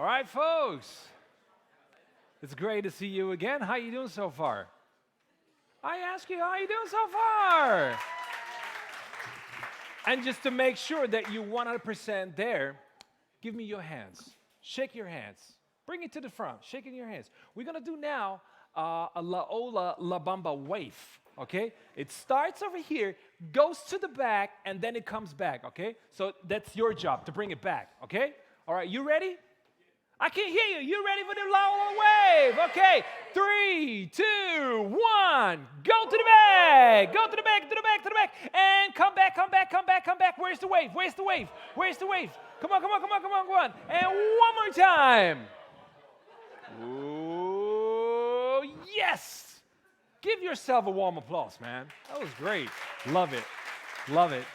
All right, folks. It's great to see you again. How you doing so far? I ask you, how you doing so far? And just to make sure that you're 100% there, give me your hands. Shake your hands. Bring it to the front. Shaking your hands. We're going to do now a La Ola La Bamba wave, okay? It starts over here, goes to the back, and then it comes back, okay? So that's your job, to bring it back, okay? All right, you ready? I can't hear you. You ready for the La Ola wave? Okay, 3, 2, 1. Go to the back. Go to the back, to the back, to the back. And come back, come back, come back, come back. Where's the wave? Where's the wave? Where's the wave? Come on, come on, come on, come on, come on. And one more time. Ooh, yes. Give yourself a warm applause, man. That was great. Love it. Love it.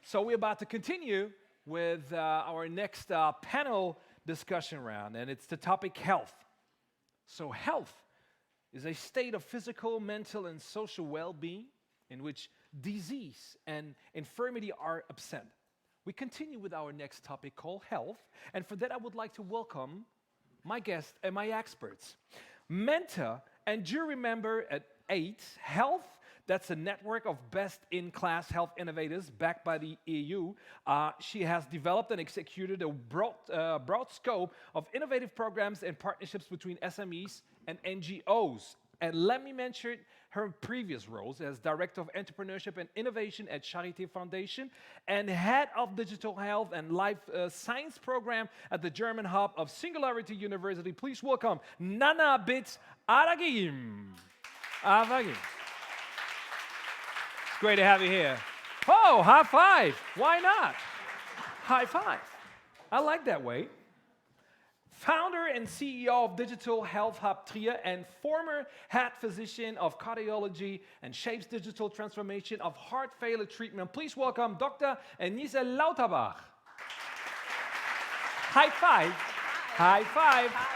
So we're about to continue with our next panel discussion round, and it's the topic health. So health is a state of physical, mental, and social well-being in which disease and infirmity are absent. We continue with our next topic called health, and for that I would like to welcome my guests and my experts. Menta, and do you remember at 8, Health, that's a network of best-in-class health innovators backed by the EU. She has developed and executed a broad scope of innovative programs and partnerships between SMEs and NGOs. And let me mention her previous roles as Director of Entrepreneurship and Innovation at Charité Foundation and Head of Digital Health and Life Science Program at the German hub of Singularity University. Please welcome Nana Bit Aragim. It's great to have you here. Oh, high five. Why not? High five. I like that way. Founder and CEO of Digital Health Hub Trier and former head physician of cardiology and shapes digital transformation of heart failure treatment. Please welcome Dr. Enise Lauterbach. High five. High five. Hi.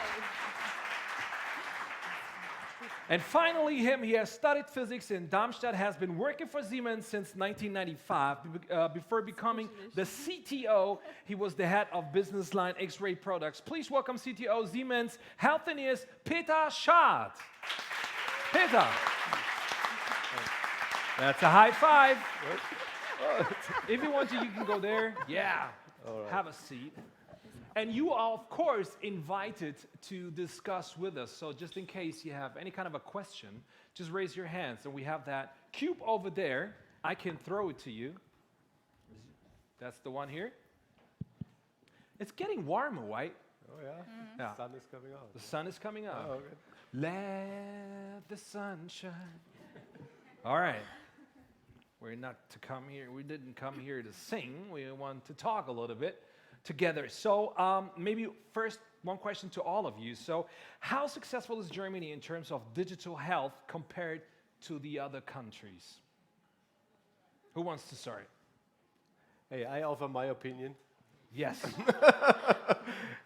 And finally, he has studied physics in Darmstadt, has been working for Siemens since 1995. Before becoming the CTO, he was the head of business line X-ray products. Please welcome CTO Siemens Healthineers, Peter Schad. Peter. That's a high five. If you want to, you can go there. Yeah. All right. Have a seat. And you are, of course, invited to discuss with us. So just in case you have any kind of a question, just raise your hands. And we have that cube over there. I can throw it to you. That's the one here. It's getting warmer, right? Oh, yeah? Yeah. The sun is coming out. The sun is coming out. Oh, okay. Let the sun shine. All right. We're not to come here. We didn't come here to sing. We want to talk a little bit together. So maybe first one question to all of you. So how successful is Germany in terms of digital health compared to the other countries? Who wants to start? Hey, I offer my opinion, Yes.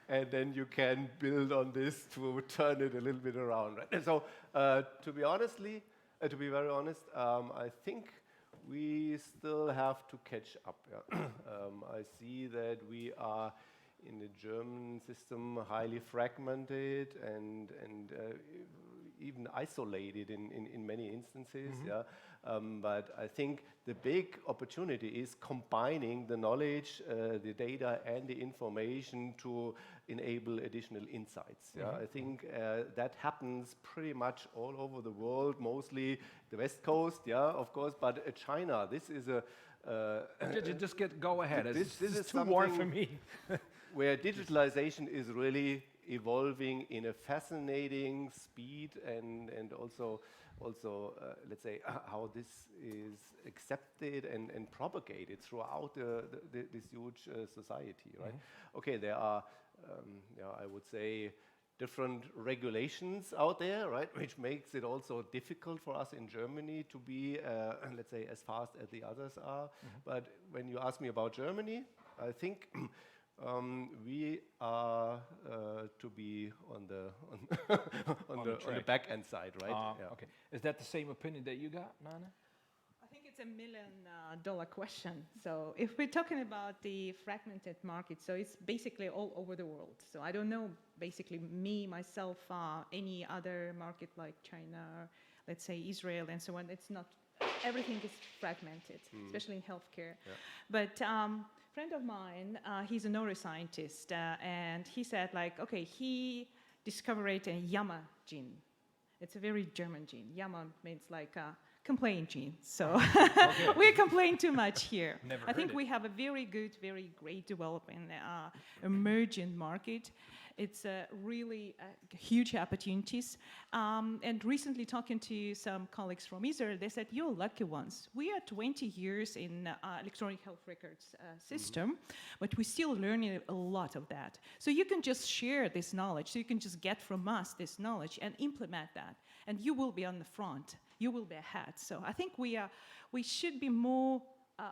and then you can build on this to turn it a little bit around. Right? So, to be very honest, I think we still have to catch up. Yeah. I see that we are in the German system highly fragmented and even isolated in many instances. Mm-hmm. Yeah. But I think the big opportunity is combining the knowledge, the data, and the information to enable additional insights. Mm-hmm. Yeah. I think that happens pretty much all over the world, mostly the West Coast, yeah, of course, but China, this is a... just go ahead. This is too warm for me. Where digitalization is really evolving in a fascinating speed and also let's say how this is accepted and propagated throughout this huge society, right? Mm-hmm. Okay, there are, I would say, different regulations out there, right, which makes it also difficult for us in Germany to be, let's say, as fast as the others are. Mm-hmm. But when you ask me about Germany, I think we are to be on the back end side, right? Yeah. Okay. Is that the same opinion that you got, Nana? I think it's a $1 million question. So if we're talking about the fragmented market, so it's basically all over the world. So I don't know, basically myself, any other market like China, let's say Israel and so on. It's not, everything is fragmented, especially in healthcare. Yeah. But friend of mine, he's a neuroscientist, and he said like, okay, he discovered a Yama gene. It's a very German gene. Yama means like complain gene. So we complain too much here. Never I think heard it. we have a very good, very great developing emerging market. It's really huge opportunities. And recently talking to some colleagues from Israel, they said, you're lucky ones. We are 20 years in electronic health records system, but we're still learning a lot of that. So you can just share this knowledge. So you can just get from us this knowledge and implement that. And you will be on the front. You will be ahead. So I think we should be more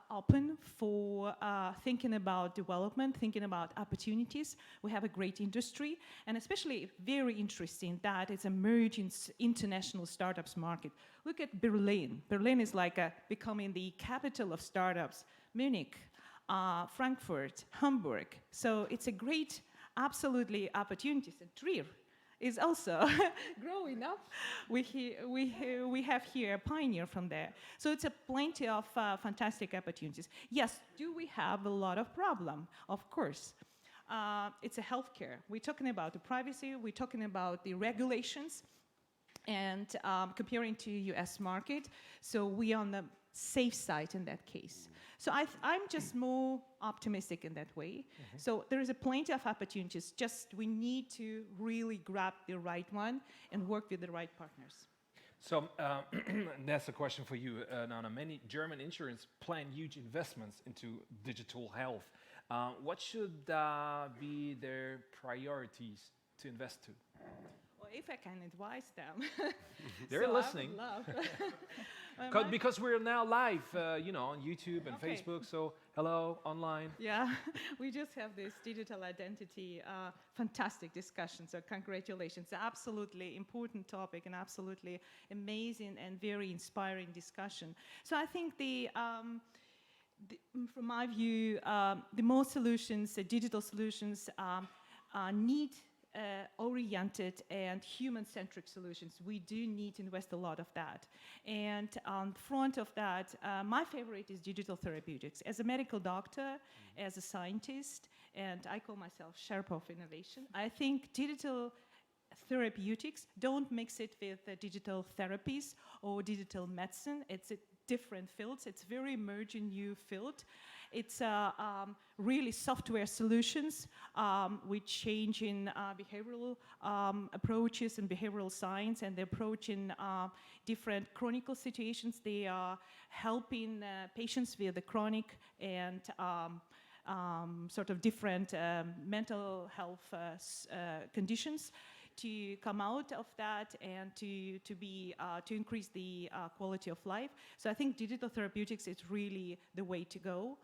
open for thinking about development, thinking about opportunities. We have a great industry, and especially very interesting that it's emerging international startups market. Look at Berlin. Berlin is like becoming the capital of startups. Munich, Frankfurt, Hamburg. So it's a great, absolutely opportunities. And Trier is also growing up. We have here a pioneer from there. So it's a plenty of fantastic opportunities. Yes, do we have a lot of problem? Of course. It's a healthcare. We're talking about the privacy, we're talking about the regulations, and comparing to US market. So we are on the safe side in that case. So I'm just more optimistic in that way. So there is a plenty of opportunities, just we need to really grab the right one and work with the right partners. So that's a question for you, Nana. Many German insurance plan huge investments into digital health. What should be their priorities to invest to? Well, if I can advise them. They're so listening. I would love. Because we're now live, on YouTube and Okay. Facebook. So hello, online. Yeah, we just have this digital identity, fantastic discussion. So congratulations, absolutely important topic and absolutely amazing and very inspiring discussion. So I think from my view, the more solutions, the digital solutions, need oriented and human-centric solutions. We do need to invest a lot of that. And on front of that, my favorite is digital therapeutics. As a medical doctor, as a scientist, and I call myself Sherpa of innovation, I think digital therapeutics, don't mix it with digital therapies or digital medicine. It's a different fields. It's very emerging new field. It's really software solutions with changing behavioral approaches and behavioral science, and the approach in different chronic situations. They are helping patients with the chronic and sort of different mental health conditions to come out of that and to increase the quality of life. So I think digital therapeutics is really the way to go.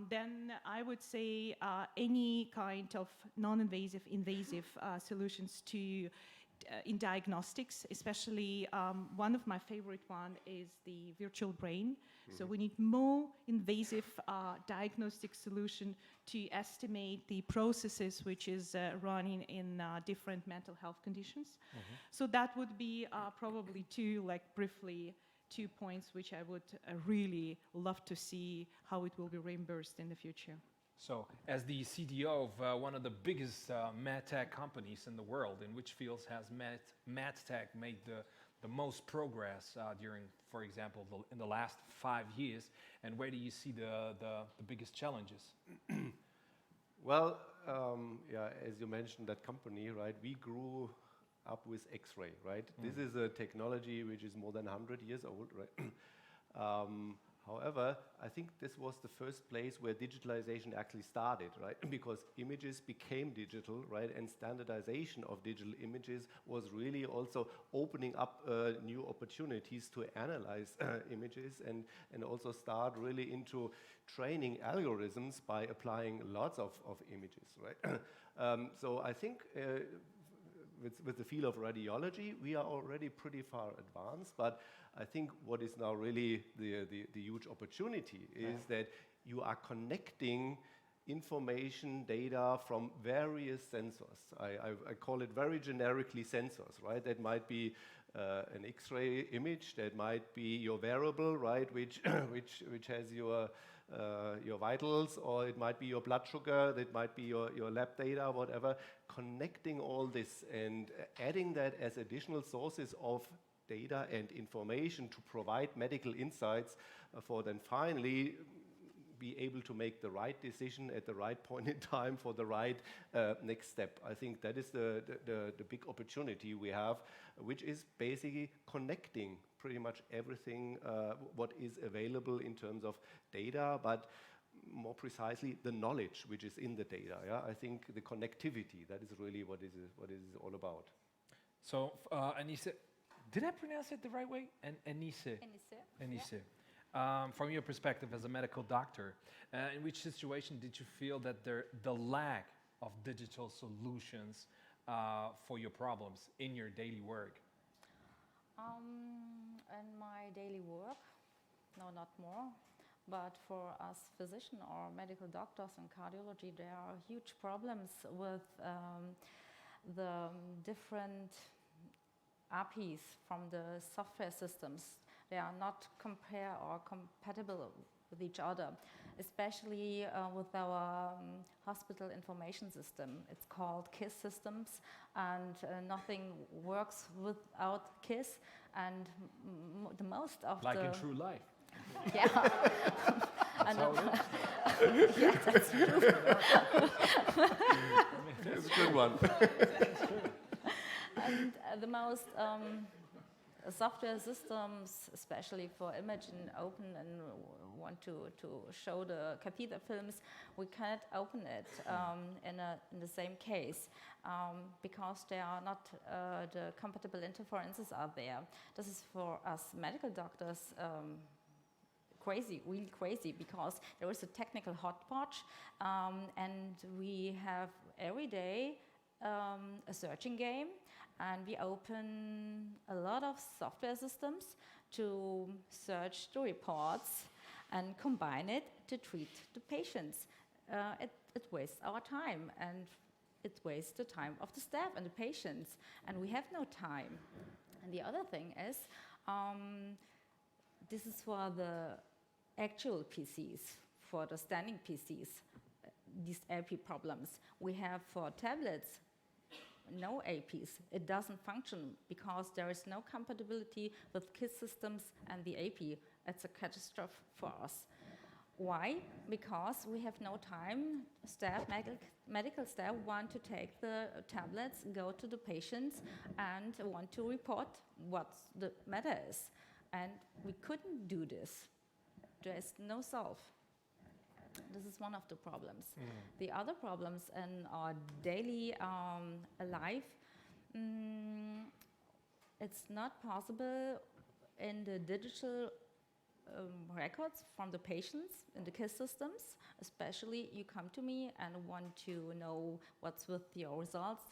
Then I would say any kind of non-invasive, invasive solutions to in diagnostics, especially one of my favorite one is the virtual brain. So we need more invasive diagnostic solution to estimate the processes which is running in different mental health conditions. So that would be probably briefly 2 points which I would really love to see how it will be reimbursed in the future. So, as the CDO of one of the biggest medtech companies in the world, in which fields has medtech made the most progress during, for example, in the last 5 years, and where do you see the biggest challenges? Well, as you mentioned, that company, right? We grew up with X-ray, right? This is a technology which is more than 100 years old, right? However, I think this was the first place where digitalization actually started, right? Because images became digital, right? And standardization of digital images was really also opening up new opportunities to analyze images and also start really into training algorithms by applying lots of images, right? So I think with the field of radiology, we are already pretty far advanced, but I think what is now really the huge opportunity is that you are connecting information, data from various sensors. I call it very generically sensors, right? That might be an X-ray image, that might be your wearable, right? Which has your vitals, or it might be your blood sugar, that might be your lab data, whatever. Connecting all this and adding that as additional sources of data and information to provide medical insights for then finally be able to make the right decision at the right point in time for the right next step. I think that is the big opportunity we have, which is basically connecting pretty much everything what is available in terms of data, but more precisely the knowledge which is in the data. Yeah? I think the connectivity, that is really what it is all about. So, Anise, did I pronounce it the right way? Anise. Anise. From your perspective as a medical doctor, in which situation did you feel that the lack of digital solutions for your problems in your daily work? In my daily work, no, not more, but for us physicians or medical doctors in cardiology, there are huge problems with the different APIs from the software systems. They are not compatible with each other, especially with our hospital information system. It's called KISS systems, and nothing works without KISS. And the most of like in true life. Yeah. That's how it is. Yeah, that's true. That's a good one. And the most software systems, especially for imaging, open and want to show the catheter films, we cannot open it in the same case because they are not the compatible interferences are there. This is for us medical doctors crazy, really crazy, because there is a technical hotspot and we have every day a searching game, and we open a lot of software systems to search the reports and combine it to treat the patients. It wastes our time, and it wastes the time of the staff and the patients, and we have no time. And the other thing is, this is for the actual PCs, for the standing PCs, these AP problems. We have for tablets, no APs. It doesn't function because there is no compatibility with KISS systems and the AP. It's a catastrophe for us. Why? Because we have no time. Medical staff want to take the tablets, go to the patients, and want to report what the matter is. And we couldn't do this. There is no solve. This is one of the problems. The other problems in our daily life, it's not possible in the digital records from the patients in the KISS systems. Especially, you come to me and want to know what's with your results,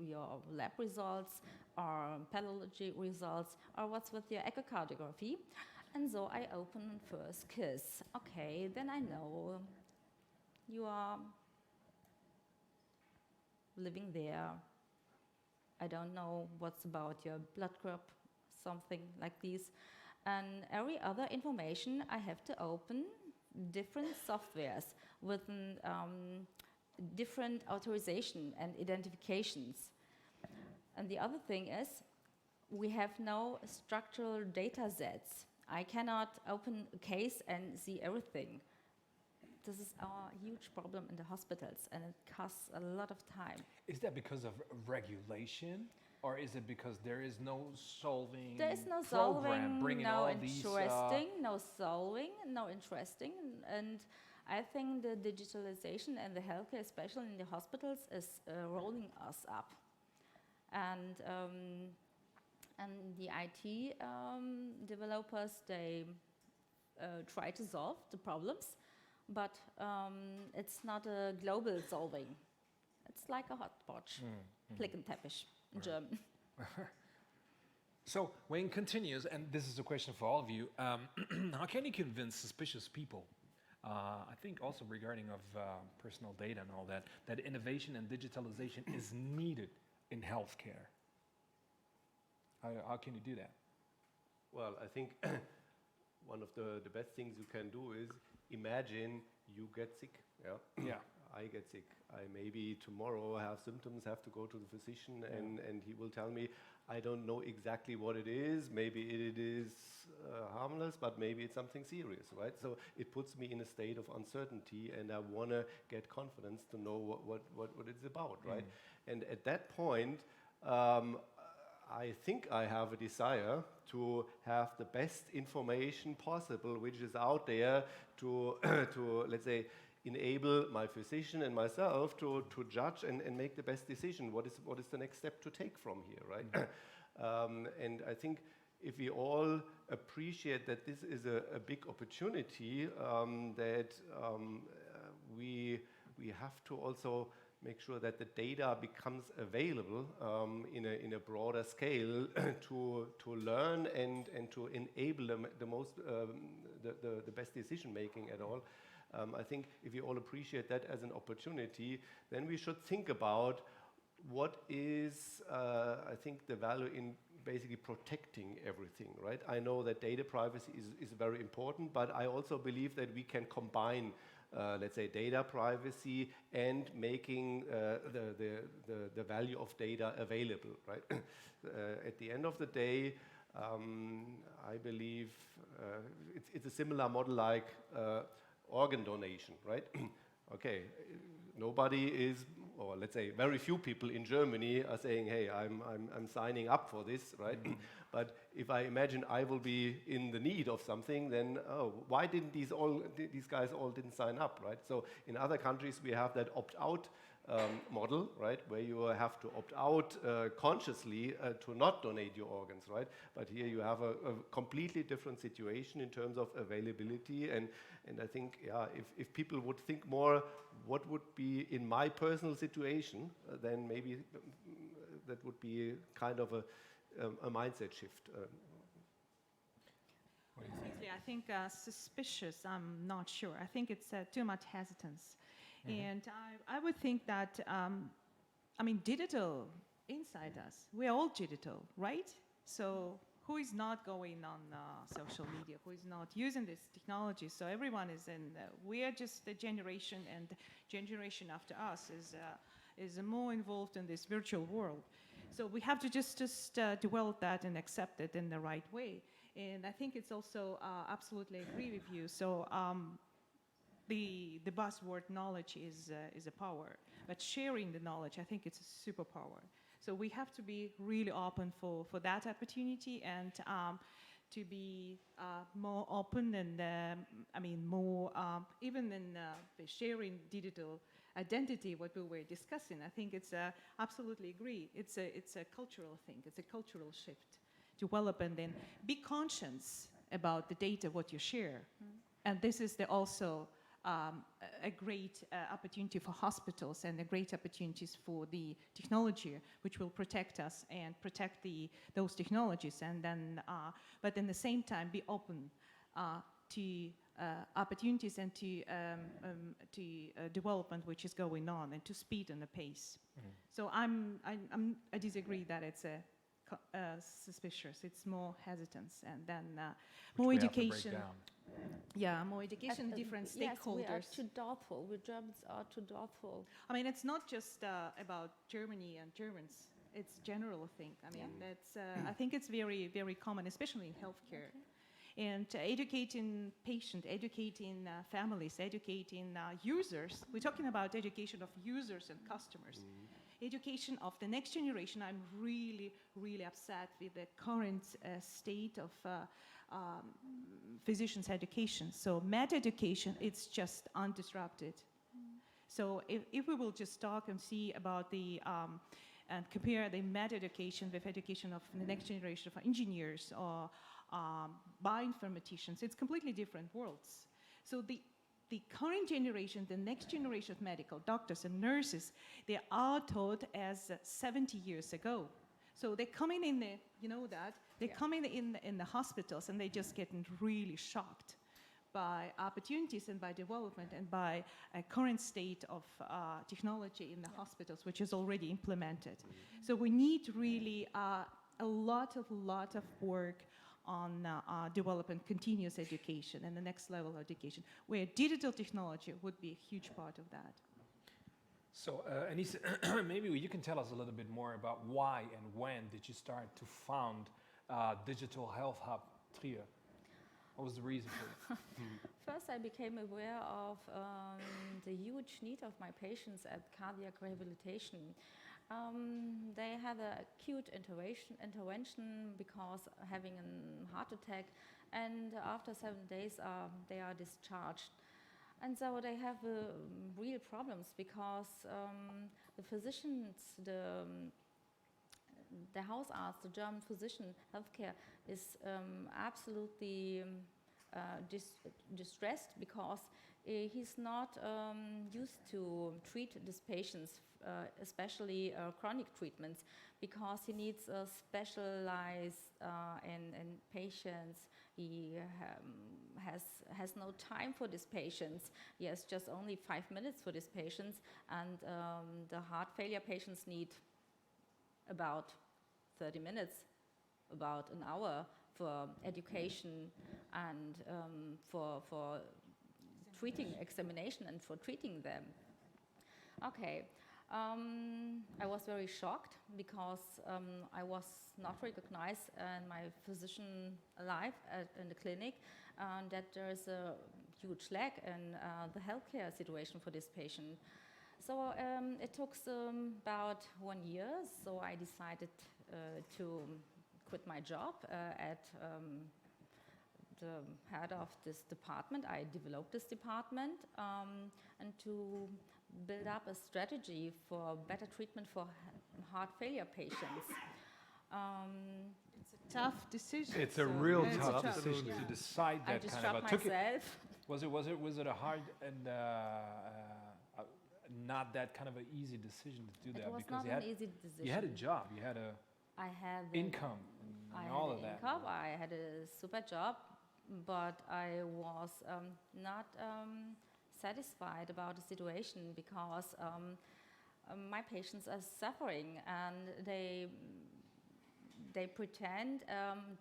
your lab results, or pathology results, or what's with your echocardiography. And so I open first KISS. Okay, then I know you are living there. I don't know what's about your blood group, something like this. And every other information I have to open different softwares with different authorization and identifications. And the other thing is, we have no structural data sets. I cannot open a case and see everything. This is our huge problem in the hospitals, and it costs a lot of time. Is that because of regulation, or is it because there is no solving There is no program solving, bringing no all interesting, no solving, no interesting, and I think the digitalization and the healthcare, especially in the hospitals, is rolling us up, and the IT developers, they try to solve the problems, but it's not a global solving. It's like a hotspot, Flickenteppich. in German. So Wayne continues, and this is a question for all of you. How can you convince suspicious people, I think also regarding of personal data and all that, that innovation and digitalization is needed in healthcare? How can you do that? Well, I think one of the best things you can do is imagine you get sick. Yeah. Yeah. I get sick. I maybe tomorrow have symptoms, have to go to the physician, and he will tell me, I don't know exactly what it is. Maybe it is harmless, but maybe it's something serious, right? So it puts me in a state of uncertainty, and I want to get confidence to know what it's about, right? And at that point, I think I have a desire to have the best information possible, which is out there to, to let's say, enable my physician and myself to judge and make the best decision. What is the next step to take from here, right? And I think if we all appreciate that this is a big opportunity, that we have to also make sure that the data becomes available in a broader scale to learn and to enable the best decision making at all. I think if we all appreciate that as an opportunity, then we should think about what is, I think, the value in basically protecting everything, right? I know that data privacy is very important, but I also believe that we can combine, let's say, data privacy and making the value of data available, right? At the end of the day, I believe it's a similar model like organ donation, right? Okay, nobody is, or let's say very few people in Germany are saying, hey, I'm signing up for this, right? But if I imagine I will be in the need of something, then why didn't these guys all didn't sign up, right? So in other countries we have that opt-out model, right, where you have to opt out consciously to not donate your organs, right? But here you have a completely different situation in terms of availability, and I think, yeah, if people would think more, what would be in my personal situation, then maybe that would be kind of a mindset shift. What do you think? Honestly, I think suspicious, I'm not sure. I think it's too much hesitance. And I would think that, I mean, digital inside us, we're all digital, right? So who is not going on social media? Who is not using this technology? So everyone is in, we're just the generation, and the generation after us is more involved in this virtual world. So we have to just develop that and accept it in the right way. And I think it's also absolutely agree with you. So the buzzword knowledge is a power, but sharing the knowledge, I think it's a superpower. So we have to be really open for that opportunity, and to be more open and I mean more even in sharing digital identity, what we were discussing. I think it's absolutely agree. It's a cultural thing. It's a cultural shift. Develop and then be conscious about the data what you share, and this is also a great opportunity for hospitals and a great opportunities for the technology, which will protect us and protect those technologies, and then, but in the same time, be open to opportunities and to development which is going on, and to speed and the pace. So I disagree that it's suspicious. It's more hesitance, and then more education. Yeah, more education, different stakeholders. Yes, we are too doubtful. We Germans are too doubtful. I mean, it's not just about Germany and Germans. It's general thing. I mean, that's. I think it's very, very common, especially in healthcare. And educating patients, educating families, educating users. We're talking about education of users and customers. Education of the next generation. I'm really, really upset with the current state of physicians' education. So med education, it's just undisrupted. So if we will just talk and see about the, and compare the med education with education of the next generation of engineers or bioinformaticians, it's completely different worlds. So the the current generation, the next generation of medical doctors and nurses, they are taught as 70 years ago. So they're coming in the, you know that, they're coming in the hospitals and they're just getting really shocked by opportunities and by development and by a current state of technology in the hospitals, which is already implemented. So we need really a lot of work on developing continuous education and the next level of education, where digital technology would be a huge part of that. So, Anise, maybe you can tell us a little bit more about why and when did you start to found Digital Health Hub Trier? What was the reason for it? First, I became aware of the huge need of my patients at cardiac rehabilitation. They had an acute intervention because having a heart attack, and after 7 days they are discharged. And so they have real problems because the physicians, the Hausarzt, the German physician, healthcare is absolutely distressed because he's not used to treat these patients, especially chronic treatments, because he needs specialized in patients. He has no time for these patients. He has just only 5 minutes for these patients, and the heart failure patients need about 30 minutes, about an hour for education and for treating examination and for treating them. Okay, I was very shocked because I was not recognized in my physician life in the clinic, and that there is a huge lack in the healthcare situation for this patient. So it took about 1 year, so I decided to quit my job at the head of this department. I developed this department and to build up a strategy for better treatment for heart failure patients. It's a tough decision. It's a real it's tough a tough decision to decide I that just kind of. shot myself. Was it a hard and not that kind of an easy decision to do that? It was because not an easy decision. you had a job, you had a I had the income, I and had all an of that. income, I had a super job, but I was not satisfied about the situation because my patients are suffering and they pretend,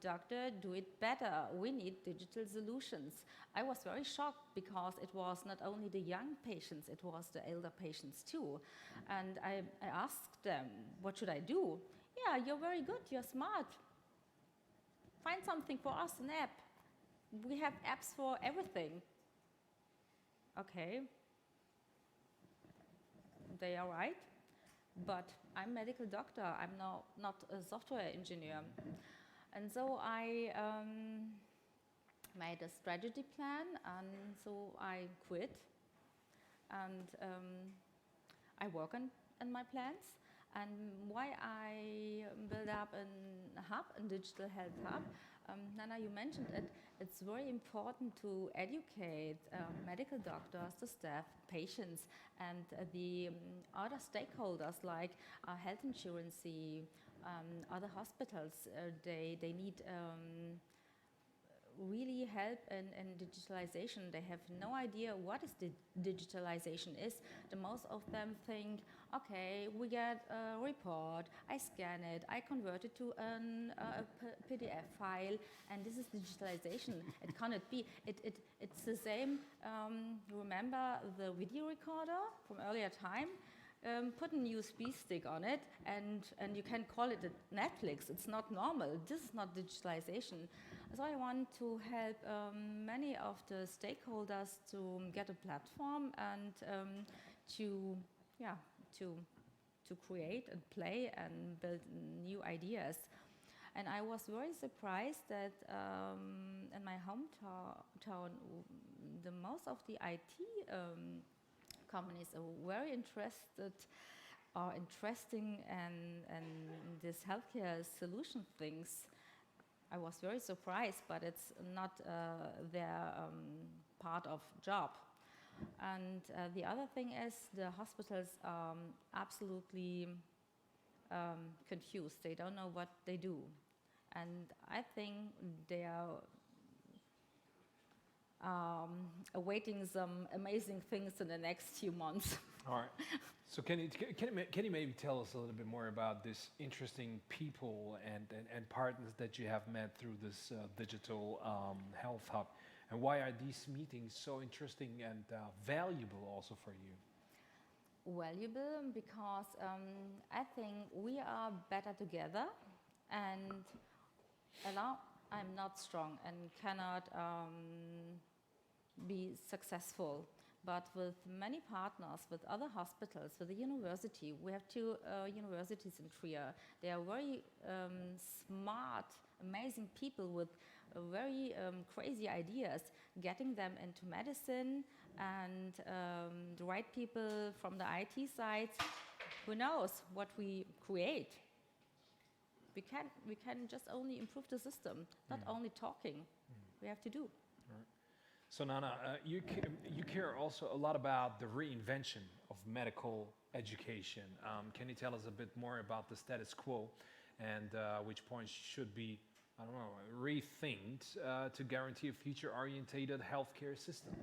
doctor, do it better. We need digital solutions. I was very shocked because it was not only the young patients, it was the elder patients too. And I asked them, what should I do? Yeah, you're very good, you're smart. Find something for us, an app. We have apps for everything. Okay. They are right. But I'm a medical doctor, I'm not a software engineer. And so I made a strategy plan, and so I quit. And I work on my plans. And why I build up a hub, a digital health hub, Nana, you mentioned it, it's very important to educate medical doctors, the staff, patients, and the other stakeholders like health insurance, other hospitals. They need really help in digitalization. They have no idea what is digitalization is. The most of them think, okay, we get a report, I scan it, I convert it to a PDF file, and this is digitalization. It cannot be. It's the same. Remember the video recorder from earlier time? Put a USB stick on it, and you can call it a Netflix. It's not normal. This is not digitalization. So I want to help many of the stakeholders to get a platform and to create and play and build new ideas. And I was very surprised that in my hometown, the most of the IT companies are very interesting in this healthcare solution things. I was very surprised, but it's not their part of job. And the other thing is the hospitals are absolutely confused. They don't know what they do. And I think they are awaiting some amazing things in the next few months. All right. So can you maybe tell us a little bit more about this interesting people and partners that you have met through this digital health hub, and why are these meetings so interesting and valuable also for you? Valuable because I think we are better together, and I'm not strong and cannot be successful. But with many partners, with other hospitals, with the university, we have two universities in Trier. They are very smart, amazing people with very crazy ideas, getting them into medicine, and the right people from the IT side. Who knows what we create? We can just only improve the system, not only talking. We have to do. So Nana, you care also a lot about the reinvention of medical education. Can you tell us a bit more about the status quo and which points should be, I don't know, rethinked to guarantee a future-orientated healthcare system?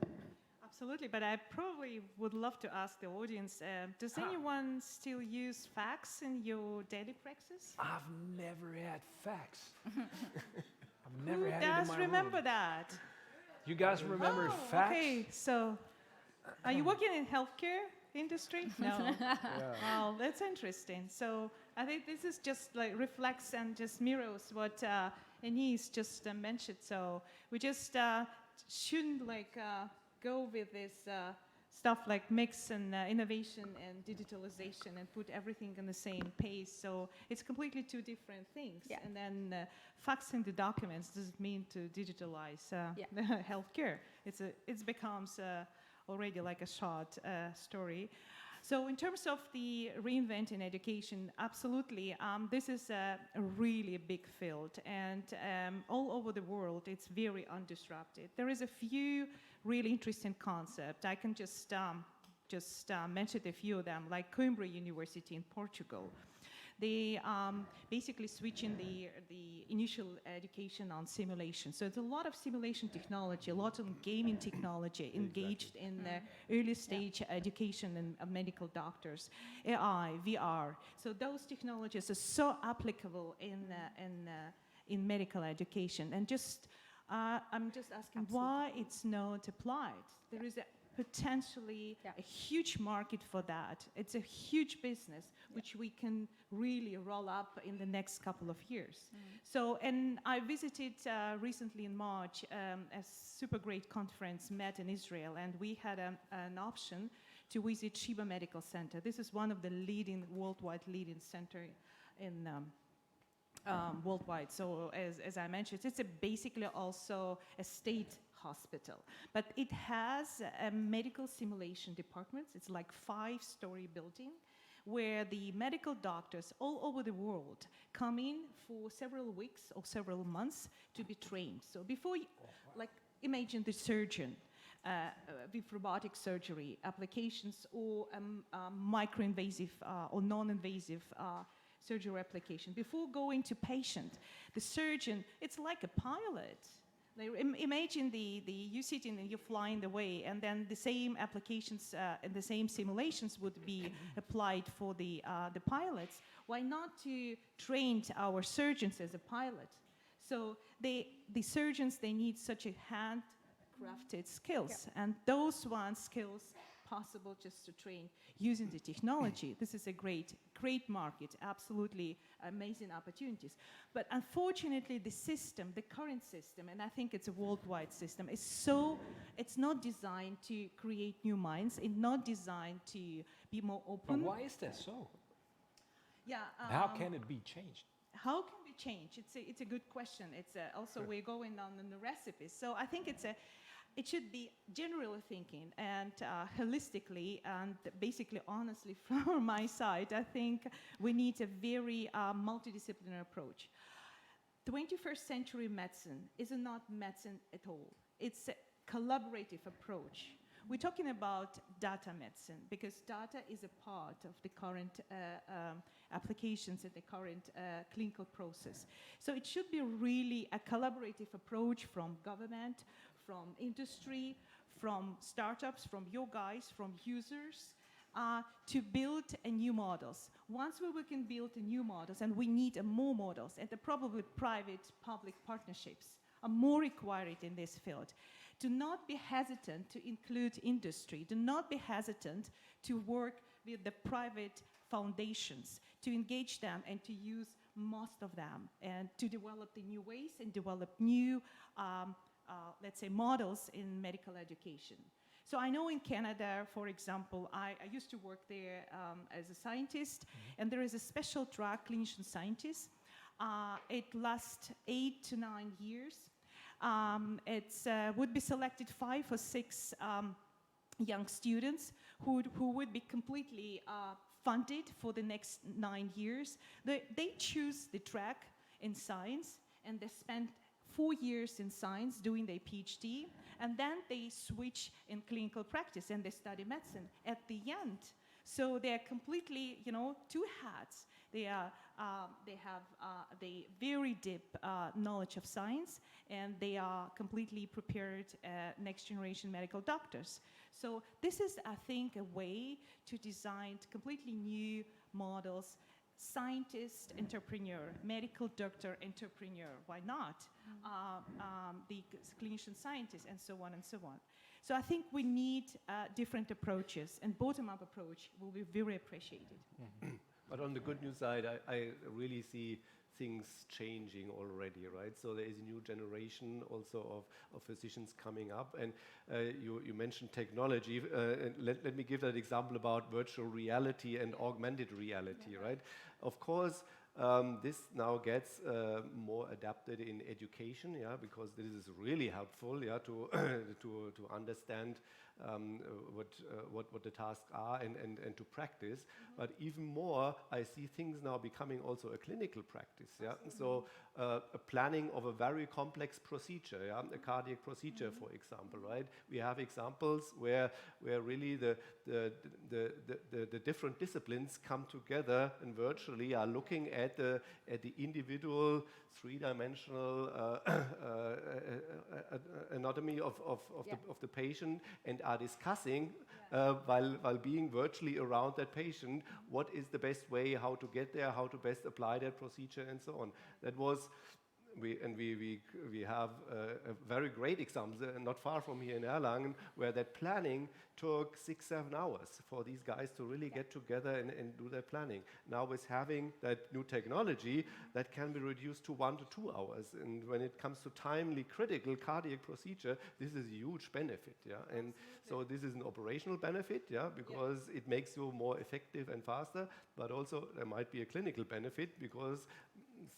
Absolutely, but I probably would love to ask the audience, does anyone still use fax in your daily practice? I've never had fax. I've never Who had it in my does remember room. that? You guys remember fax? Okay, so are you working in healthcare industry? No. Well, that's interesting. So I think this is just like reflects and just mirrors what Anise just mentioned. So we just shouldn't like go with this stuff like mix and innovation and digitalization and put everything in the same pace. So it's completely two different things. Yeah. And then faxing the documents doesn't mean to digitalize the healthcare. It becomes already like a short story. So in terms of the reinventing education, absolutely, this is a really big field, and all over the world, it's very undisrupted. There is a few really interesting concepts. I can just mention a few of them, like Coimbra University in Portugal. They basically switching the initial education on simulation. So it's a lot of simulation technology, a lot of gaming technology engaged in the early stage education and medical doctors, AI, VR. So those technologies are so applicable in medical education. And I'm just asking why it's not applied. There is potentially a huge market for that. It's a huge business which we can really roll up in the next couple of years. So, and I visited recently in March a super great conference, met in Israel, and we had an option to visit Sheba Medical Center. This is one of the worldwide leading center in worldwide. So as I mentioned, it's basically also a state hospital, but it has a medical simulation department. It's like 5-story building where the medical doctors all over the world come in for several weeks or several months to be trained. So before, like imagine the surgeon with robotic surgery applications or micro-invasive or non-invasive surgery application. Before going to patient, the surgeon, it's like a pilot. Like, imagine you sitting and you're flying away, and then the same applications and the same simulations would be applied for the pilots. Why not to train our surgeons as a pilot? So the surgeons, they need such a handcrafted skills, and those skills possible just to train using the technology. This is a great market, absolutely amazing opportunities. But unfortunately, the current system, and I think it's a worldwide system, it's not designed to create new minds. It's not designed to be more open. But why is that so? Yeah. How can it be changed? How can we change? It's a good question. It's also we're going on the recipes. So I think it should be generally thinking and holistically and basically honestly from my side, I think we need a very multidisciplinary approach. 21st century medicine is not medicine at all. It's a collaborative approach We're talking about data medicine because data is a part of the current applications and the current clinical process. So it should be really a collaborative approach from government, from industry, from startups, from your guys, from users, to build a new models. Once we can build a new models, and we need more models, and probably private-public partnerships are more required in this field. Do not be hesitant to include industry. Do not be hesitant to work with the private foundations, to engage them and to use most of them, and to develop the new ways and develop new, let's say, models in medical education. So I know in Canada, for example, I used to work there as a scientist, and there is a special track, clinician scientist. It lasts 8 to 9 years. It would be selected 5 or 6 young students who would be completely funded for the next 9 years. They choose the track in science, and they spend 4 years in science doing their PhD, and then they switch in clinical practice and they study medicine at the end. So they are completely, 2 hats. They have the very deep knowledge of science, and they are completely prepared next generation medical doctors. So this is, I think, a way to design completely new models. Scientist, entrepreneur, medical doctor, entrepreneur, why not? The clinician scientist, and so on and so on. So I think we need different approaches, and bottom-up approach will be very appreciated. But on the good news side, I really see things changing already, right? So there is a new generation also of physicians coming up, and you mentioned technology. Let me give that example about virtual reality and augmented reality, right? Of course, this now gets more adapted in education, yeah, because this is really helpful, yeah, to understand what the tasks are and to practice. But even more, I see things now becoming also a clinical practice, yeah. So a planning of a very complex procedure, yeah, a cardiac procedure, for example, right? We have examples where really the different disciplines come together and virtually are looking at the individual three-dimensional anatomy of the patient, and are discussing while being virtually around that patient what is the best way, how to get there, how to best apply that procedure, and so on. That was we have a very great example not far from here in Erlangen, where that planning took 6-7 hours for these guys to really get together and do their planning. Now with having that new technology, that can be reduced to 1 to 2 hours. And when it comes to timely critical cardiac procedure, this is a huge benefit, yeah. And so this is an operational benefit, yeah, because it makes you more effective and faster, but also there might be a clinical benefit because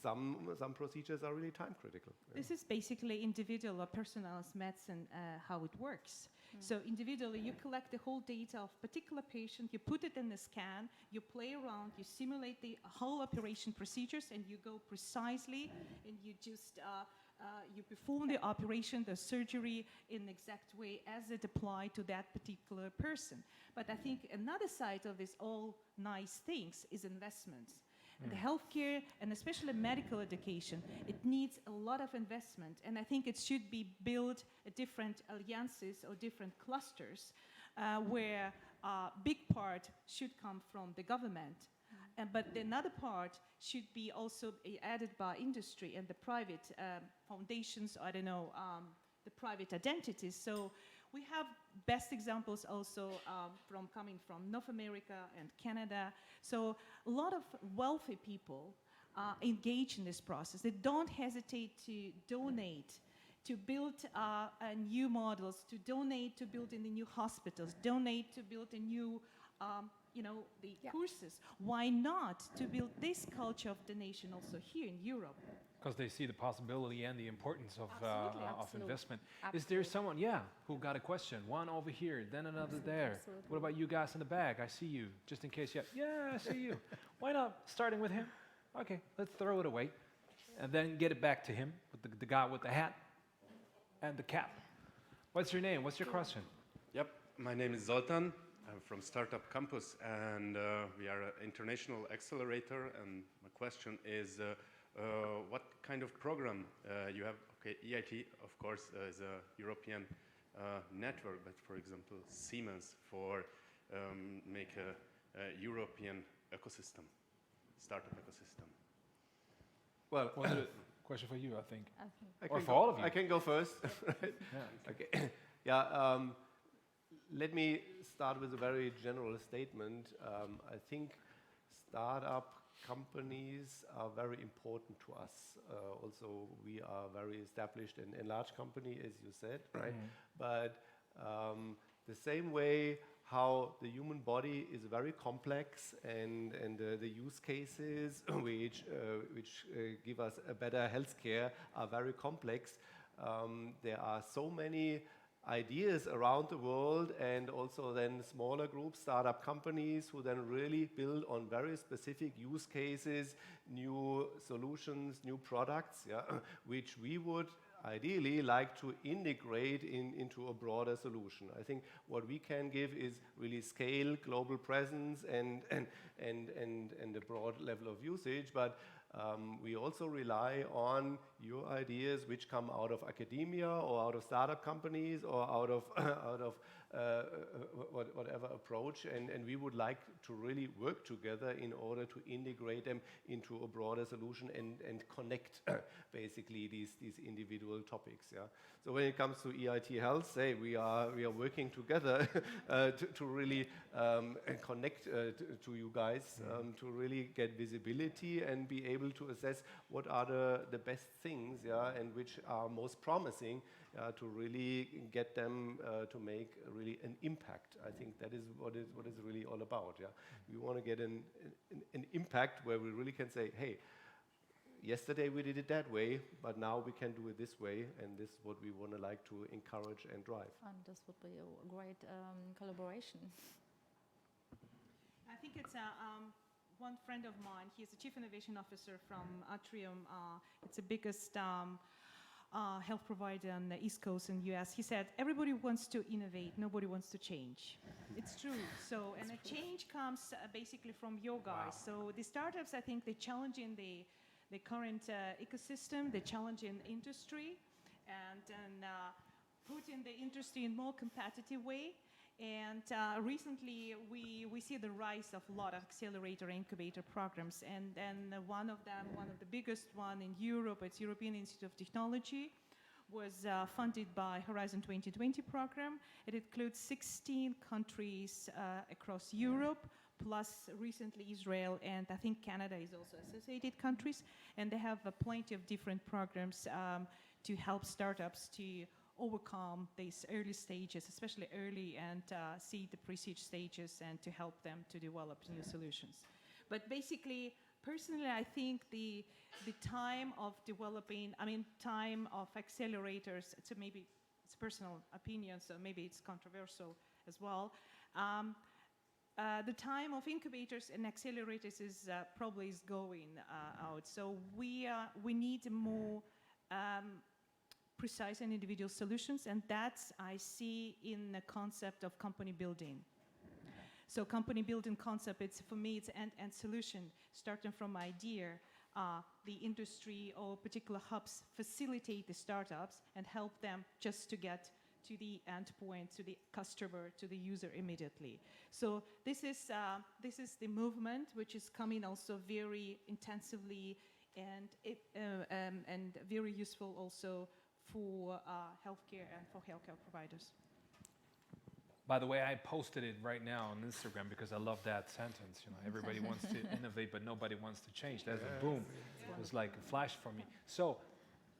some procedures are really time critical. Yeah. This is basically individual or personalized medicine, how it works. So individually, you collect the whole data of particular patient, you put it in the scan, you play around, you simulate the whole operation procedures, and you go precisely, and you just you perform the operation, the surgery in the exact way as it applied to that particular person. But I think another side of this all nice things is investments. And the healthcare, and especially medical education, it needs a lot of investment. And I think it should be built different alliances or different clusters where a big part should come from the government. But another part should be also added by industry and the private foundations, I don't know, the private identities. So we have best examples also coming from North America and Canada. So a lot of wealthy people engage in this process. They don't hesitate to donate, to build new models, to donate to build in the new hospitals, donate to build a new, courses. Why not to build this culture of donation also here in Europe? Because they see the possibility and the importance of Absolutely. investment. Absolutely. Is there someone, who got a question? One over here, then another there. Absolutely. What about you guys in the back? I see you, just in case you have, I see you. Why not starting with him? Okay, let's throw it away. And then get it back to him, with the guy with the hat and the cap. What's your name? What's your question? Yep. My name is Zoltan. I'm from Startup Campus, and we are an international accelerator. And my question is, what kind of program you have? Okay, EIT, of course, is a European network, but for example, Siemens for make a European ecosystem, startup ecosystem. Well, Was it a question for you, I think? I think Or for all of you. I can go first. Right? Yeah. Okay. Yeah. Let me start with a very general statement. I think startup companies are very important to us. Also, we are very established and large company, as you said, right? But the same way how the human body is very complex and the use cases which give us a better healthcare are very complex. There are so many ideas around the world, and also then smaller groups, startup companies, who then really build on very specific use cases, new solutions, new products, yeah, which we would ideally like to integrate into a broader solution. I think what we can give is really scale, global presence, and a broad level of usage, but we also rely on your ideas which come out of academia or out of startup companies or out of whatever approach, and we would like to really work together in order to integrate them into a broader solution and connect basically these individual topics. Yeah. So when it comes to EIT Health, we are working together to really connect to you guys, to really get visibility and be able to assess what are the best things, yeah, and which are most promising to really get them to make really an impact. I think that is what is really all about. Yeah, we want to get an impact where we really can say, hey, yesterday we did it that way, but now we can do it this way, and this is what we want to like to encourage and drive. and this would be a great collaboration. I think it's one friend of mine. He's a chief innovation officer from Atrium. It's the biggest health provider on the East Coast in the US. He said, everybody wants to innovate, nobody wants to change. It's true. So, and a change comes basically from your guys. Wow. So the startups, I think, they're challenging the current ecosystem, they're challenging industry, and putting the industry in more competitive way. And recently, we see the rise of a lot of accelerator incubator programs. And then one of them, one of the biggest one in Europe, it's European Institute of Technology, was funded by Horizon 2020 program. It includes 16 countries across Europe, plus recently Israel, and I think Canada is also associated countries. And they have plenty of different programs to help startups to overcome these early stages, especially early, and see the pre-seed stages, and to help them to develop new solutions. But basically, personally, I think the time of developing, time of accelerators, so maybe it's personal opinion, so maybe it's controversial as well. The time of incubators and accelerators is probably going out. So we need more precise and individual solutions, and that's I see in the concept of company building. So company building concept, it's for me, it's end-to-end solution, starting from idea. The industry or particular hubs facilitate the startups and help them just to get to the end point, to the customer, to the user immediately. So this is the movement which is coming also very intensively, and very useful also for healthcare and for healthcare providers. By the way, I posted it right now on Instagram because I love that sentence. You know, everybody wants to innovate, but nobody wants to change. That's a boom. It was like a flash for me. So,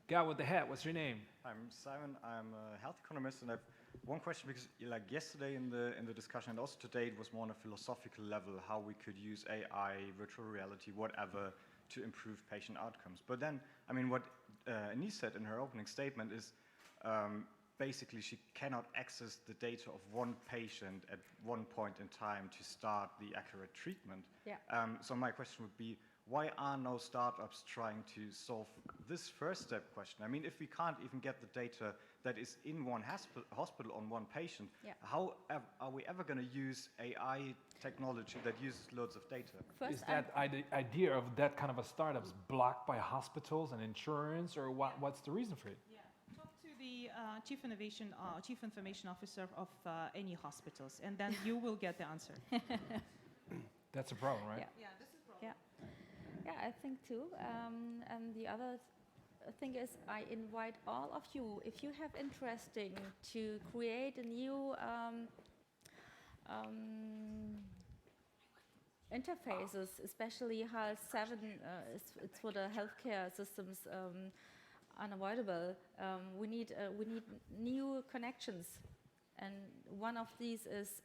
guy with the hat, what's your name? I'm Simon. I'm a health economist, and I have one question because, like yesterday in the discussion, and also today, it was more on a philosophical level how we could use AI, virtual reality, whatever, to improve patient outcomes. But then, what Anise said in her opening statement is basically she cannot access the data of one patient at one point in time to start the accurate treatment. Yeah. So my question would be, why are no startups trying to solve this first step question? I mean, if we can't even get the data that is in one hospital on one patient, Yeah. how are we ever going to use AI technology that uses loads of data? Is First, that idea of that kind of a startups blocked by hospitals and insurance, or what's the reason for it? Yeah, talk to the chief information officer of any hospitals, and then you will get the answer. That's a problem, right? Yeah. Yeah, this is problem. Yeah, I think too. And the other thing is, I invite all of you, if you have interesting to create a new interfaces, especially HAL 7, it's for the healthcare systems unavoidable. We need new connections, and one of these is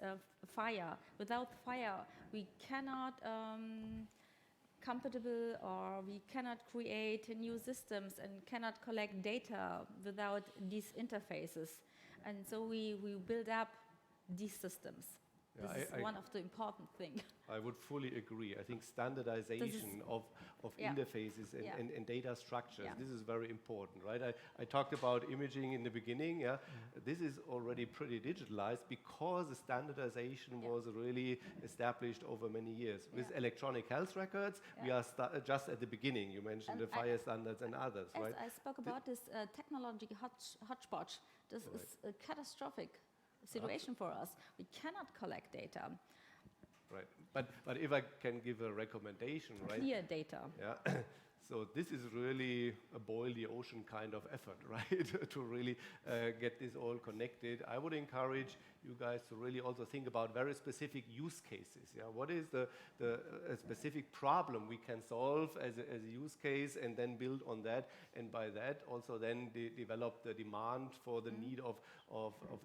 fire. Without fire, we cannot compatible, or we cannot create new systems and cannot collect data without these interfaces. And so we build up these systems. Yeah, This is one of the important things. I would fully agree. I think standardization of Yeah. interfaces and, Yeah. and data structures, Yeah. this is very important, right? I talked about imaging in the beginning. Yeah, this is already pretty digitalized because the standardization was really established over many years. With Yeah. electronic health records, we Yeah. are just at the beginning. You mentioned And the fire standards and others, As right? I spoke about this technology hotspot, this is a catastrophic situation for us. We cannot collect data, Right. But if I can give a recommendation, right? clear data. Yeah. So this is really a boil the ocean kind of effort, right? To really get this all connected. I would encourage you guys to really also think about very specific use cases. Yeah, what is the a specific problem we can solve as a use case, and then build on that, and by that also then develop the demand for the need of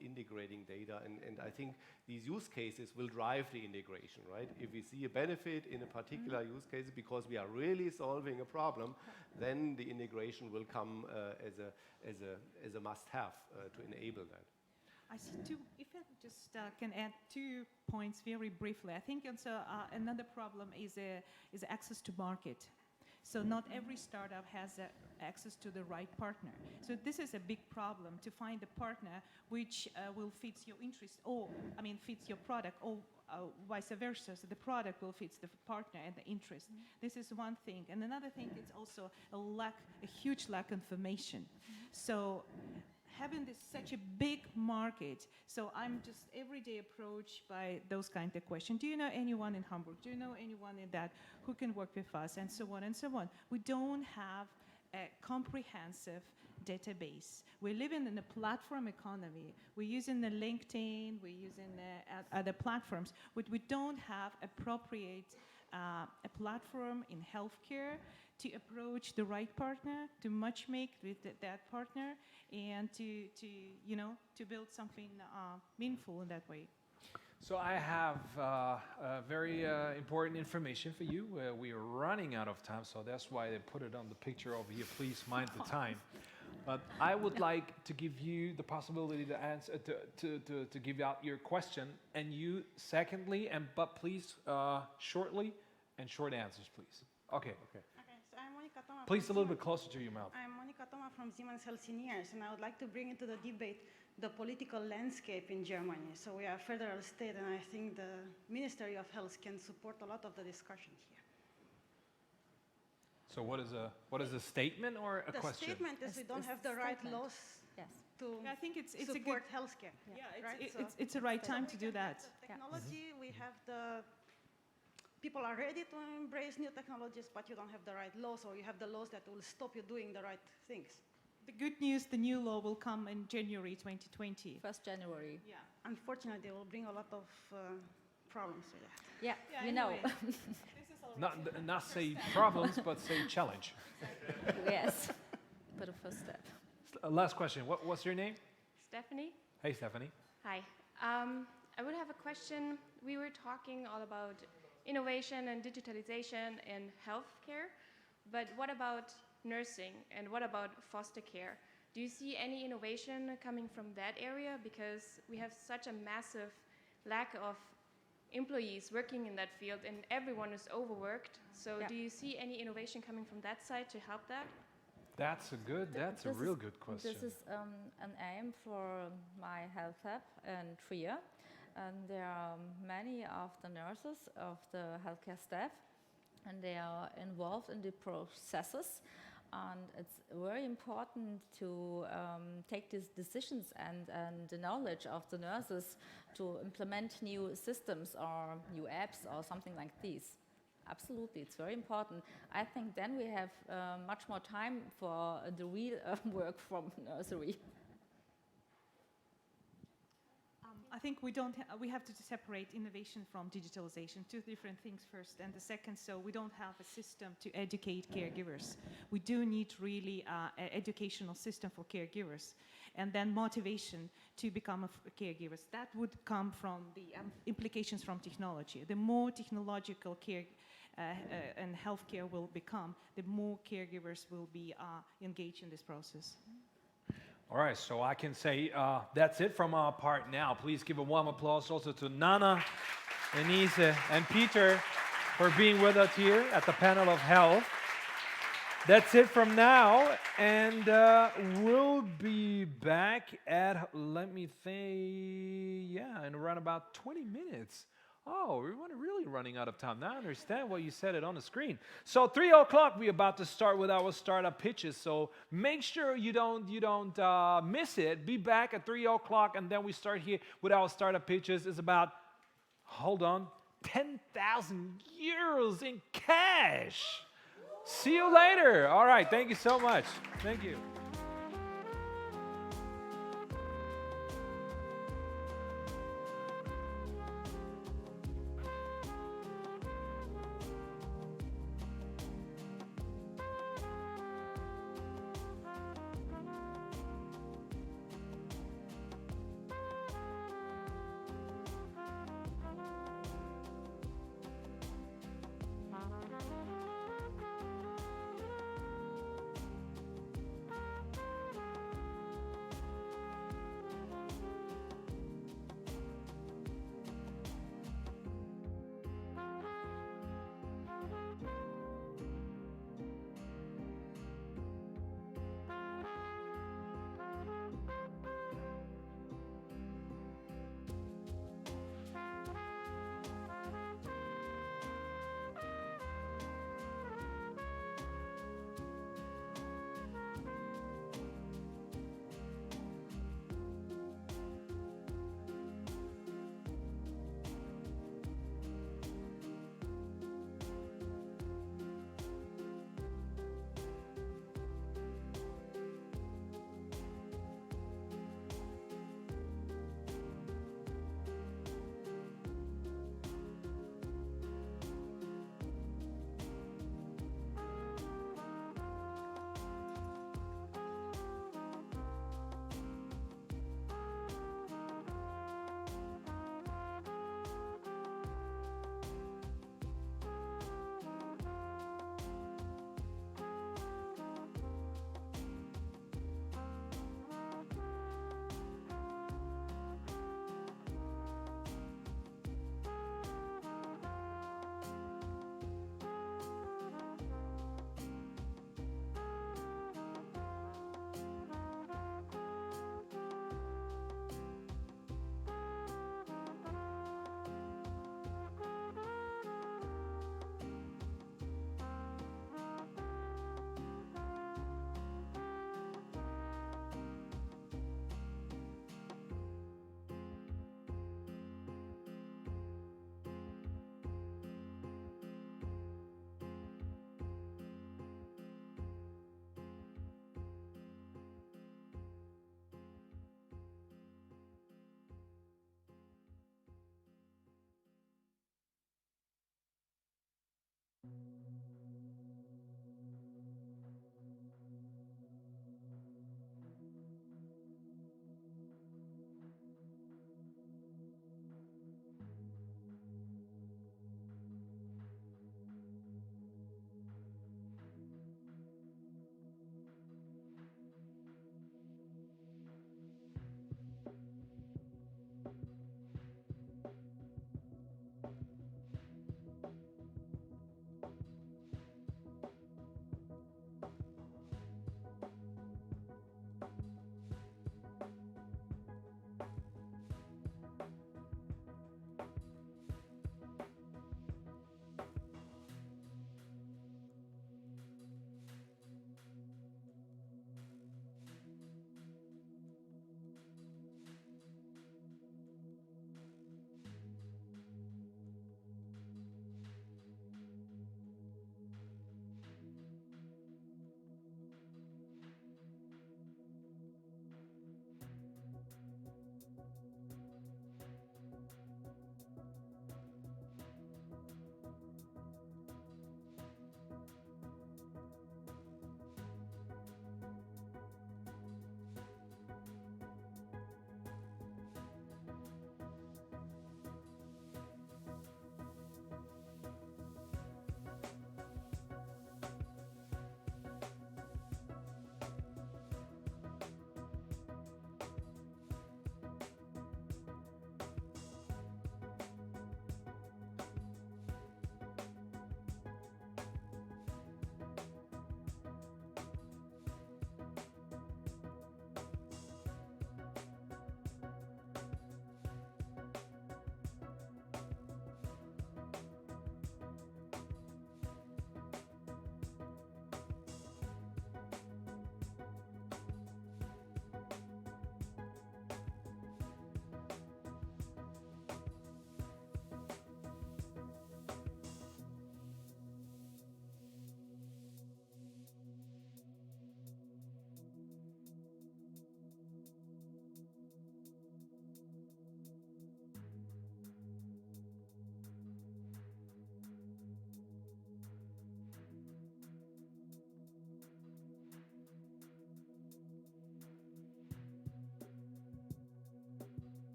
integrating data. And I think these use cases will drive the integration, right? If we see a benefit in a particular use case because we are really solving a problem, then the integration will come as a must-have to enable that. I see two. If I just can add 2 points very briefly, I think also another problem is access to market. So not every startup has access to the right partner. So this is a big problem, to find a partner which will fit your interest, or fits your product, or vice versa. So the product will fit the partner and the interest. This is one thing, and another thing is also a huge lack of information. So having such a big market, so I'm just every day approached by those kind of questions. Do you know anyone in Hamburg? Do you know anyone in that who can work with us? And so on and so on. We don't have a comprehensive database. We're living in a platform economy. We're using the LinkedIn, we're using other platforms, but we don't have appropriate a platform in healthcare to approach the right partner, to matchmake with that partner, and to build something meaningful in that way. So I have very important information for you. We are running out of time, so that's why they put it on the picture over here. Please mind the time. But I would like to give you the possibility to answer, to give out your question, and you secondly, but please shortly and short answers, please. Okay. Okay, so I'm Monica Toma. Please a from little bit Siemens. closer to your mouth. I'm Monica Toma from Siemens Healthineers, and I would like to bring into the debate the political landscape in Germany. So we are a federal state, and I think the Ministry of Health can support a lot of the discussion here. So what is a statement or a The question? statement is we don't have the right laws Yes. to Yeah, I think it's a support good. healthcare. Yeah, right? it's the right time to we do can have that. the technology, we have the people are ready to embrace new technologies, but you don't have the right laws, or you have the laws that will stop you doing the right things. The good news, the new law will come in January 2020. 1st January. Yeah. Unfortunately, it will bring a lot of problems with that. Yeah, Yeah, we know. anyway. This is already Not say problems, but say challenge. Yes. But a first step. Last question. What's your name? Stephanie. Hey, Stephanie. Hi. I would have a question. We were talking all about innovation and digitalization in healthcare, but what about nursing and what about foster care? Do you see any innovation coming from that area? Because we have such a massive lack of employees working in that field, and everyone is overworked. So Yeah. do you see any innovation coming from that side to help that? That's a This real is- good question. This is an aim for my health lab in Trier. And there are many of the nurses, of the healthcare staff, and they are involved in the processes. And it's very important to take these decisions and the knowledge of the nurses to implement new systems or new apps or something like this. Absolutely, it's very important. I think then we have much more time for the real work from nursery. I think we have to separate innovation from digitalization, two different things first. And the second, so we don't have a system to educate caregivers. We do need really an educational system for caregivers. And then motivation to become caregivers. That would come from the implications from technology. The more technological care and healthcare will become, the more caregivers will be engaged in this process. All right, so I can say that's it from our part now. Please give a warm applause also to Nana, Denise, and Peter for being with us here at the panel of health. That's it from now, and we'll be back at, let me think, in around about 20 minutes. Oh, we're really running out of time. Now I understand why you said it on the screen. So 3 o'clock, we're about to start with our startup pitches. So make sure you don't miss it. Be back at 3 o'clock, and then we start here with our startup pitches. It's about, hold on, 10,000 euros in cash. See you later. All right, thank you so much. Thank you.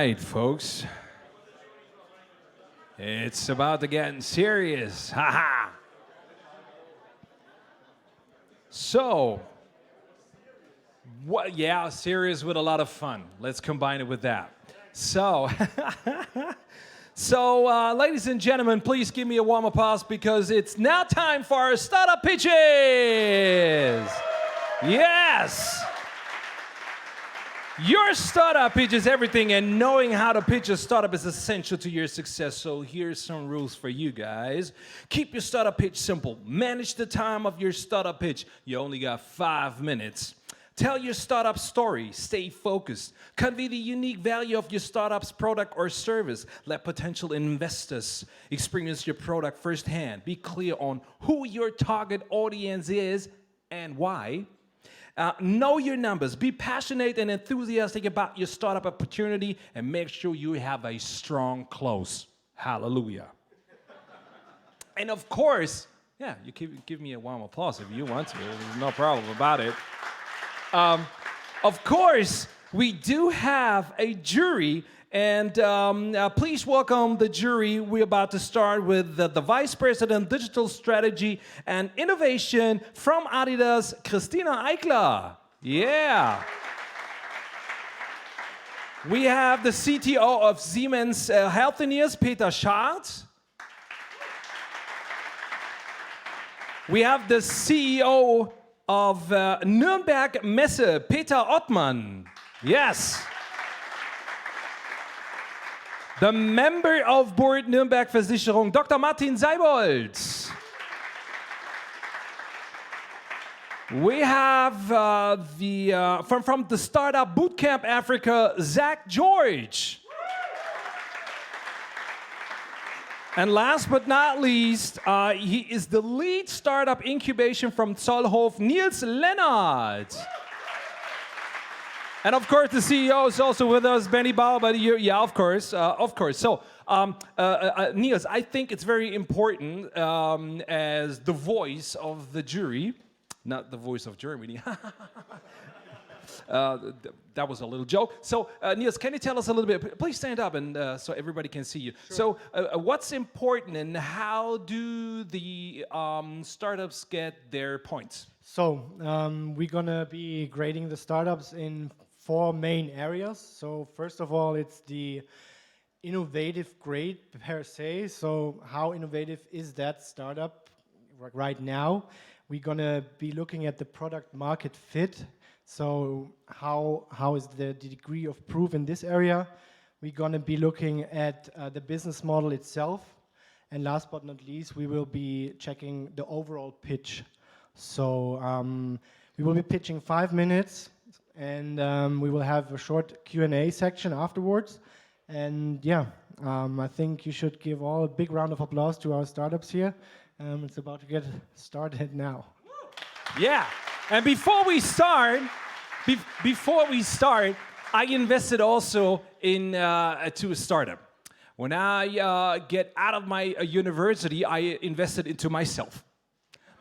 right, folks. It's about to get serious. Ha ha. So, what? Yeah, serious with a lot of fun. Let's combine it with that. So, ladies and gentlemen, please give me a warm applause because it's now time for our startup pitches. Yes. Your startup pitch is everything, and knowing how to pitch a startup is essential to your success. So here's some rules for you guys. Keep your startup pitch simple. Manage the time of your startup pitch. You only got 5 minutes. Tell your startup story. Stay focused. Convey the unique value of your startup's product or service. Let potential investors experience your product firsthand. Be clear on who your target audience is and why. Know your numbers. Be passionate and enthusiastic about your startup opportunity, and make sure you have a strong close. Hallelujah. And of course, yeah, you give me a warm applause if you want to. There's no problem about it. Of course, we do have a jury, and please welcome the jury. We're about to start with the Vice President, Digital Strategy and Innovation from Adidas, Christina Eichler. Yeah. We have the CTO of Siemens Healthineers, Peter Schardt. We have the CEO of Nuremberg Messe, Peter Ottmann. Yes. The member of board Nuremberg Versicherung, Dr. Martin Seibold. We have from the Startup Bootcamp Africa, Zach George. And last but not least, he is the lead startup incubation from Zollhof, Niels Lennart. And of course, the CEO is also with us, Benny Bauer. But yeah, of course. So, Niels, I think it's very important as the voice of the jury, not the voice of Germany. That was a little joke. So, Niels, can you tell us a little bit? Please stand up and so everybody can see you. Sure. So, what's important and how do the startups get their points? So, we're gonna be grading the startups in 4 main areas. So, first of all, it's the innovative grade per se. So, how innovative is that startup right now? We're gonna be looking at the product market fit. So how is the degree of proof in this area? We're going to be looking at the business model itself. And last but not least, we will be checking the overall pitch. So we will be pitching 5 minutes, and we will have a short Q&A section afterwards. And yeah, I think you should give all a big round of applause to our startups here. It's about to get started now. Yeah. And before we start, I invested also in to a startup. When I get out of my university, I invested into myself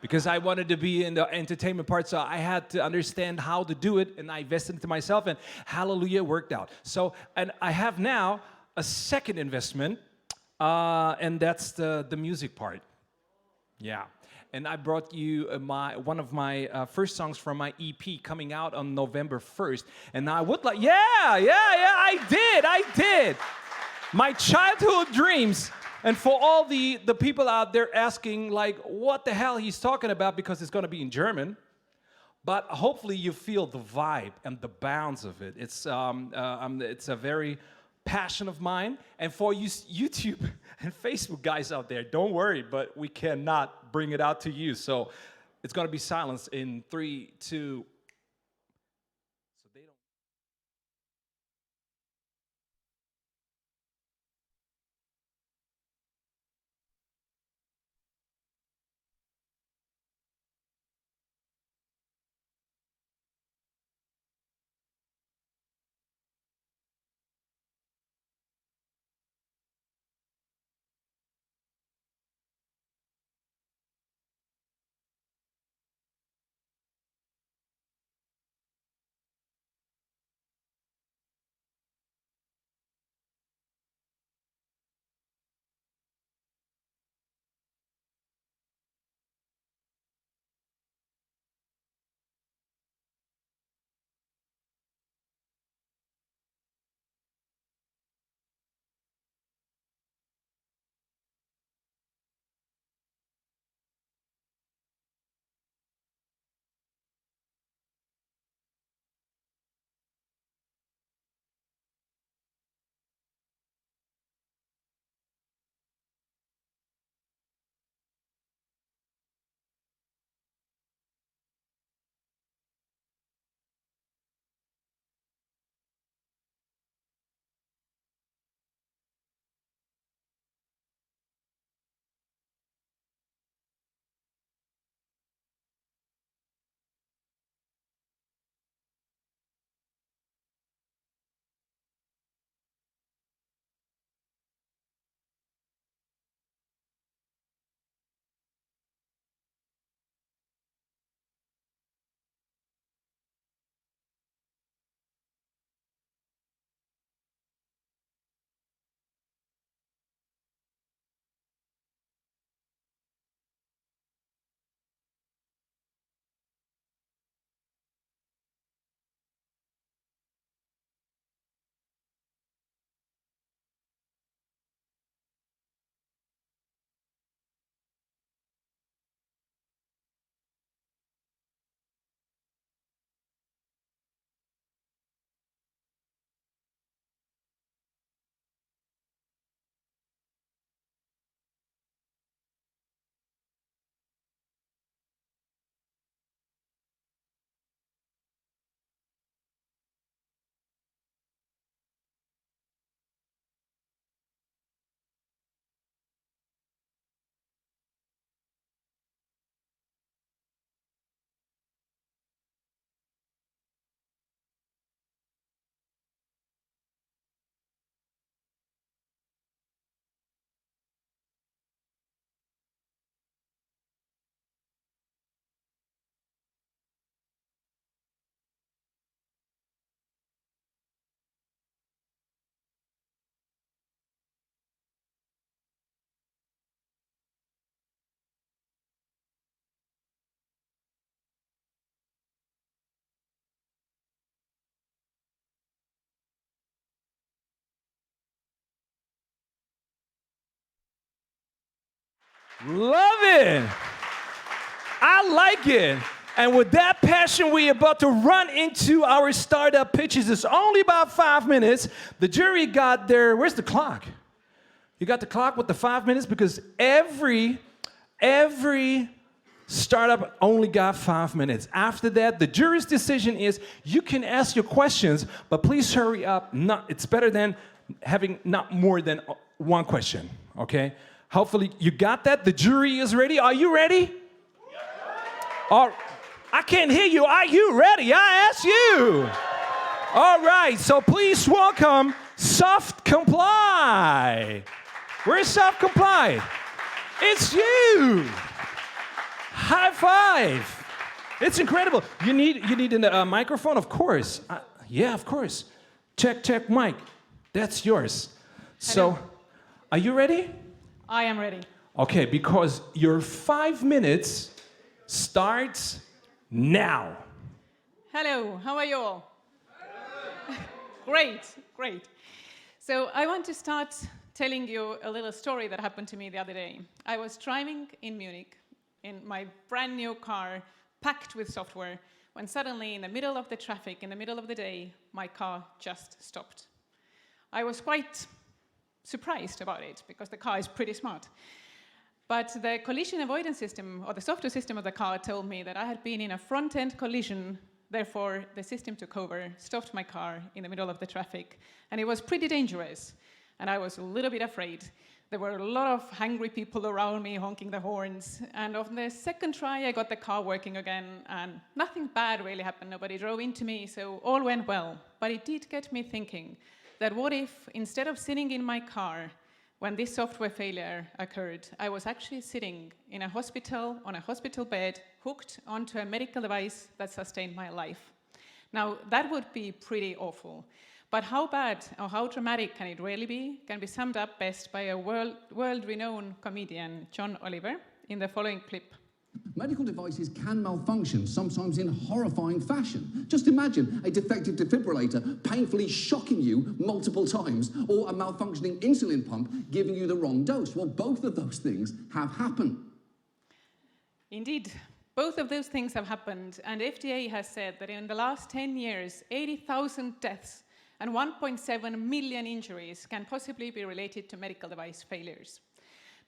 because I wanted to be in the entertainment part. So I had to understand how to do it, and I invested into myself, and hallelujah, it worked out. So, and I have now a second investment, and that's the music part. Yeah. And I brought you one of my first songs from my EP coming out on November 1st. And I would like, I did. My childhood dreams. And for all the people out there asking, like, what the hell he's talking about, because it's going to be in German. But hopefully you feel the vibe and the bounds of it. It's a very passion of mine. And for you YouTube and Facebook guys out there, don't worry, but we cannot bring it out to you. So it's going to be silenced in 3, 2, Love it. I like it. And with that passion, we're about to run into our startup pitches. It's only about 5 minutes. The jury got their, where's the clock? You got the clock with the 5 minutes? Because every startup only got 5 minutes. After that, the jury's decision is you can ask your questions, but please hurry up. It's better than having not more than one question, okay? Hopefully you got that. The jury is ready. Are you ready? I can't hear you. Are you ready? I asked you. All right, so please welcome Soft Comply. Where's Soft Comply? It's you. High five. It's incredible. You need a microphone? Of course. Yeah, of course. Check, mic. That's yours. So, are you ready? I am ready. Okay, because your 5 minutes starts now. Hello, how are you all? Great. So I want to start telling you a little story that happened to me the other day. I was driving in Munich in my brand new car, packed with software, when suddenly in the middle of the traffic, in the middle of the day, my car just stopped. I was quite surprised about it, because the car is pretty smart. But the collision avoidance system, or the software system of the car, told me that I had been in a front-end collision, therefore the system took over, stopped my car in the middle of the traffic, and it was pretty dangerous, and I was a little bit afraid. There were a lot of hungry people around me honking the horns, and on the second try I got the car working again, and nothing bad really happened. Nobody drove into me, so all went well. But it did get me thinking that what if, instead of sitting in my car when this software failure occurred, I was actually sitting in a hospital, on a hospital bed, hooked onto a medical device that sustained my life. Now, that would be pretty awful. But how bad or how dramatic can it really be can be summed up best by a world-renowned comedian, John Oliver, in the following clip. Medical devices can malfunction, sometimes in horrifying fashion. Just imagine a defective defibrillator painfully shocking you multiple times, or a malfunctioning insulin pump giving you the wrong dose. Well, both of those things have happened. Indeed, both of those things have happened, and FDA has said that in the last 10 years, 80,000 deaths and 1.7 million injuries can possibly be related to medical device failures.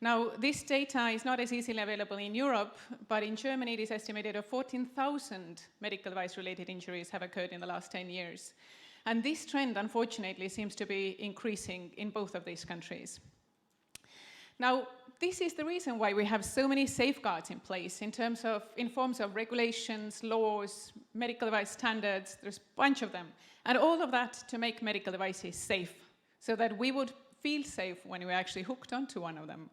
Now, this data is not as easily available in Europe, but in Germany it is estimated that 14,000 medical device-related injuries have occurred in the last 10 years. And this trend, unfortunately, seems to be increasing in both of these countries. Now, this is the reason why we have so many safeguards in place in forms of regulations, laws, medical device standards. There's a bunch of them. And all of that to make medical devices safe, so that we would feel safe when we were actually hooked onto one of them.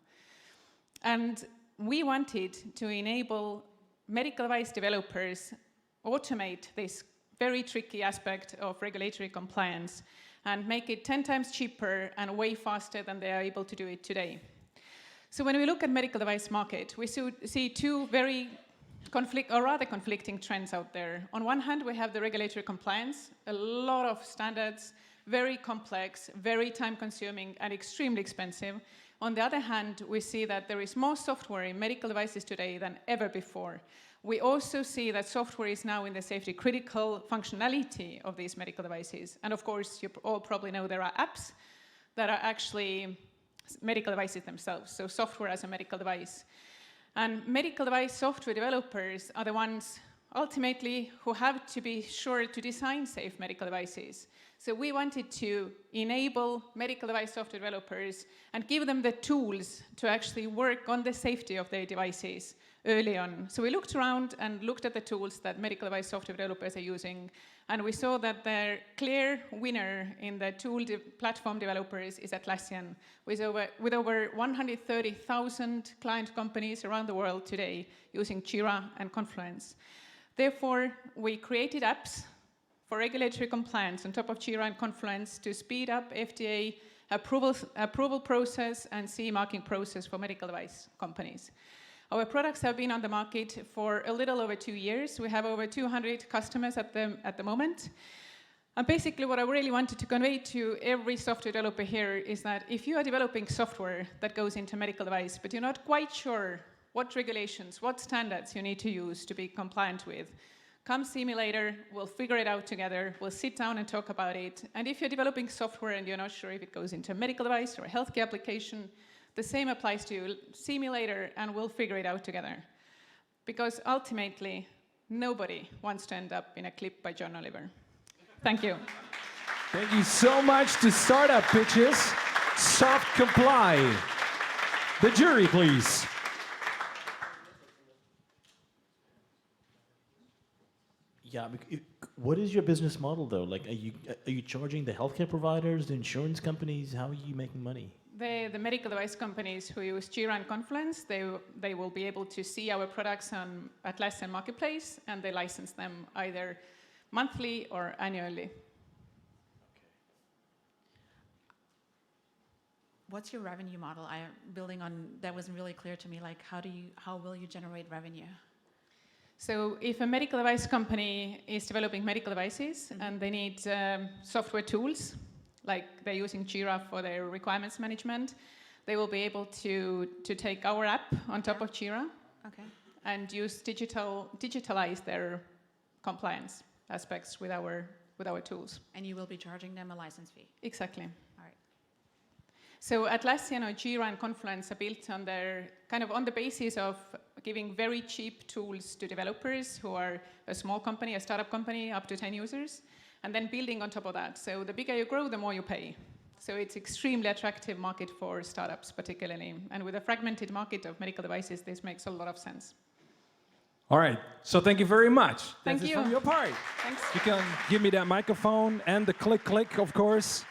And we wanted to enable medical device developers automate this very tricky aspect of regulatory compliance and make it 10 times cheaper and way faster than they are able to do it today. So when we look at medical device market, we see two very rather conflicting trends out there. On one hand, we have the regulatory compliance, a lot of standards, very complex, very time-consuming, and extremely expensive. On the other hand, we see that there is more software in medical devices today than ever before. We also see that software is now in the safety-critical functionality of these medical devices. And of course, you all probably know there are apps that are actually medical devices themselves, so software as a medical device. And medical device software developers are the ones ultimately who have to be sure to design safe medical devices. So we wanted to enable medical device software developers and give them the tools to actually work on the safety of their devices early on. So we looked around and looked at the tools that medical device software developers are using, and we saw that their clear winner in the platform developers is Atlassian, with over 130,000 client companies around the world today using Jira and Confluence. Therefore, we created apps for regulatory compliance on top of Jira and Confluence to speed up FDA approval process and CE marking process for medical device companies. Our products have been on the market for a little over 2 years. We have over 200 customers at the moment. And basically what I really wanted to convey to every software developer here is that if you are developing software that goes into medical device, but you're not quite sure what regulations, what standards you need to use to be compliant with, come see me later, we'll figure it out together, we'll sit down and talk about it. And if you're developing software and you're not sure if it goes into a medical device or a healthcare application, the same applies to you. See me later and we'll figure it out together. Because ultimately, nobody wants to end up in a clip by John Oliver. Thank you. Thank you so much to Startup Pitches. Soft Comply. The jury, please. Yeah, what is your business model though? Like, are you charging the healthcare providers, the insurance companies? How are you making money? The medical device companies who use Jira and Confluence, they will be able to see our products on Atlassian Marketplace, and they license them either monthly or annually. What's your revenue model? I'm building on that wasn't really clear to me. Like, how will you generate revenue? So if a medical device company is developing medical devices and they need software tools, like they're using Jira for their requirements management, they will be able to take our app on top of Jira and use digitalize their compliance aspects with our tools. And you will be charging them a license fee? Exactly. All right. So Atlassian or Jira and Confluence are built on their on the basis of giving very cheap tools to developers who are a small company, a startup company, up to 10 users, and then building on top of that. So the bigger you grow, the more you pay. So it's extremely attractive market for startups particularly. And with a fragmented market of medical devices, this makes a lot of sense. All right, so thank you very much. Thank you. From your part. Thanks. You can give me that microphone and the click, of course.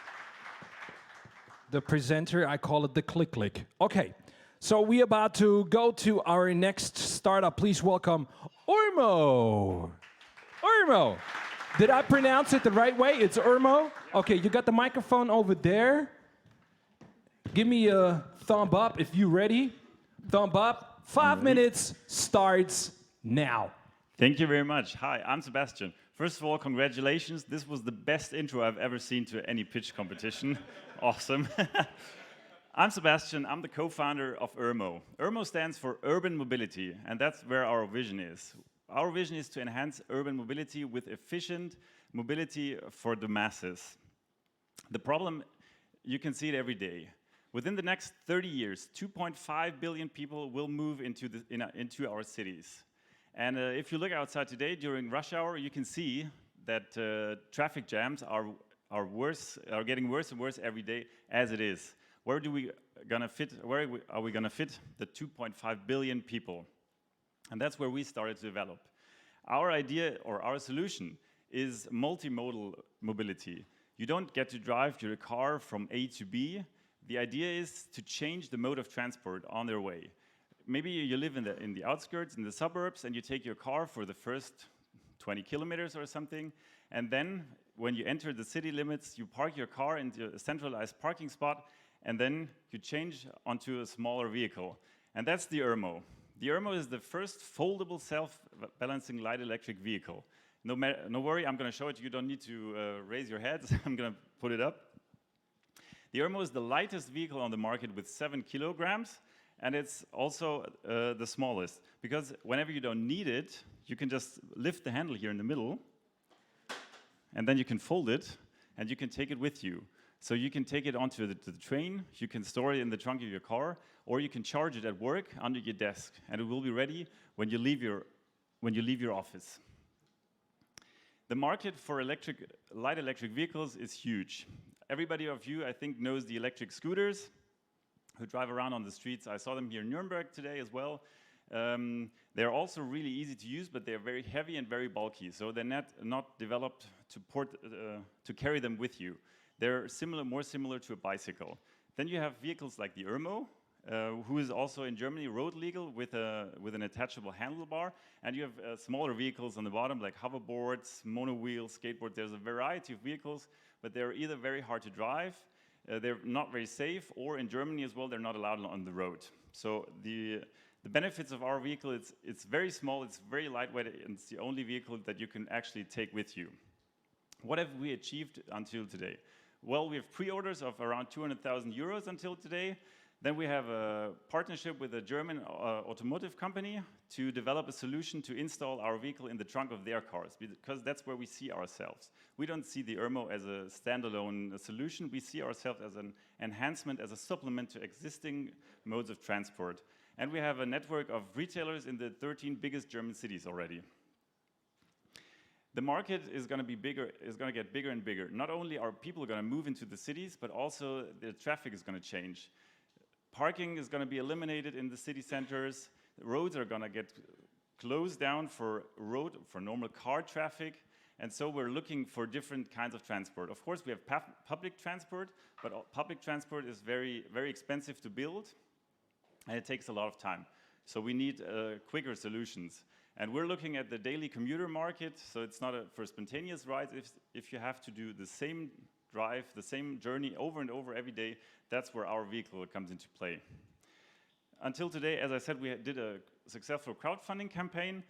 The presenter, I call it the click. Okay, so we're about to go to our next startup. Please welcome Urmo. Urmo. Did I pronounce it the right way? It's Urmo? Okay, you got the microphone over there. Give me a thumb up if you're ready. Thumb up. 5 minutes starts now. Thank you very much. Hi, I'm Sebastian. First of all, congratulations. This was the best intro I've ever seen to any pitch competition. Awesome. I'm Sebastian. I'm the co-founder of Urmo. Urmo stands for Urban Mobility, and that's where our vision is. Our vision is to enhance urban mobility with efficient mobility for the masses. The problem, you can see it every day. Within the next 30 years, 2.5 billion people will move into our cities. And if you look outside today during rush hour, you can see that traffic jams are getting worse and worse every day as it is. Where are we gonna fit the 2.5 billion people? And that's where we started to develop. Our idea or our solution is multimodal mobility. You don't get to drive your car from A to B. The idea is to change the mode of transport on their way. Maybe you live in the outskirts, in the suburbs, and you take your car for the first 20 kilometers or something, and then when you enter the city limits, you park your car into a centralized parking spot, and then you change onto a smaller vehicle. And that's the Urmo. The Urmo is the first foldable self-balancing light electric vehicle. No worry, I'm going to show it. You don't need to raise your heads. I'm going to put it up. The Urmo is the lightest vehicle on the market with 7 kilograms, and it's also the smallest, because whenever you don't need it, you can just lift the handle here in the middle, and then you can fold it, and you can take it with you. So you can take it onto the train, you can store it in the trunk of your car, or you can charge it at work under your desk, and it will be ready when you leave your office. The market for light electric vehicles is huge. Everybody of you, I think, knows the electric scooters who drive around on the streets. I saw them here in Nuremberg today as well. They're also really easy to use, but they're very heavy and very bulky, so they're not developed to carry them with you. They're more similar to a bicycle. Then you have vehicles like the Urmo, who is also in Germany road legal with an attachable handlebar. And you have smaller vehicles on the bottom, like hoverboards, monowheels, skateboards. There's a variety of vehicles, but they're either very hard to drive, they're not very safe, or in Germany as well, they're not allowed on the road. So the benefits of our vehicle, it's very small, it's very lightweight, and it's the only vehicle that you can actually take with you. What have we achieved until today? Well, we have pre-orders of around 200,000 euros until today. Then we have a partnership with a German automotive company to develop a solution to install our vehicle in the trunk of their cars, because that's where we see ourselves. We don't see the ERMO as a standalone solution. We see ourselves as an enhancement, as a supplement to existing modes of transport. And we have a network of retailers in the 13 biggest German cities already. The market is going to be bigger, is going to get bigger and bigger. Not only are people going to move into the cities, but also the traffic is going to change. Parking is going to be eliminated in the city centers. The roads are going to get closed down for normal car traffic. And so we're looking for different kinds of transport. Of course, we have public transport, but public transport is very, very expensive to build, and it takes a lot of time. So we need quicker solutions. And we're looking at the daily commuter market, so it's not for spontaneous rides. If you have to do the same drive, the same journey over and over every day, that's where our vehicle comes into play. Until today, as I said, we did a successful crowdfunding campaign.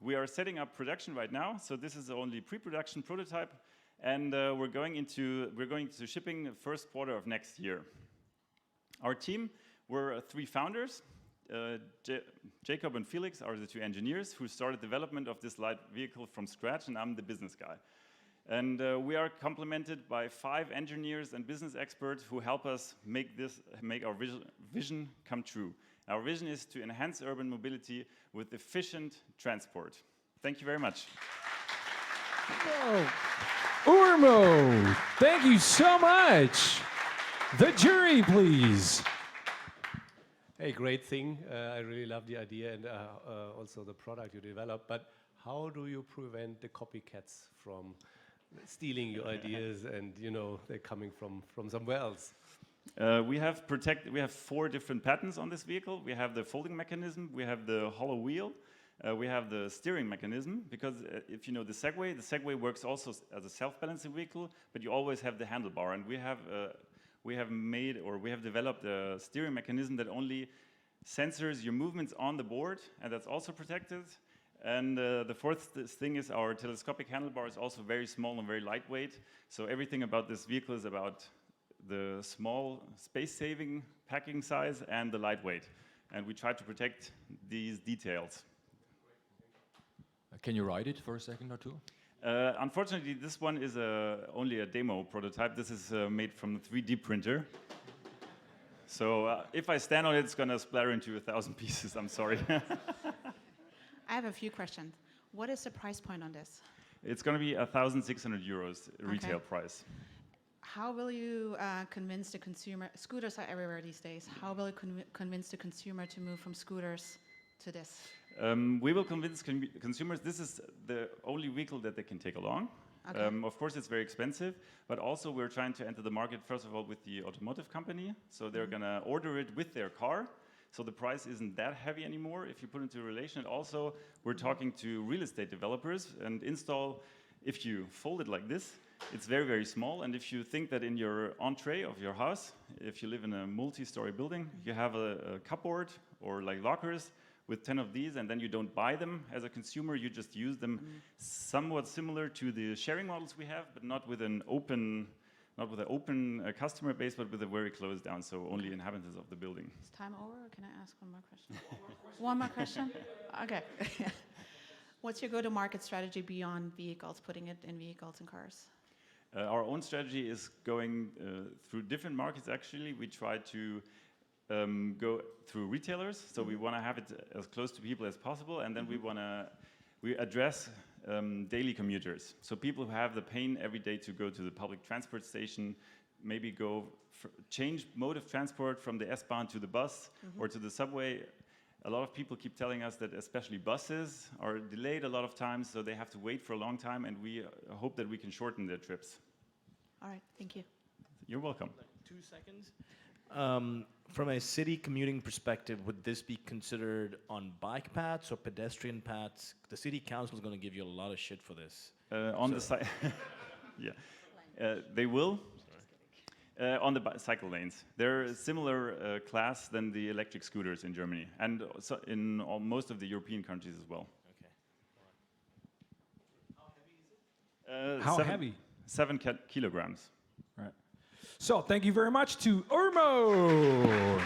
We are setting up production right now, so this is only pre-production prototype, and we're going into shipping the first quarter of next year. Our team, we're 3 founders. Jacob and Felix are the 2 engineers who started development of this light vehicle from scratch, and I'm the business guy. And we are complemented by 5 engineers and business experts who help us make our vision come true. Our vision is to enhance urban mobility with efficient transport. Thank you very much. Urmo, thank you so much. The jury, please. Hey, great thing. I really love the idea and also the product you developed. But how do you prevent the copycats from stealing your ideas and, you know, they're coming from somewhere else? We have 4 different patents on this vehicle. We have the folding mechanism, we have the hollow wheel, we have the steering mechanism, because if you know the Segway works also as a self-balancing vehicle, but you always have the handlebar. And we have developed a steering mechanism that only sensors your movements on the board, and that's also protected. And the 4th thing is our telescopic handlebar is also very small and very lightweight. So everything about this vehicle is about the small space-saving packing size and the lightweight. And we try to protect these details. Can you ride it for a second or 2? Unfortunately, this one is only a demo prototype. This is made from a 3D printer. So if I stand on it, it's going to splatter into 1,000 pieces. I'm sorry. I have a few questions. What is the price point on this? It's going to be 1,600 euros retail price. How will you convince the consumer? Scooters are everywhere these days. How will you convince the consumer to move from scooters to this? We will convince consumers this is the only vehicle that they can take along. Okay. Of course, it's very expensive, but also we're trying to enter the market, first of all, with the automotive company. So they're going to order it with their car. So the price isn't that heavy anymore if you put it into relation. And also, we're talking to real estate developers and install, if you fold it like this, it's very, very small. And if you think that in your entree of your house, if you live in a multi-story building, you have a cupboard or like lockers with 10 of these, and then you don't buy them as a consumer, you just use them somewhat similar to the sharing models we have, but not with an open customer base, but with a very closed down, so only inhabitants of the building. Is time over, or can I ask one more question? One more question? Okay. What's your go-to-market strategy beyond vehicles, putting it in vehicles and cars? Our own strategy is going through different markets, actually. We try to go through retailers, so we want to have it as close to people as possible, and then we address daily commuters. So people who have the pain every day to go to the public transport station, maybe change mode of transport from the S-Bahn to the bus or to the subway. A lot of people keep telling us that especially buses are delayed a lot of times, so they have to wait for a long time, and we hope that we can shorten their trips. All right, thank you. You're welcome. 2 seconds. From a city commuting perspective, would this be considered on bike paths or pedestrian paths? The city council is going to give you a lot of shit for this. On the side, yeah, they will. On the cycle lanes, they're a similar class than the electric scooters in Germany, and so in most of the European countries as well. Okay. How heavy? 7 kilograms. Right. So thank you very much to Urmo.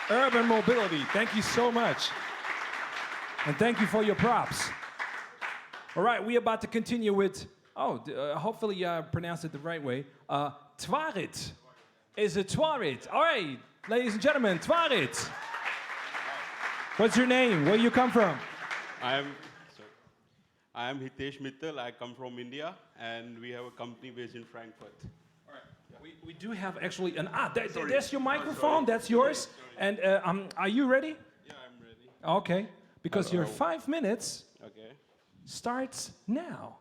Urban Mobility. Thank you so much. And thank you for your props. All right, we're about to continue with, hopefully I pronounced it the right way. Twarit. Is it Twarit? All right, ladies and gentlemen, Twarit. What's your name? Where you come from? I am Hitesh Mittal. I come from India, and we have a company based in Frankfurt. All right. We do have actually there's your microphone. That's yours. And are you ready? Yeah, I'm ready. Okay, because your 5 minutes Okay. starts now.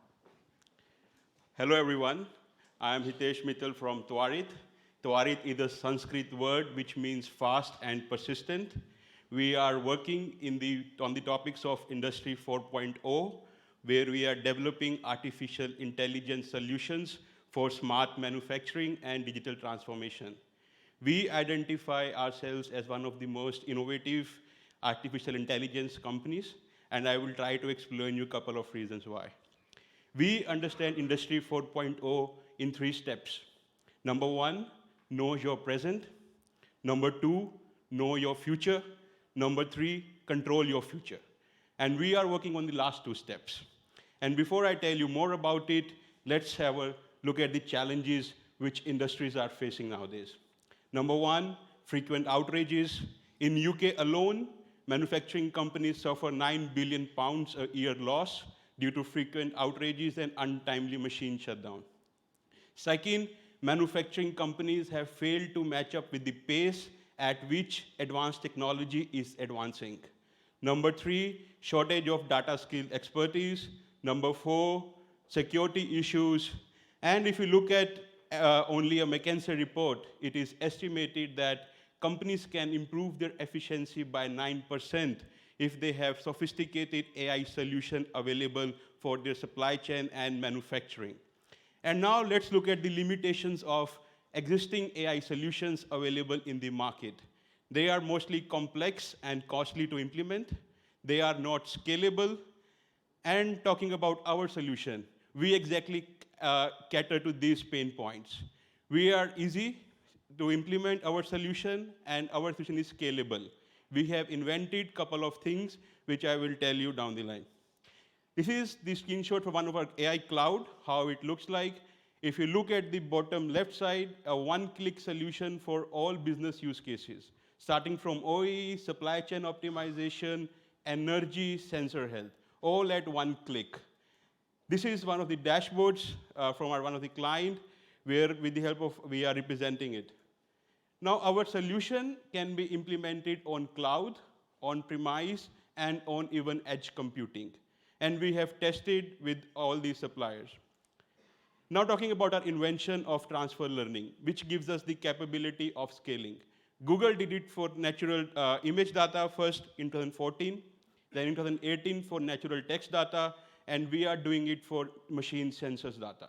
Hello, everyone. I am Hitesh Mittal from Twarit. Twarit is a Sanskrit word which means fast and persistent. We are working on the topics of Industry 4.0, where we are developing artificial intelligence solutions for smart manufacturing and digital transformation. We identify ourselves as one of the most innovative artificial intelligence companies, and I will try to explain you a couple of reasons why. We understand Industry 4.0 in 3 steps. Number 1, know your present. Number 2, know your future. Number 3, control your future. And we are working on the last 2 steps. And before I tell you more about it, let's have a look at the challenges which industries are facing nowadays. Number 1, frequent outages. In UK alone, manufacturing companies suffer £9 billion a year loss due to frequent outages and untimely machine shutdown. Second, manufacturing companies have failed to match up with the pace at which advanced technology is advancing. Number 3, shortage of data skill expertise. Number 4, security issues. And if you look at only a McKinsey report, it is estimated that companies can improve their efficiency by 9% if they have sophisticated AI solution available for their supply chain and manufacturing. And now let's look at the limitations of existing AI solutions available in the market. They are mostly complex and costly to implement. They are not scalable. And talking about our solution, we exactly cater to these pain points. We are easy to implement our solution, and our solution is scalable. We have invented a couple of things which I will tell you down the line. This is the screenshot for one of our AI cloud, how it looks like. If you look at the bottom left side, a one-click solution for all business use cases, starting from OE, supply chain optimization, energy, sensor health, all at one click. This is one of the dashboards from one of the client, where with the help of, we are representing it. Now, our solution can be implemented on cloud, on premise, and on even edge computing. And we have tested with all these suppliers. Now talking about our invention of transfer learning, which gives us the capability of scaling. Google did it for natural image data first in 2014, then in 2018 for natural text data, and we are doing it for machine sensors data.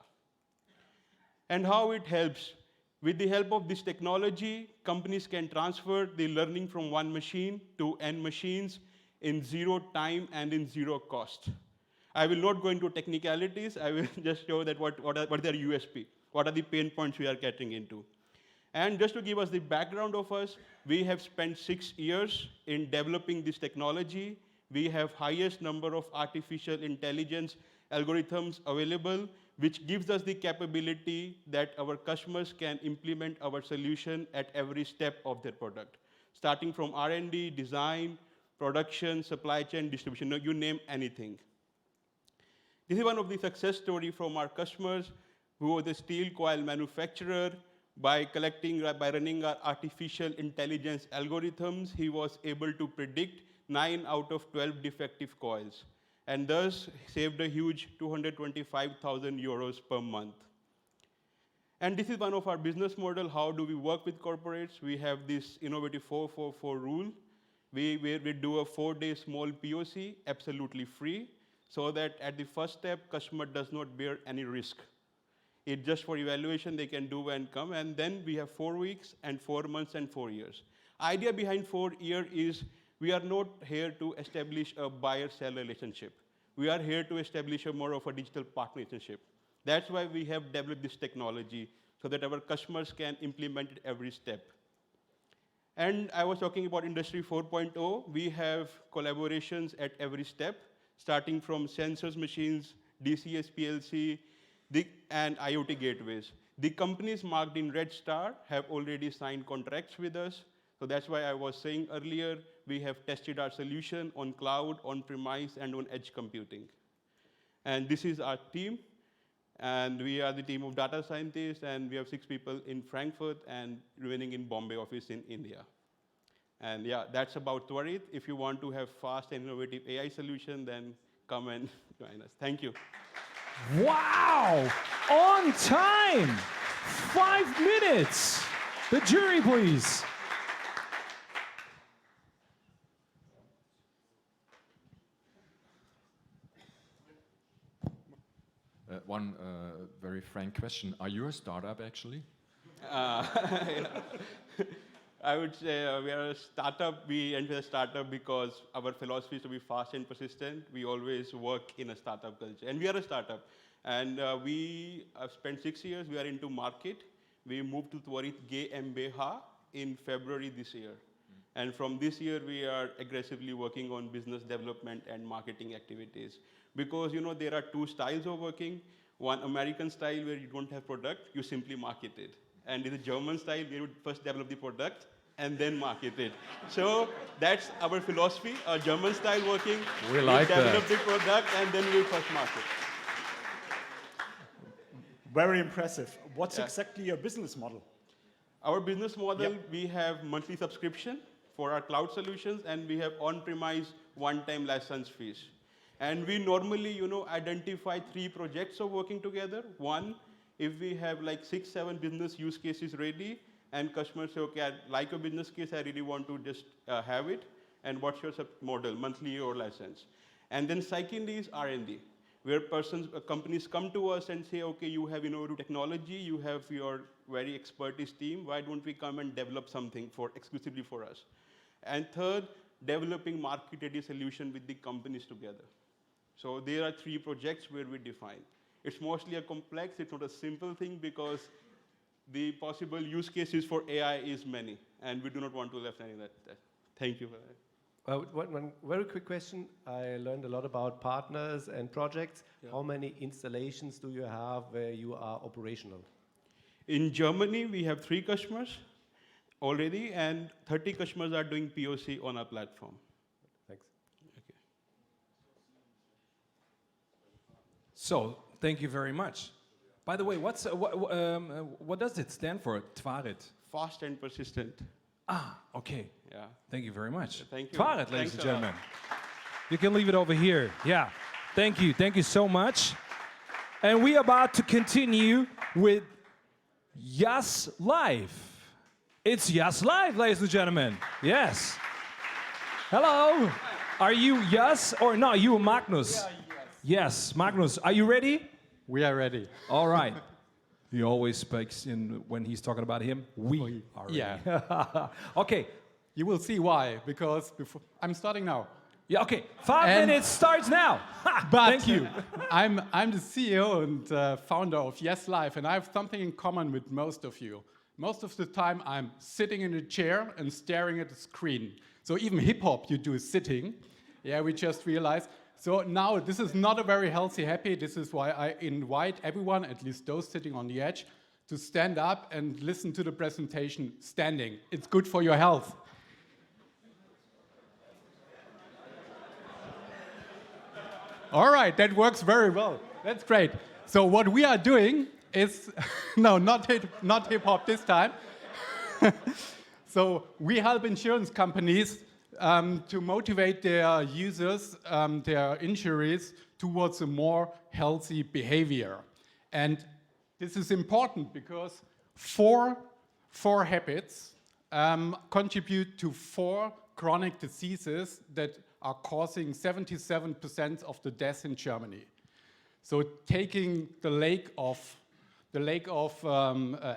And how it helps? With the help of this technology, companies can transfer the learning from one machine to n machines in 0 time and in 0 cost. I will not go into technicalities. I will just show that what are their USP, what are the pain points we are getting into. And just to give us the background of us, we have spent 6 years in developing this technology. We have highest number of artificial intelligence algorithms available, which gives us the capability that our customers can implement our solution at every step of their product, starting from R&D, design, production, supply chain, distribution, no, you name anything. This is one of the success stories from our customers who was a steel coil manufacturer. By running our artificial intelligence algorithms, he was able to predict 9 out of 12 defective coils, and thus saved a huge 225,000 euros per month. And this is one of our business model. How do we work with corporates? We have this innovative 4-4-4 rule. We do a 4-day small POC, absolutely free, so that at the first step, customer does not bear any risk. It's just for evaluation, they can do and come, and then we have 4 weeks and 4 months and 4 years. Idea behind 4 years is we are not here to establish a buyer-seller relationship. We are here to establish a more of a digital partnership. That's why we have developed this technology so that our customers can implement it every step. And I was talking about Industry 4.0. We have collaborations at every step, starting from sensors machines, DCS PLC, and IoT gateways. The companies marked in red star have already signed contracts with us. So that's why I was saying earlier, we have tested our solution on cloud, on-premise, and on edge computing. And this is our team. And we are the team of data scientists, and we have 6 people in Frankfurt and remaining in Bombay office in India. And yeah, that's about Twarit. If you want to have fast and innovative AI solution, then come and join us. Thank you. Wow! On time! 5 minutes! The jury, please. One very frank question. Are you a startup, actually? I would say we are a startup. We entered a startup because our philosophy is to be fast and persistent. We always work in a startup culture. And we are a startup. And we have spent 6 years. We are into market. We moved to Twarit GmbH in February this year. And from this year, we are aggressively working on business development and marketing activities. Because there are 2 styles of working. One American style where you don't have product, you simply market it. And in the German style, we would first develop the product and then market it. So that's our philosophy, our German style working. We like that. Develop the product and then we first market. Very impressive. What's exactly your business model? Our business model, we have monthly subscription for our cloud solutions, and we have on-premise one-time license fees. And we normally, identify 3 projects of working together. One, if we have like 6, 7 business use cases ready, and customers say, okay, I like a business case, I really want to just have it, and what's your model, monthly or license? And then secondly is R&D, where companies come to us and say, okay, you have innovative technology, you have your very expertise team, why don't we come and develop something exclusively for us? And third, developing market-ready solution with the companies together. So there are 3 projects where we define. It's mostly a complex, it's not a simple thing because the possible use cases for AI is many, and we do not want to left any of that. Thank you for that. One very quick question. I learned a lot about partners and projects. Yeah. How many installations do you have where you are operational? In Germany, we have 3 customers already, and 30 customers are doing POC on our platform. Thanks. Okay. So, thank you very much. By the way, what does it stand for, Twarit? Fast and persistent. Ah, okay. Yeah. Thank you very much. Thank you. Twarit, ladies and gentlemen. You can leave it over here. Yeah. Thank you. Thank you so much. And we are about to continue with Yas Live. It's Yas Live, ladies and gentlemen. Yes. Hello. Are you Yas or no? You Magnus? Yes, Magnus. Are you ready? We are ready. All right. He always speaks in when he's talking about him. We are ready. Yeah. Okay. You will see why, because I'm starting now. Yeah, okay. 5 minutes starts now. But thank you. I'm the CEO and founder of Yes Live, and I have something in common with most of you. Most of the time, I'm sitting in a chair and staring at the screen. So even hip-hop you do sitting. Yeah, we just realized. So now this is not a very healthy happy. This is why I invite everyone, at least those sitting on the edge, to stand up and listen to the presentation standing. It's good for your health. All right, that works very well. That's great. So what we are doing is, no, not hip-hop this time. So we help insurance companies to motivate their users, their insurers, towards a more healthy behavior. And this is important because four habits contribute to 4 chronic diseases that are causing 77% of the deaths in Germany. So taking the lake of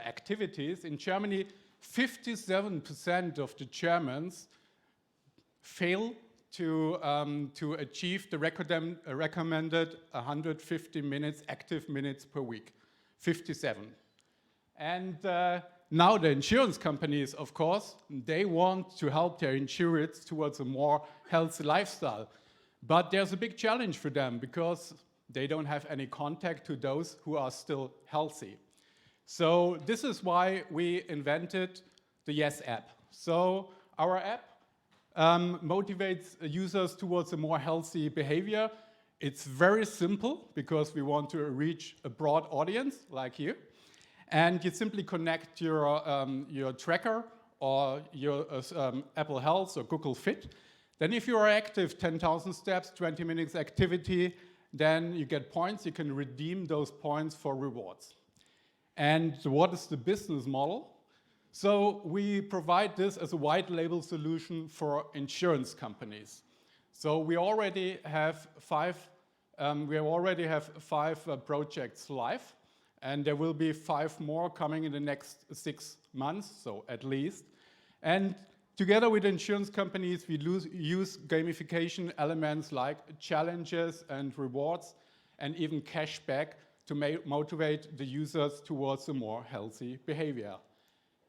activities in Germany, 57% of the Germans fail to achieve the recommended 150 minutes, active minutes per week, 57. And now the insurance companies, of course, they want to help their insureds towards a more healthy lifestyle. But there's a big challenge for them because they don't have any contact to those who are still healthy. So this is why we invented the Yes app. So our app motivates users towards a more healthy behavior. It's very simple because we want to reach a broad audience like you. And you simply connect your tracker or your Apple Health or Google Fit. Then if you are active, 10,000 steps, 20 minutes activity, then you get points. You can redeem those points for rewards. And what is the business model? So we provide this as a white label solution for insurance companies. So we already have five projects live, and there will be 5 more coming in the next 6 months, so at least. And together with insurance companies, we use gamification elements like challenges and rewards, and even cashback to motivate the users towards a more healthy behavior.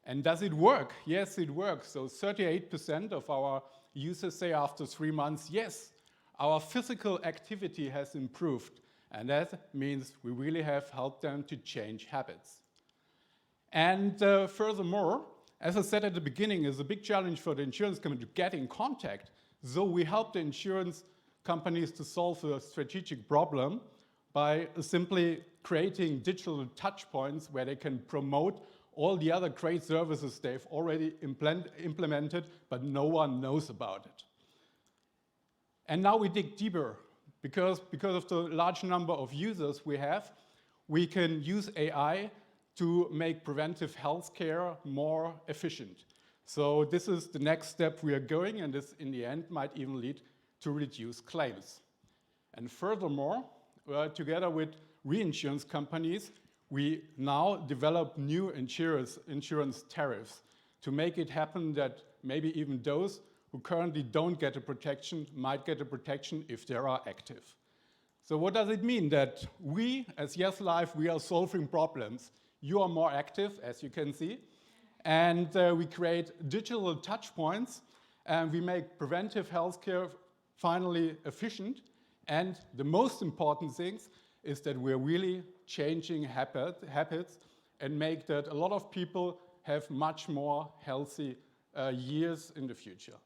And does it work? Yes, it works. So 38% of our users say after 3 months, yes, our physical activity has improved. And that means we really have helped them to change habits. And furthermore, as I said at the beginning, it's a big challenge for the insurance company to get in contact. So we help the insurance companies to solve a strategic problem by simply creating digital touch points where they can promote all the other great services they've already implemented, but no one knows about it. And now we dig deeper. Because of the large number of users we have, we can use AI to make preventive healthcare more efficient. So this is the next step we are going, and this in the end might even lead to reduced claims. And furthermore, together with reinsurance companies, we now develop new insurance tariffs to make it happen that maybe even those who currently don't get a protection might get a protection if they are active. So what does it mean? That we, as Yes Life, we are solving problems. You are more active, as you can see, and we create digital touch points, and we make preventive healthcare finally efficient. And the most important thing is that we're really changing habits and make that a lot of people have much more healthy years in the future.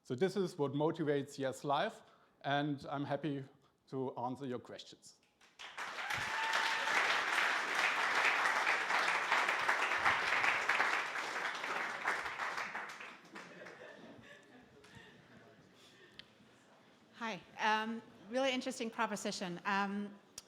So this is what motivates Yes Life, and I'm happy to answer your questions. Hi, really interesting proposition.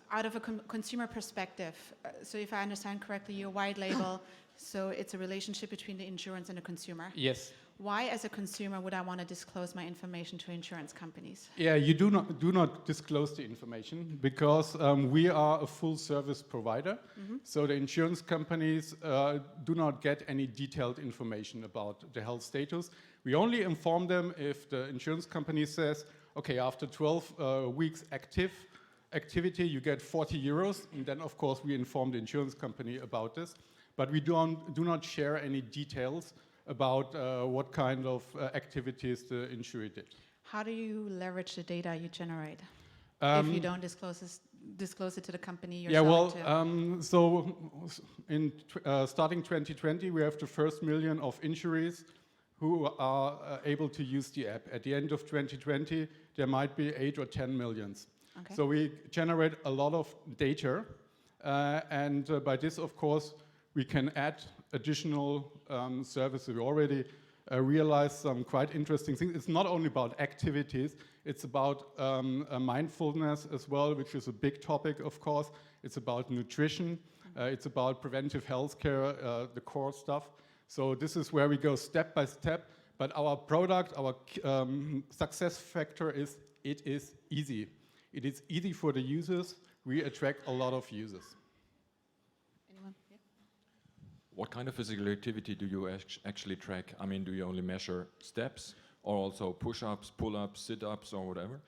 Out of a consumer perspective, so if I understand correctly, you're white label, so it's a relationship between the insurance and the consumer. Yes. Why, as a consumer, would I want to disclose my information to insurance companies? Yeah, you do not disclose the information because we are a full service provider. So the insurance companies do not get any detailed information about the health status. We only inform them if the insurance company says, okay, after 12 weeks activity, you get 40 euros. And then, of course, we inform the insurance company about this. But we do not share any details about what kind of activities the insurer did. How do you leverage the data you generate if you don't disclose it to the company yourself? Yeah, well, so in starting 2020, we have the first million of injuries who are able to use the app. At the end of 2020, there might be 8 or 10 millions. Okay. So we generate a lot of data, and by this, of course, we can add additional services. We already realized some quite interesting things. It's not only about activities, it's about mindfulness as well, which is a big topic, of course. It's about nutrition, it's about preventive healthcare, the core stuff. So this is where we go step by step, but our product, our success factor is it is easy. It is easy for the users. We attract a lot of users. Anyone? Yeah. What kind of physical activity do you actually track? I mean, do you only measure steps, or also push-ups, pull-ups, sit-ups, or whatever?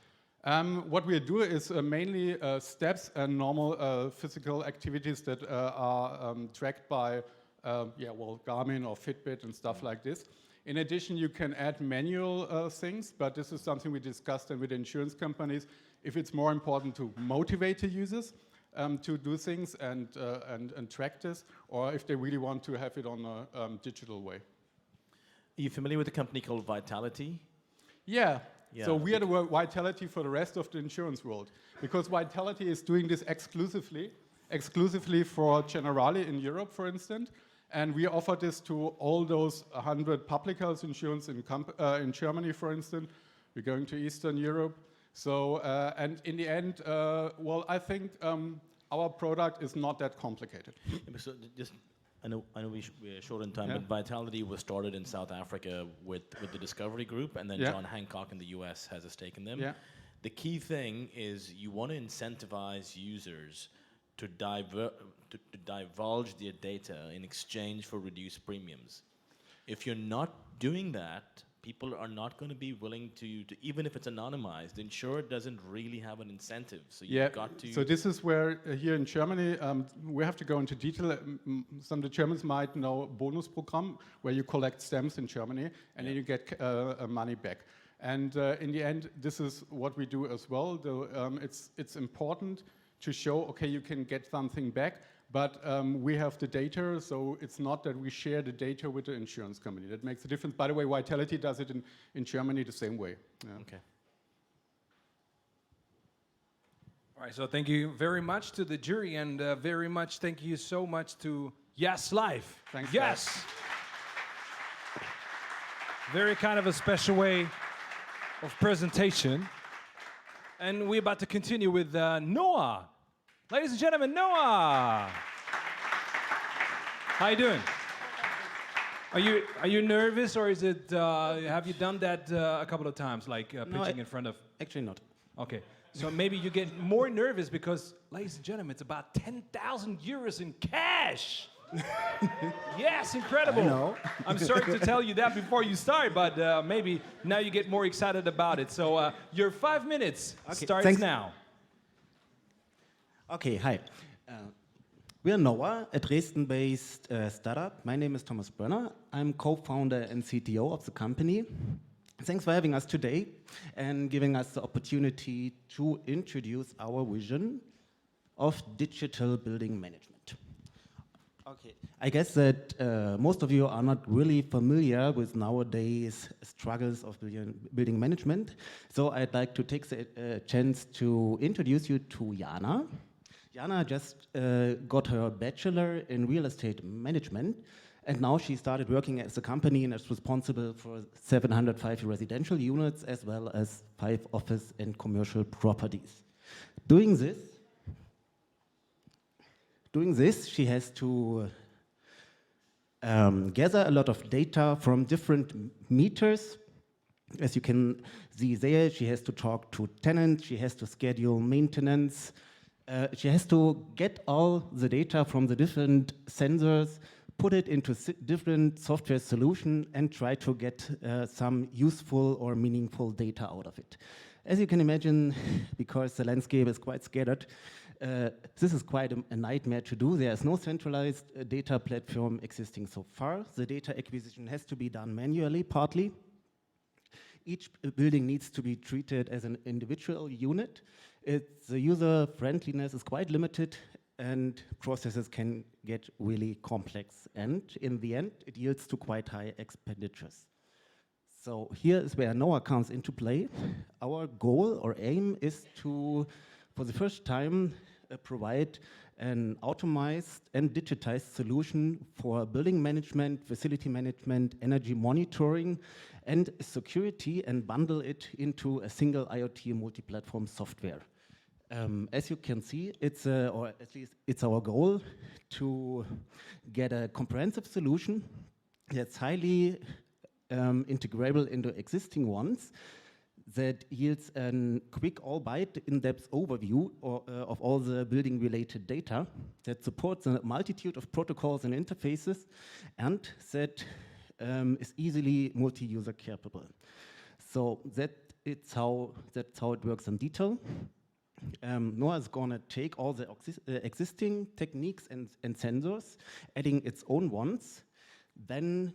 What we do is mainly steps and normal physical activities that are tracked by Garmin or Fitbit and stuff like this. In addition, you can add manual things, but this is something we discussed with insurance companies. If it's more important to motivate the users to do things and track this, or if they really want to have it on a digital way. Are you familiar with a company called Vitality? Yeah. Yeah. So we are the Vitality for the rest of the insurance world, because Vitality is doing this exclusively for Generali in Europe, for instance, and we offer this to all those 100 public health insurance in Germany, for instance. We're going to Eastern Europe. So, and in the end, I think our product is not that complicated. So just, I know we're short on time, but Vitality was started in South Africa with the Discovery Group, and then John Hancock in the US has a stake in them. Yeah. The key thing is you want to incentivize users to divulge their data in exchange for reduced premiums. If you're not doing that, people are not going to be willing to even if it's anonymized, the insurer doesn't really have an incentive. So you've got to... So this is where here in Germany, we have to go into detail. Some of the Germans might know bonus program, where you collect stamps in Germany, and then you get money back. And in the end, this is what we do as well. It's important to show, okay, you can get something back, but we have the data, so it's not that we share the data with the insurance company. That makes a difference. By the way, Vitality does it in Germany the same way. Yeah. Okay. All right, so thank you very much to the jury, and very much thank you so much to Yes Life. Thanks. Yes. Guys. Very kind of a special way of presentation. And we're about to continue with Noah. Ladies and gentlemen, Noah. How you doing? Are you nervous, or is it? Have you done that a couple of times, like pitching in front of? Actually, not. Okay, so maybe you get more nervous because, ladies and gentlemen, it's about 10,000 euros in cash. Yes, incredible. I know. I'm sorry to tell you that before you start, but maybe now you get more excited about it. So your 5 minutes starts now. Okay, hi. We are Noah, a Dresden-based startup. My name is Thomas Börner. I'm co-founder and CTO of the company. Thanks for having us today and giving us the opportunity to introduce our vision of digital building management. Okay, I guess that most of you are not really familiar with nowadays struggles of building management. So I'd like to take the chance to introduce you to Jana. Jana just got her bachelor in real estate management, and now she started working as a company and is responsible for 705 residential units as well as 5 office and commercial properties. Doing this, she has to gather a lot of data from different meters. As you can see there, she has to talk to tenants, she has to schedule maintenance, she has to get all the data from the different sensors, put it into different software solutions, and try to get some useful or meaningful data out of it. As you can imagine, because the landscape is quite scattered, this is quite a nightmare to do. There is no centralized data platform existing so far. The data acquisition has to be done manually, partly. Each building needs to be treated as an individual unit. The user friendliness is quite limited, and processes can get really complex. And in the end, it yields to quite high expenditures. So here is where Noah comes into play. Our goal or aim is to, for the first time, provide an automized and digitized solution for building management, facility management, energy monitoring, and security, and bundle it into a single IoT multi-platform software. As you can see, or at least it's our goal to get a comprehensive solution that's highly integrable into existing ones, that yields a quick, albeit in-depth overview of all the building-related data, that supports a multitude of protocols and interfaces, and that is easily multi-user capable. So that's how it works in detail. Noah is going to take all the existing techniques and sensors, adding its own ones, then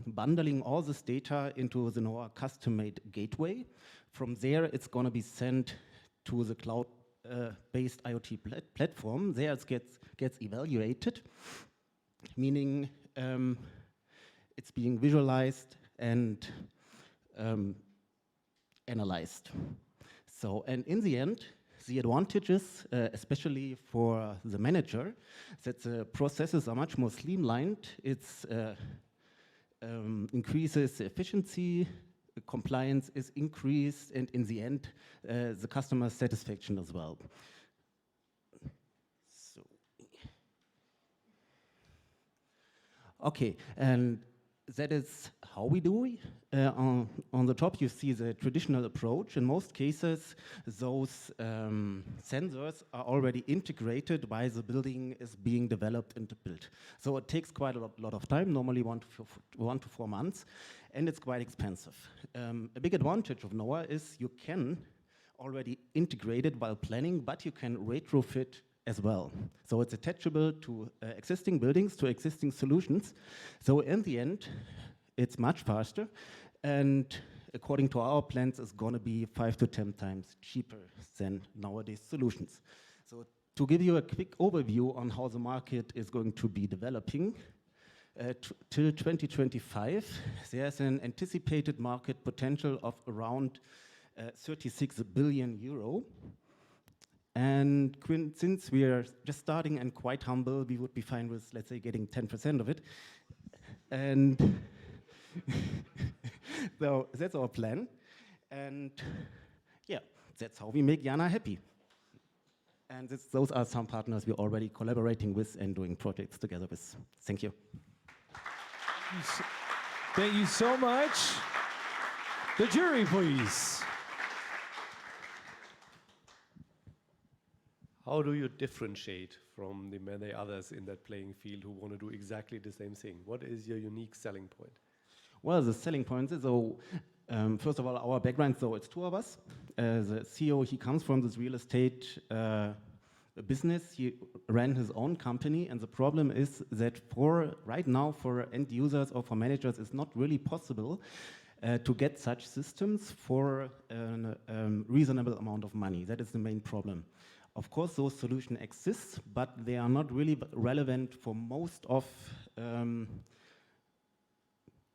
bundling all this data into the Noah custom-made gateway. From there, it's going to be sent to the cloud-based IoT platform. There it gets evaluated, meaning it's being visualized and analyzed. So, and in the end, the advantages, especially for the manager, that the processes are much more streamlined. It's increases efficiency, compliance is increased, and in the end, the customer satisfaction as well. So, okay, and that is how we do it. On the top, you see the traditional approach. In most cases, those sensors are already integrated while the building is being developed and built. So it takes quite a lot of time, normally 1 to 4 months, and it's quite expensive. A big advantage of Noah is you can already integrate it while planning, but you can retrofit as well. So it's attachable to existing buildings, to existing solutions. So in the end, it's much faster, and according to our plans, it's going to be 5 to 10 times cheaper than nowadays solutions. So to give you a quick overview on how the market is going to be developing, till 2025, there's an anticipated market potential of around 36 billion euro. And since we are just starting and quite humble, we would be fine with, let's say, getting 10% of it. And so that's our plan. And yeah, that's how we make Jana happy. And those are some partners we're already collaborating with and doing projects together with. Thank you. Thank you so much. The jury, please. How do you differentiate from the many others in that playing field who want to do exactly the same thing? What is your unique selling point? Well, the selling point is, first of all, our background, so it's 2 of us. The CEO, he comes from this real estate business. He ran his own company, and the problem is that right now, for end users or for managers, it's not really possible to get such systems for a reasonable amount of money. That is the main problem. Of course, those solutions exist, but they are not really relevant for most of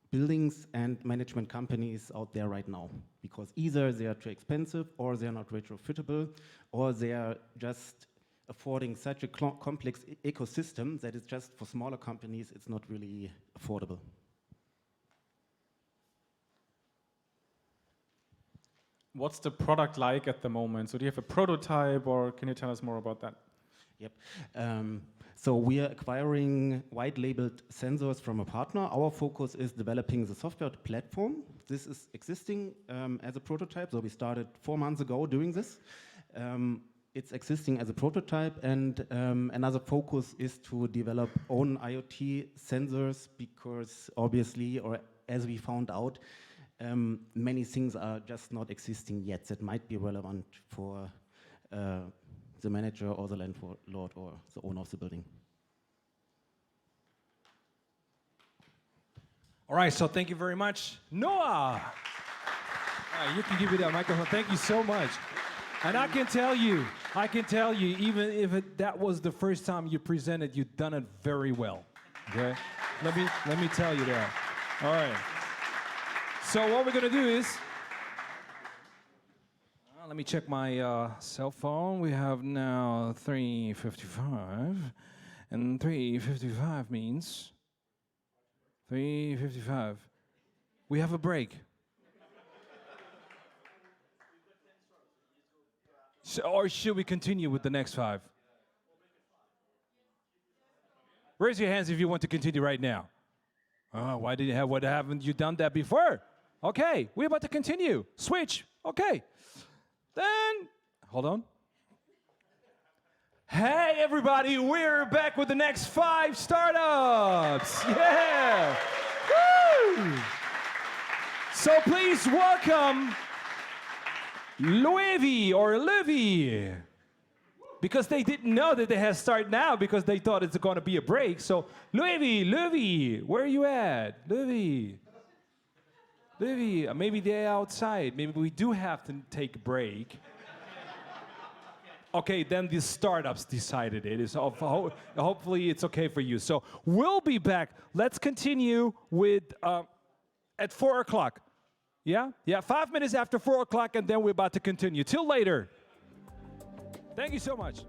buildings and management companies out there right now, because either they are too expensive, or they are not retrofittable, or they are just affording such a complex ecosystem that it's just for smaller companies, it's not really affordable. What's the product like at the moment? So do you have a prototype, or can you tell us more about that? Yep. So we are acquiring white-labeled sensors from a partner. Our focus is developing the software platform. This is existing as a prototype. So we started 4 months ago doing this. It's existing as a prototype, and another focus is to develop own IoT sensors, because obviously, or as we found out, many things are just not existing yet that might be relevant for the manager or the landlord or the owner of the building. All right, so thank you very much. Noah! You can give me that microphone. Thank you so much. And I can tell you, even if that was the first time you presented, you've done it very well, okay? Let me tell you that. All right. So what we're gonna do is, let me check my cell phone. We have now 3:55, and 3:55 means 3:55. We have a break. Or should we continue with the next 5? Raise your hands if you want to continue right now. Why haven't you done that before? Okay, we're about to continue. Switch. Okay. Then, hold on. Hey, everybody, we're back with the next 5 startups. Yeah. Woo! So please welcome Levi. Because they didn't know that they had to start now because they thought it's going to be a break. So Levi, where are you at? Levi, maybe they're outside. Maybe we do have to take a break. Okay, then the startups decided it. Hopefully it's okay for you. So we'll be back. Let's continue with at 4 o'clock. Yeah? 5 minutes after 4 o'clock, and then we're about to continue. Till later. Thank you so much.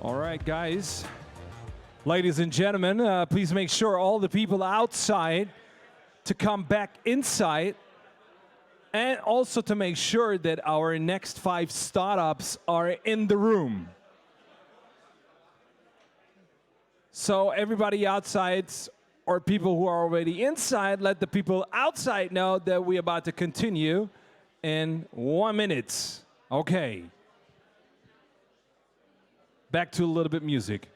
All right, guys. Ladies and gentlemen, please make sure all the people outside to come back inside, and also to make sure that our next 5 startups are in the room. So everybody outside, or people who are already inside, let the people outside know that we're about to continue in 1 minute. Okay. Back to a little bit music.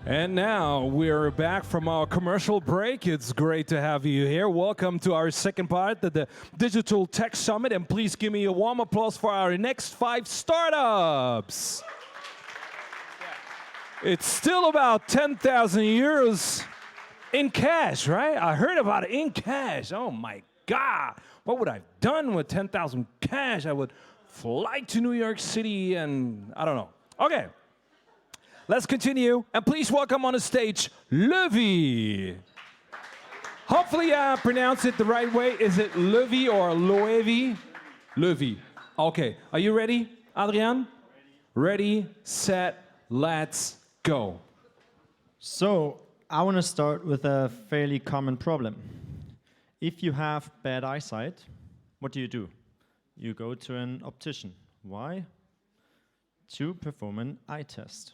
And now we're back from our commercial break. It's great to have you here. Welcome to our second part of the Digital Tech Summit. And please give me a warm applause for our next 5 startups. It's still about 10,000 euros in cash, right? I heard about it in cash. Oh my God. What would I have done with 10,000 cash? I would fly to New York City and I don't know. Okay. Let's continue, and please welcome on the stage, Levi. Hopefully I pronounce it the right way. Is it Levi or Loevi? Levi. Okay, are you ready, Adrian? Ready, set, let's go. So, I want to start with a fairly common problem. If you have bad eyesight, what do? You go to an optician. Why? To perform an eye test.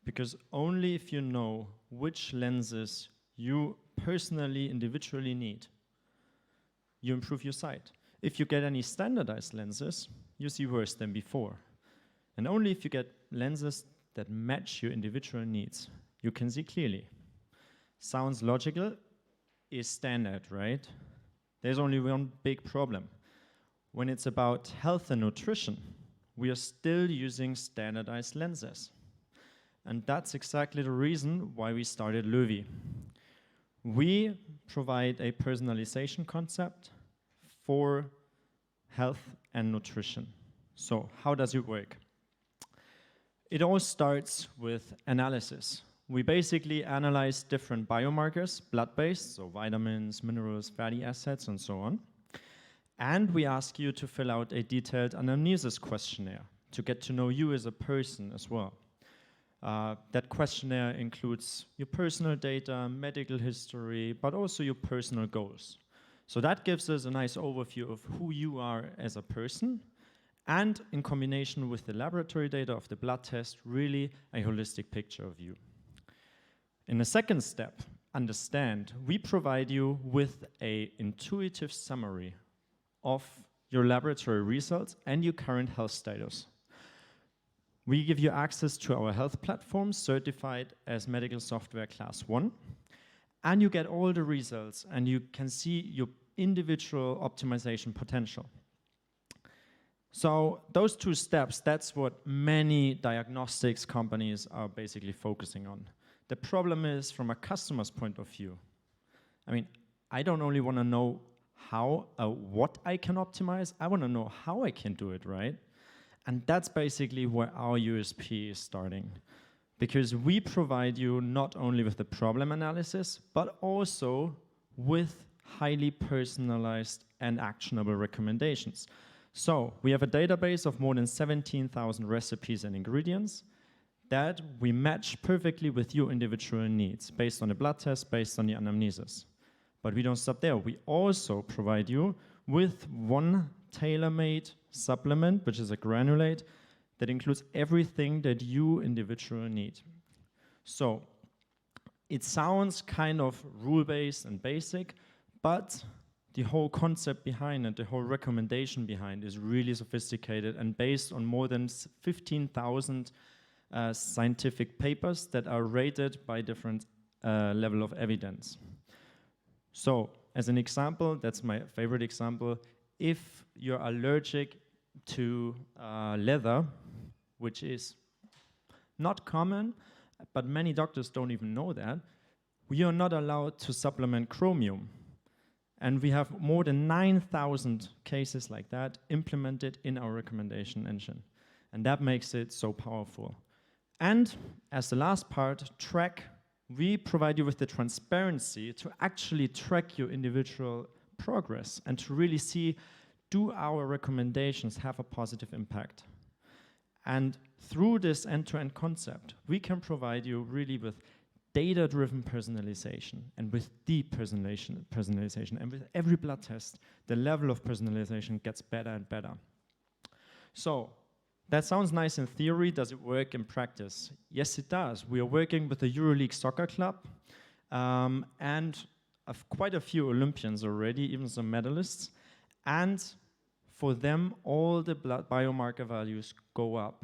Because only if you know which lenses you personally, individually need, you improve your sight. If you get any standardized lenses, you see worse than before. And only if you get lenses that match your individual needs, you can see clearly. Sounds logical, is standard, right? There's only one big problem. When it's about health and nutrition, we are still using standardized lenses. And that's exactly the reason why we started Levi. We provide a personalization concept for health and nutrition. So how does it work? It all starts with analysis. We basically analyze different biomarkers, blood-based, so vitamins, minerals, fatty acids, and so on. And we ask you to fill out a detailed anamnesis questionnaire to get to know you as a person as well. That questionnaire includes your personal data, medical history, but also your personal goals. So that gives us a nice overview of who you are as a person, and in combination with the laboratory data of the blood test, really a holistic picture of you. In the second step, understand, we provide you with an intuitive summary of your laboratory results and your current health status. We give you access to our health platform, certified as medical software class 1, and you get all the results, and you can see your individual optimization potential. So those 2 steps, that's what many diagnostics companies are basically focusing on. The problem is, from a customer's point of view, I mean, I don't only want to know how, what I can optimize, I want to know how I can do it, right? And that's basically where our USP is starting. Because we provide you not only with the problem analysis, but also with highly personalized and actionable recommendations. So we have a database of more than 17,000 recipes and ingredients that we match perfectly with your individual needs based on the blood test, based on the anamnesis. But we don't stop there. We also provide you with one tailor-made supplement, which is a granulate, that includes everything that you individually need. So it sounds kind of rule-based and basic, but the whole concept behind it, the whole recommendation behind it is really sophisticated and based on more than 15,000 scientific papers that are rated by different level of evidence. So, as an example, that's my favorite example, if you're allergic to leather, which is not common, but many doctors don't even know that, we are not allowed to supplement chromium. And we have more than 9,000 cases like that implemented in our recommendation engine. And that makes it so powerful. And as the last part, track, we provide you with the transparency to actually track your individual progress and to really see, do our recommendations have a positive impact? And through this end-to-end concept, we can provide you really with data-driven personalization and with deep personalization. And with every blood test, the level of personalization gets better and better. So that sounds nice in theory. Does it work in practice? Yes, it does. We are working with the EuroLeague soccer club and quite a few Olympians already, even some medalists. And for them, all the blood biomarker values go up.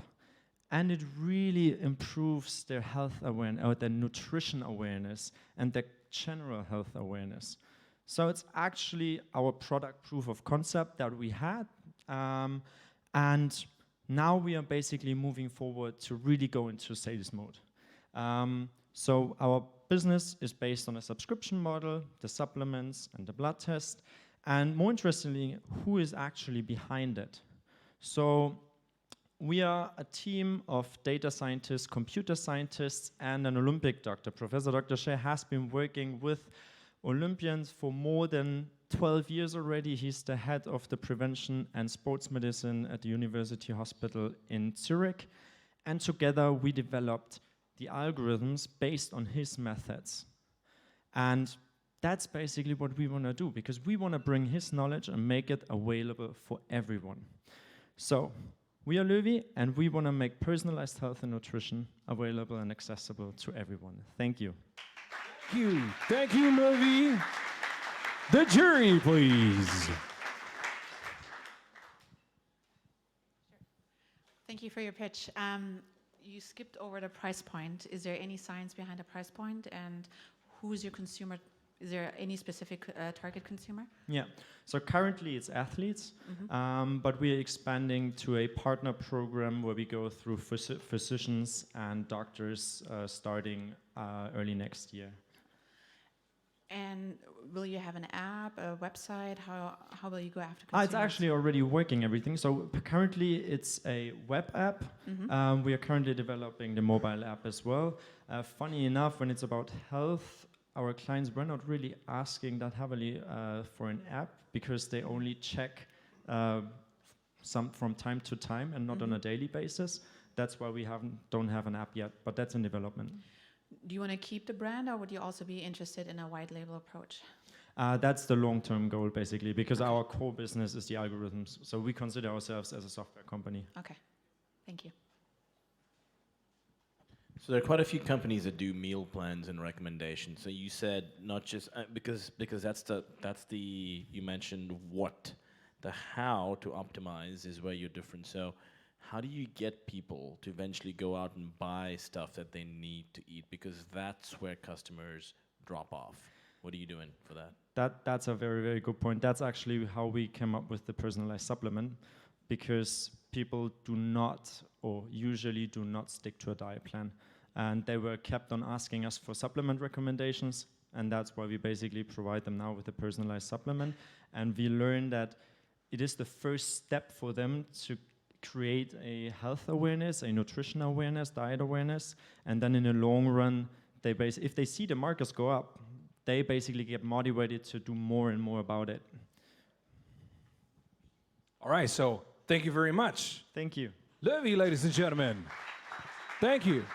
And it really improves their health awareness, or their nutrition awareness, and their general health awareness. So it's actually our product proof of concept that we had. And now we are basically moving forward to really go into sales mode. So our business is based on a subscription model, the supplements and the blood test. And more interestingly, who is actually behind it? So we are a team of data scientists, computer scientists, and an Olympic doctor. Professor Dr. Shea has been working with Olympians for more than 12 years already. He's the head of the prevention and sports medicine at the University Hospital in Zurich. And together we developed the algorithms based on his methods. And that's basically what we want to do, because we want to bring his knowledge and make it available for everyone. So we are Löwy, and we want to make personalized health and nutrition available and accessible to everyone. Thank you. Thank you. Thank you, Löwy. The jury, please. Thank you for your pitch. You skipped over the price point. Is there any science behind the price point, and who is your consumer? Is there any specific target consumer? Yeah, so currently it's athletes, but we are expanding to a partner program where we go through physicians and doctors starting early next year. And will you have an app, a website? How will you go after consumers? It's actually already working, everything. So currently it's a web app. We are currently developing the mobile app as well. Funny enough, when it's about health, our clients were not really asking that heavily for an app, because they only check some from time to time and not on a daily basis. That's why we don't have an app yet, but that's in development. Do you want to keep the brand, or would you also be interested in a white label approach? That's the long-term goal, basically, because our core business is the algorithms. So we consider ourselves as a software company. Okay, thank you. So there are quite a few companies that do meal plans and recommendations. So you said not just because that's the you mentioned what, the how to optimize is where you're different. So how do you get people to eventually go out and buy stuff that they need to eat? Because that's where customers drop off. What are you doing for that? That's a very, very good point. That's actually how we came up with the personalized supplement, because people do not, or usually do not, stick to a diet plan. And they were kept on asking us for supplement recommendations, and that's why we basically provide them now with a personalized supplement. And we learned that it is the first step for them to create a health awareness, a nutrition awareness, diet awareness, and then in the long run, if they see the markers go up, they basically get motivated to do more and more about it. All right, so thank you very much. Thank you. Levi, ladies and gentlemen. Thank you.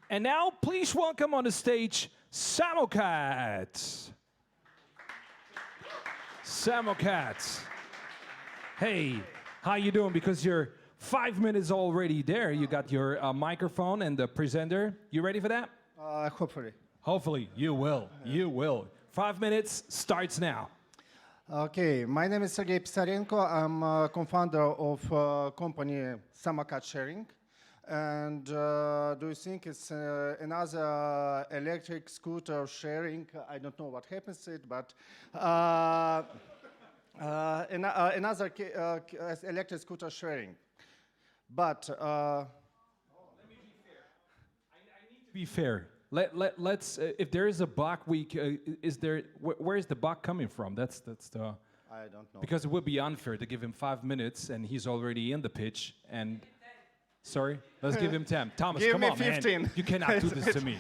And now, please welcome on the stage Samokat. Samokat. Hey, how you doing? Because you're 5 minutes already there. You got your microphone and the presenter. You ready for that? Hopefully. Hopefully, you will. You will. 5 minutes starts now. Okay, my name is Sergey Pisarenko. I'm co-founder of company Samokat Sharing. And do you think it's another electric scooter sharing? I don't know what happens to it, but another electric scooter sharing. But let me be fair. I need to be fair. Let's if there is a bug, is there? Where is the bug coming from? That's the. I don't know. Because it would be unfair to give him 5 minutes and he's already in the pitch. And sorry, let's give him 10. Thomas, come on, 15. Man. You cannot do this to me.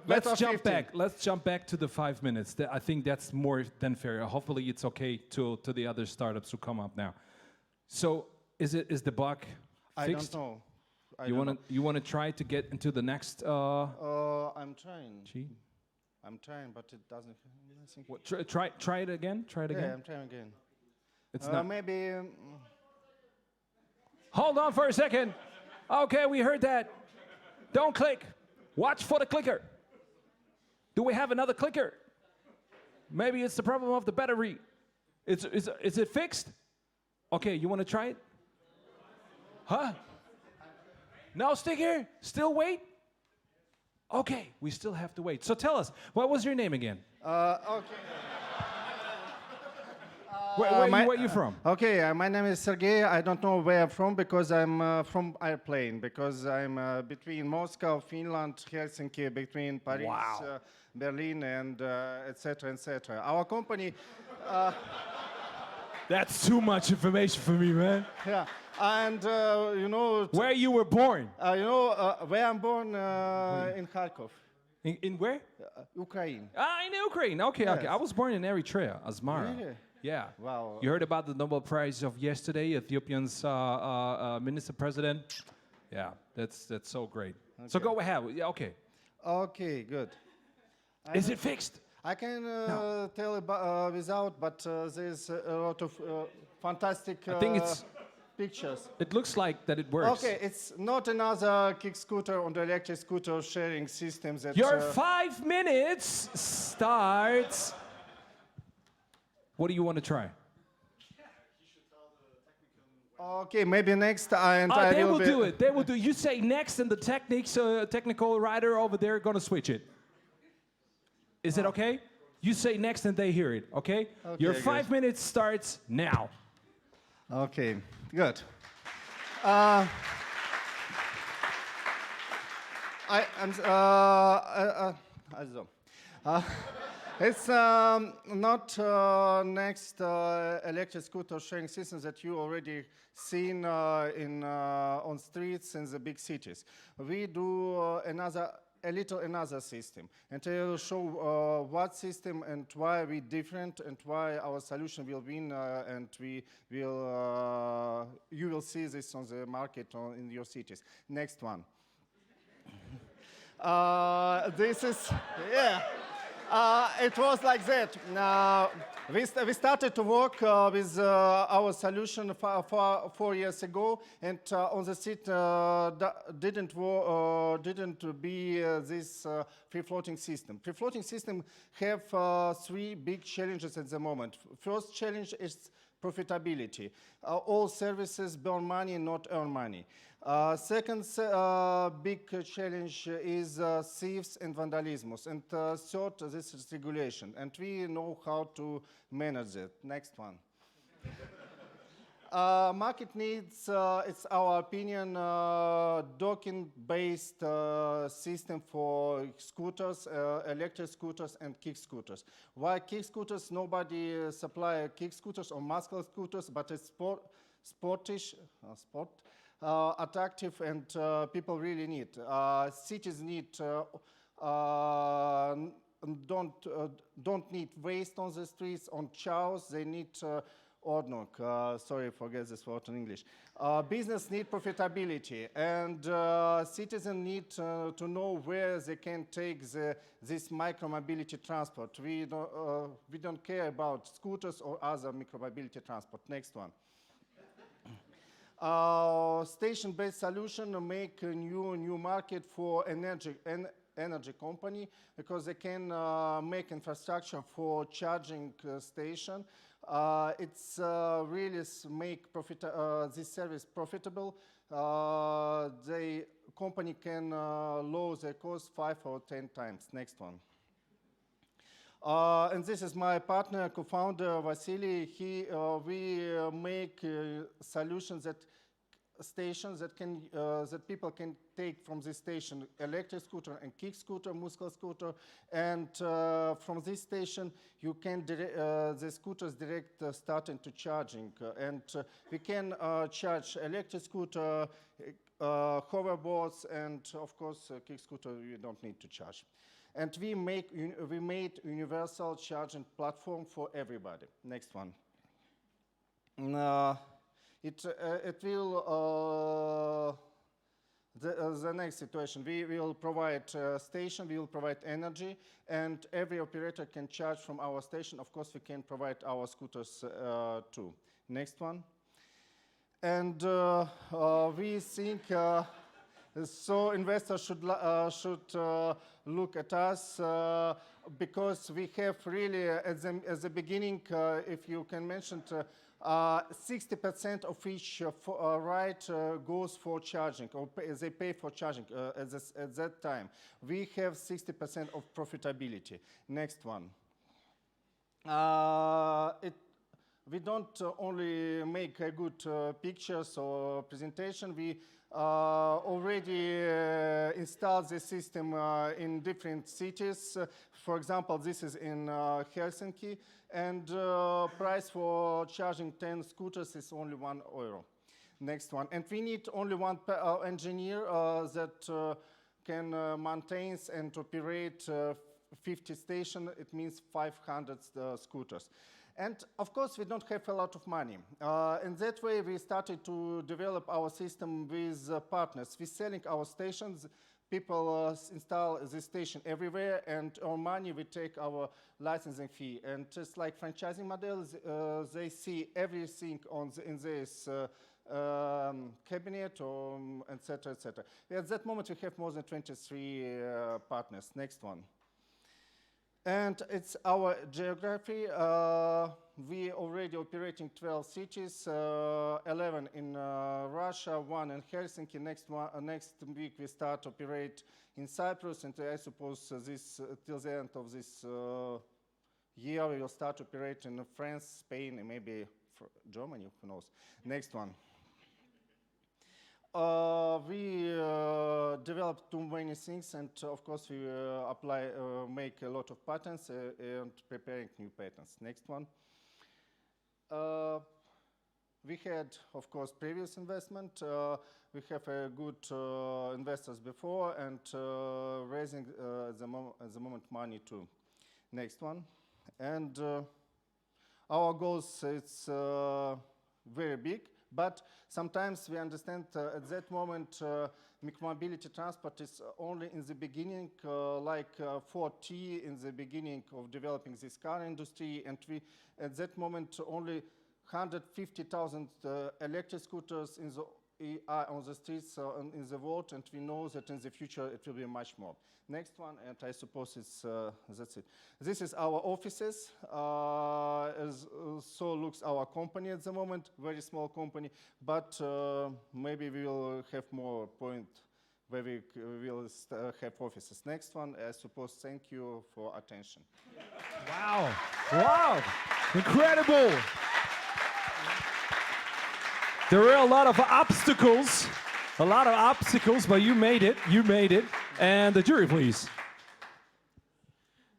Let's jump back. Let's jump back to the 5 minutes. I think that's more than fair. Hopefully, it's okay to the other startups who come up now. So, is the bug fixed? I don't know. You want to try to get into the next? I'm trying. Gee. I'm trying, but it doesn't. What, try it again. Try it again. Yeah, I'm trying again. It's not. Maybe. Hold on for a second. Okay, we heard that. Don't click. Watch for the clicker. Do we have another clicker? Maybe it's the problem of the battery. Is it fixed? Okay, you want to try it? Huh? No, stick here. Still wait? Okay, we still have to wait. So tell us, what was your name again? Okay. Where are you from? Okay, my name is Sergey. I don't know where I'm from because I'm from airplane, because I'm between Moscow, Finland, Helsinki, between Paris, Berlin, and etc., etc. Our company... That's too much information for me, man. Yeah, and you know... Where you were born? You know, where I'm born in Kharkov. In where? Ukraine. In Ukraine. Okay, Yes. okay. I was born in Eritrea, Asmara. Really? Yeah. Wow. You heard about the Nobel Prize of yesterday, Ethiopian's minister president? Yeah, that's so great. Okay. So go ahead. Yeah, okay. Okay, good. Is it fixed? I can tell about without, but there's a lot of fantastic I think it's pictures. It looks like that it works. Okay, it's not another kick scooter on the electric scooter sharing system that... Your 5 minutes starts... What do you want to try? Okay, maybe next and I they will will be... do it. They will do. You say next, and the technical writer over there gonna switch it. Is it okay? You say next, and they hear it. Okay. Your 5 minutes starts now. Okay, good. It's not next electric scooter sharing systems that you already seen on streets in the big cities. We do another system, and I will show what system and why we different and why our solution will win, and we will you will see this on the market in your cities. Next one. This is it was like that. We started to work with our solution 4 years ago, and on the seat didn't be this free-floating system. Free-floating system have 3 big challenges at the moment. First challenge is profitability. All services burn money, not earn money. Second big challenge is thieves and vandalism. And third, this is regulation. And we know how to manage it. Next one. Market needs, it's our opinion, docking-based system for scooters, electric scooters, and kick scooters. Why kick scooters? Nobody supply kick scooters or muscular scooters, but it's attractive, and people really need. Cities need don't need waste on the streets, on chows. They need ordnung. Sorry, forget this word in English. Business need profitability, and citizens need to know where they can take this micromobility transport. We don't care about scooters or other micromobility transport. Next one. Station-based solution make a new market for energy company, because they can make infrastructure for charging station. It's really make this service profitable. The company can lower their cost 5 or 10 times. Next one. And this is my partner, co-founder Vasily. We make solutions that stations that people can take from this station: electric scooter and kick scooter, muscle scooter, and from this station you can the scooters direct start into charging, and we can charge electric scooter, hoverboards, and of course kick scooter you don't need to charge. And we made universal charging platform for everybody. Next one. It will the next situation. We will provide station. We will provide energy, and every operator can charge from our station. Of course, we can provide our scooters too. Next one. And we think. So investors should look at us because we have really, at the beginning, if you can mention, 60% of each ride goes for charging, or they pay for charging at that time. We have 60% of profitability. Next one. We don't only make good pictures or presentation. We already installed the system in different cities. For example, this is in Helsinki, and price for charging 10 scooters is only €1. Next one. And we need only one engineer that can maintain and operate 50 stations. It means 500 scooters. And of course, we don't have a lot of money. In that way, we started to develop our system with partners. We're selling our stations. People install this station everywhere, and our money, we take our licensing fee. And just like franchising models, they see everything in this cabinet, or et cetera, et cetera. At that moment, we have more than 23 partners. Next one. And it's our geography. We already operate in 12 cities, 11 in Russia, 1 in Helsinki. Next week we start operate in Cyprus, and I suppose till the end of this year we will start operate in France, Spain, and maybe Germany. Who knows? Next one. We developed too many things, and of course we make a lot of patents and preparing new patents. Next one. We had, of course, previous investment. We have good investors before, and raising at the moment money too. Next one. And our goals, it's very big. But sometimes we understand at that moment micromobility transport is only in the beginning, like 4T in the beginning of developing this car industry, and we at that moment only 150,000 electric scooters on the streets in the world, and we know that in the future it will be much more. Next one, and I suppose that's it. This is our offices. So looks our company at the moment, very small company, but maybe we will have more point where we will have offices. Next one, I suppose. Thank you for attention. Wow! Wow! Incredible! There were a lot of obstacles, but you made it. You made it. And the jury, please.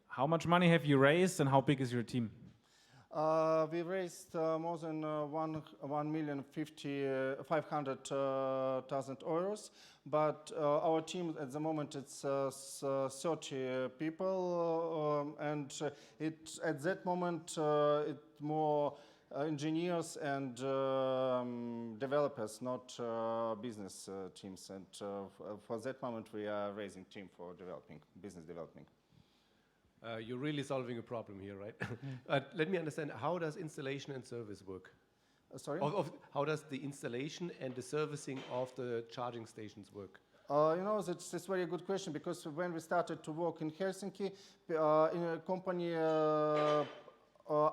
How much money have you raised, and how big is your team? We raised more than 1,500,000 euros, but our team at the moment it's 30 people, and at that moment it more engineers and developers, not business teams. And for that moment, we are raising team for business developing. You're really solving a problem here, right? Let me understand, how does installation and service work? Sorry? How does the installation and the servicing of the charging stations work? That's a very good question, because when we started to work in Helsinki, in a company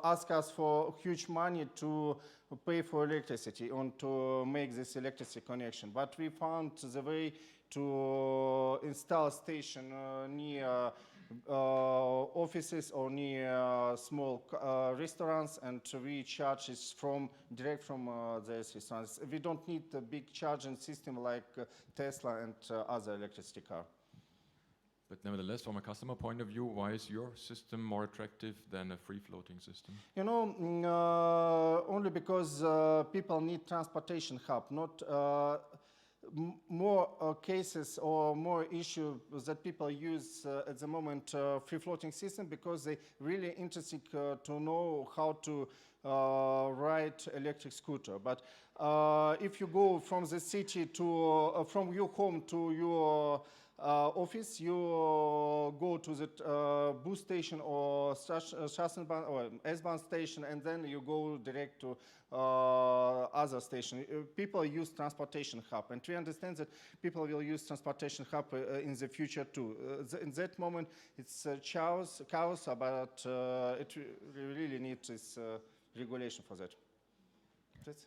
asked us for huge money to pay for electricity and to make this electricity connection. But we found the way to install a station near offices or near small restaurants, and we charge it direct from these restaurants. We don't need a big charging system like Tesla and other electricity car. But nevertheless, from a customer point of view, why is your system more attractive than a free-floating system? Only because people need transportation hub, not more cases or more issues that people use at the moment free-floating system, because they really interested to know how to ride electric scooter. But if you go from the city to from your home to your office, you go to the bus station or Straßenbahn or S-Bahn station, and then you go direct to other station. People use transportation hub, and we understand that people will use transportation hub in the future too. In that moment, it's chaos, but it really needs this regulation for that. That's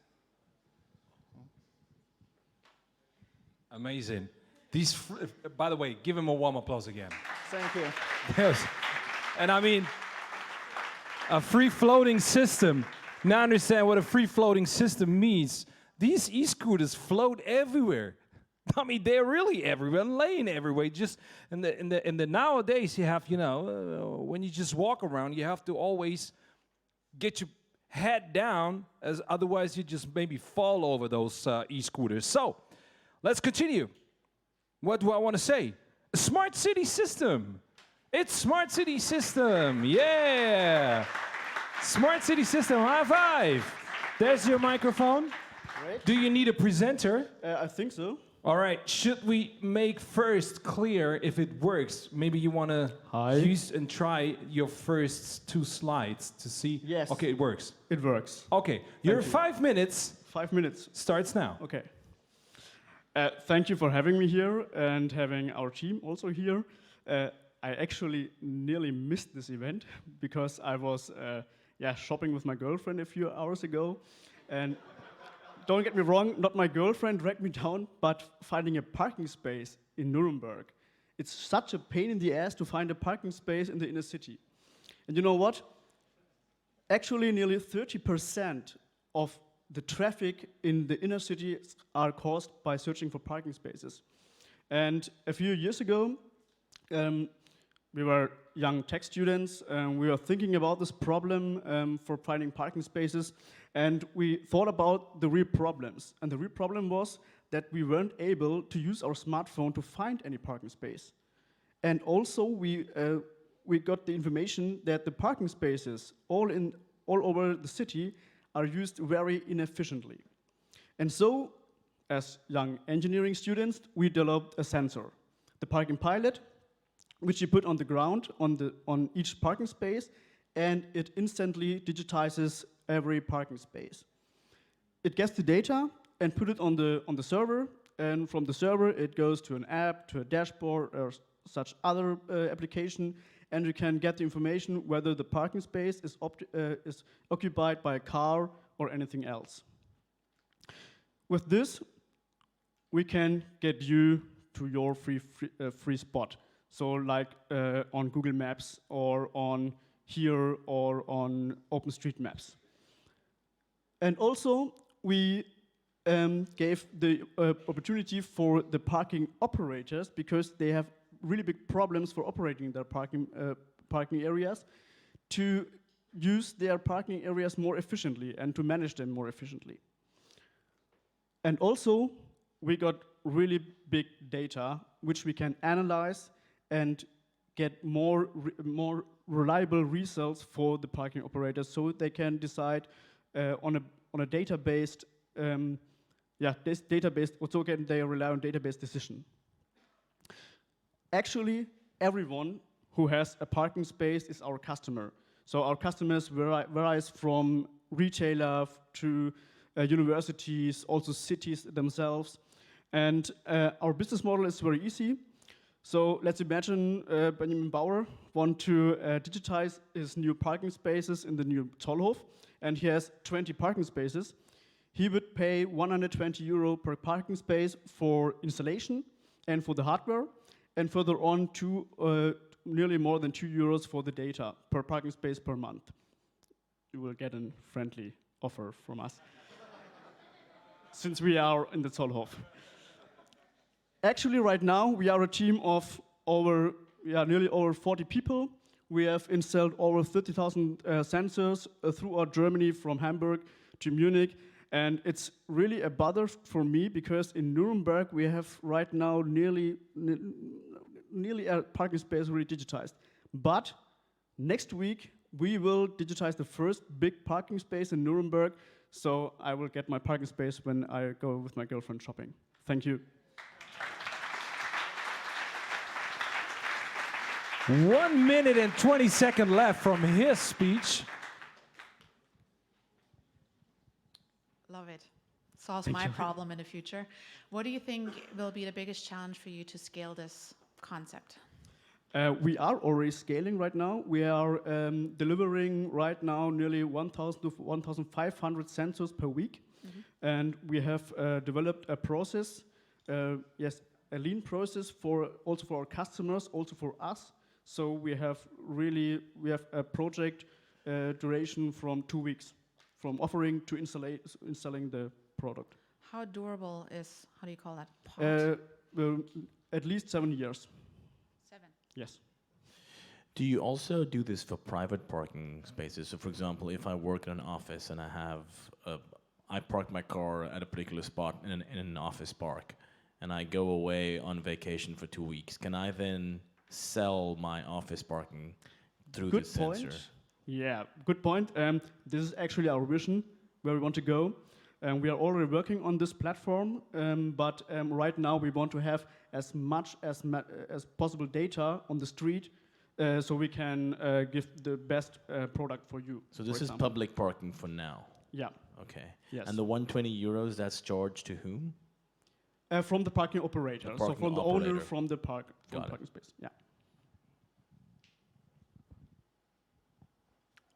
amazing. By the way, give him a warm applause again. Thank you. Yes. And I mean, a free-floating system. Now I understand what a free-floating system means. These e-scooters float everywhere. I mean, they're really everywhere, laying everywhere. Just in the nowadays, you have, when you just walk around, you have to always get your head down, as otherwise you just maybe fall over those e-scooters. So, let's continue. What do I want to say? A smart city system. It's smart city system. Yeah. Smart city system. High five. There's your microphone. Great. Do you need a presenter? I think so. All right. Should we make first clear if it works? Maybe you want to use and try your first 2 slides to see. Yes. Okay, it works. It works. Okay. Your 5 minutes. 5 minutes. Starts now. Okay. Thank you for having me here and having our team also here. I actually nearly missed this event because I was shopping with my girlfriend a few hours ago. And don't get me wrong, not my girlfriend dragged me down, but finding a parking space in Nuremberg. It's such a pain in the ass to find a parking space in the inner city. And you know what? Actually, nearly 30% of the traffic in the inner city are caused by searching for parking spaces. And a few years ago, we were young tech students, and we were thinking about this problem for finding parking spaces, and we thought about the real problems. And the real problem was that we weren't able to use our smartphone to find any parking space. And also, we got the information that the parking spaces all over the city are used very inefficiently. And so, as young engineering students, we developed a sensor, the parking pilot, which you put on the ground on each parking space, and it instantly digitizes every parking space. It gets the data and put it on the server, and from the server it goes to an app, to a dashboard, or such other application, and you can get the information whether the parking space is occupied by a car or anything else. With this, we can get you to your free spot. So like on Google Maps or on here or on OpenStreetMaps. And also, we gave the opportunity for the parking operators, because they have really big problems for operating their parking areas, to use their parking areas more efficiently and to manage them more efficiently. And also, we got really big data, which we can analyze and get more reliable results for the parking operators, so they can decide on a database. This database also they rely on database decision. Actually, everyone who has a parking space is our customer. So our customers varies from retailer to universities, also cities themselves. And our business model is very easy. So let's imagine Benjamin Bauer wants to digitize his new parking spaces in the new Zollhof, and he has 20 parking spaces. He would pay 120 euro per parking space for installation and for the hardware, and further on nearly more than 2 euros for the data per parking space per month. You will get a friendly offer from us, since we are in the Zollhof. Actually, right now, we are a team of nearly over 40 people. We have installed over 30,000 sensors throughout Germany, from Hamburg to Munich. And it's really a bother for me, because in Nuremberg, we have right now nearly a parking space already digitized. But next week, we will digitize the first big parking space in Nuremberg. So I will get my parking space when I go with my girlfriend shopping. Thank you. 1 minute and 20 seconds left from his speech. Love it. Solves my problem in the future. What do you think will be the biggest challenge for you to scale this concept? We are already scaling right now. We are delivering right now nearly 1,000 to 1,500 sensors per week. And we have developed a process, a lean process also for our customers, also for us. So we have a project duration from 2 weeks, from offering to installing the product. How durable is, how do you call that, part? At least 7 years. 7? Yes. Do you also do this for private parking spaces? So for example, if I work in an office and I park my car at a particular spot in an office park, and I go away on vacation for 2 weeks, can I then sell my office parking through this sensor? Yeah, good point. This is actually our vision, where we want to go. We are already working on this platform, but right now we want to have as much as possible data on the street, so we can give the best product for you. So this is public parking for now? Yeah. Okay. Yes. And the 120 euros, that's charged to whom? From the parking operator. So from the owner from the parking space. Yeah.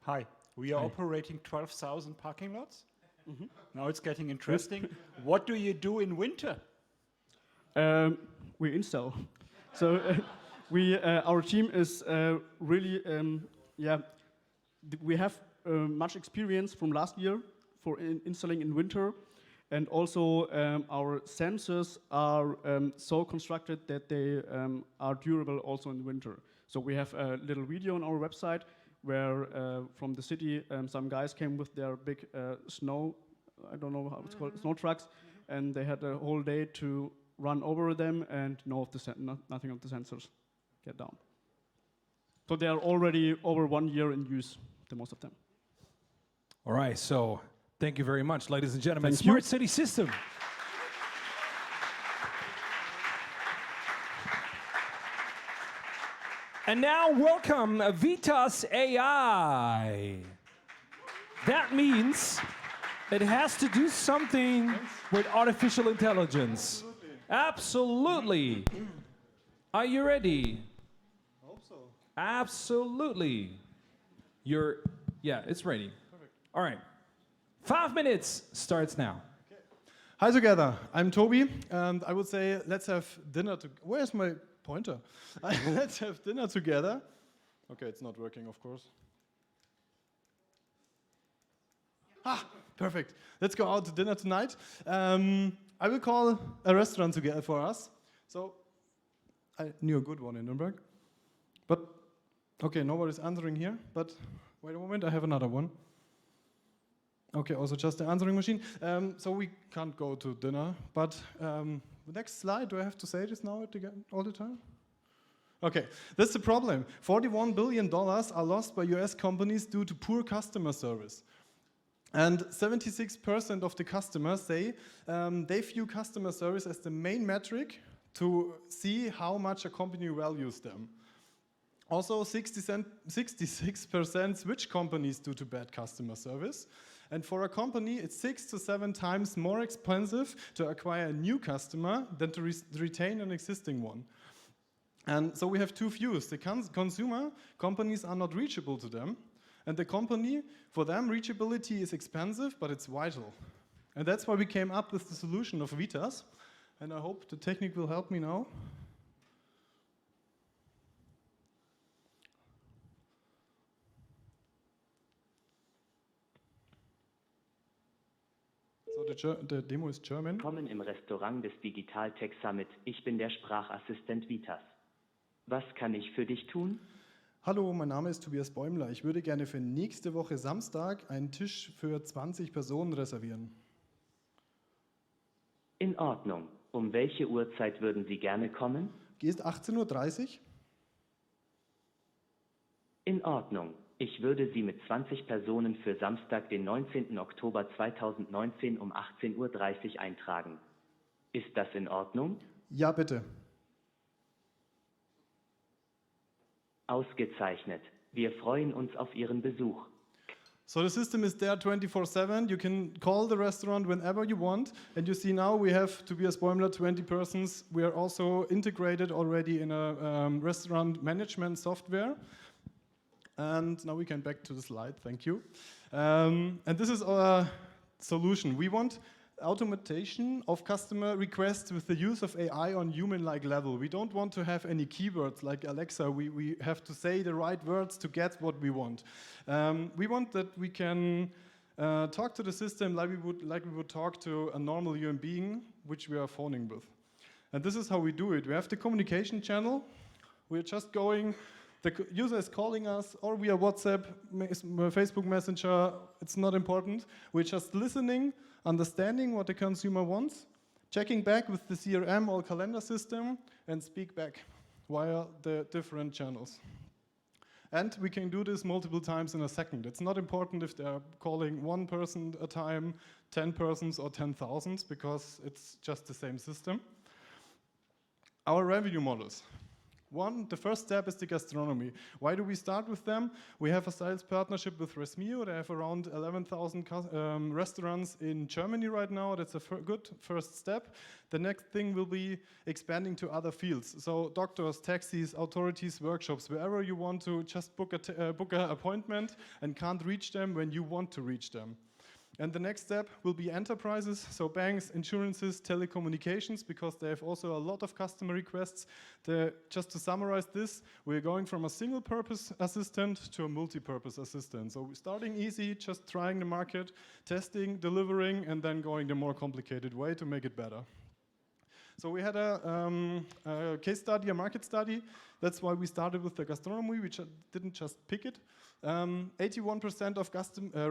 Hi, we are operating 12,000 parking lots. Now it's getting interesting. What do you do in winter? We install. So our team is really, we have much experience from last year for installing in winter. And also our sensors are so constructed that they are durable also in winter. So we have a little video on our website where from the city some guys came with their big snow, I don't know how it's called, snow trucks, and they had a whole day to run over them, and nothing of the sensors get down. So they are already over 1 year in use, the most of them. All right, so thank you very much, ladies and gentlemen. Thank Smart you. City System. And now welcome Vitas AI. That means it has to do something with artificial intelligence. Absolutely. Are you ready? Hope so. Absolutely. Yeah, it's ready. Perfect. All right. 5 minutes starts now. Okay. Hi together. I'm Toby, and I would say let's have dinner together. Where's my pointer? Let's have dinner together. Okay, it's not working, of course. Perfect. Let's go out to dinner tonight. I will call a restaurant together for us. So I knew a good one in Nuremberg. But, okay, nobody's answering here, but Wait a moment, I have another one. Okay, also just the answering machine. So we can't go to dinner, but the next slide, do I have to say this now all the time? Okay, that's the problem. $41 billion are lost by US companies due to poor customer service. And 76% of the customers say they view customer service as the main metric to see how much a company values them. Also, 66% switch companies due to bad customer service. And for a company, it's 6 to 7 times more expensive to acquire a new customer than to retain an existing one. And so we have two views. The consumer, companies are not reachable to them. And the company, for them, reachability is expensive, but it's vital. And that's why we came up with the solution of Vitas. And I hope the technique will help me now. So the demo is German. Willkommen im Restaurant des Digital Tech Summit. Ich bin der Sprachassistent Vitas. Was kann ich für dich tun? Hallo, mein Name ist Tobias Bäumler. Ich würde gerne für nächste Woche Samstag einen Tisch für 20 Personen reservieren. In Ordnung. Um welche Uhrzeit würden Sie gerne kommen? Geht 18:30 Uhr? In Ordnung. Ich würde Sie mit 20 Personen für Samstag, den 19. Oktober 2019 um 18:30 Uhr eintragen. Ist das in Ordnung? Ja, bitte. Ausgezeichnet. Wir freuen uns auf Ihren Besuch. So the system is there 24/7. You can call the restaurant whenever you want. And you see now we have Tobias Bäumler, 20 persons. We are also integrated already in a restaurant management software. And now we can back to the slide, thank you. And this is our solution. We want automation of customer requests with the use of AI on human-like level. We don't want to have any keywords like Alexa. We have to say the right words to get what we want. We want that we can talk to the system like we would talk to a normal human being, which we are phoning with. And this is how we do it. We have the communication channel. We're just going, the user is calling us, or via WhatsApp, Facebook Messenger, it's not important. We're just listening, understanding what the consumer wants, checking back with the CRM or calendar system, and speak back via the different channels. And we can do this multiple times in a second. It's not important if they're calling one person at a time, 10 persons, or 10,000, because it's just the same system. Our revenue models. The first step is the gastronomy. Why do we start with them? We have a sales partnership with Resmio. They have around 11,000 restaurants in Germany right now. That's a good first step. The next thing will be expanding to other fields. So doctors, taxis, authorities, workshops, wherever you want to just book an appointment and can't reach them when you want to reach them. And the next step will be enterprises, so banks, insurances, telecommunications, because they have also a lot of customer requests. Just to summarize this, we're going from a single-purpose assistant to a multi-purpose assistant. So we're starting easy, just trying the market, testing, delivering, and then going the more complicated way to make it better. So we had a case study, a market study. That's why we started with the gastronomy. We didn't just pick it. 81% of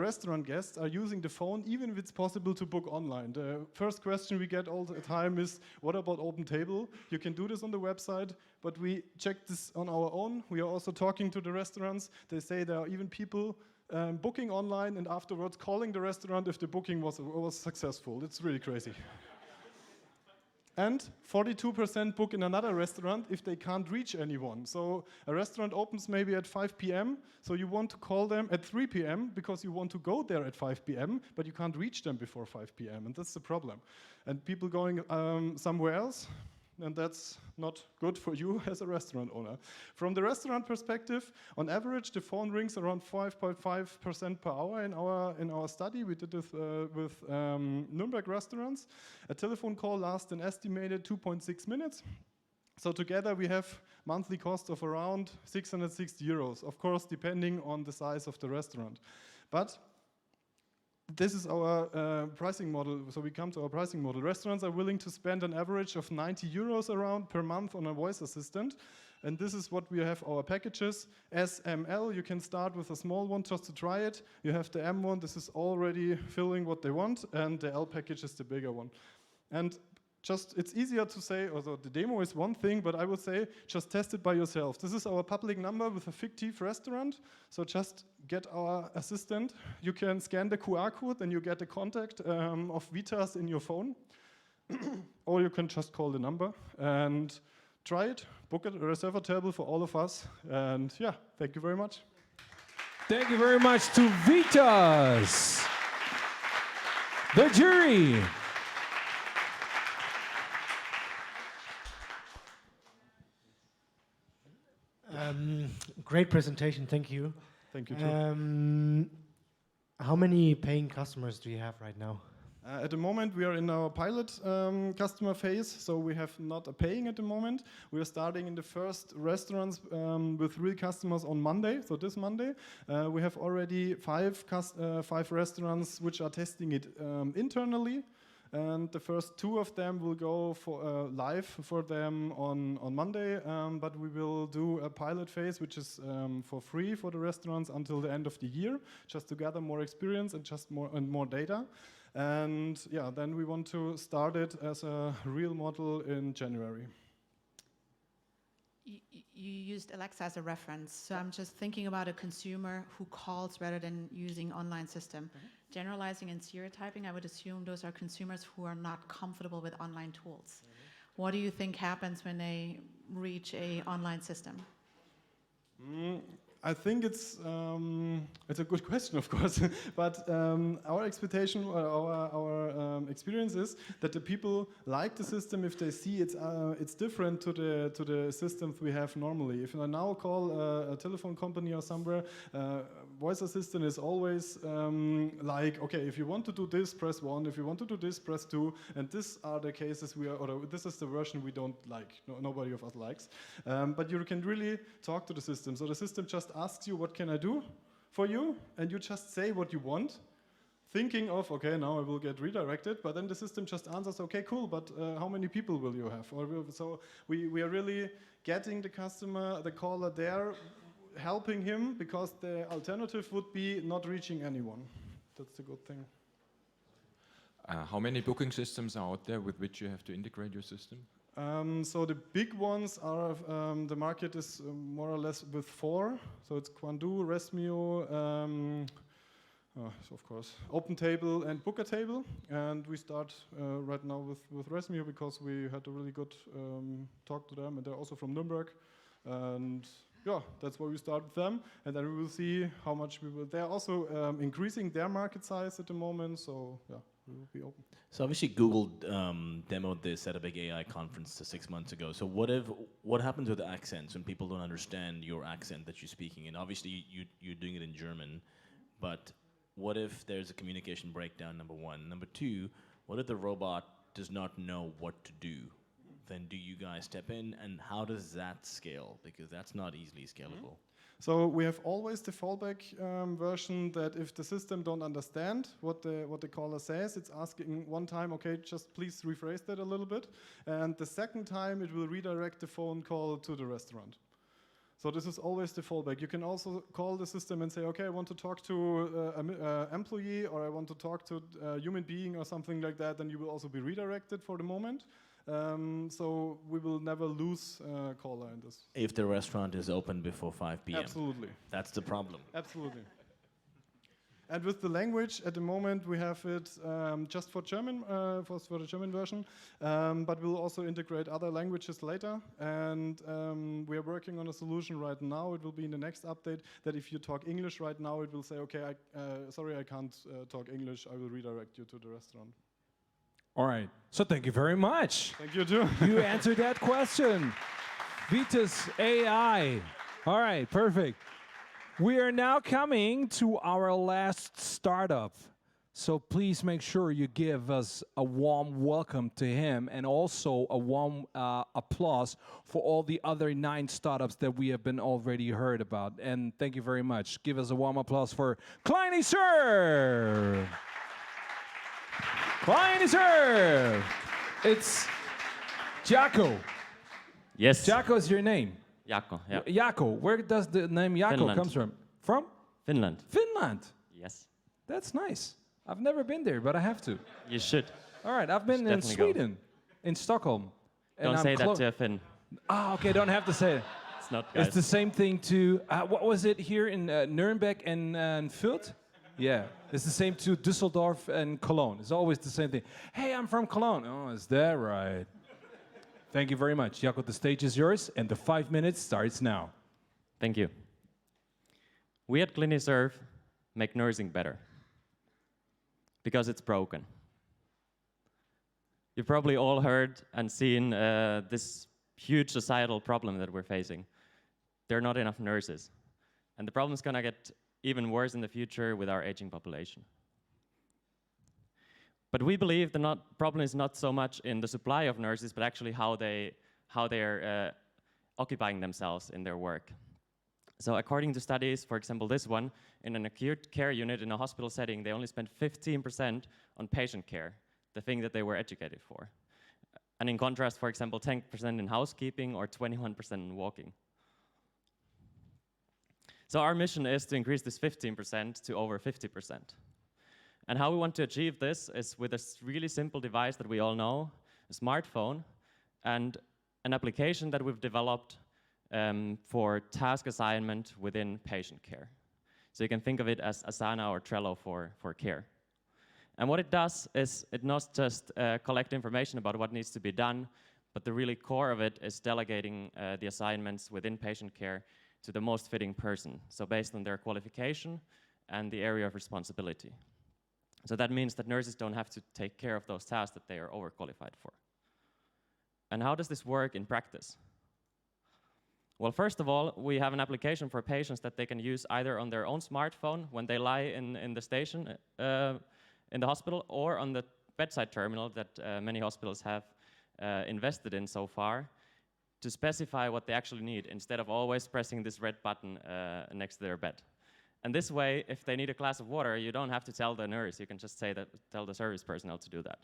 restaurant guests are using the phone, even if it's possible to book online. The first question we get all the time is, what about Open Table? You can do this on the website, but we checked this on our own. We are also talking to the restaurants. They say there are even people booking online and afterwards calling the restaurant if the booking was successful. It's really crazy. And 42% book in another restaurant if they can't reach anyone. So a restaurant opens maybe at 5 p.m., so you want to call them at 3 p.m. because you want to go there at 5 p.m., but you can't reach them before 5 p.m., and that's the problem. And people going somewhere else, and that's not good for you as a restaurant owner. From the restaurant perspective, on average, the phone rings around 5.5% per hour in our study. We did this with Nuremberg restaurants. A telephone call lasts an estimated 2.6 minutes. So together we have monthly cost of around 660 euros, of course, depending on the size of the restaurant. But this is our pricing model. So we come to our pricing model. Restaurants are willing to spend an average of 90 euros around per month on a voice assistant. And this is what we have our packages. SML, you can start with a small one just to try it. You have the M one, this is already filling what they want, and the L package is the bigger one. And it's easier to say, although the demo is one thing, but I would say just test it by yourself. This is our public number with a fictive restaurant. So just get our assistant. You can scan the QR code and you get the contact of Vitas in your phone. Or you can just call the number and try it, book a reserve table for all of us. And yeah, thank you very much. Thank you very much to Vitas, the jury. Great presentation, thank you. Thank you too. How many paying customers do you have right now? At the moment, we are in our pilot customer phase, so we have not a paying at the moment. We are starting in the first restaurants with real customers on Monday, so this Monday. We have already five restaurants which are testing it internally. And the first 2 of them will go for live for them on Monday, but we will do a pilot phase, which is for free for the restaurants until the end of the year, just to gather more experience and just more data. And yeah, then we want to start it as a real model in January. You used Alexa as a reference, so I'm just thinking about a consumer who calls rather than using online system. Generalizing and stereotyping, I would assume those are consumers who are not comfortable with online tools. What do you think happens when they reach an online system? I think it's a good question, of course, but our expectation, our experience is that the people like the system if they see it's different to the systems we have normally. If I now call a telephone company or somewhere, voice assistant is always like, okay, if you want to do this, press 1. If you want to do this, press 2. And these are the cases this is the version we don't like. Nobody of us likes. But you can really talk to the system. So the system just asks you, what can I do for you? And you just say what you want, thinking of, okay, now I will get redirected. But then the system just answers, okay, cool, but how many people will you have? So we are really getting the customer, the caller there, helping him, because the alternative would be not reaching anyone. That's the good thing. How many booking systems are out there with which you have to integrate your system? So the big ones are, the market is more or less with 4. So it's Quandu, Resmio, so of course, OpenTable and BookerTable. And we start right now with Resmio because we had a really good talk to them, and they're also from Nuremberg. And yeah, that's why we start with them, and then we will see how much we will. They're also increasing their market size at the moment, so yeah, we will be open. So obviously Google demoed this at a big AI conference 6 months ago. So what happens with accents when people don't understand your accent that you're speaking? And obviously you're doing it in German, but what if there's a communication breakdown, number 1? Number 2, what if the robot does not know what to do? Then do you guys step in, and how does that scale? Because that's not easily scalable. So we have always the fallback version that if the system don't understand what the caller says, it's asking one time, okay, just please rephrase that a little bit. And the second time it will redirect the phone call to the restaurant. So this is always the fallback. You can also call the system and say, okay, I want to talk to an employee, or I want to talk to a human being or something like that, then you will also be redirected for the moment. So we will never lose a caller in this. If the restaurant is open before 5 p.m. Absolutely. That's the problem. Absolutely. And with the language, at the moment, we have it just for German, for the German version, but we'll also integrate other languages later. And we are working on a solution right now. It will be in the next update that if you talk English right now, it will say, okay, sorry, I can't talk English. I will redirect you to the restaurant. All right. So thank you very much. Thank you too. You answered that question. Vitas AI. All right, perfect. We are now coming to our last startup. So please make sure you give us a warm welcome to him, and also a warm applause for all the other 9 startups that we have been already heard about. And thank you very much. Give us a warm applause for Kleine Sir. Kleine Sir. It's Jacko. Yes. Jacko is your name. Jaakko, yeah. Jaakko, where does the name Jaakko Finland. comes from? From? Finland. Finland. Yes. That's nice. I've never been there, but I have to. You should. All right, I've been in definitely go. Sweden, in Stockholm. and Don't I'm say that to a Finn. Ah, okay, don't have to say it. It's not, guys. It's the same thing to, what was it here in Nuremberg and Fürth? Yeah, it's the same to Düsseldorf and Cologne. It's always the same thing. Hey, I'm from Cologne. Oh, is that right? Thank you very much. Jaakko, the stage is yours, and the 5 minutes starts now. Thank you. We at Cliniserve make nursing better because it's broken. You've probably all heard and seen this huge societal problem that we're facing. There are not enough nurses. And the problem is going to get even worse in the future with our aging population. But we believe the problem is not so much in the supply of nurses, but actually how they're occupying themselves in their work. So according to studies, for example, this one, in an acute care unit in a hospital setting, they only spend 15% on patient care, the thing that they were educated for. And in contrast, for example, 10% in housekeeping or 21% in walking. So our mission is to increase this 15% to over 50%. And how we want to achieve this is with a really simple device that we all know, a smartphone, and an application that we've developed for task assignment within patient care. So you can think of it as Asana or Trello for care. And what it does is it not just collect information about what needs to be done, but the really core of it is delegating the assignments within patient care to the most fitting person, so based on their qualification and the area of responsibility. So that means that nurses don't have to take care of those tasks that they are overqualified for. And how does this work in practice? Well, first of all, we have an application for patients that they can use either on their own smartphone when they lie in the station in the hospital, or on the bedside terminal that many hospitals have invested in so far, to specify what they actually need instead of always pressing this red button next to their bed. And this way, if they need a glass of water, you don't have to tell the nurse. You can just tell the service personnel to do that.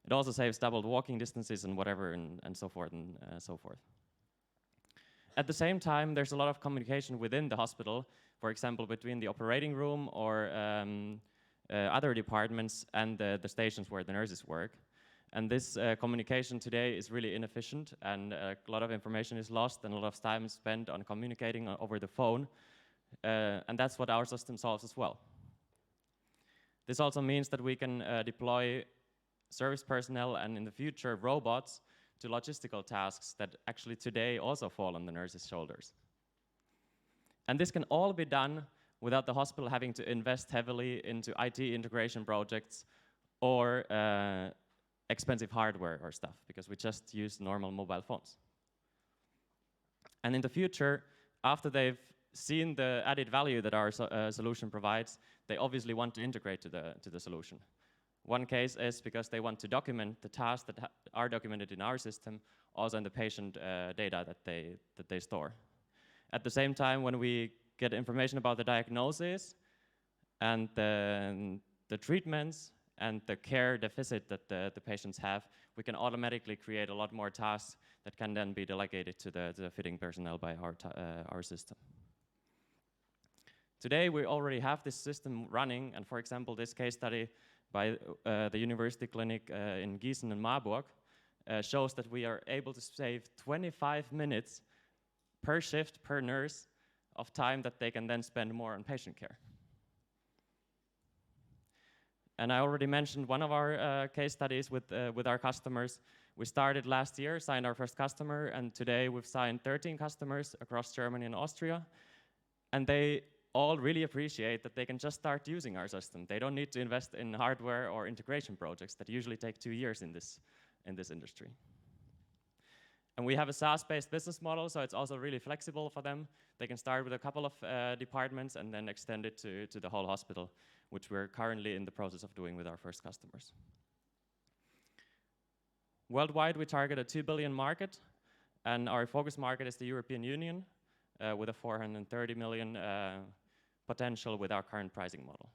It also saves doubled walking distances and whatever, and so forth and so forth. At the same time, there's a lot of communication within the hospital, for example, between the operating room or other departments and the stations where the nurses work. And this communication today is really inefficient, and a lot of information is lost, and a lot of time is spent on communicating over the phone. And that's what our system solves as well. This also means that we can deploy service personnel and in the future robots to logistical tasks that actually today also fall on the nurses' shoulders. And this can all be done without the hospital having to invest heavily into IT integration projects or expensive hardware or stuff, because we just use normal mobile phones. And in the future, after they've seen the added value that our solution provides, they obviously want to integrate to the solution. One case is because they want to document the tasks that are documented in our system, also in the patient data that they store. At the same time, when we get information about the diagnosis and the treatments and the care deficit that the patients have, we can automatically create a lot more tasks that can then be delegated to the fitting personnel by our system. Today, we already have this system running, and for example, this case study by the university clinic in Gießen and Marburg shows that we are able to save 25 minutes per shift per nurse of time that they can then spend more on patient care. And I already mentioned one of our case studies with our customers. We started last year, signed our first customer, and today we've signed 13 customers across Germany and Austria. And they all really appreciate that they can just start using our system. They don't need to invest in hardware or integration projects that usually take 2 years in this industry. And we have a SaaS-based business model, so it's also really flexible for them. They can start with a couple of departments and then extend it to the whole hospital, which we're currently in the process of doing with our first customers. Worldwide, we target a 2 billion market, and our focus market is the European Union, with a 430 million potential with our current pricing model.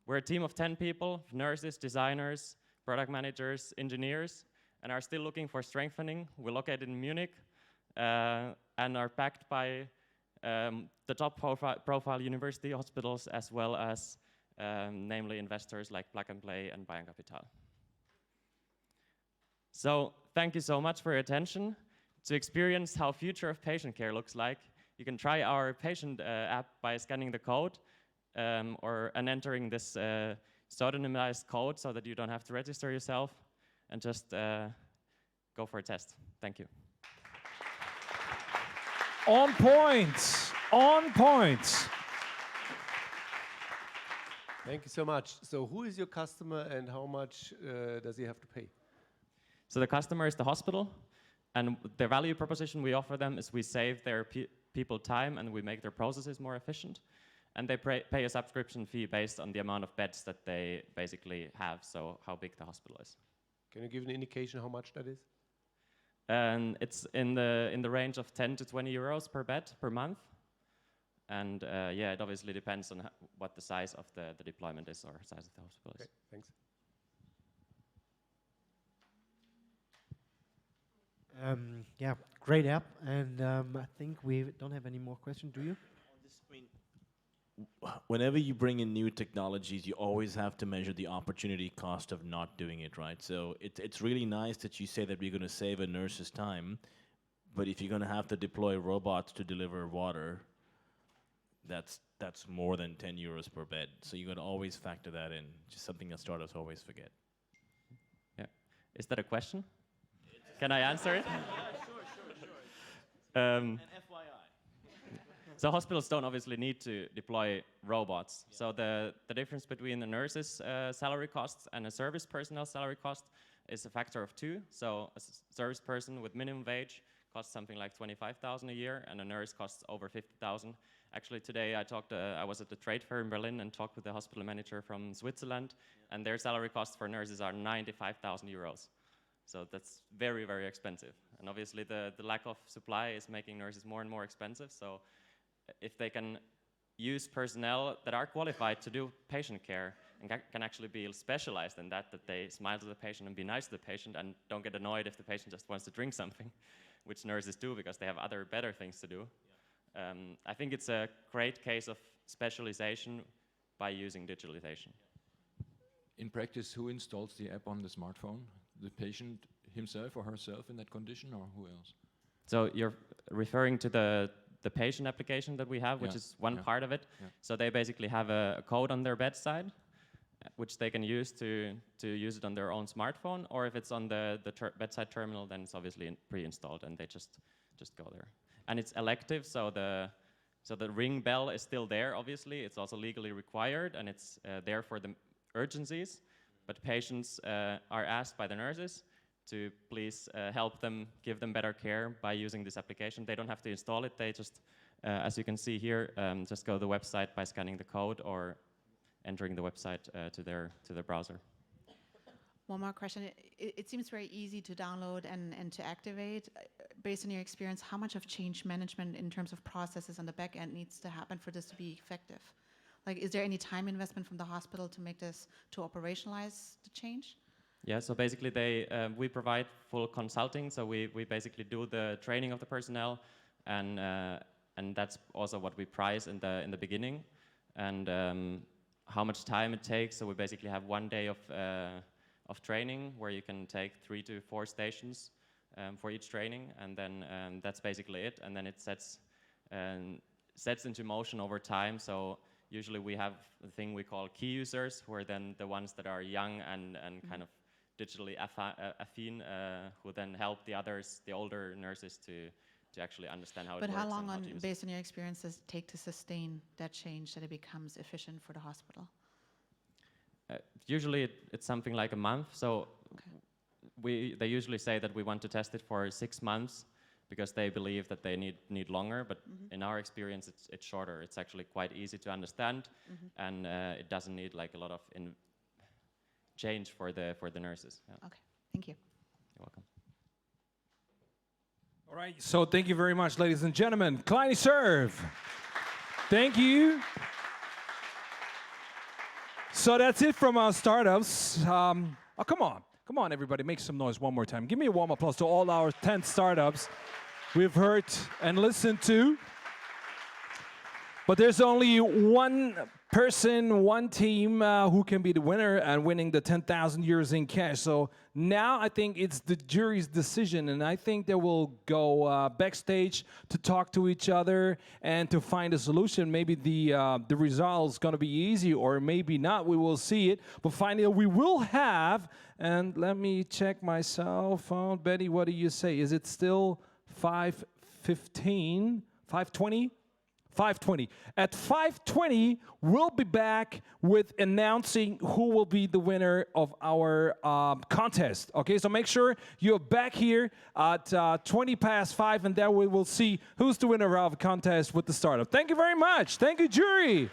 We're a team of 10 people, nurses, designers, product managers, engineers, and are still looking for strengthening. We're located in Munich, and are backed by the top profile university hospitals, as well as namely investors like Plug and Play and Bayern Capital. So thank you so much for your attention. To experience how future of patient care looks like, you can try our patient app by scanning the code and entering this pseudonymized code so that you don't have to register yourself, and just go for a test. Thank you. On point, on point. Thank you so much. So who is your customer and how much does he have to pay? So the customer is the hospital, and the value proposition we offer them is we save their people time and we make their processes more efficient. And they pay a subscription fee based on the amount of beds that they basically have, so how big the hospital is. Can you give an indication how much that is? And it's in the range of 10 to 20 euros per bed per month. And yeah, it obviously depends on what the size of the deployment is, or size of the hospital is. Okay, thanks. Yeah, great app, and I think we don't have any more questions. Do you? Whenever you bring in new technologies, you always have to measure the opportunity cost of not doing it, right? So it's really nice that you say that we're going to save a nurse's time, but if you're going to have to deploy robots to deliver water, that's more than 10 euros per bed. So you got to always factor that in. Just something that startups always forget. Yeah. Is that a question? Can I answer it? Sure. And FYI. So hospitals don't obviously need to deploy robots. Yeah. So the difference between the nurse's salary costs and a service personnel salary cost is a factor of 2. So a service person with minimum wage costs something like 25,000 a year, and a nurse costs over 50,000. Actually, today I was at the trade fair in Berlin and talked with the hospital manager from Switzerland, and their salary costs for nurses are 95,000 euros. So that's very, very expensive. And obviously the lack of supply is making nurses more and more expensive. So if they can use personnel that are qualified to do patient care and can actually be specialized in that they smile to the patient and be nice to the patient and don't get annoyed if the patient just wants to drink something, which nurses do because they have other better things to do. Yeah. I think it's a great case of specialization by using digitalization. In practice, who installs the app on the smartphone? The patient himself or herself in that condition, or who else? So you're referring to the patient application that we have, which is one part of it. Yeah. So they basically have a code on their bedside, which they can use to use it on their own smartphone, or if it's on the bedside terminal, then it's obviously pre-installed, and they just go there. And it's elective, so the ring bell is still there. Obviously, it's also legally required, and it's there for the urgencies. But patients are asked by the nurses to please help them, give them better care by using this application. They don't have to install it. They just, as you can see here, just go to the website by scanning the code or entering the website to their browser. One more question. It seems very easy to download and to activate. Based on your experience, how much of change management in terms of processes on the back end needs to happen for this to be effective? Like, is there any time investment from the hospital to make this, to operationalize the change? Yeah, so basically we provide full consulting. So we basically do the training of the personnel, and that's also what we price in the beginning, and how much time it takes. So we basically have 1 day of training where you can take 3 to 4 stations for each training, and then that's basically it. And then it sets into motion over time. So usually we have a thing we call key users, who are then the ones that are young and kind of digitally affine, who then help the others, the older nurses, to actually understand how it works. But how long, based on your experience, does it take to sustain that change, that it becomes efficient for the hospital? Usually it's something like a month. So they usually say that we want to test it for 6 months, because they believe that they need longer, but in our experience it's shorter. It's actually quite easy to understand, and it doesn't need like a lot of change for the nurses. Yeah. Okay, thank you. You're welcome. All right, so thank you very much, ladies and gentlemen. Kleine Serve. Thank you. So that's it from our startups. Come on, everybody, make some noise one more time. Give me a warm applause to all our 10 startups. we've heard and listened to. But there's only one person, one team who can be the winner and winning the 10,000 euros in cash. So now I think it's the jury's decision, and I think they will go backstage to talk to each other and to find a solution. Maybe the result is going to be easy, or maybe not. We will see it. But finally, we will have, and let me check my cell phone. Betty, what do you say? Is it still 5:15, 5:20? 5:20. At 5:20, we'll be back with announcing who will be the winner of our contest. Okay, so make sure you're back here at 5:20, and then we will see who's the winner of the contest with the startup. Thank you very much. Thank you, jury.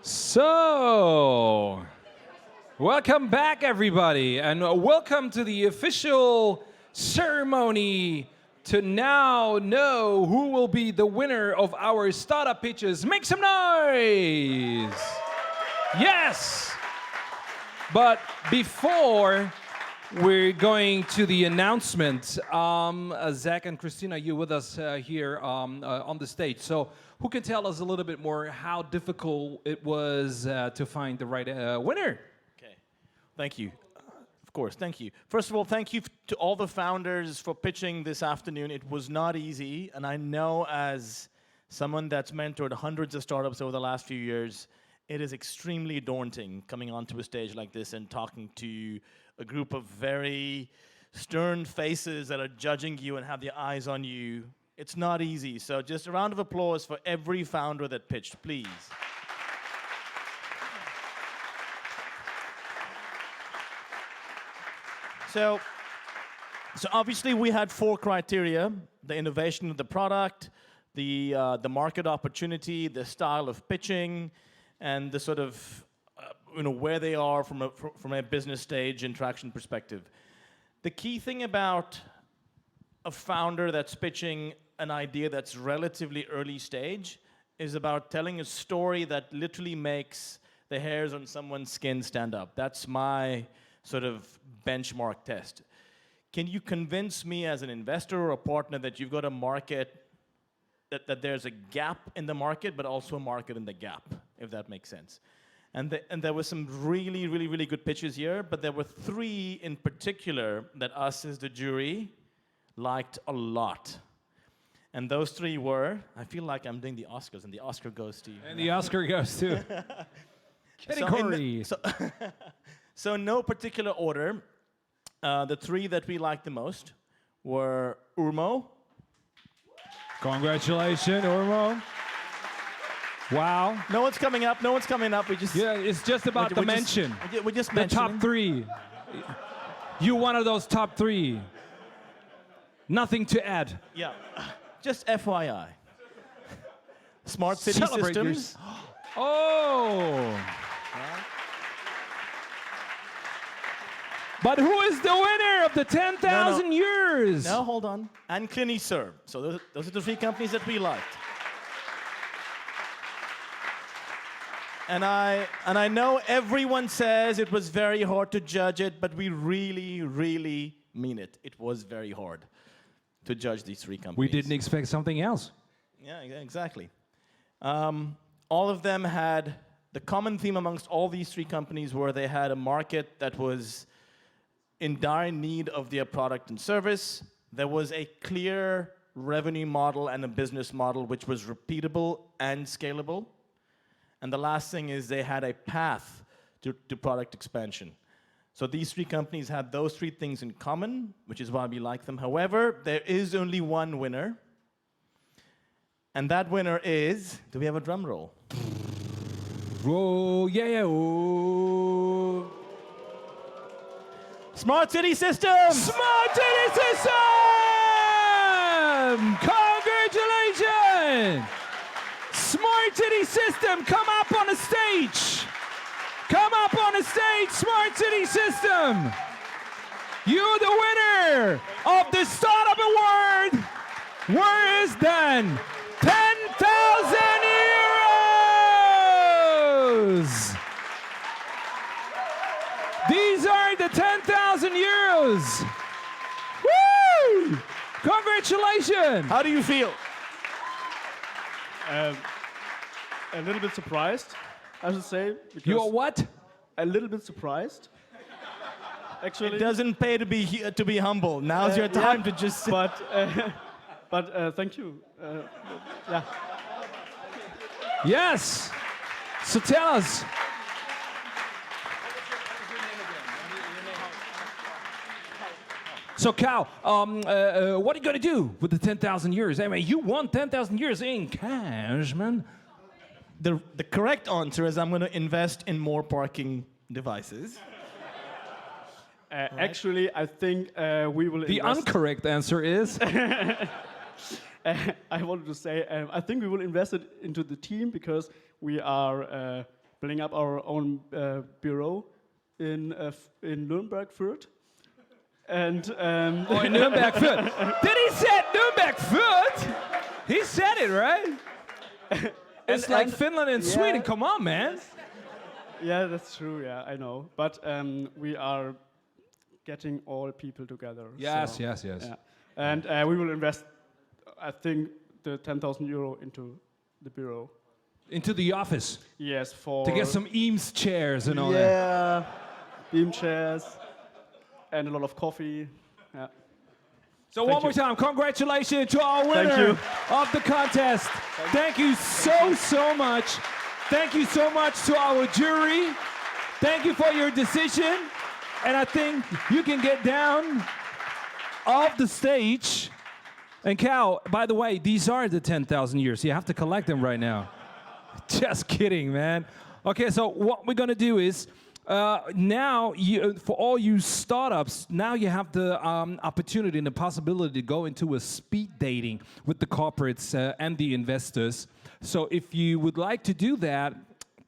So, welcome back, everybody, and welcome to the official ceremony to now know who will be the winner of our startup pitches. Make some noise! Yes! But before we're going to the announcement, Zach and Christina, you with us here on the stage. So who can tell us a little bit more how difficult it was to find the right winner? Okay, thank you. Of course, thank you. First of all, thank you to all the founders for pitching this afternoon. It was not easy, and I know as someone that's mentored hundreds of startups over the last few years, it is extremely daunting coming onto a stage like this and talking to a group of very stern faces that are judging you and have their eyes on you. It's not easy. So just a round of applause for every founder that pitched, please. So obviously we had 4 criteria: the innovation of the product, the market opportunity, the style of pitching, and the sort of where they are from a business stage interaction perspective. The key thing about a founder that's pitching an idea that's relatively early stage is about telling a story that literally makes the hairs on someone's skin stand up. That's my sort of benchmark test. Can you convince me as an investor or a partner that you've got a market, that there's a gap in the market, but also a market in the gap, if that makes sense? And there were some really, really, really good pitches here, but there were 3 in particular that us as the jury liked a lot. And those 3 were, I feel like I'm doing the Oscars, and the Oscar goes to you. And the Oscar goes to category. So in no particular order, the 3 that we liked the most were Urmo. Congratulations, Urmo. Wow. No one's coming up. No one's coming up. We just it's just about the mention. We just the mentioned top 3. You one of those top 3. Nothing to add. Yeah. Just FYI. Smart city Celebrate systems. Oh. But who is the winner of the 10,000 years? No, hold on. And Cliniserve. So those are the 3 companies that we liked. And I know everyone says it was very hard to judge it, but we really, really mean it. It was very hard to judge these 3 companies. We didn't expect something else. Yeah, exactly. All of them had, the common theme amongst all these 3 companies were they had a market that was in dire need of their product and service. There was a clear revenue model and a business model which was repeatable and scalable. And the last thing is they had a path to product expansion. So these 3 companies had those 3 things in common, which is why we like them. However, there is only one winner. And that winner is, do we have a drum roll? Whoa, yeah. Whoa. Smart City Systems! Smart City System! Congratulations! Smart City System, come up on the stage. Come up on the stage, Smart City System. You're the winner of the Startup Award. Where is then 10,000 euros? These are the 10,000 euros. Woo! Congratulations. How do you feel? A little bit surprised, I should say. You're what? A little bit surprised. Actually, it doesn't pay to be humble. Now's your time to just. But thank you. Yeah. Yes. So tell us. So Cal, what are you going to do with the 10,000 euros? I mean, you won 10,000 euros in cash, man. The correct answer is I'm going to invest in more parking devices. Actually, I think we will. The invest. incorrect answer is. I wanted to say, I think we will invest it into the team because we are building up our own bureau in Nuremberg, Fürth. And in Nuremberg, Fürth. Did he say Nuremberg, Fürth? He said it, right? It's like Finland and Sweden. Come on, man. Yeah, that's true. Yeah, I know. But we are getting all people together. Yes, so, yes. Yeah. And we will invest, I think, the 10,000 euro into the bureau. Into the office? Yes, for... To get some Eames chairs and all that. Yeah, beam chairs and a lot of coffee. Yeah. So one more time, congratulations to our winner of the contest. Thank you so much. Thank you so much to our jury. Thank you for your decision. And I think you can get down off the stage. And Cal, by the way, these are the 10,000 years. You have to collect them right now. Just kidding, man. Okay, so what we're gonna do is, now, for all you startups, now you have the opportunity and the possibility to go into a speed dating with the corporates and the investors. So if you would like to do that,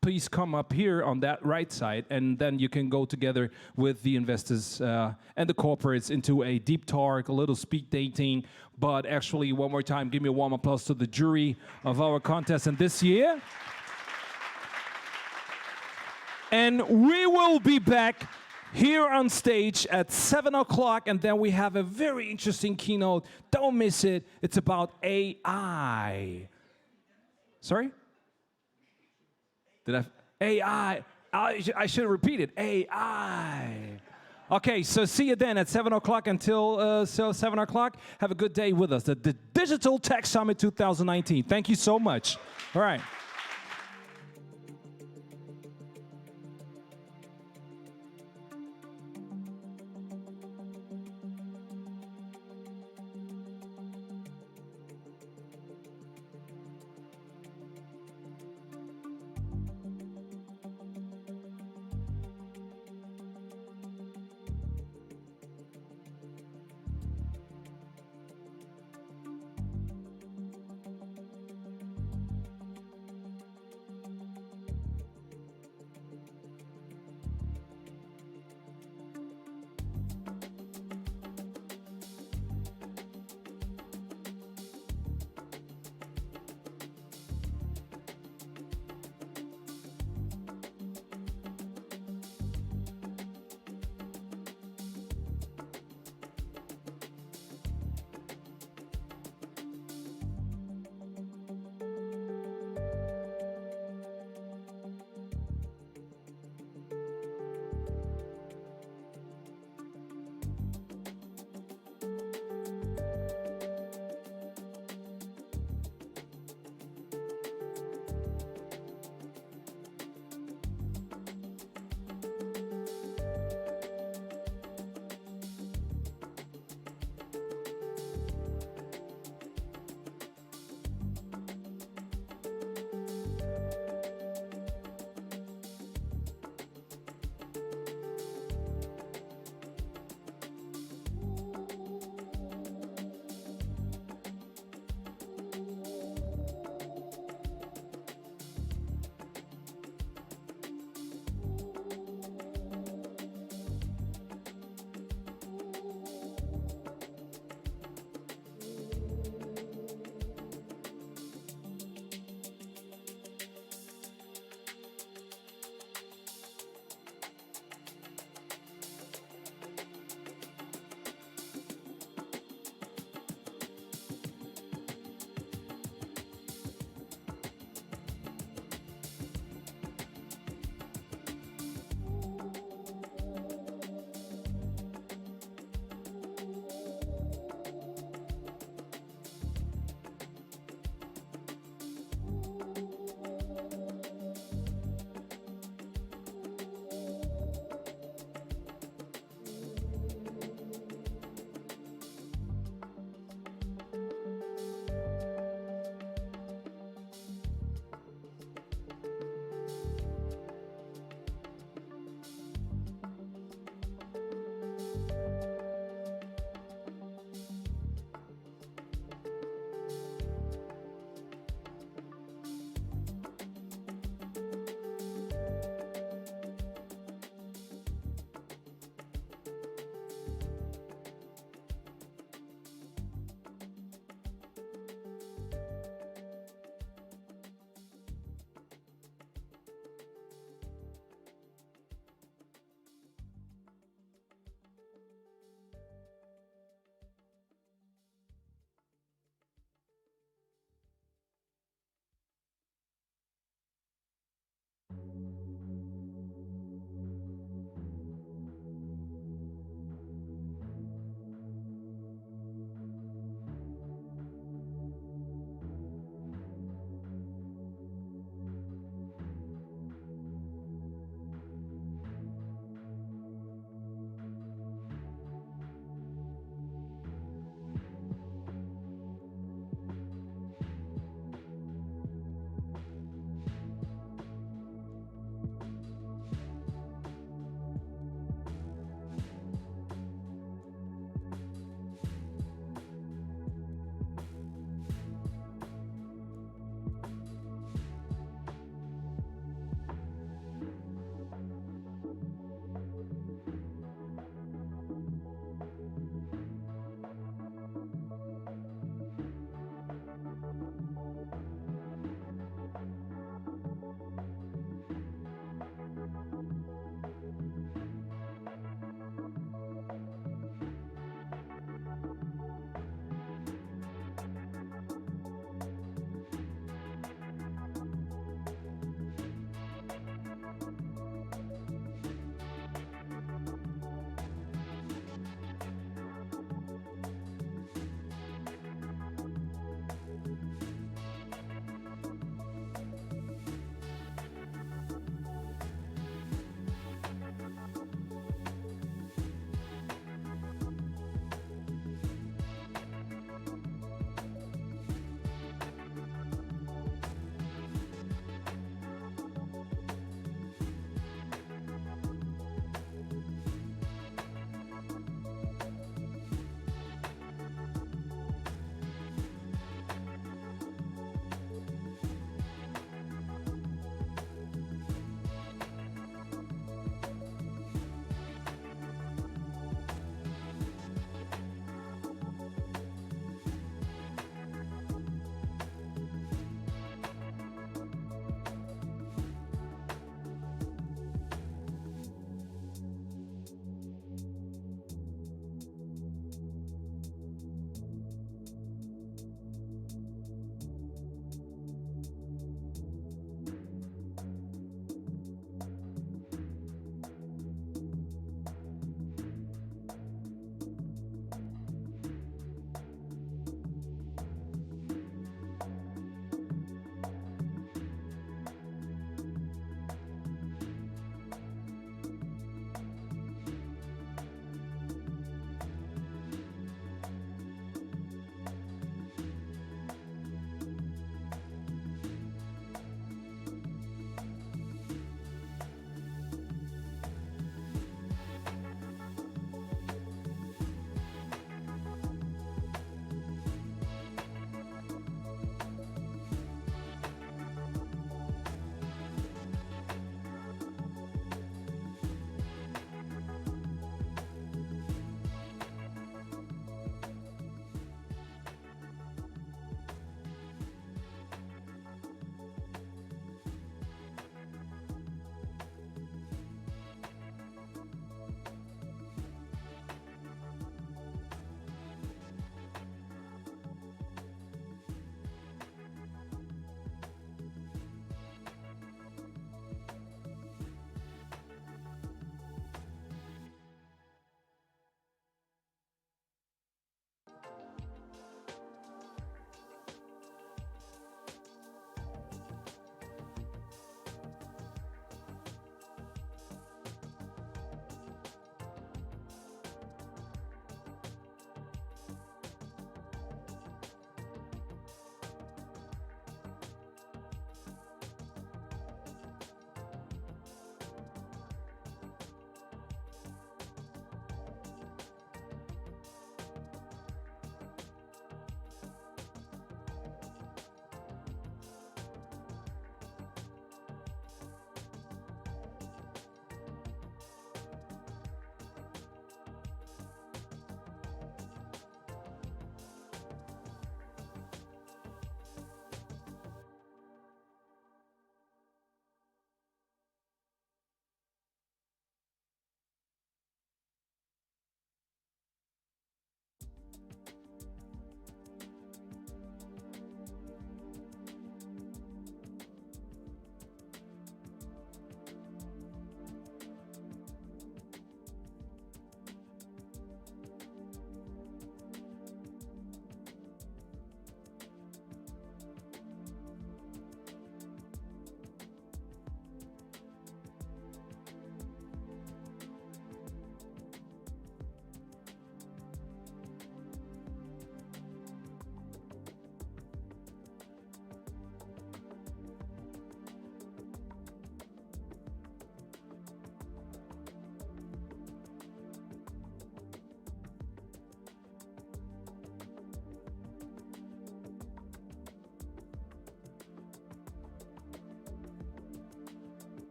please come up here on that right side, and then you can go together with the investors and the corporates into a deep talk, a little speed dating. But actually, one more time, give me a warm applause to the jury of our contest and this year. And we will be back here on stage at 7 o'clock, and then we have a very interesting keynote. Don't miss it. It's about AI. Sorry? Did AI. I should repeat it. AI. Okay, so see you then at 7 o'clock until 7 o'clock. Have a good day with us. The Digital Tech Summit 2019. Thank you so much. All right.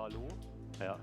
Hallo? Ja.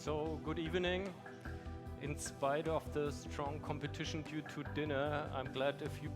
So, good evening. In spite of the strong competition due to dinner, I'm glad if you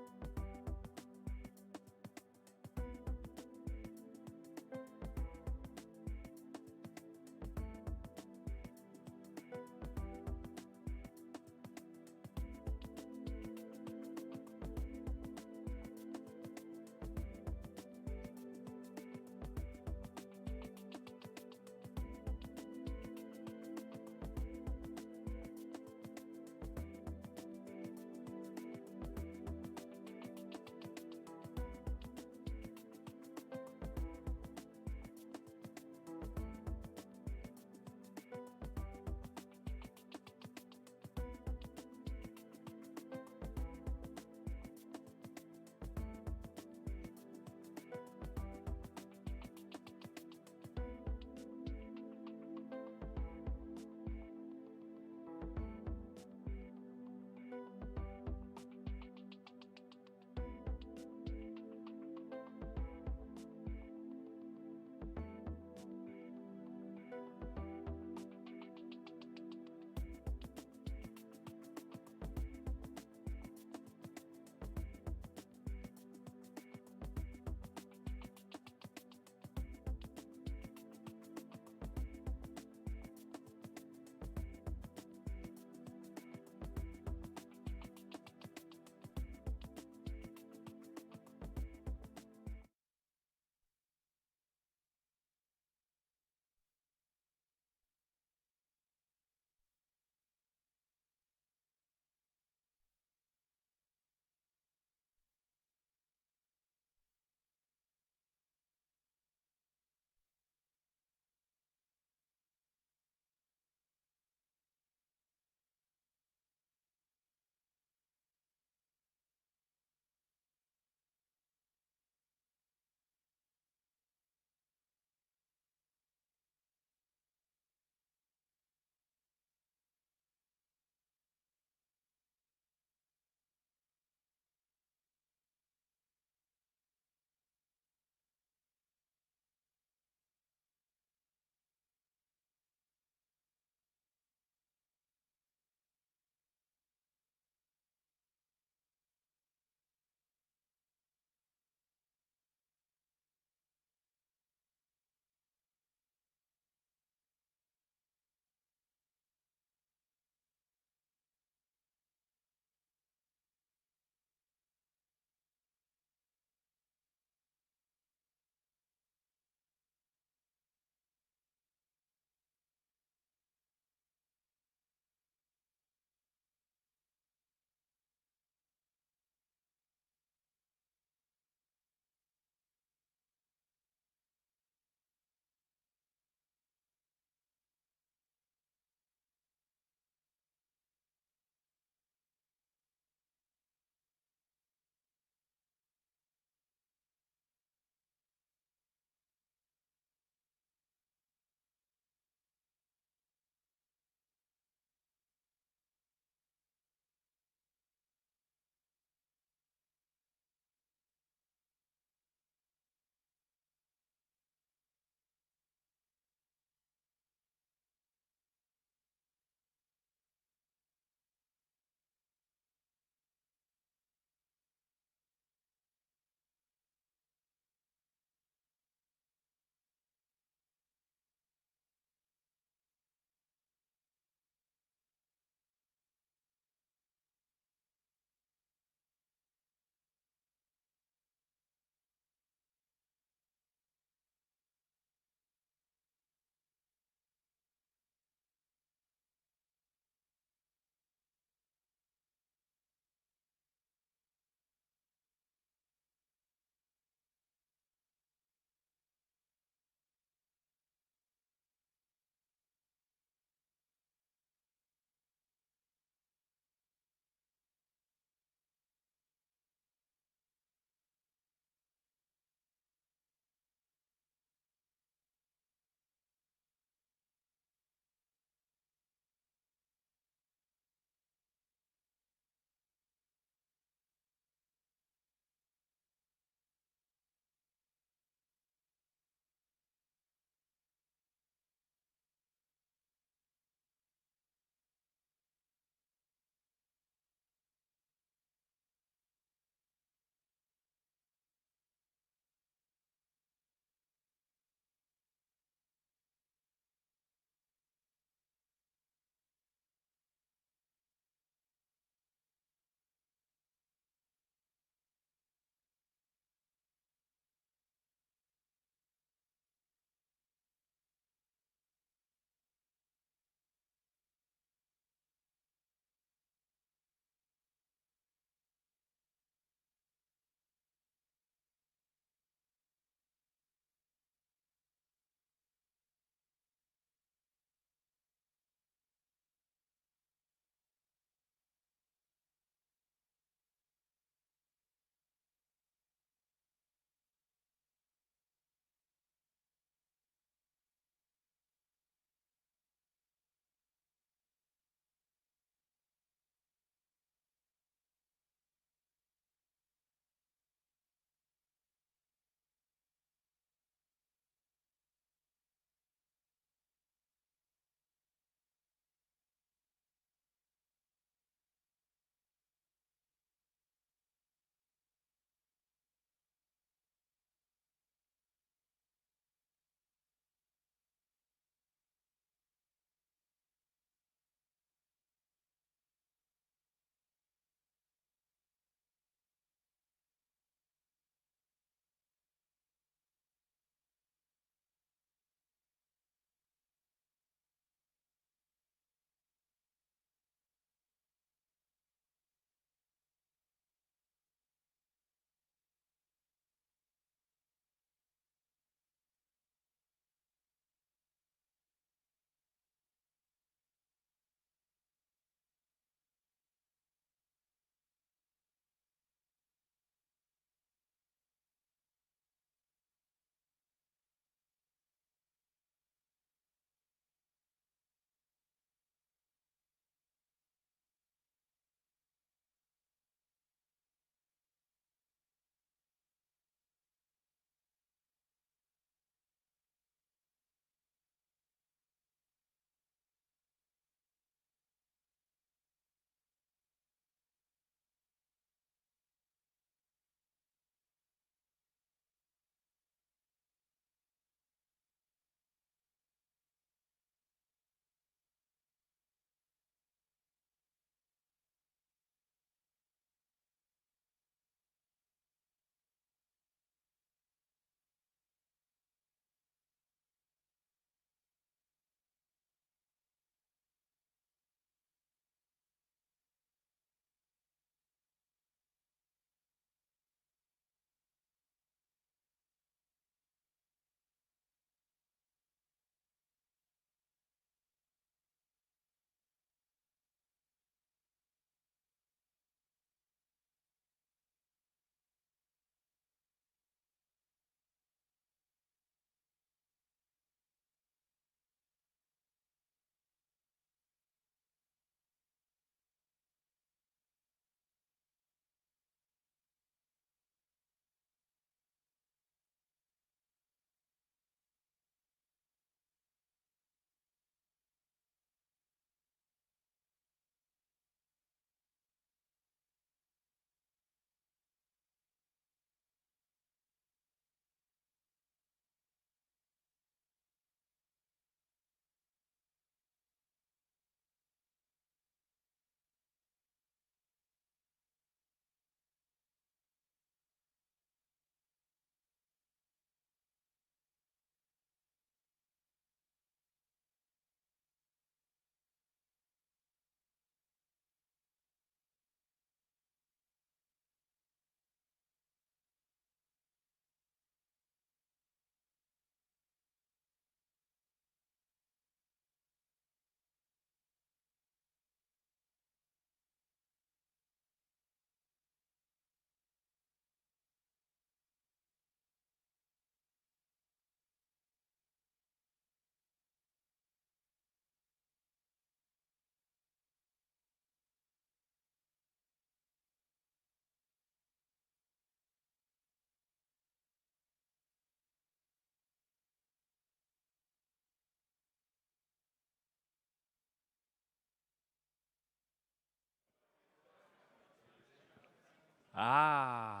Ah.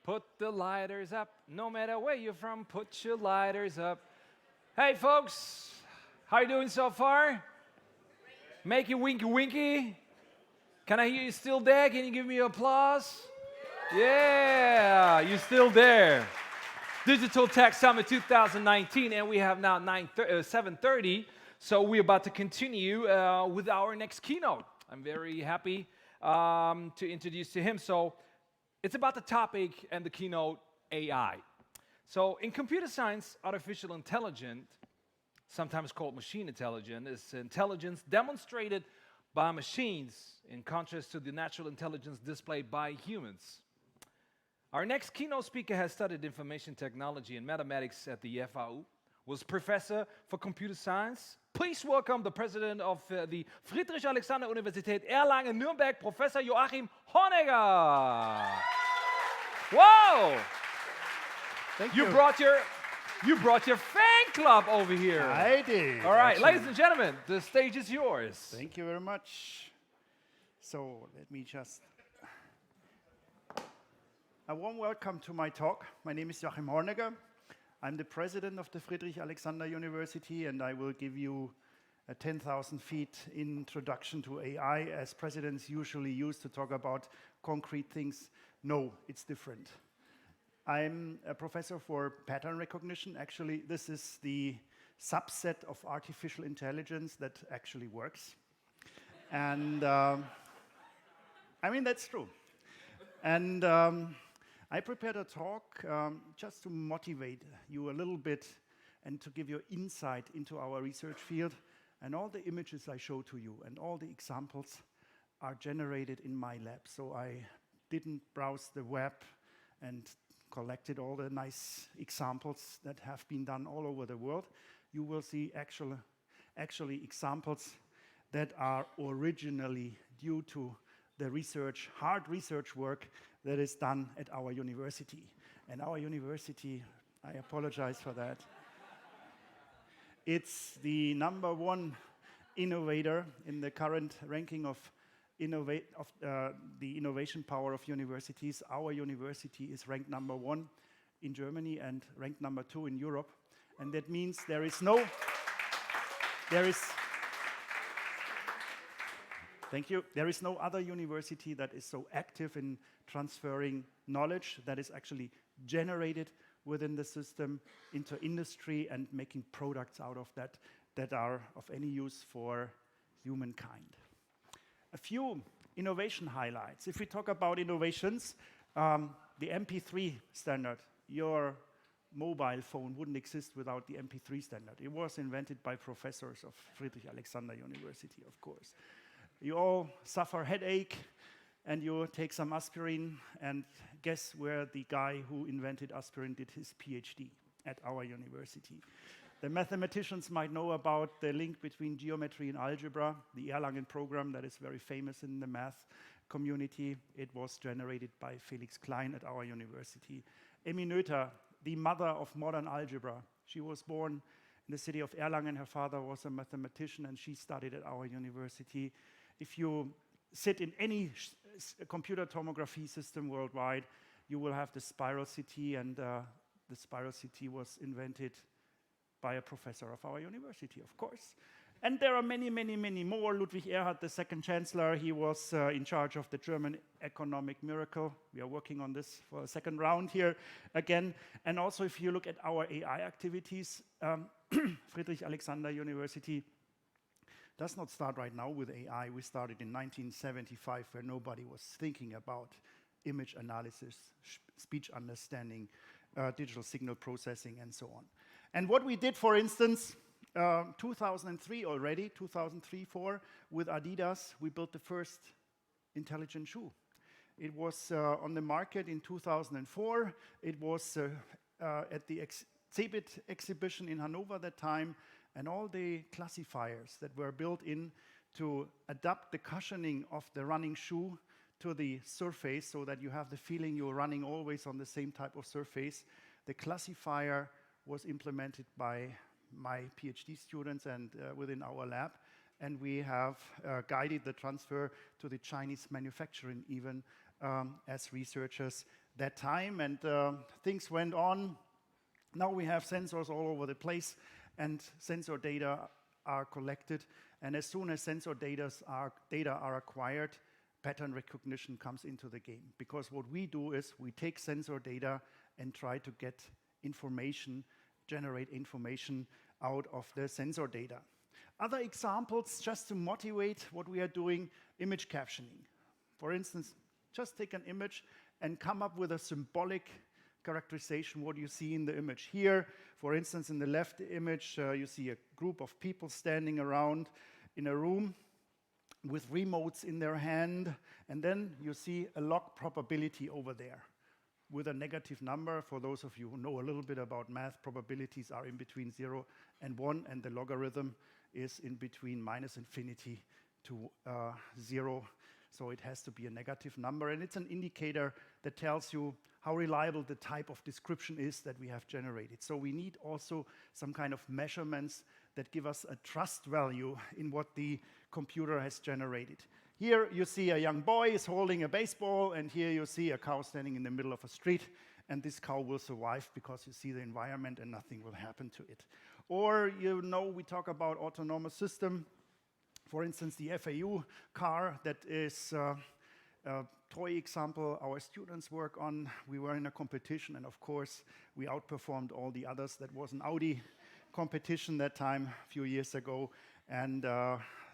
Put the lighters up. No matter where you're from, put your lighters up. Hey, folks. How you doing so far? Make it winky winky. Can I hear you still there? Can you give me applause? Yeah, you're still there. Digital Tech Summit 2019, and we have now 7:30, so we're about to continue with our next keynote. I'm very happy to introduce to him. So it's about the topic and the keynote AI. So in computer science, artificial intelligence, sometimes called machine intelligence, is intelligence demonstrated by machines in contrast to the natural intelligence displayed by humans. Our next keynote speaker has studied information technology and mathematics at the FAU, was professor for computer science. Please welcome the president of the Friedrich-Alexander-Universität Erlangen-Nuremberg, Professor Joachim Honegger. Whoa! Thank you. You brought your fan club over here. I did. All right, actually. ladies and gentlemen, the stage is yours. Thank you very much. So let me just... A warm welcome to my talk. My name is Joachim Honegger. I'm the president of the Friedrich-Alexander University, and I will give you a 10,000 feet introduction to AI, as presidents usually use to talk about concrete things. No, it's different. I'm a professor for pattern recognition. Actually, this is the subset of artificial intelligence that actually works. And I mean, that's true. And I prepared a talk just to motivate you a little bit and to give you insight into our research field. And all the images I show to you and all the examples are generated in my lab. So I didn't browse the web and collected all the nice examples that have been done all over the world. You will see actually examples that are originally due to the research, hard research work that is done at our university. And our university, I apologize for that, it's the #1 innovator in the current ranking of the innovation power of universities. Our university is ranked #1 in Germany and ranked #2 in Europe. And that means thank you. There is no other university that is so active in transferring knowledge that is actually generated within the system into industry and making products out of that that are of any use for humankind. A few innovation highlights. If we talk about innovations, the MP3 standard, your mobile phone wouldn't exist without the MP3 standard. It was invented by professors of Friedrich-Alexander University, of course. You all suffer headache, and you take some aspirin, and guess where the guy who invented aspirin did his PhD? At our university. The mathematicians might know about the link between geometry and algebra, the Erlangen program that is very famous in the math community. It was generated by Felix Klein at our university. Emmy Noether, the mother of modern algebra. She was born in the city of Erlangen. Her father was a mathematician, and she studied at our university. If you sit in any computer tomography system worldwide, you will have the spiral CT, and the spiral CT was invented by a professor of our university, of course. And there are many, many, many more. Ludwig Erhard, the second chancellor, he was in charge of the German economic miracle. We are working on this for a second round here again. And also, if you look at our AI activities, Friedrich-Alexander University does not start right now with AI. We started in 1975, where nobody was thinking about image analysis, speech understanding, digital signal processing, and so on. And what we did, for instance, 2003 already, 2003-04, with Adidas, we built the first intelligent shoe. It was on the market in 2004. It was at the CeBIT exhibition in Hanover at that time, and all the classifiers that were built in to adapt the cushioning of the running shoe to the surface so that you have the feeling you're running always on the same type of surface. The classifier was implemented by my PhD students and within our lab, and we have guided the transfer to the Chinese manufacturing even as researchers that time, and things went on. Now we have sensors all over the place, and sensor data are collected, and as soon as sensor data are acquired, pattern recognition comes into the game. Because what we do is we take sensor data and try to get information, generate information out of the sensor data. Other examples, just to motivate what we are doing, image captioning. For instance, just take an image and come up with a symbolic characterization what you see in the image. Here, for instance, in the left image, you see a group of people standing around in a room with remotes in their hand, and then you see a log probability over there with a negative number. For those of you who know a little bit about math, probabilities are in between 0 and 1, and the logarithm is in between -infinity to 0. So it has to be a negative number, and it's an indicator that tells you how reliable the type of description is that we have generated. So we need also some kind of measurements that give us a trust value in what the computer has generated. Here you see a young boy is holding a baseball, and here you see a cow standing in the middle of a street, and this cow will survive because you see the environment and nothing will happen to it. Or, you know, we talk about autonomous system. For instance, the FAU car, that is a toy example our students work on. We were in a competition, and of course, we outperformed all the others. That was an Audi competition that time, a few years ago, and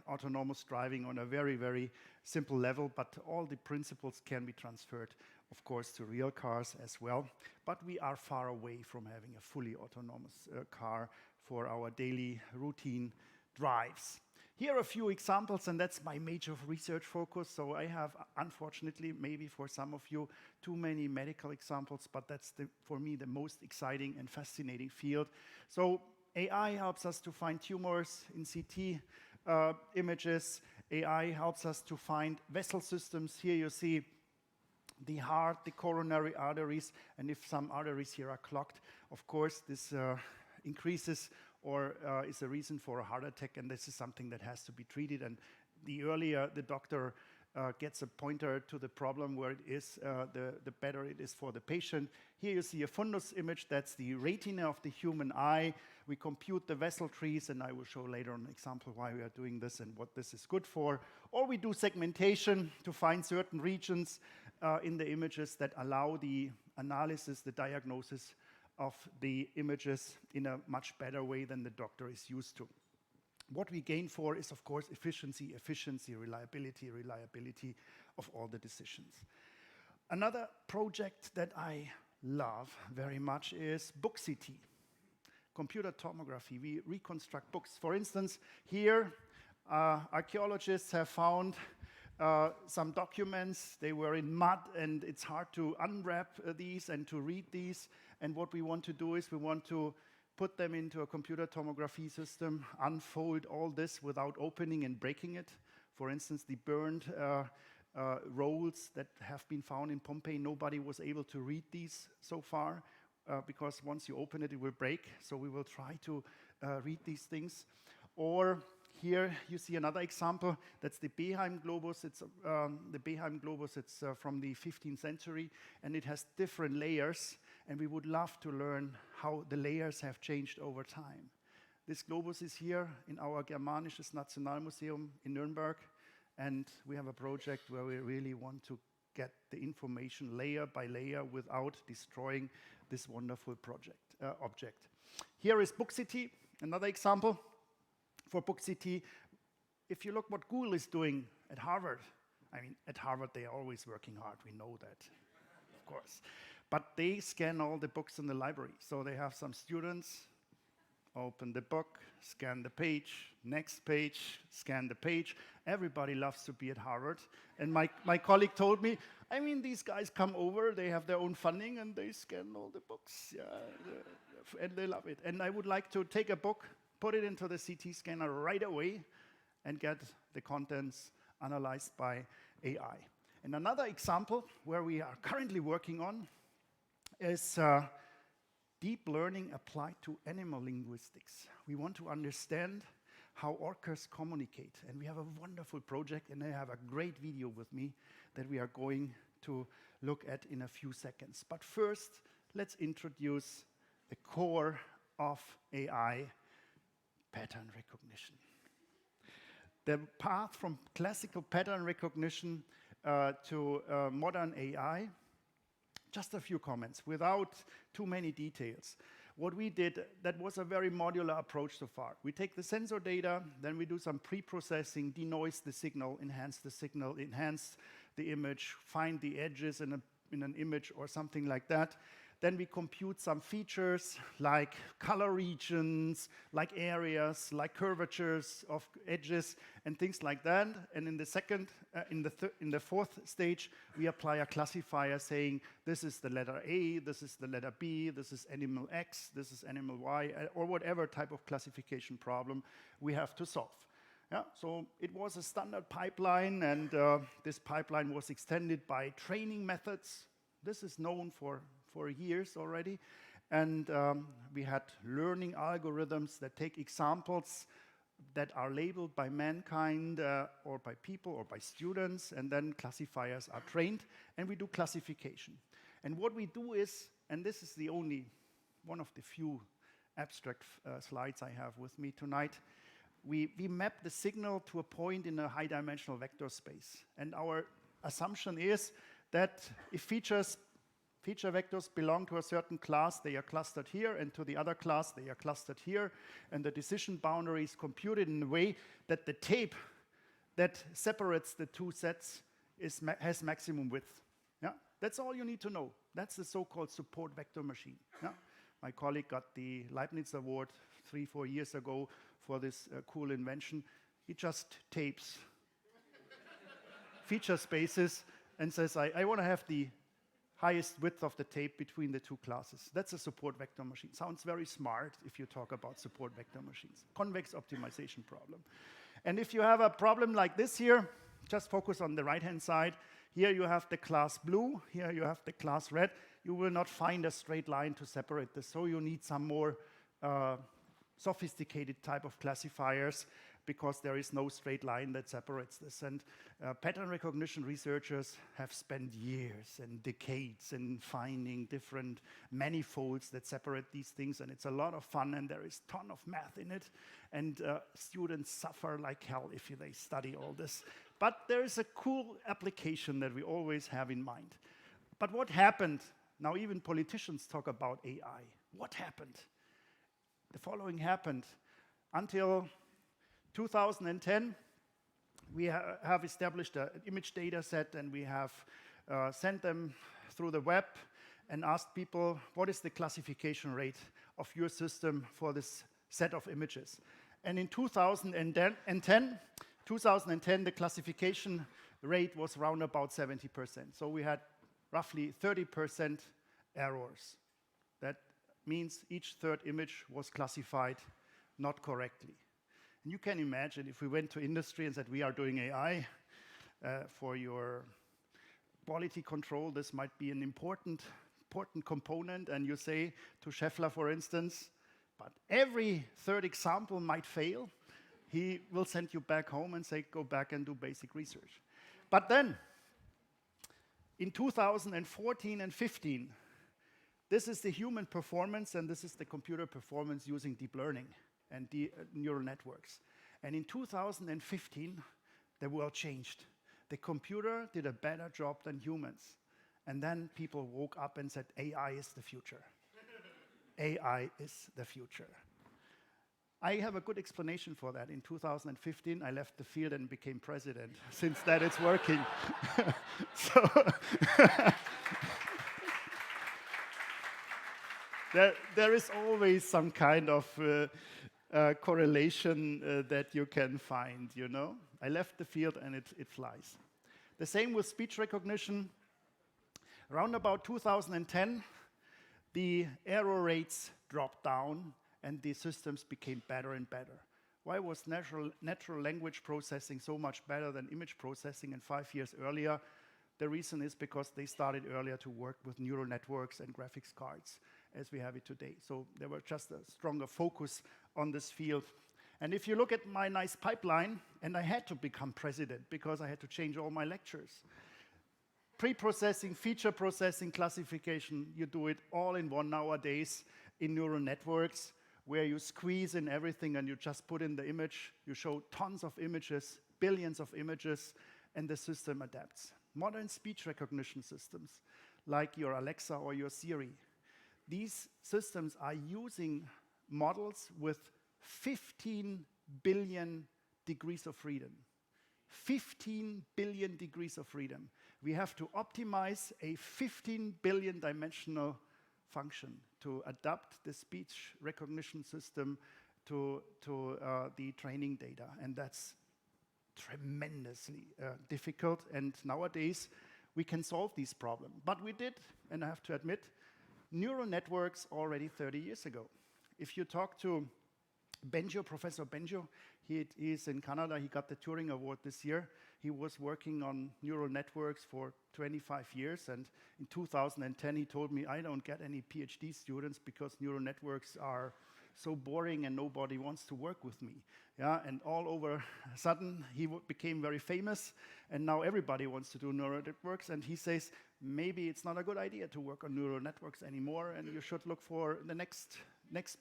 autonomous driving on a very, very simple level, but all the principles can be transferred, of course, to real cars as well. But we are far away from having a fully autonomous car for our daily routine drives. Here are a few examples, and that's my major research focus. So I have, unfortunately, maybe for some of you, too many medical examples, but that's, for me, the most exciting and fascinating field. So AI helps us to find tumors in CT images. AI helps us to find vessel systems. Here you see the heart, the coronary arteries, and if some arteries here are clogged, of course, this increases or is a reason for a heart attack, and this is something that has to be treated. And the earlier the doctor gets a pointer to the problem where it is, the better it is for the patient. Here you see a fundus image. That's the retina of the human eye. We compute the vessel trees, and I will show later an example why we are doing this and what this is good for. Or we do segmentation to find certain regions in the images that allow the analysis, the diagnosis of the images in a much better way than the doctor is used to. What we gain for is, of course, efficiency, reliability of all the decisions. Another project that I love very much is book CT, computer tomography. We reconstruct books. For instance, here, archaeologists have found some documents. They were in mud, and it's hard to unwrap these and to read these. And what we want to do is we want to put them into a computer tomography system, unfold all this without opening and breaking it. For instance, the burned rolls that have been found in Pompeii, nobody was able to read these so far because once you open it, it will break. So we will try to read these things. Or here you see another example. That's the Beheim globus. It's the Beheim globus. It's from the 15th century, and it has different layers. And we would love to learn how the layers have changed over time. This globus is here in our Germanisches Nationalmuseum in Nuremberg, and we have a project where we really want to get the information layer by layer without destroying this wonderful object. Here is BookCity, another example. For BookCity, if you look what Google is doing at Harvard, I mean, at Harvard they are always working hard, we know that, of course. But they scan all the books in the library. So they have some students open the book, scan the page, next page, scan the page. Everybody loves to be at Harvard. And my colleague told me, I mean, these guys come over, they have their own funding, and they scan all the books. Yeah, and they love it. And I would like to take a book, put it into the CT scanner right away, and get the contents analyzed by AI. And another example where we are currently working on is deep learning applied to animal linguistics. We want to understand how orcas communicate. And we have a wonderful project, and I have a great video with me that we are going to look at in a few seconds. But first, let's introduce the core of AI, pattern recognition. The path from classical pattern recognition to modern AI, just a few comments without too many details. What we did, that was a very modular approach so far. We take the sensor data, then we do some pre-processing, denoise the signal, enhance the image, find the edges in an image or something like that. Then we compute some features like color regions, like areas, like curvatures of edges, and things like that. And in the fourth stage, we apply a classifier saying this is the letter A, this is the letter B, this is animal X, this is animal Y, or whatever type of classification problem we have to solve. Yeah, so it was a standard pipeline, and this pipeline was extended by training methods. This is known for years already. And we had learning algorithms that take examples that are labeled by mankind or by people or by students, and then classifiers are trained, and we do classification. And what we do is, and this is the only one of the few abstract slides I have with me tonight, we map the signal to a point in a high-dimensional vector space. And our assumption is that if feature vectors belong to a certain class, they are clustered here, and to the other class, they are clustered here, and the decision boundary is computed in a way that the tape that separates the two sets has maximum width. Yeah? That's all you need to know. That's the so-called support vector machine. Yeah? My colleague got the Leibniz Award 3-4 years ago for this cool invention. He just tapes feature spaces and says, I want to have the highest width of the tape between the two classes. That's a support vector machine. Sounds very smart if you talk about support vector machines. Convex optimization problem. And if you have a problem like this here, just focus on the right-hand side. Here you have the class blue, here you have the class red. You will not find a straight line to separate this, so you need some more sophisticated type of classifiers, because there is no straight line that separates this. And pattern recognition researchers have spent years and decades in finding different manifolds that separate these things, and it's a lot of fun, and there is a ton of math in it, and students suffer like hell if they study all this. But there is a cool application that we always have in mind. But what happened? Now even politicians talk about AI. What happened? The following happened. Until 2010, we have established an image data set, and we have sent them through the web and asked people, what is the classification rate of your system for this set of images? And in 2010, the classification rate was around about 70%. So we had roughly 30% errors. That means each third image was classified not correctly. And you can imagine if we went to industry and said, we are doing AI for your quality control, this might be an important component, and you say to Scheffler, for instance, but every third example might fail, he will send you back home and say, go back and do basic research. But then, in 2014 and 15, this is the human performance, and this is the computer performance using deep learning and neural networks. And in 2015, the world changed. The computer did a better job than humans. And then people woke up and said, AI is the future. AI is the future. I have a good explanation for that. In 2015, I left the field and became president. Since that, it's working. There is always some kind of correlation that you can find, you know. I left the field and it flies. The same with speech recognition. Around about 2010, the error rates dropped down and the systems became better and better. Why was natural language processing so much better than image processing and 5 years earlier? The reason is because they started earlier to work with neural networks and graphics cards as we have it today. So there was just a stronger focus on this field. And if you look at my nice pipeline, and I had to become president because I had to change all my lectures. Pre-processing, feature processing, classification, you do it all in one nowadays in neural networks, where you squeeze in everything and you just put in the image, you show tons of images, billions of images, and the system adapts. Modern speech recognition systems, like your Alexa or your Siri, these systems are using models with 15 billion degrees of freedom. 15 billion degrees of freedom. We have to optimize a 15 billion dimensional function to adapt the speech recognition system to the training data. And that's tremendously difficult. And nowadays, we can solve these problems. But we did, and I have to admit, neural networks already 30 years ago. If you talk to Benjo, Professor Benjo, he is in Canada, he got the Turing Award this year. He was working on neural networks for 25 years, and in 2010 he told me, I don't get any PhD students because neural networks are so boring and nobody wants to work with me. Yeah, and all over a sudden he became very famous, and now everybody wants to do neural networks, and he says, maybe it's not a good idea to work on neural networks anymore, and you should look for the next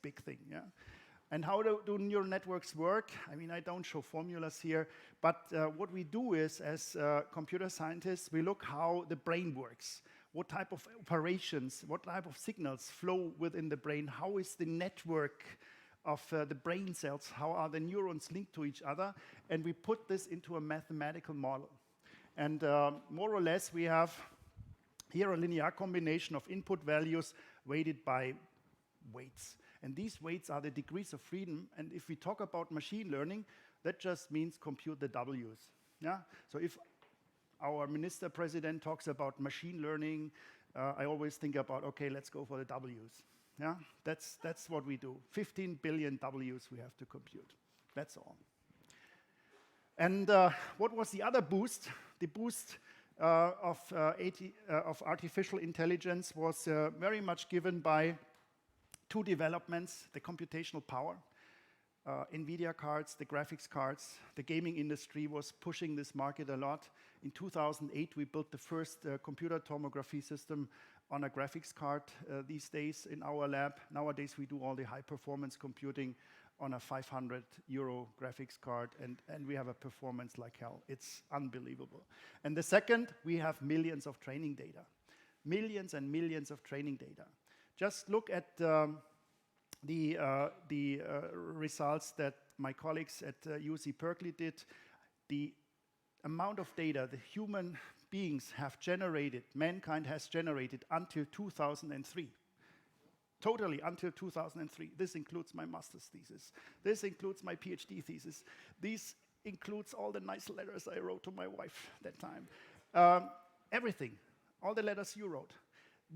big thing. Yeah. And how do neural networks work? I mean, I don't show formulas here, but what we do is, as computer scientists, we look how the brain works. What type of operations, what type of signals flow within the brain? How is the network of the brain cells? How are the neurons linked to each other? And we put this into a mathematical model. And more or less, we have here a linear combination of input values weighted by weights. And these weights are the degrees of freedom. And if we talk about machine learning, that just means compute the W's. Yeah? So if our minister president talks about machine learning, I always think about, okay, let's go for the W's. Yeah? That's what we do. 15 billion W's we have to compute. That's all. And what was the other boost? The boost of artificial intelligence was very much given by two developments: the computational power, NVIDIA cards, the graphics cards. The gaming industry was pushing this market a lot. In 2008, we built the first computer tomography system on a graphics card these days in our lab. Nowadays, we do all the high-performance computing on a 500 euro graphics card, and we have a performance like hell. It's unbelievable. And the second, we have millions of training data. Millions and millions of training data. Just look at the results that my colleagues at UC Berkeley did. The amount of data the human beings have generated, mankind has generated until 2003. Totally until 2003. This includes my master's thesis. This includes my PhD thesis. This includes all the nice letters I wrote to my wife that time. Everything, all the letters you wrote.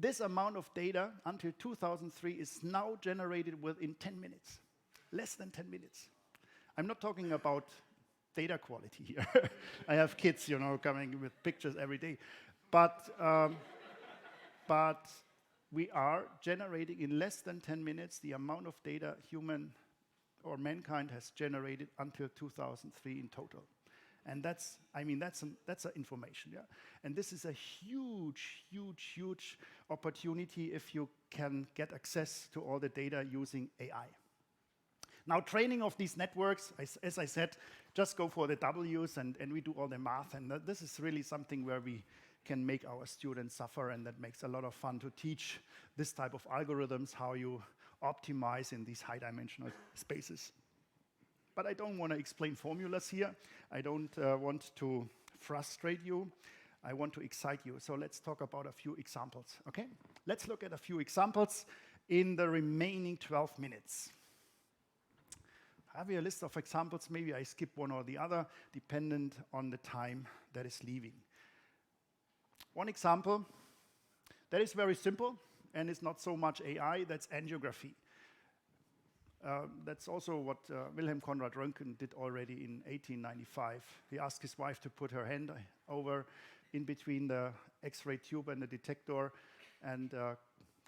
This amount of data until 2003 is now generated within 10 minutes, less than 10 minutes. I'm not talking about data quality here. I have kids, coming with pictures every day. But we are generating in less than 10 minutes the amount of data human or mankind has generated until 2003 in total. And that's information, yeah. And this is a huge, huge, huge opportunity if you can get access to all the data using AI. Now, training of these networks, as I said, just go for the W's and we do all the math. And this is really something where we can make our students suffer, and that makes a lot of fun to teach this type of algorithms, how you optimize in these high-dimensional spaces. But I don't want to explain formulas here. I don't want to frustrate you. I want to excite you. So let's talk about a few examples, okay? Let's look at a few examples in the remaining 12 minutes. I have here a list of examples. Maybe I skip one or the other, dependent on the time that is leaving. One example that is very simple and is not so much AI, that's angiography. That's also what Wilhelm Conrad Röntgen did already in 1895. He asked his wife to put her hand over in between the X-ray tube and the detector and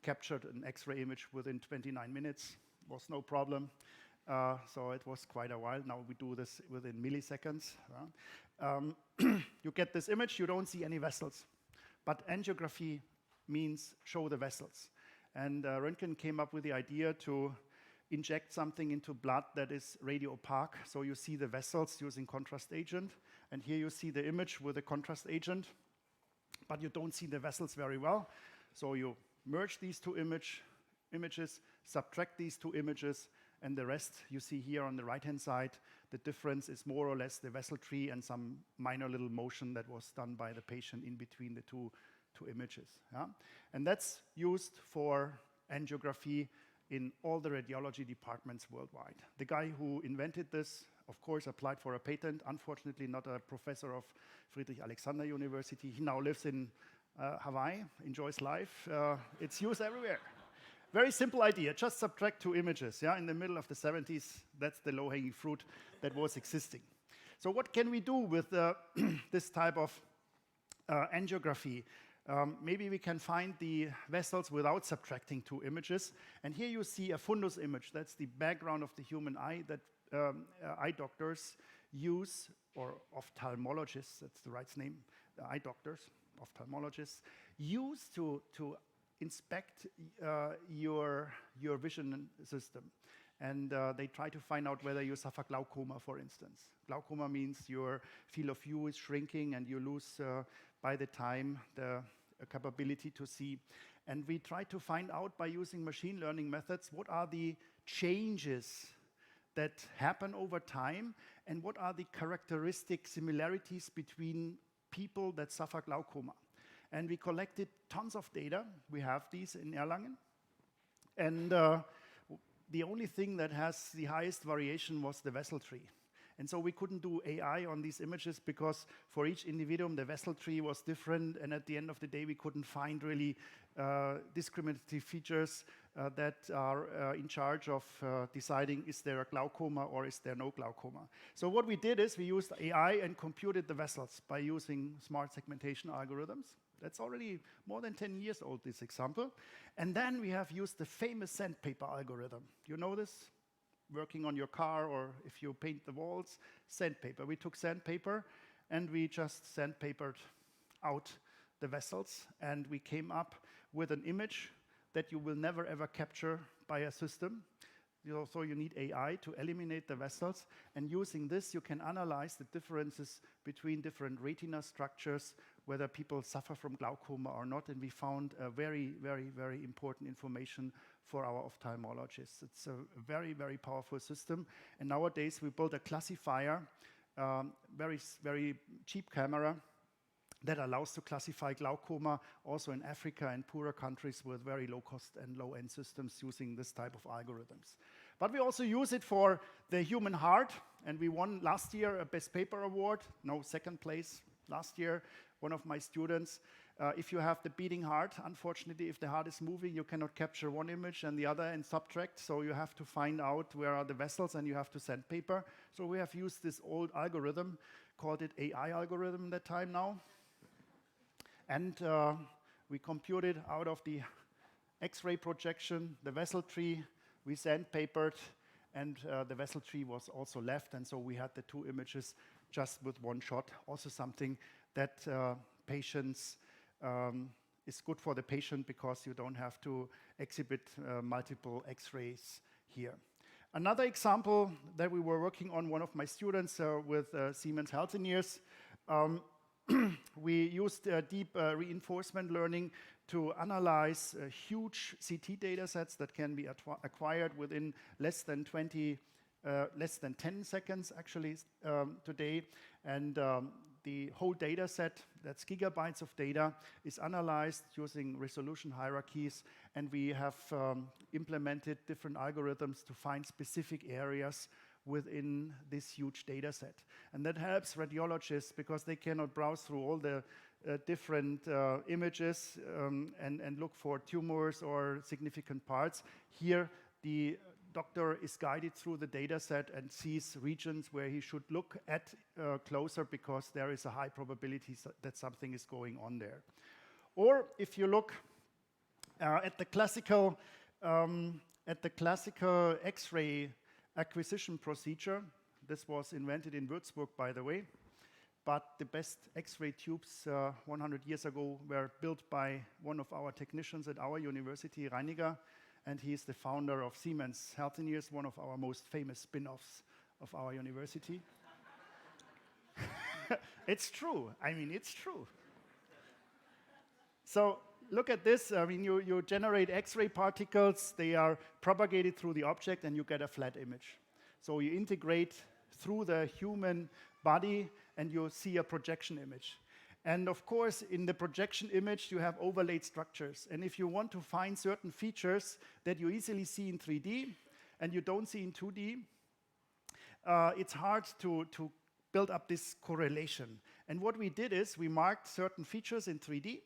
captured an X-ray image within 29 minutes. Was no problem. So it was quite a while. Now we do this within milliseconds. You get this image, you don't see any vessels. But angiography means show the vessels. And Röntgen came up with the idea to inject something into blood that is radio opaque, so you see the vessels using contrast agent. And here you see the image with the contrast agent, but you don't see the vessels very well. So you merge these two images, subtract these two images, and the rest you see here on the right-hand side. The difference is more or less the vessel tree and some minor little motion that was done by the patient in between the two images. Yeah? And that's used for angiography in all the radiology departments worldwide. The guy who invented this, of course, applied for a patent, unfortunately not a professor of Friedrich Alexander University. He now lives in Hawaii, enjoys life. It's used everywhere. Very simple idea, just subtract two images. Yeah? In the middle of the 70s, that's the low-hanging fruit that was existing. So what can we do with this type of angiography? Maybe we can find the vessels without subtracting two images. And here you see a fundus image. That's the background of the human eye that eye doctors use, or ophthalmologists, that's the right name, eye doctors, ophthalmologists, use to inspect your vision system. And they try to find out whether you suffer glaucoma, for instance. Glaucoma means your field of view is shrinking and you lose, by the time, the capability to see. And we try to find out by using machine learning methods what are the changes that happen over time and what are the characteristic similarities between people that suffer glaucoma. And we collected tons of data. We have these in Erlangen. And the only thing that has the highest variation was the vessel tree. And so we couldn't do AI on these images because for each individuum the vessel tree was different, and at the end of the day we couldn't find really discriminative features that are in charge of deciding is there a glaucoma or is there no glaucoma. So what we did is we used AI and computed the vessels by using smart segmentation algorithms. That's already more than 10 years old, this example. And then we have used the famous sandpaper algorithm. You know this? Working on your car, or if you paint the walls, sandpaper. We took sandpaper and we just sandpapered out the vessels, and we came up with an image that you will never ever capture by a system. So you need AI to eliminate the vessels, and using this you can analyze the differences between different retina structures, whether people suffer from glaucoma or not, and we found very, very, very important information for our ophthalmologists. It's a very, very powerful system, and nowadays we built a classifier, very cheap camera, that allows to classify glaucoma also in Africa and poorer countries with very low cost and low end systems using this type of algorithms. But we also use it for the human heart, and we won last year a Best Paper Award, no, second place last year, one of my students. If you have the beating heart, unfortunately, if the heart is moving, you cannot capture one image and the other and subtract, so you have to find out where are the vessels and you have to sandpaper. So we have used this old algorithm, called it AI algorithm at that time now. And we computed out of the X-ray projection, the vessel tree, we sandpapered, and the vessel tree was also left, and so we had the two images just with one shot. Also something that patients is good for the patient because you don't have to exhibit multiple X-rays here. Another example that we were working on, one of my students with Siemens Healthineers, we used deep reinforcement learning to analyze huge CT data sets that can be acquired within less than 10 seconds actually today. And the whole data set, that's gigabytes of data, is analyzed using resolution hierarchies, and we have implemented different algorithms to find specific areas within this huge data set. And that helps radiologists because they cannot browse through all the different images and look for tumors or significant parts. Here, the doctor is guided through the data set and sees regions where he should look at closer because there is a high probability that something is going on there. Or if you look at the classical X-ray acquisition procedure. This was invented in Würzburg, by the way. but the best X-ray tubes 100 years ago were built by one of our technicians at our university, Reiniger, and he is the founder of Siemens Healthineers, one of our most famous spin-offs of our university. It's true. I mean, it's true. So look at this. I mean, you generate X-ray particles. They are propagated through the object, and you get a flat image. So you integrate through the human body, and you see a projection image. And of course, in the projection image, you have overlaid structures. And if you want to find certain features that you easily see in 3D and you don't see in 2D, it's hard to build up this correlation. And what we did is we marked certain features in 3D,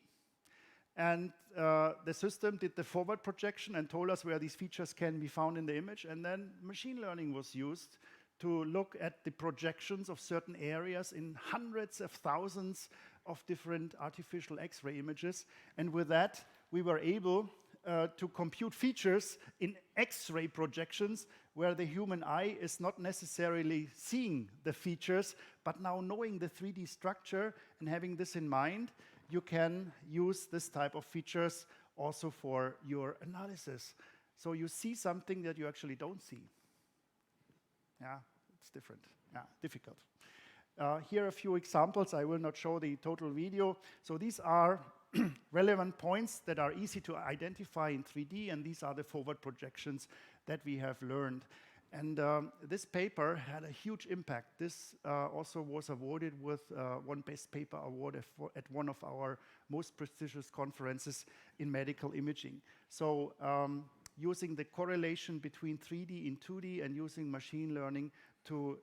and the system did the forward projection and told us where these features can be found in the image. And then machine learning was used to look at the projections of certain areas in hundreds of thousands of different artificial X-ray images. And with that, we were able to compute features in X-ray projections where the human eye is not necessarily seeing the features, but now knowing the 3D structure and having this in mind, you can use this type of features also for your analysis. So you see something that you actually don't see. Yeah, it's different. Yeah, difficult. Here are a few examples. I will not show the total video. So these are relevant points that are easy to identify in 3D, and these are the forward projections that we have learned. And this paper had a huge impact. This also was awarded with one Best Paper Award at one of our most prestigious conferences in medical imaging. So using the correlation between 3D and 2D and using machine learning to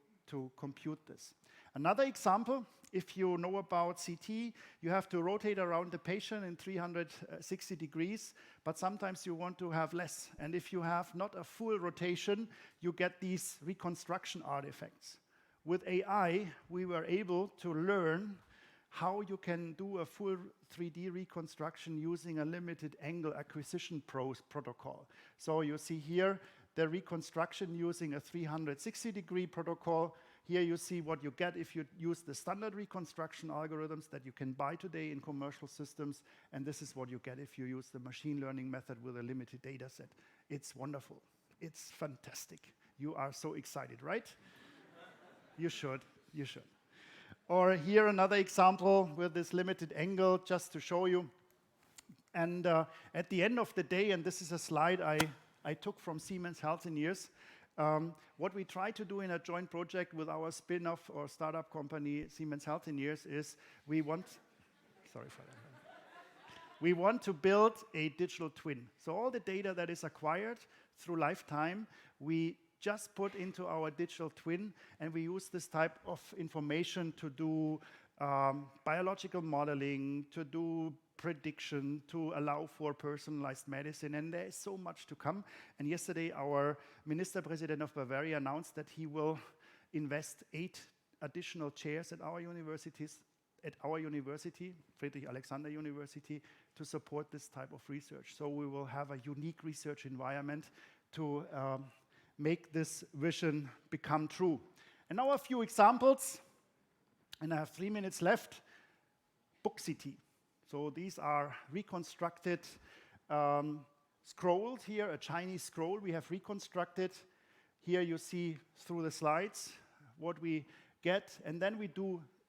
compute this. Another example, if you know about CT, you have to rotate around the patient in 360 degrees, but sometimes you want to have less. And if you have not a full rotation, you get these reconstruction artifacts. With AI, we were able to learn how you can do a full 3D reconstruction using a limited angle acquisition protocol. So you see here the reconstruction using a 360-degree protocol. Here you see what you get if you use the standard reconstruction algorithms that you can buy today in commercial systems, and this is what you get if you use the machine learning method with a limited data set. It's wonderful. It's fantastic. You are so excited, right? You should. You should. Or here another example with this limited angle, just to show you. And at the end of the day, and this is a slide I took from Siemens Healthineers, what we try to do in a joint project with our spin-off or startup company, Siemens Healthineers, is we want to build a digital twin. So all the data that is acquired through lifetime, we just put into our digital twin, and we use this type of information to do biological modeling, to do prediction, to allow for personalized medicine, and there is so much to come. And yesterday, our Minister President of Bavaria announced that he will invest 8 additional chairs at our universities, Friedrich Alexander University, to support this type of research. So we will have a unique research environment to make this vision become true. And now a few examples, and I have 3 minutes left. Book CT. So these are reconstructed scrolls here, a Chinese scroll we have reconstructed. Here you see through the slides what we get, and then we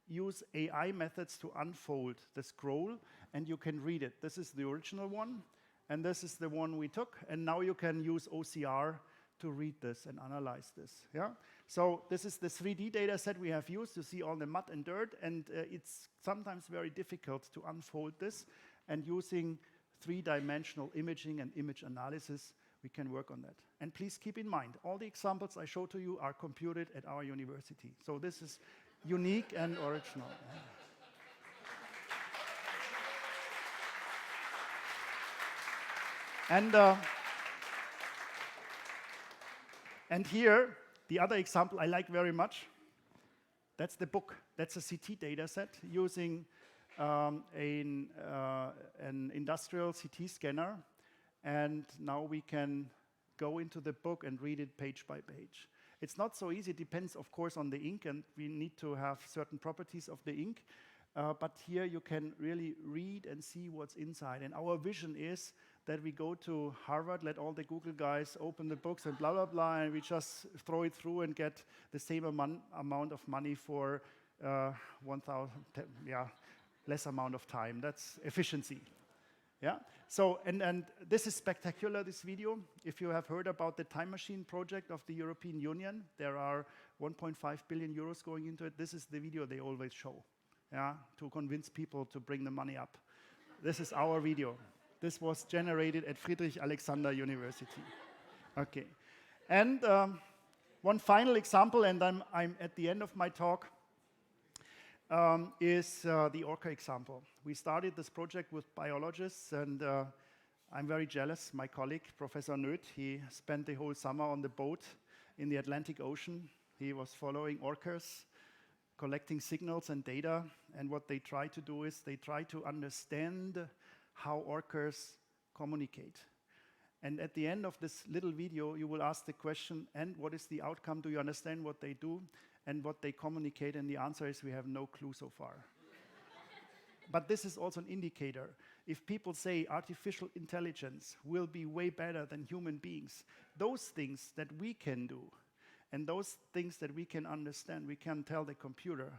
use AI methods to unfold the scroll, and you can read it. This is the original one, and this is the one we took, and now you can use OCR to read this and analyze this. Yeah? So this is the 3D data set we have used to see all the mud and dirt, and it's sometimes very difficult to unfold this, and using 3-dimensional imaging and image analysis, we can work on that. And please keep in mind, all the examples I show to you are computed at our university. So this is unique and original. And here, the other example I like very much, that's the book. That's a CT data set using an industrial CT scanner. And now we can go into the book and read it page by page. It's not so easy. It depends, of course, on the ink, and we need to have certain properties of the ink. But here you can really read and see what's inside. And our vision is that we go to Harvard, let all the Google guys open the books and blah, blah, blah, and we just throw it through and get the same amount of money for 1,000, less amount of time. That's efficiency. Yeah. So, and this is spectacular, this video. If you have heard about the time machine project of the European Union, there are 1.5 billion euros going into it. This is the video they always show, yeah, to convince people to bring the money up. This is our video. This was generated at Friedrich Alexander University. Okay. And one final example, and I'm at the end of my talk, is the orca example. We started this project with biologists, and I'm very jealous. My colleague, Professor Nöth, he spent the whole summer on the boat in the Atlantic Ocean. He was following orcas, collecting signals and data, and what they try to do is they try to understand how orcas communicate. And at the end of this little video, you will ask the question, and what is the outcome? Do you understand what they do and what they communicate? And the answer is we have no clue so far. But this is also an indicator. If people say artificial intelligence will be way better than human beings, those things that we can do and those things that we can understand, we can tell the computer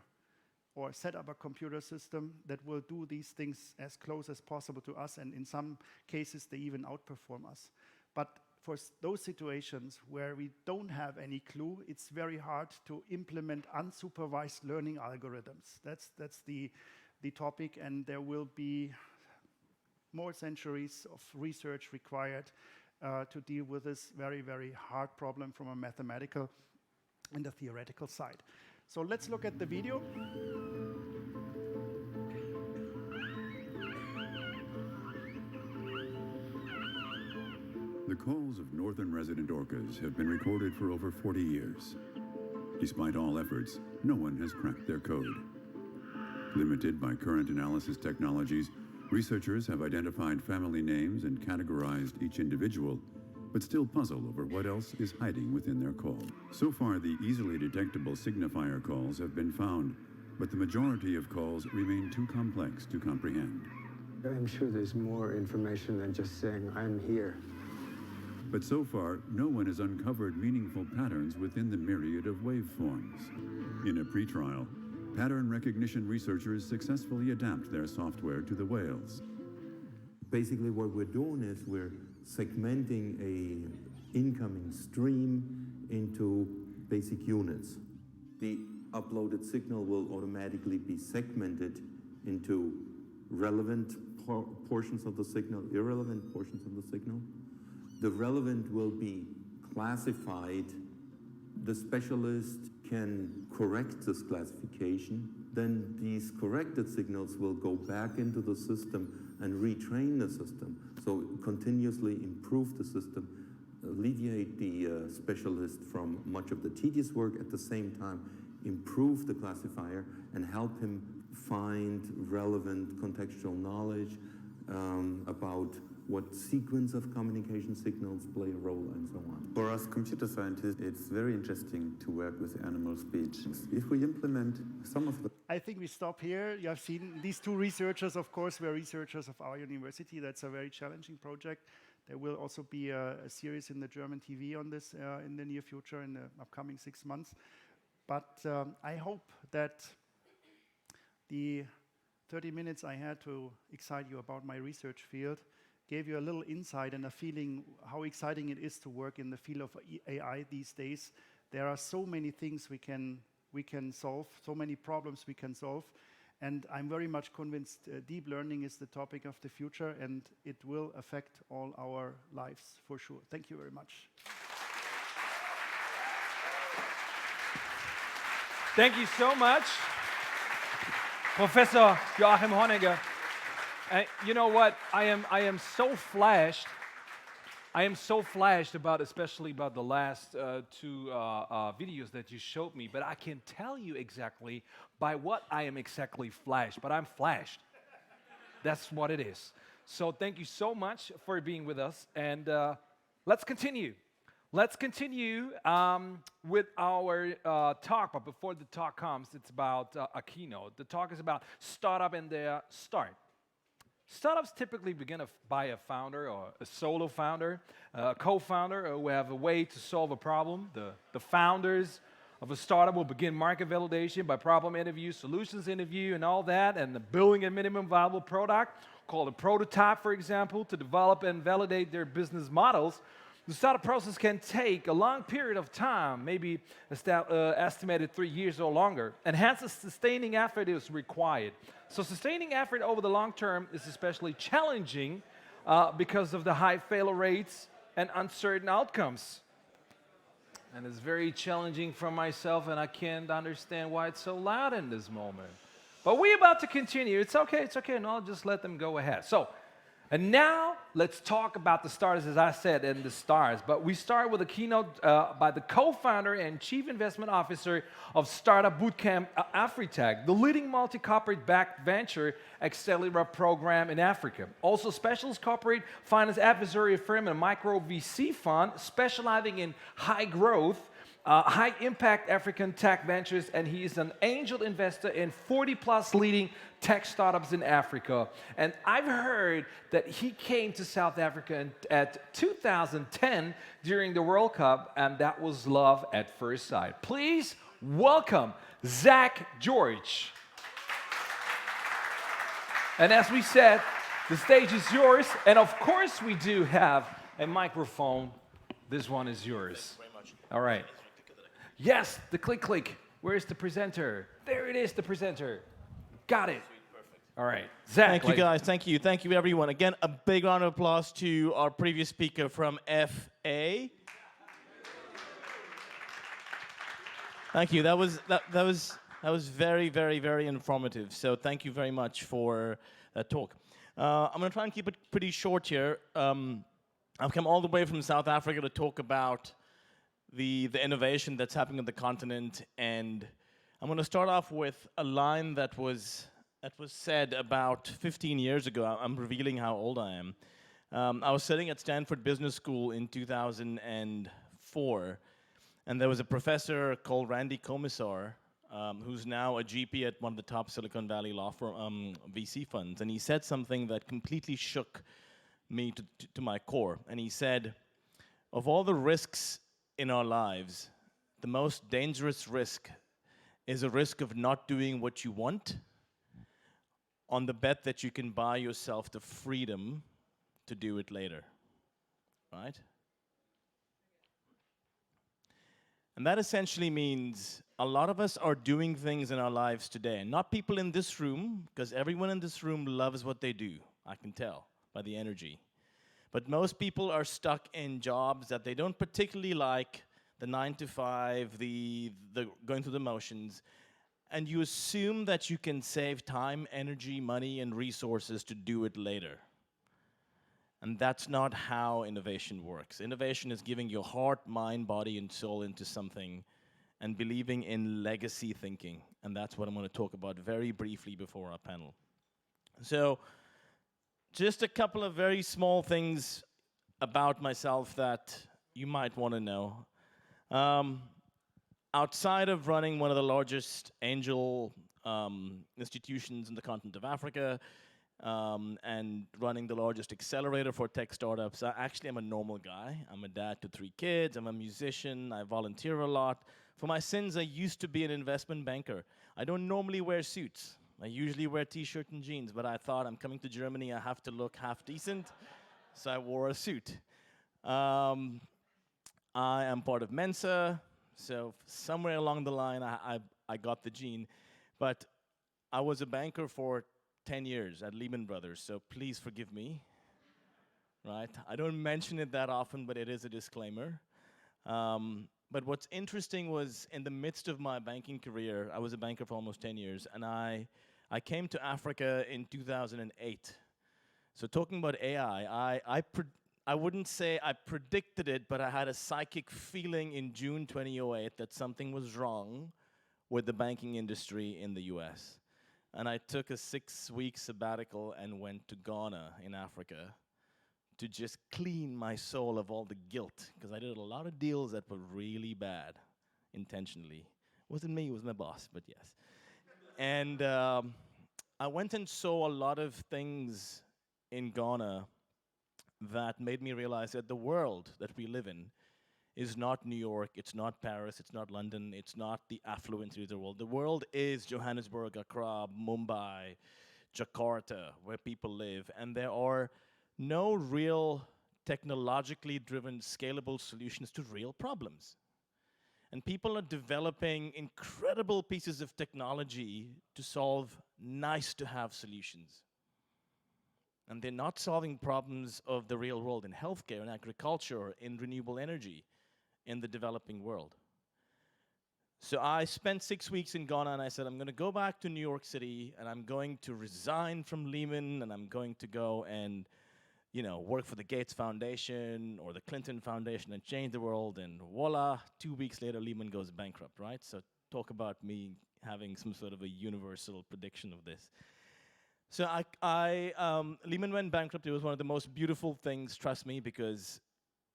or set up a computer system that will do these things as close as possible to us, and in some cases they even outperform us. But for those situations where we don't have any clue, it's very hard to implement unsupervised learning algorithms. That's the topic, and there will be more centuries of research required to deal with this very, very hard problem from a mathematical and a theoretical side. So let's look at the video. The calls of northern resident orcas have been recorded for over 40 years. Despite all efforts, no one has cracked their code. Limited by current analysis technologies, researchers have identified family names and categorized each individual, but still puzzle over what else is hiding within their call. So far, the easily detectable signifier calls have been found, but the majority of calls remain too complex to comprehend. I'm sure there's more information than just saying, I'm here. But so far, no one has uncovered meaningful patterns within the myriad of waveforms. In a pretrial, pattern recognition researchers successfully adapt their software to the whales. Basically, what we're doing is we're segmenting an incoming stream into basic units. The uploaded signal will automatically be segmented into relevant portions of the signal, irrelevant portions of the signal. The relevant will be classified. The specialist can correct this classification. Then these corrected signals will go back into the system and retrain the system. So continuously improve the system, alleviate the specialist from much of the tedious work, at the same time improve the classifier and help him find relevant contextual knowledge about what sequence of communication signals play a role, and so on. For us computer scientists, it's very interesting to work with animal speech. If we implement some of the... I think we stop here. You have seen these two researchers, of course, were researchers of our university. That's a very challenging project. There will also be a series in the German TV on this in the near future, in the upcoming 6 months. But I hope that the 30 minutes I had to excite you about my research field gave you a little insight and a feeling how exciting it is to work in the field of AI these days. There are so many things we can solve, so many problems we can solve, and I'm very much convinced deep learning is the topic of the future, and it will affect all our lives for sure. Thank you very much. Thank you so much, Professor Joachim Honegger. You know what? I am so flashed. I am so flashed about, especially about the last two videos that you showed me. But I can tell you exactly by what I am exactly flashed. But I'm flashed. That's what it is. So thank you so much for being with us. And let's continue. Let's continue with our talk, but before the talk comes, it's about a keynote. The talk is about startup and their start. Startups typically begin by a founder or a solo founder, a co-founder who have a way to solve a problem. The founders of a startup will begin market validation by problem interview, solutions interview, and all that, and the building a minimum viable product called a prototype, for example, to develop and validate their business models. The startup process can take a long period of time, maybe estimated 3 years or longer, and hence a sustaining effort is required. So sustaining effort over the long term is especially challenging because of the high failure rates and uncertain outcomes. And it's very challenging for myself, and I can't understand why it's so loud in this moment. But we're about to continue. It's okay, no, I'll just let them go ahead. So, and now let's talk about the stars, as I said, and the stars. But we start with a keynote by the co-founder and chief investment officer of Startup Bootcamp Afritech, the leading multi-corporate-backed venture accelerator program in Africa. Also specialist corporate finance advisory firm and micro VC fund specializing in high growth, high impact African tech ventures, and he is an angel investor in 40+ leading tech startups in Africa. And I've heard that he came to South Africa at 2010 during the World Cup, and that was love at first sight. Please welcome Zach George. And as we said, the stage is yours, and of course we do have a microphone. This one is yours. All right. Yes, the click. Where's the presenter? There it is, the presenter. Got it. All right. Zach. Thank you, guys. Thank you, everyone. Again, a big round of applause to our previous speaker from FA. Thank you. That was very, very, very informative. So thank you very much for that talk. I'm going to try and keep it pretty short here. I've come all the way from South Africa to talk about the innovation that's happening on the continent, and I'm going to start off with a line that was said about 15 years ago. I'm revealing how old I am. I was sitting at Stanford Business School in 2004, and there was a professor called Randy Komisar, who's now a GP at one of the top Silicon Valley law firm VC funds, and he said something that completely shook me to my core. And he said, of all the risks in our lives, the most dangerous risk is a risk of not doing what you want on the bet that you can buy yourself the freedom to do it later, right? And that essentially means a lot of us are doing things in our lives today, and not people in this room, because everyone in this room loves what they do, I can tell by the energy. But most people are stuck in jobs that they don't particularly like, the 9 to 5, the going through the motions, and you assume that you can save time, energy, money, and resources to do it later. And that's not how innovation works. Innovation is giving your heart, mind, body, and soul into something and believing in legacy thinking. And that's what I'm going to talk about very briefly before our panel. So, just a couple of very small things about myself that you might want to know. Outside of running one of the largest angel institutions in the continent of Africa and running the largest accelerator for tech startups, I actually am a normal guy. I'm a dad to 3 kids. I'm a musician. I volunteer a lot. For my sins, I used to be an investment banker. I don't normally wear suits. I usually wear t-shirt and jeans, but I thought I'm coming to Germany, I have to look half decent, so I wore a suit. I am part of Mensa, so somewhere along the line I got the gene. But I was a banker for 10 years at Lehman Brothers, so please forgive me. Right? I don't mention it that often, but it is a disclaimer. But what's interesting was in the midst of my banking career, I was a banker for almost 10 years, and I came to Africa in 2008. So talking about AI, I wouldn't say I predicted it, but I had a psychic feeling in June 2008 that something was wrong with the banking industry in the US. And I took a 6-week sabbatical and went to Ghana in Africa to just clean my soul of all the guilt, because I did a lot of deals that were really bad, intentionally. Wasn't me, it was my boss, but yes. And I went and saw a lot of things in Ghana that made me realize that the world that we live in is not New York, it's not Paris, it's not London, it's not the affluent cities of the world. The world is Johannesburg, Accra, Mumbai, Jakarta, where people live, and there are no real technologically driven scalable solutions to real problems. And people are developing incredible pieces of technology to solve nice to have solutions. And they're not solving problems of the real world in healthcare, in agriculture, in renewable energy, in the developing world. So I spent 6 weeks in Ghana and I said, I'm going to go back to New York City and I'm going to resign from Lehman and I'm going to go and work for the Gates Foundation or the Clinton Foundation and change the world, and voila, 2 weeks later, Lehman goes bankrupt, right? So talk about me having some sort of a universal prediction of this. So Lehman went bankrupt. It was one of the most beautiful things, trust me, because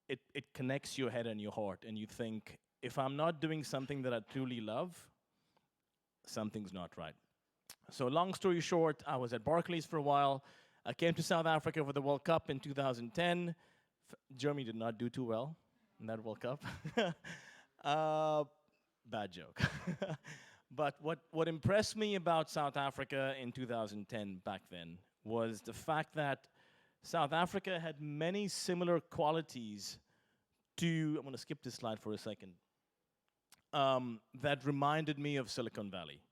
it connects your head and your heart, and you think, if I'm not doing something that I truly love, something's not right. So long story short, I was at Barclays for a while. I came to South Africa for the World Cup in 2010. Germany did not do too well in that World Cup. Bad joke. But what impressed me about South Africa in 2010 back then was the fact that South Africa had many similar qualities to, I'm going to skip this slide for a second, that reminded me of Silicon Valley.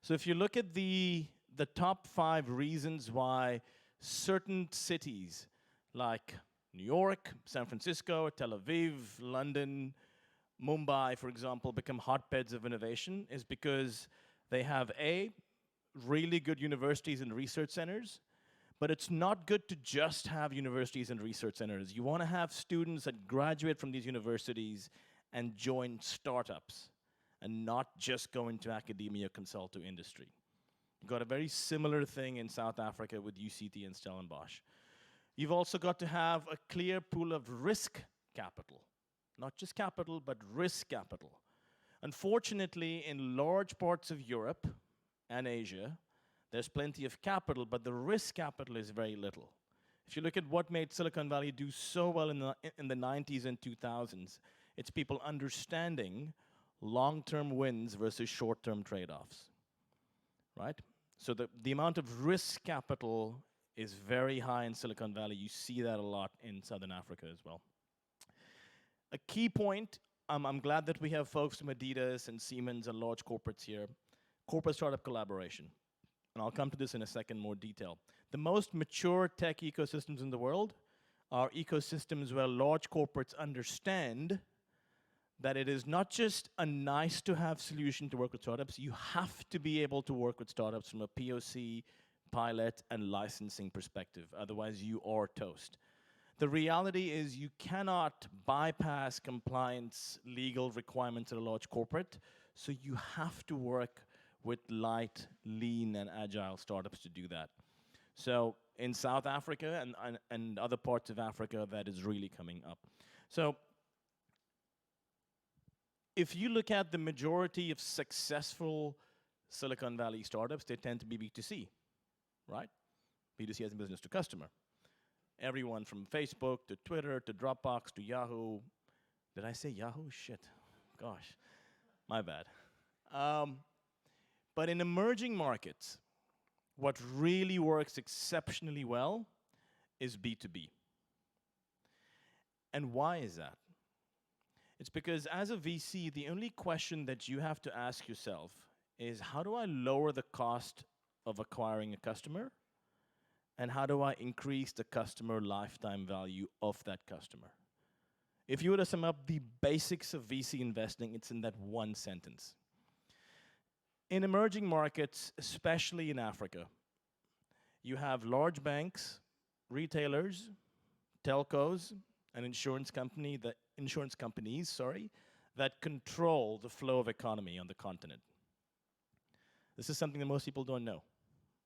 So if you look at the top 5 reasons why certain cities like New York, San Francisco, Tel Aviv, London, Mumbai, for example, become hotbeds of innovation is because they have really good universities and research centers, but it's not good to just have universities and research centers. You want to have students that graduate from these universities and join startups and not just go into academia, consult to industry. You've got a very similar thing in South Africa with UCT and Stellenbosch. You've also got to have a clear pool of risk capital. Not just capital, but risk capital. Unfortunately, in large parts of Europe and Asia, there's plenty of capital, but the risk capital is very little. If you look at what made Silicon Valley do so well in the 90s and 2000s, it's people understanding long-term wins versus short-term trade-offs, right? So the amount of risk capital is very high in Silicon Valley. You see that a lot in Southern Africa as well. A key point, I'm glad that we have folks from Adidas and Siemens and large corporates here, corporate startup collaboration. And I'll come to this in a second, more detail. The most mature tech ecosystems in the world are ecosystems where large corporates understand that it is not just a nice to have solution to work with startups, you have to be able to work with startups from a POC, pilot, and licensing perspective. Otherwise, you are toast. The reality is you cannot bypass compliance legal requirements at a large corporate, so you have to work with light, lean, and agile startups to do that. So in South Africa and other parts of Africa, that is really coming up. So if you look at the majority of successful Silicon Valley startups, they tend to be B2C, right? B2C as in business to customer. Everyone from Facebook to Twitter to Dropbox to Yahoo. Did I say Yahoo? Shit. Gosh, my bad. But in emerging markets, what really works exceptionally well is B2B. And why is that? It's because as a VC, the only question that you have to ask yourself is, how do I lower the cost of acquiring a customer? And how do I increase the customer lifetime value of that customer? If you were to sum up the basics of VC investing, it's in that one sentence. In emerging markets, especially in Africa, you have large banks, retailers, telcos, and insurance companies that control the flow of economy on the continent. This is something that most people don't know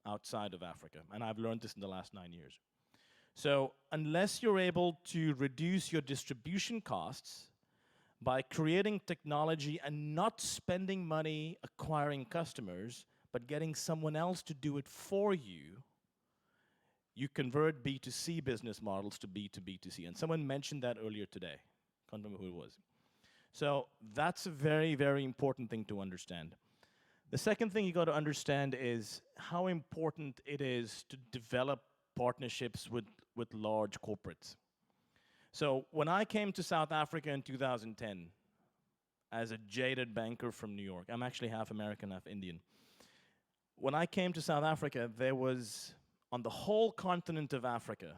outside of Africa, and I've learned this in the last 9 years. So unless you're able to reduce your distribution costs by creating technology and not spending money acquiring customers, but getting someone else to do it for you, you convert B2C business models to B2B2C. And someone mentioned that earlier today. Can't remember who it was. So that's a very, very important thing to understand. The second thing you got to understand is how important it is to develop partnerships with large corporates. So when I came to South Africa in 2010, as a jaded banker from New York, I'm actually half American, half Indian. When I came to South Africa, there was, on the whole continent of Africa,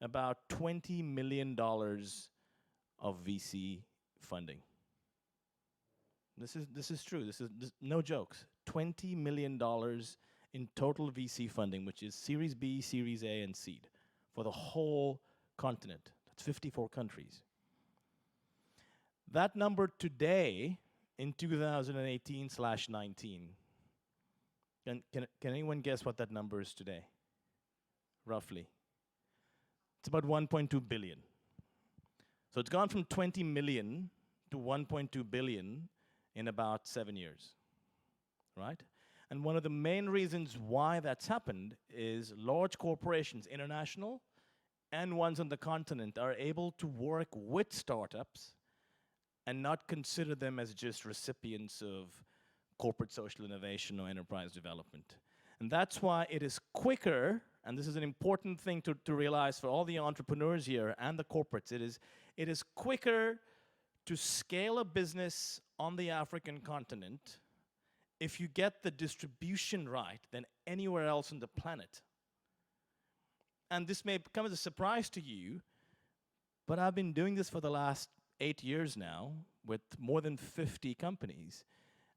about $20 million of VC funding. This is true. This no jokes. $20 million in total VC funding, which is Series B, Series A, and seed, for the whole continent. That's 54 countries. That number today, in 2018/19, can anyone guess what that number is today? Roughly. It's about 1.2 billion. So it's gone from 20 million to 1.2 billion in about 7 years, right? And one of the main reasons why that's happened is large corporations, international and ones on the continent, are able to work with startups and not consider them as just recipients of corporate social innovation or enterprise development. And that's why it is quicker, and this is an important thing to realize for all the entrepreneurs here and the corporates, it is quicker to scale a business on the African continent if you get the distribution right than anywhere else on the planet. And this may come as a surprise to you, but I've been doing this for the last 8 years now with more than 50 companies.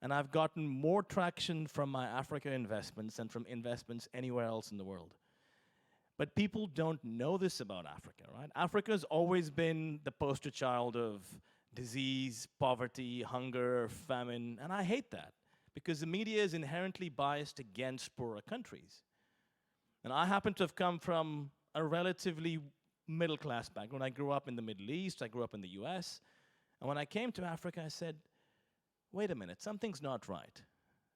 And I've gotten more traction from my Africa investments than from investments anywhere else in the world. But people don't know this about Africa, right? Africa's always been the poster child of disease, poverty, hunger, famine, and I hate that because the media is inherently biased against poorer countries. And I happen to have come from a relatively middle-class background. I grew up in the Middle East, I grew up in the US, and when I came to Africa, I said, wait a minute, something's not right.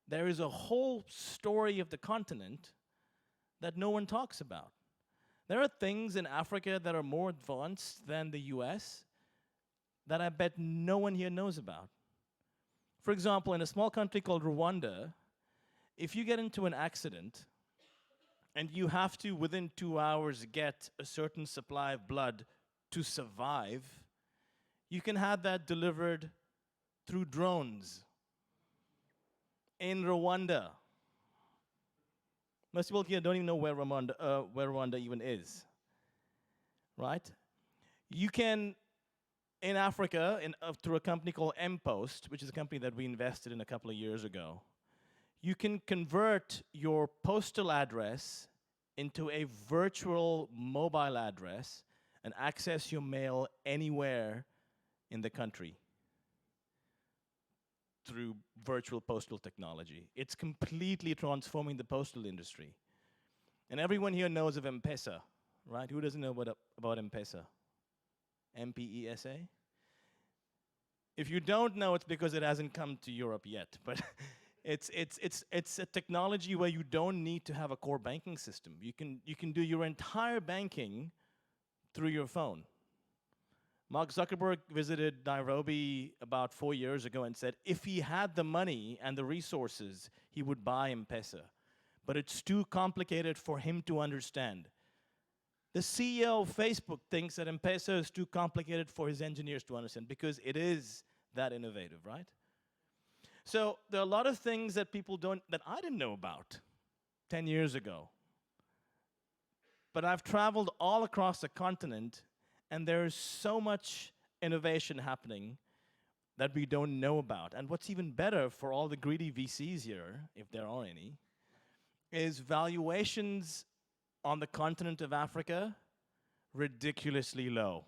There is a whole story of the continent that no one talks about. There are things in Africa that are more advanced than the US that I bet no one here knows about. For example, in a small country called Rwanda, if you get into an accident and you have to, within 2 hours, get a certain supply of blood to survive, you can have that delivered through drones in Rwanda. Most people here don't even know where Rwanda even is, right? You can, in Africa, through a company called mPost, which is a company that we invested in a couple of years ago, you can convert your postal address into a virtual mobile address and access your mail anywhere in the country through virtual postal technology. It's completely transforming the postal industry. And everyone here knows of M-Pesa, right? Who doesn't know about M-Pesa? M-P-E-S-A? If you don't know, it's because it hasn't come to Europe yet. But it's a technology where you don't need to have a core banking system. You can do your entire banking through your phone. Mark Zuckerberg visited Nairobi about 4 years ago and said if he had the money and the resources, he would buy M-Pesa. But it's too complicated for him to understand. The CEO of Facebook thinks that M-Pesa is too complicated for his engineers to understand because it is that innovative, right? So there are a lot of things that that I didn't know about 10 years ago. But I've traveled all across the continent, and there's so much innovation happening that we don't know about. And what's even better for all the greedy VCs here, if there are any, is valuations on the continent of Africa ridiculously low.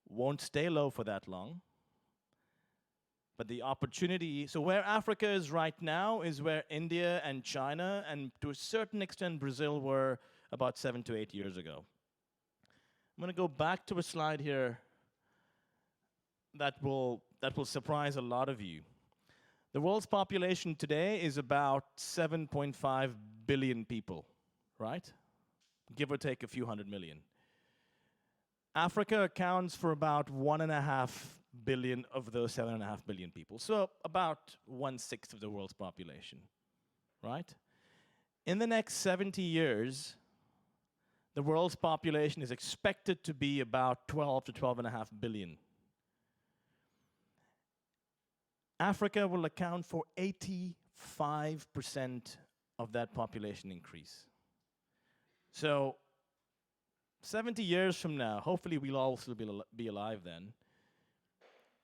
Won't stay low for that long. But the opportunity, so where Africa is right now is where India and China, and to a certain extent Brazil, were about 7 to 8 years ago. I'm going to go back to a slide here that will surprise a lot of you. The world's population today is about 7.5 billion people, right? Give or take a few hundred million. Africa accounts for about 1.5 billion of those 7.5 billion people, so about 1/6 of the world's population, right? In the next 70 years, the world's population is expected to be about 12 to 12.5 billion. Africa will account for 85% of that population increase. So 70 years from now, hopefully we'll all still be alive then,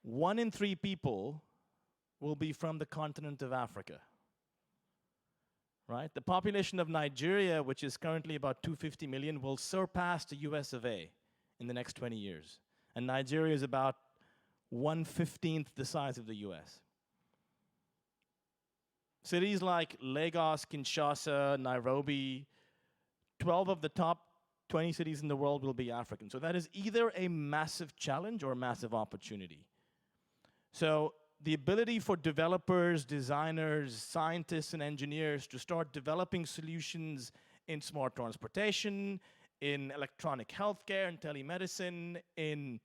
1 in 3 people will be from the continent of Africa. Right? The population of Nigeria, which is currently about 250 million, will surpass the US of A in the next 20 years. And Nigeria is about 1/15 the size of the US. Cities like Lagos, Kinshasa, Nairobi, 12 of the top 20 cities in the world will be African. So that is either a massive challenge or a massive opportunity. So the ability for developers, designers, scientists, and engineers to start developing solutions in smart transportation, in electronic healthcare and telemedicine, in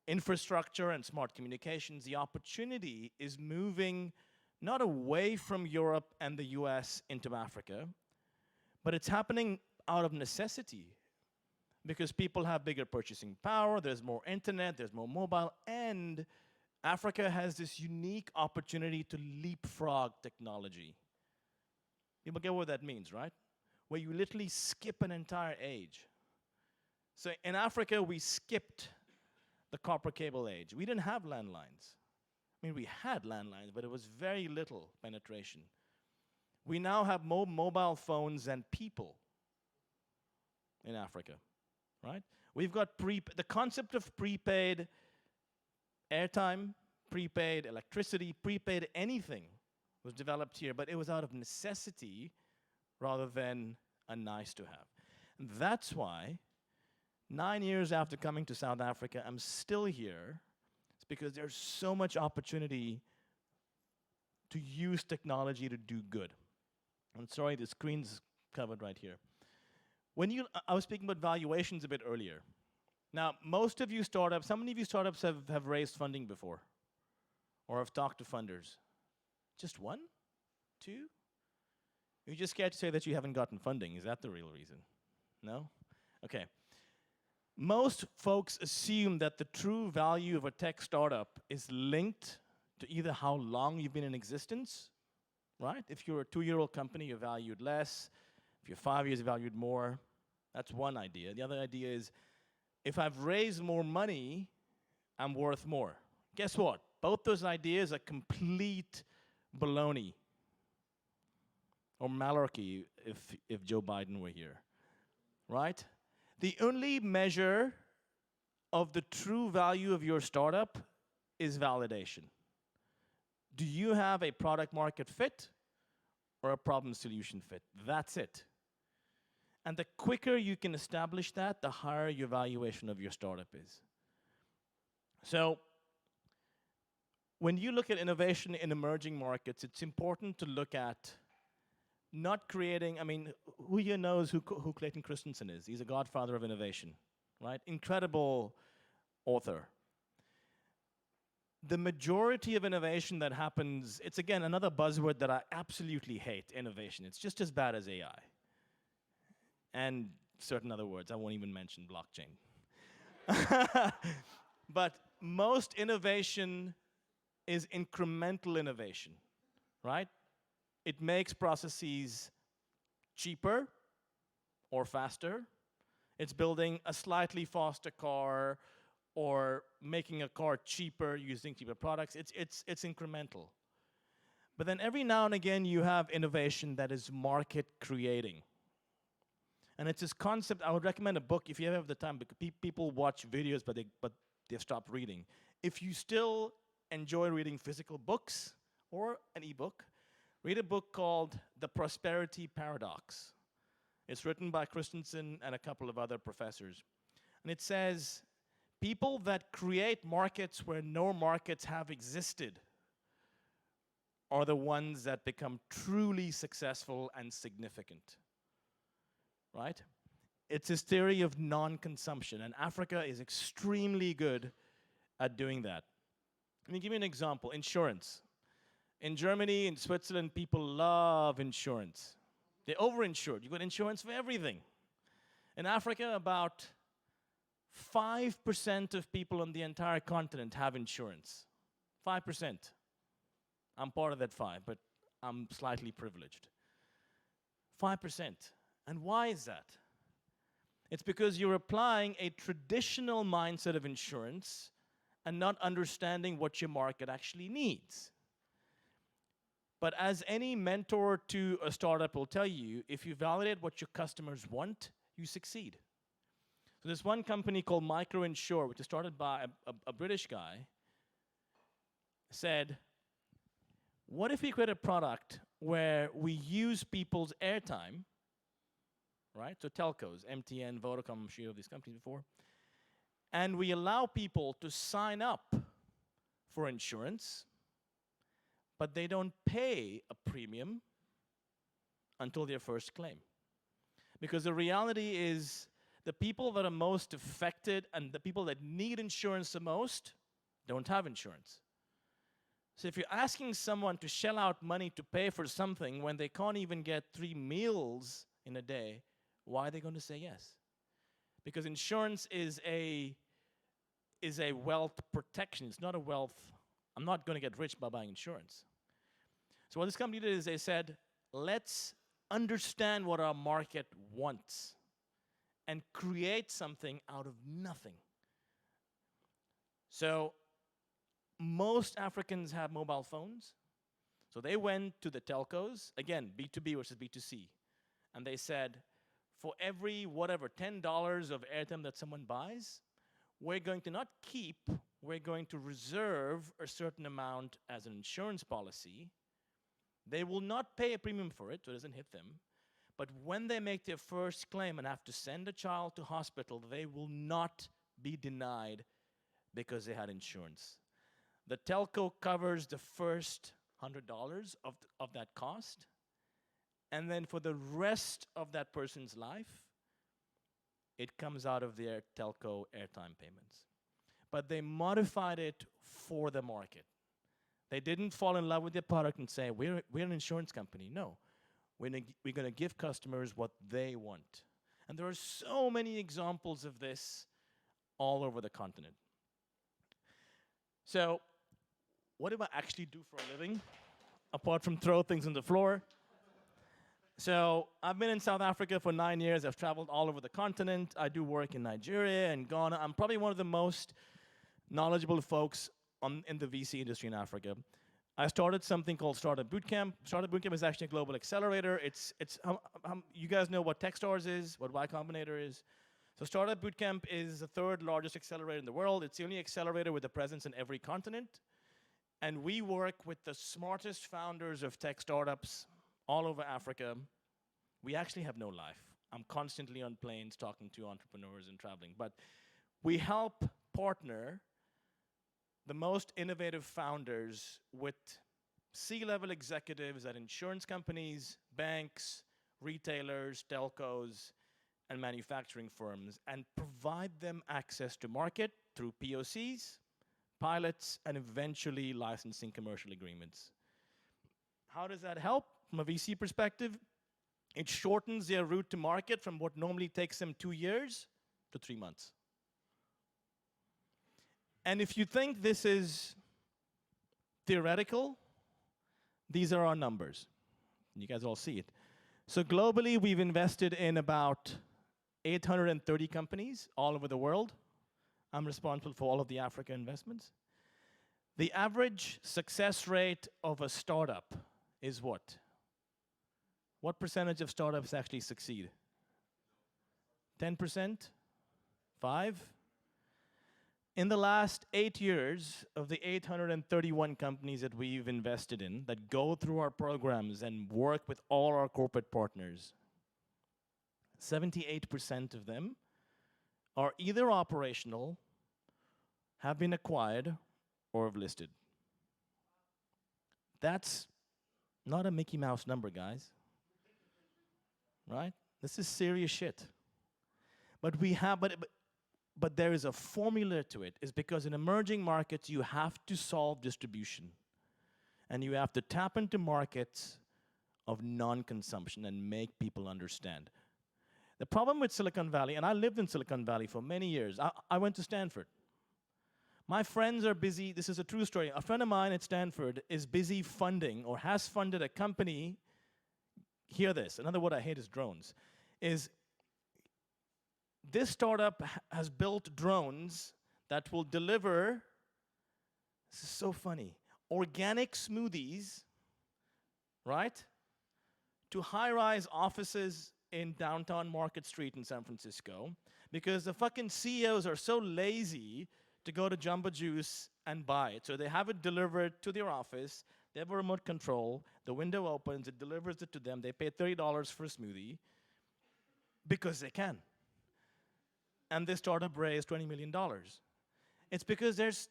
infrastructure and smart communications, the opportunity is moving not away from Europe and the US into Africa, but it's happening out of necessity because people have bigger purchasing power, there's more internet, there's more mobile, and Africa has this unique opportunity to leapfrog technology. People get what that means, right? Where you literally skip an entire age. So in Africa, we skipped the copper cable age. We didn't have landlines. I mean, we had landlines, but it was very little penetration. We now have more mobile phones than people in Africa, right? We've got the concept of prepaid airtime, prepaid electricity, prepaid anything was developed here, but it was out of necessity rather than a nice to have. And that's why 9 years after coming to South Africa, I'm still here. It's because there's so much opportunity to use technology to do good. I'm sorry, the screen's covered right here. I was speaking about valuations a bit earlier. Now, most of you startups, how many of you startups have raised funding before? Or have talked to funders? Just 1? 2? You're just scared to say that you haven't gotten funding. Is that the real reason? No? Okay. Most folks assume that the true value of a tech startup is linked to either how long you've been in existence, right? If you're a 2-year-old company, you're valued less. If you're 5 years, you're valued more. That's one idea. The other idea is, if I've raised more money, I'm worth more. Guess what? Both those ideas are complete baloney. Or malarkey, if Joe Biden were here, right? The only measure of the true value of your startup is validation. Do you have a product market fit or a problem solution fit? That's it. And the quicker you can establish that, the higher your valuation of your startup is. So when you look at innovation in emerging markets, it's important to look at not creating, I mean, who here knows who Clayton Christensen is? He's a godfather of innovation, right? Incredible author. The majority of innovation that happens, it's again another buzzword that I absolutely hate, innovation. It's just as bad as AI. And certain other words, I won't even mention blockchain. But most innovation is incremental innovation, right? It makes processes cheaper or faster. It's building a slightly faster car or making a car cheaper using cheaper products. It's incremental. But then every now and again you have innovation that is market creating. And it's this concept, I would recommend a book if you ever have the time, because people watch videos but they've stopped reading. If you still enjoy reading physical books or an ebook, read a book called The Prosperity Paradox. It's written by Christensen and a couple of other professors. And it says, people that create markets where no markets have existed are the ones that become truly successful and significant, right? It's this theory of non-consumption, and Africa is extremely good at doing that. Let me give you an example, insurance. In Germany, in Switzerland, people love insurance. They're over-insured. You got insurance for everything. In Africa, about 5% of people on the entire continent have insurance. 5%. I'm part of that 5, but I'm slightly privileged. 5%. And why is that? It's because you're applying a traditional mindset of insurance and not understanding what your market actually needs. But as any mentor to a startup will tell you, if you validate what your customers want, you succeed. So there's one company called MicroInsure, which was started by a British guy, said, what if we create a product where we use people's airtime, right? So telcos, MTN, Vodacom, I'm sure you have these companies before, and we allow people to sign up for insurance, but they don't pay a premium until their first claim. Because the reality is the people that are most affected and the people that need insurance the most don't have insurance. So if you're asking someone to shell out money to pay for something when they can't even get 3 meals in a day, why are they going to say yes? Because insurance is a wealth protection. It's not a wealth. I'm not going to get rich by buying insurance. So what this company did is they said, let's understand what our market wants and create something out of nothing. So most Africans have mobile phones. So they went to the telcos, again, B2B versus B2C, and they said, for every, whatever, $10 of airtime that someone buys, we're going to not keep, we're going to reserve a certain amount as an insurance policy. They will not pay a premium for it, so it doesn't hit them. But when they make their first claim and have to send a child to hospital, they will not be denied because they had insurance. The telco covers the first $100 of that cost, and then for the rest of that person's life, it comes out of their telco airtime payments. But they modified it for the market. They didn't fall in love with their product and say, we're an insurance company. No, we're going to give customers what they want. And there are so many examples of this all over the continent. So what do I actually do for a living, apart from throw things on the floor? So I've been in South Africa for 9 years. I've traveled all over the continent. I do work in Nigeria and Ghana. I'm probably one of the most knowledgeable folks in the VC industry in Africa. I started something called Startup Bootcamp. Startup Bootcamp is actually a global accelerator. You guys know what Techstars is, what Y Combinator is. So Startup Bootcamp is the 3rd largest accelerator in the world. It's the only accelerator with a presence in every continent. And we work with the smartest founders of tech startups all over Africa. We actually have no life. I'm constantly on planes talking to entrepreneurs and traveling. But we help partner the most innovative founders with C-level executives at insurance companies, banks, retailers, telcos, and manufacturing firms, and provide them access to market through POCs, pilots, and eventually licensing commercial agreements. How does that help? From a VC perspective, it shortens their route to market from what normally takes them 2 years to 3 months. And if you think this is theoretical, these are our numbers. You guys all see it. So globally, we've invested in about 830 companies all over the world. I'm responsible for all of the Africa investments. The average success rate of a startup is what? What percentage of startups actually succeed? 10%? 5%? In the last 8 years, of the 831 companies that we've invested in that go through our programs and work with all our corporate partners, 78% of them are either operational, have been acquired, or have listed. That's not a Mickey Mouse number, guys. Right? This is serious shit. But but there is a formula to it. It's because in emerging markets, you have to solve distribution. And you have to tap into markets of non-consumption and make people understand. The problem with Silicon Valley, and I lived in Silicon Valley for many years. I went to Stanford. My friends are busy, this is a true story. A friend of mine at Stanford is busy funding or has funded a company. Hear this, another word I hate is drones, is this startup has built drones that will deliver, this is so funny, organic smoothies, right, to high-rise offices in downtown Market Street in San Francisco, because the fucking CEOs are so lazy to go to Jumbo Juice and buy it. So they have it delivered to their office, they have a remote control, the window opens, it delivers it to them, they pay $30 for a smoothie, because they can. And this startup raised $20 million. It's because there's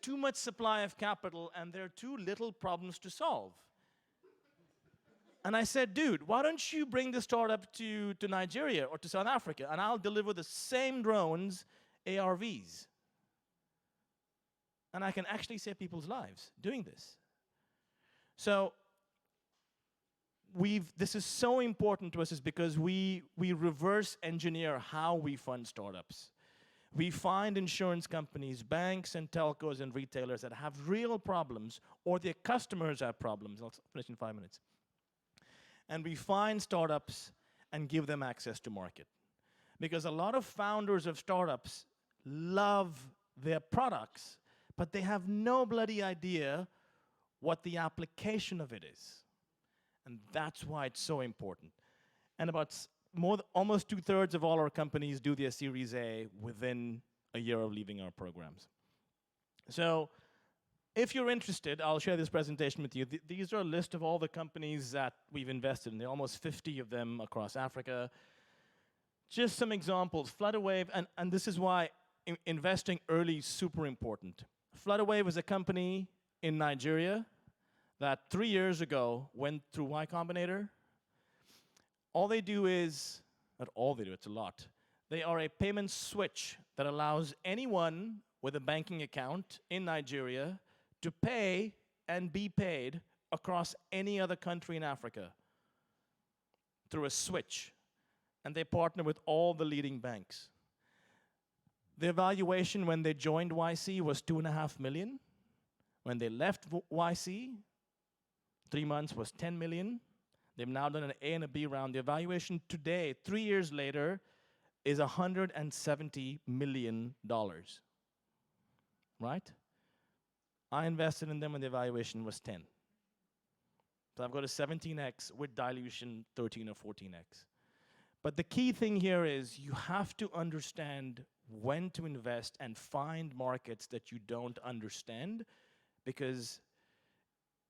too much supply of capital and there are too little problems to solve. And I said, dude, why don't you bring the startup to Nigeria or to South Africa, and I'll deliver the same drones, ARVs. And I can actually save people's lives doing this. So this is so important to us is because we reverse engineer how we fund startups. We find insurance companies, banks and telcos and retailers that have real problems, or their customers have problems. I'll finish in 5 minutes. And we find startups and give them access to market. Because a lot of founders of startups love their products, but they have no bloody idea what the application of it is. And that's why it's so important. And almost 2/3 of all our companies do their Series A within a year of leaving our programs. So if you're interested, I'll share this presentation with you. These are a list of all the companies that we've invested in. There are almost 50 of them across Africa. Just some examples. Flutterwave, and this is why investing early is super important. Flutterwave is a company in Nigeria that 3 years ago went through Y Combinator. All they do is, not all they do, it's a lot. They are a payment switch that allows anyone with a banking account in Nigeria to pay and be paid across any other country in Africa through a switch. And they partner with all the leading banks. Their valuation when they joined YC was $2.5 million. When they left YC, 3 months was $10 million. They've now done an A and a B round. Their valuation today, 3 years later, is $170 million. Right? I invested in them when the valuation was 10. So I've got a 17x with dilution, 13 or 14x. But the key thing here is you have to understand when to invest and find markets that you don't understand, because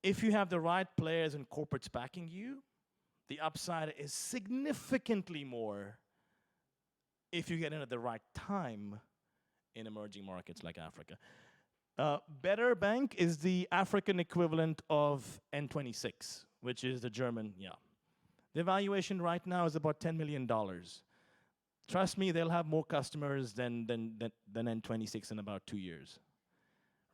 if you have the right players and corporates backing you, the upside is significantly more if you get in at the right time in emerging markets like Africa. Better Bank is the African equivalent of N26, which is the German, The valuation right now is about $10 million. Trust me, they'll have more customers than N26 in about 2 years,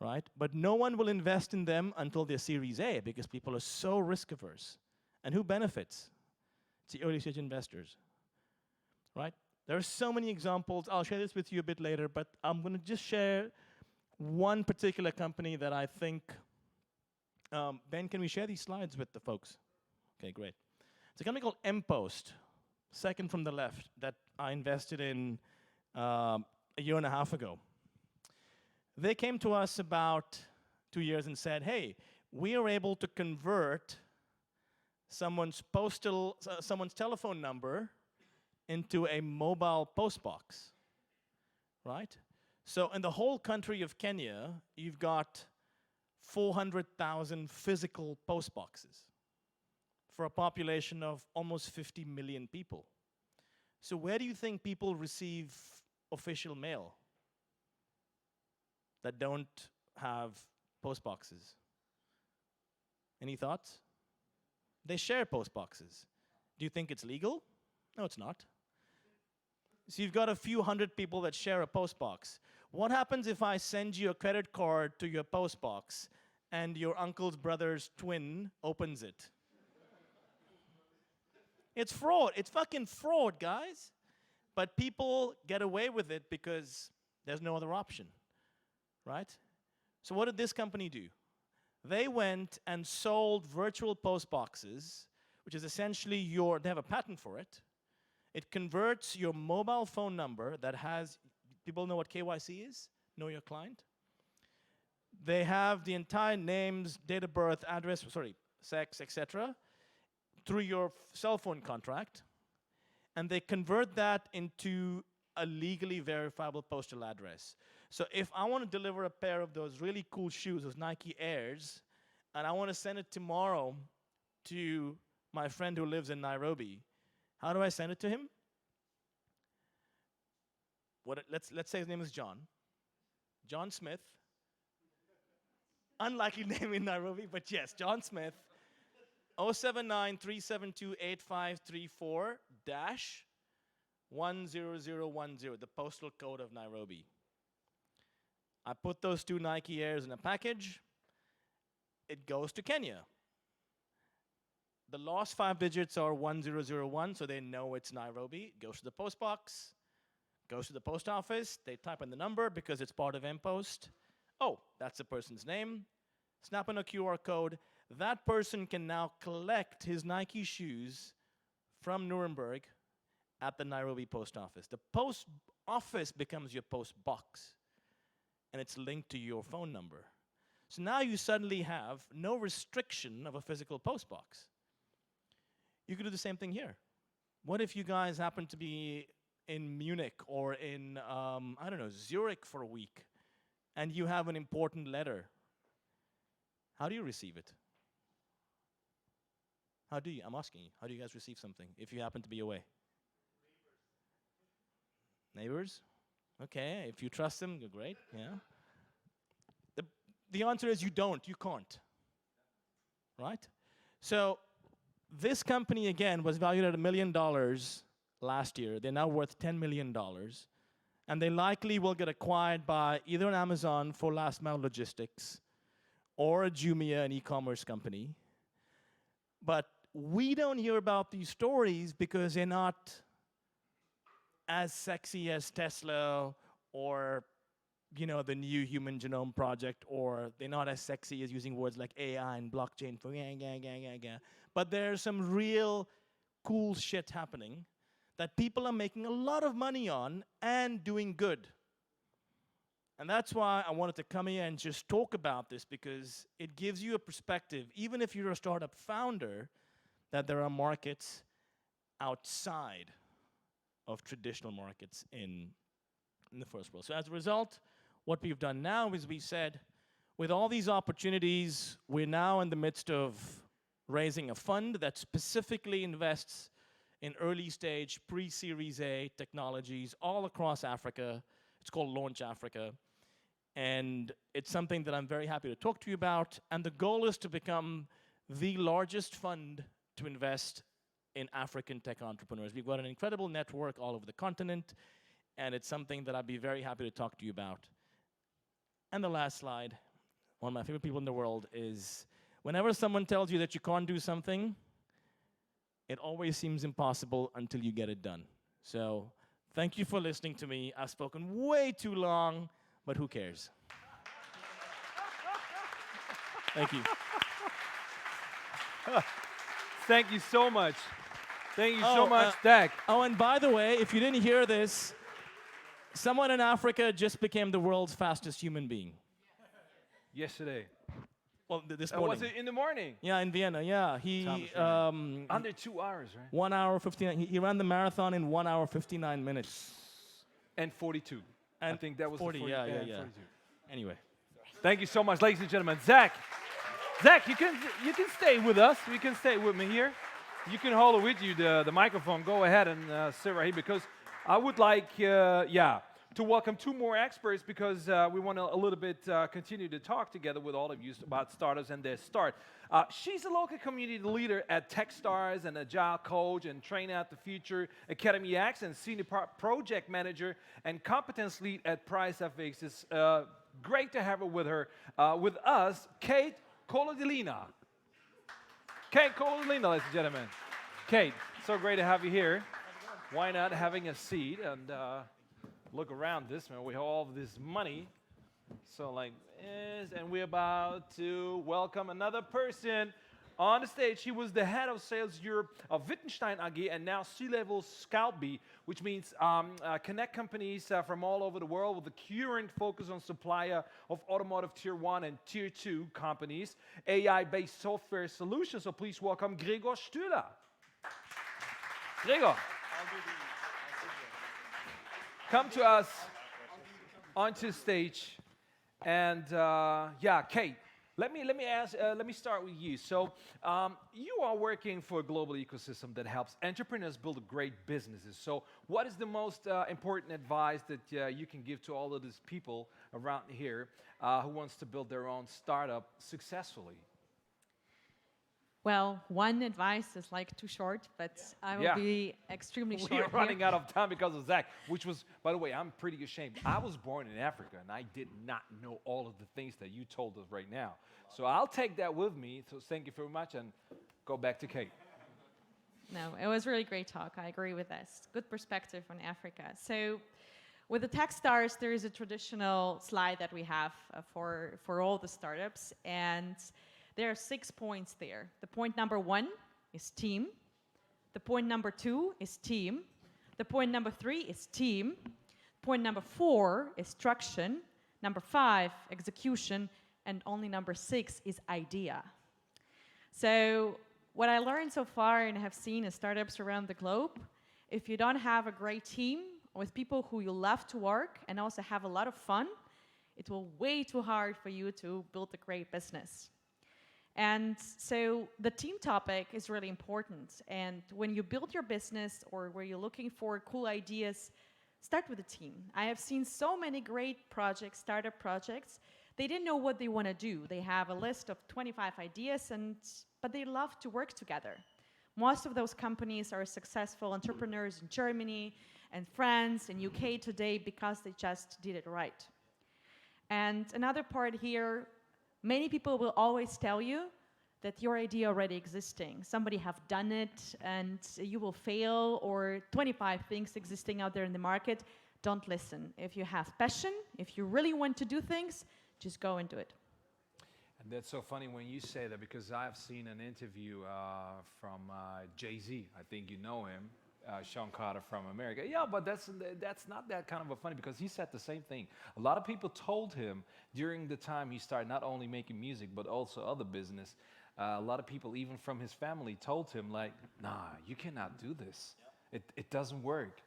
right? But no one will invest in them until they're Series A because people are so risk averse. And who benefits? It's the early stage investors, right? There are so many examples. I'll share this with you a bit later, but I'm going to just share one particular company that I think, Ben, can we share these slides with the folks? Okay, great. It's a company called mPost, second from the left, that I invested in a year and a half ago. They came to us about 2 years and said, hey, we are able to convert someone's telephone number into a mobile post box, right? So in the whole country of Kenya, you've got 400,000 physical post boxes. for a population of almost 50 million people. So where do you think people receive official mail that don't have post boxes? Any thoughts? They share post boxes. Do you think it's legal? No, it's not. So you've got a few hundred people that share a post box. What happens if I send you a credit card to your post box and your uncle's brother's twin opens it? It's fraud. It's fucking fraud, guys. But people get away with it because there's no other option, right? So what did this company do? They went and sold virtual post boxes, which is essentially they have a patent for it. It converts your mobile phone number that has, people know what KYC is? Know your client? They have the entire names, date of birth, address, sex, etc., through your cell phone contract, and they convert that into a legally verifiable postal address. So if I want to deliver a pair of those really cool shoes, those Nike Airs, and I want to send it tomorrow to my friend who lives in Nairobi, how do I send it to him? Let's say his name is John. John Smith. Unlikely name in Nairobi, but yes, John Smith. 079-372-8534-10010, the postal code of Nairobi. I put those two Nike Airs in a package. It goes to Kenya. The last 5 digits are 1001, so they know it's Nairobi. It goes to the post box, goes to the post office. They type in the number because it's part of M-Post. Oh, that's the person's name. Snap in a QR code. That person can now collect his Nike shoes from Nuremberg at the Nairobi post office. The post office becomes your post box, and it's linked to your phone number. So now you suddenly have no restriction of a physical post box. You could do the same thing here. What if you guys happen to be in Munich or in, I don't know, Zurich for a week, and you have an important letter? How do you receive it? How do you? I'm asking you. How do you guys receive something if you happen to be away? Neighbors? Okay, if you trust them, you're great, yeah. The answer is you don't, you can't, right? So this company, again, was valued at $1 million last year. They're now worth $10 million. And they likely will get acquired by either an Amazon for last mile logistics or a Jumia, an e-commerce company. But we don't hear about these stories because they're not as sexy as Tesla or the new Human Genome Project, or they're not as sexy as using words like AI and blockchain for But there's some real cool shit happening that people are making a lot of money on and doing good. And that's why I wanted to come here and just talk about this, because it gives you a perspective, even if you're a startup founder, that there are markets outside of traditional markets in the first world. So as a result, what we've done now is we said, with all these opportunities, we're now in the midst of raising a fund that specifically invests in early stage, pre-Series A technologies all across Africa. It's called Launch Africa. And it's something that I'm very happy to talk to you about. And the goal is to become the largest fund to invest in African tech entrepreneurs. We've got an incredible network all over the continent, and it's something that I'd be very happy to talk to you about. And the last slide, one of my favorite people in the world, is whenever someone tells you that you can't do something, it always seems impossible until you get it done. So thank you for listening to me. I've spoken way too long, but who cares? Thank you. Thank you so much. Thank you so much, Dak. Oh, and by the way, if you didn't hear this, someone in Africa just became the world's fastest human being. Yesterday. Well, this morning. Was it in the morning? Yeah, in Vienna, yeah. He under 2 hours, right? 1 hour 59. He ran the marathon in 1 hour 59 minutes. And 42. And I think that was 40, the 40. yeah. 42. Anyway. Thank you so much, ladies and gentlemen. Zach, you can stay with us. You can stay with me here. you can hold it with you, the microphone. Go ahead and sit right here because I would like, to welcome two more experts because we want to a little bit continue to talk together with all of you about startups and their start. She's a local community leader at Techstars and Agile Coach and Train Out the Future Academy X and senior project manager and competence lead at Price FX. It's great to have her with us, Kate Colodilina. Kate Colodilina, ladies and gentlemen. Kate, so great to have you here. Why not having a seat and look around this, man. We have all of this money. So like this, and we're about to welcome another person on the stage. He was the head of sales Europe of Wittgenstein AG and now C-level Scout B, which means connect companies from all over the world with a current focus on supplier of automotive tier 1 and tier 2 companies, AI-based software solutions. So please welcome Gregor Stühler. Gregor. Come to us onto stage, and Kate, let me start with you. So you are working for a global ecosystem that helps entrepreneurs build great businesses. So what is the most important advice that you can give to all of these people around here who wants to build their own startup successfully? Well, one advice is like too short, but I will be extremely short. We're running out of time because of Zach, which was, by the way, I'm pretty ashamed. I was born in Africa, and I did not know all of the things that you told us right now. So I'll take that with me. So thank you very much, and go back to Kate. No, it was really great talk. I agree with this. Good perspective on Africa. So with the Techstars, there is a traditional slide that we have for all the startups, and there are 6 points there. The point number 1 is team. The point number 2 is team. The point number 3 is team. Point number 4 is traction. Number 5, execution. And only number 6 is idea. So what I learned so far and have seen in startups around the globe, if you don't have a great team with people who you love to work and also have a lot of fun, it will be way too hard for you to build a great business. And so the team topic is really important. And when you build your business or where you're looking for cool ideas, start with a team. I have seen so many great projects, startup projects. They didn't know what they want to do. They have a list of 25 ideas, but they love to work together. Most of those companies are successful entrepreneurs in Germany and France and UK today because they just did it right. And another part here, many people will always tell you that your idea already existing. Somebody have done it and you will fail, or 25 things existing out there in the market. Don't listen. If you have passion, if you really want to do things, just go and do it. And that's so funny when you say that because I've seen an interview from Jay-Z. I think you know him. Sean Carter from America. Yeah, but that's not that kind of a funny because he said the same thing. A lot of people told him during the time he started not only making music but also other business. A lot of people, even from his family, told him like, nah, you cannot do this. It doesn't work.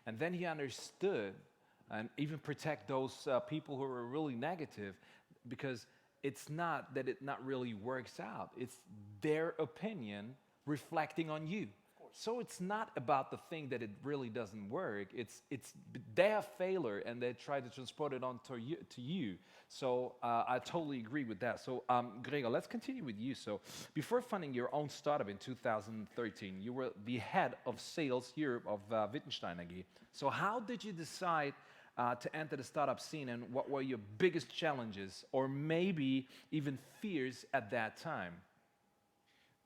And then he understood and even protect those people who are really negative because it's not that it not really works out. It's their opinion reflecting on you. So it's not about the thing that it really doesn't work. It's their failure, and they try to transport it on to you. So I totally agree with that. So Gregor, let's continue with you. So before funding your own startup in 2013, you were the head of sales Europe of Wittgenstein AG. So how did you decide to enter the startup scene, and what were your biggest challenges, or maybe even fears at that time?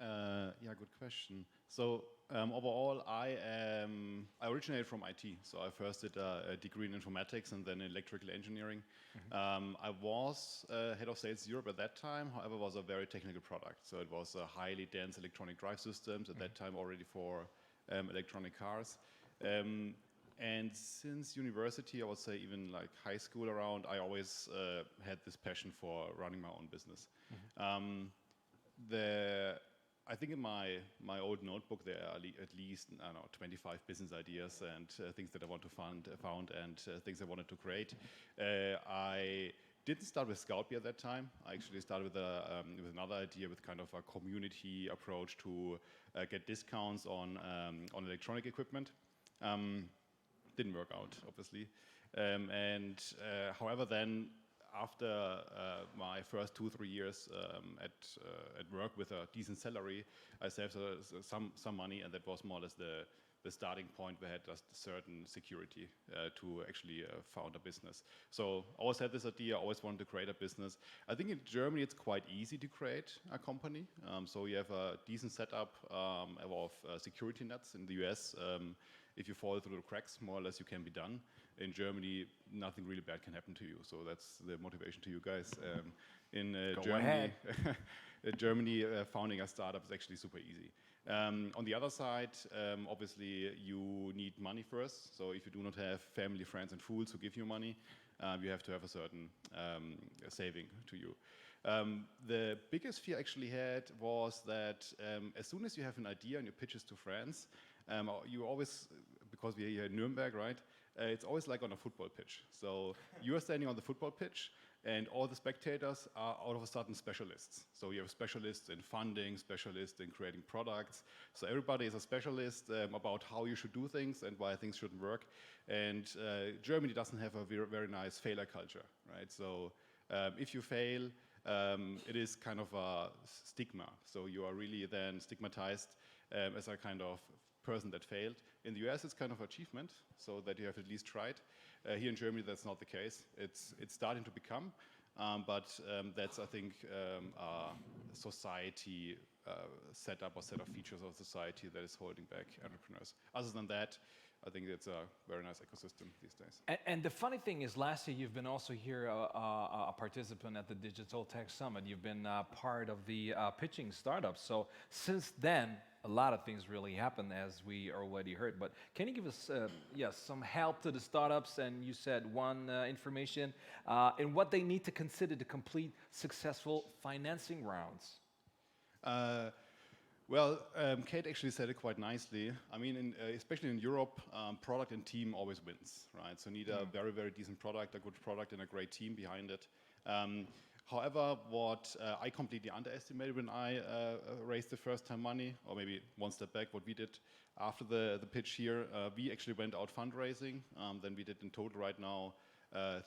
Yeah, good question. So overall, I originated from IT. So I first did a degree in informatics and then electrical engineering. Mm-hmm. I was head of sales Europe at that time. However, it was a very technical product. So it was a highly dense electronic drive systems at that time already for electronic cars. And since university, I would say even like high school around, I always had this passion for running my own business. Mm-hmm. I think in my old notebook there are at least, I don't know, 25 business ideas and things that I want to found and things I wanted to create. I didn't start with Scout Beer at that time. I actually started with another idea, with kind of a community approach to get discounts on electronic equipment. Didn't work out, obviously. However, then after my first 2-3 years at work with a decent salary, I saved some money, and that was more or less the starting point where I had just certain security to actually found a business. So I always had this idea, I always wanted to create a business. I think in Germany it's quite easy to create a company. So you have a decent setup of security nets. In the US, if you fall through the cracks, more or less you can be done. In Germany, nothing really bad can happen to you. So that's the motivation to you guys. In Germany, founding a startup is actually super easy. On the other side, obviously, you need money first. So if you do not have family, friends, and fools who give you money, you have to have a certain saving to you. The biggest fear I actually had was that as soon as you have an idea and you pitch it to friends, you always, because we're here in Nuremberg, right? It's always like on a football pitch. So you are standing on the football pitch, and all the spectators are all of a sudden specialists. So you have specialists in funding, specialists in creating products. So everybody is a specialist about how you should do things and why things shouldn't work. And Germany doesn't have a very nice failure culture, right? So if you fail, it is kind of a stigma. So you are really then stigmatized as a kind of person that failed. In the US, it's kind of an achievement, so that you have at least tried. Here in Germany, that's not the case. It's starting to become, but that's, I think, a society setup or set of features of society that is holding back entrepreneurs. Other than that, I think it's a very nice ecosystem these days. And the funny thing is, last year you've been also here a participant at the Digital Tech Summit. You've been part of the pitching startups. So since then, a lot of things really happened, as we already heard. But can you give us some help to the startups? And you said one information in what they need to consider to complete successful financing rounds. Well, Kate actually said it quite nicely. I mean, especially in Europe, product and team always wins, right? So you need a very, very decent product, a good product, and a great team behind it. However, what I completely underestimated when I raised the first time money, or maybe one step back, what we did after the pitch here, we actually went out fundraising. Then we did in total right now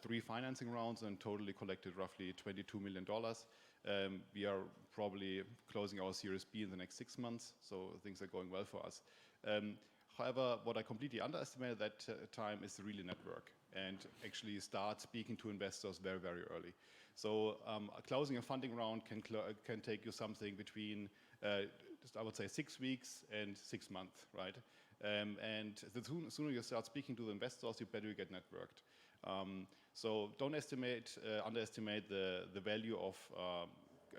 3 financing rounds and totally collected roughly $22 million. We are probably closing our Series B in the next 6 months, so things are going well for us. However, what I completely underestimated at that time is to really network and actually start speaking to investors very, very early. So closing a funding round can take you something between, I would say, 6 weeks and 6 months, right? And the sooner you start speaking to the investors, the better you get networked. So don't underestimate the value of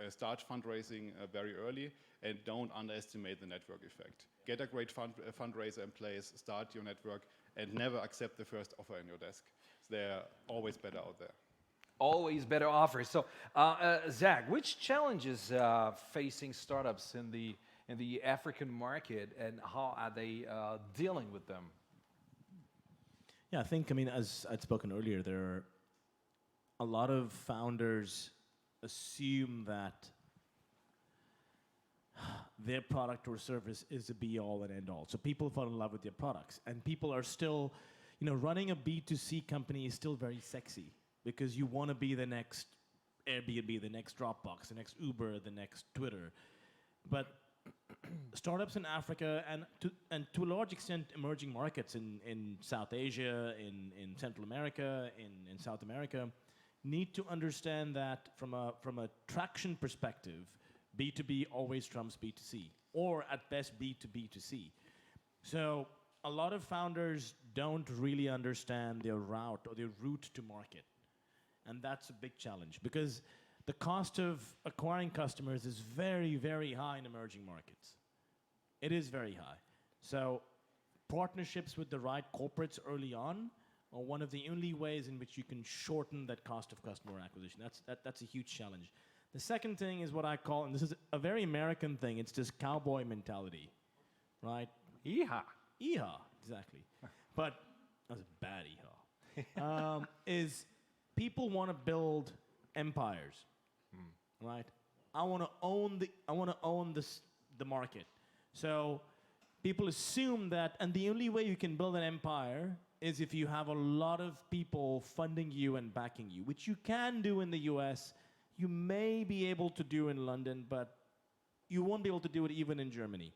start fundraising very early, and don't underestimate the network effect. Get a great fundraiser in place, start your network, and never accept the first offer on your desk. They're always better out there. Always better offers. So, Zach, which challenges facing startups in the African market, and how are they dealing with them? Yeah, I think, as I'd spoken earlier, there are a lot of founders assume that their product or service is a be-all and end-all. So people fall in love with their products, and people are still, running a B2C company is still very sexy, because you want to be the next Airbnb, the next Dropbox, the next Uber, the next Twitter. But startups in Africa and to a large extent emerging markets in South Asia, in Central America, in South America, need to understand that from a traction perspective, B2B always trumps B2C, or at best B2B2C. So a lot of founders don't really understand their route or their route to market. And that's a big challenge, because the cost of acquiring customers is very, very high in emerging markets. It is very high. So partnerships with the right corporates early on are one of the only ways in which you can shorten that cost of customer acquisition. That's a huge challenge. The second thing is what I call, and this is a very American thing, it's this cowboy mentality, right? Yeehaw. Yeehaw, exactly. But, that's a bad yeehaw. Is people want to build empires, right? I want to own the market. So people assume that, and the only way you can build an empire is if you have a lot of people funding you and backing you, which you can do in the US. You may be able to do in London, but you won't be able to do it even in Germany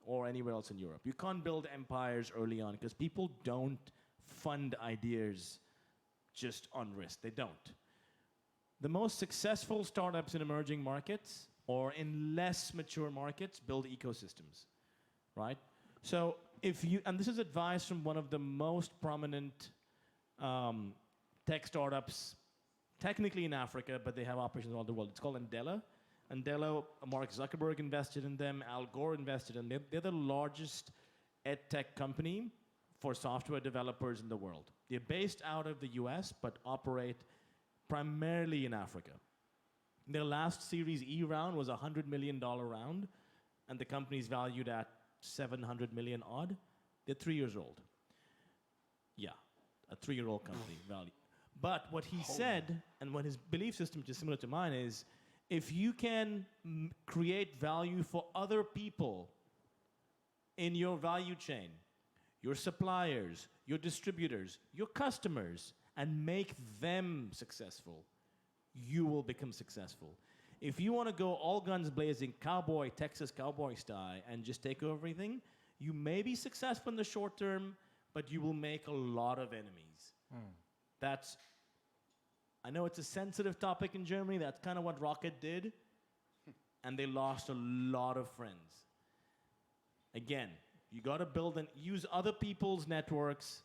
or anywhere else in Europe. You can't build empires early on because people don't fund ideas just on risk. They don't. The most successful startups in emerging markets or in less mature markets build ecosystems, right? So if you, and this is advice from one of the most prominent tech startups, technically in Africa, but they have operations all over the world. It's called Andela. Andela, Mark Zuckerberg invested in them, Al Gore invested in them. They're the largest ed tech company for software developers in the world. They're based out of the US, but operate primarily in Africa. Their last Series E round was a $100 million round, and the company's valued at 700 million odd. They're 3 years old. Yeah, a 3-year-old company value. But what he said, and what his belief system, which is similar to mine, is if you can create value for other people in your value chain, your suppliers, your distributors, your customers, and make them successful, you will become successful. If you want to go all guns blazing, cowboy, Texas cowboy style, and just take over everything, you may be successful in the short term, but you will make a lot of enemies. That's, I know it's a sensitive topic in Germany, that's kind of what Rocket did, and they lost a lot of friends. Again, you got to build and use other people's networks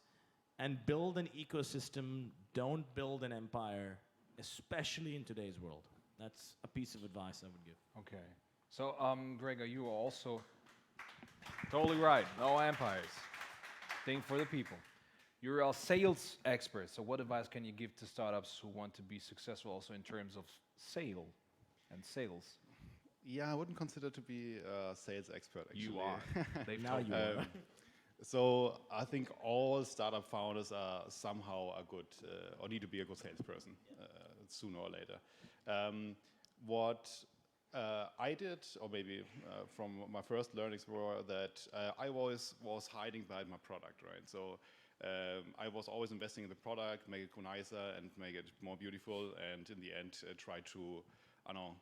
and build an ecosystem. Don't build an empire, especially in today's world. That's a piece of advice I would give. Okay. So, Gregor, you are also totally right. No empires. Think for the people. You're a sales expert, so what advice can you give to startups who want to be successful also in terms of sales? Yeah, I wouldn't consider to be a sales expert, actually. You are. Now you are. So I think all startup founders are somehow a good, or need to be a good salesperson, sooner or later. What I did, or maybe from my first learnings, were that I always was hiding behind my product, right? So I was always investing in the product, make it nicer and make it more beautiful, and in the end try to, I don't know,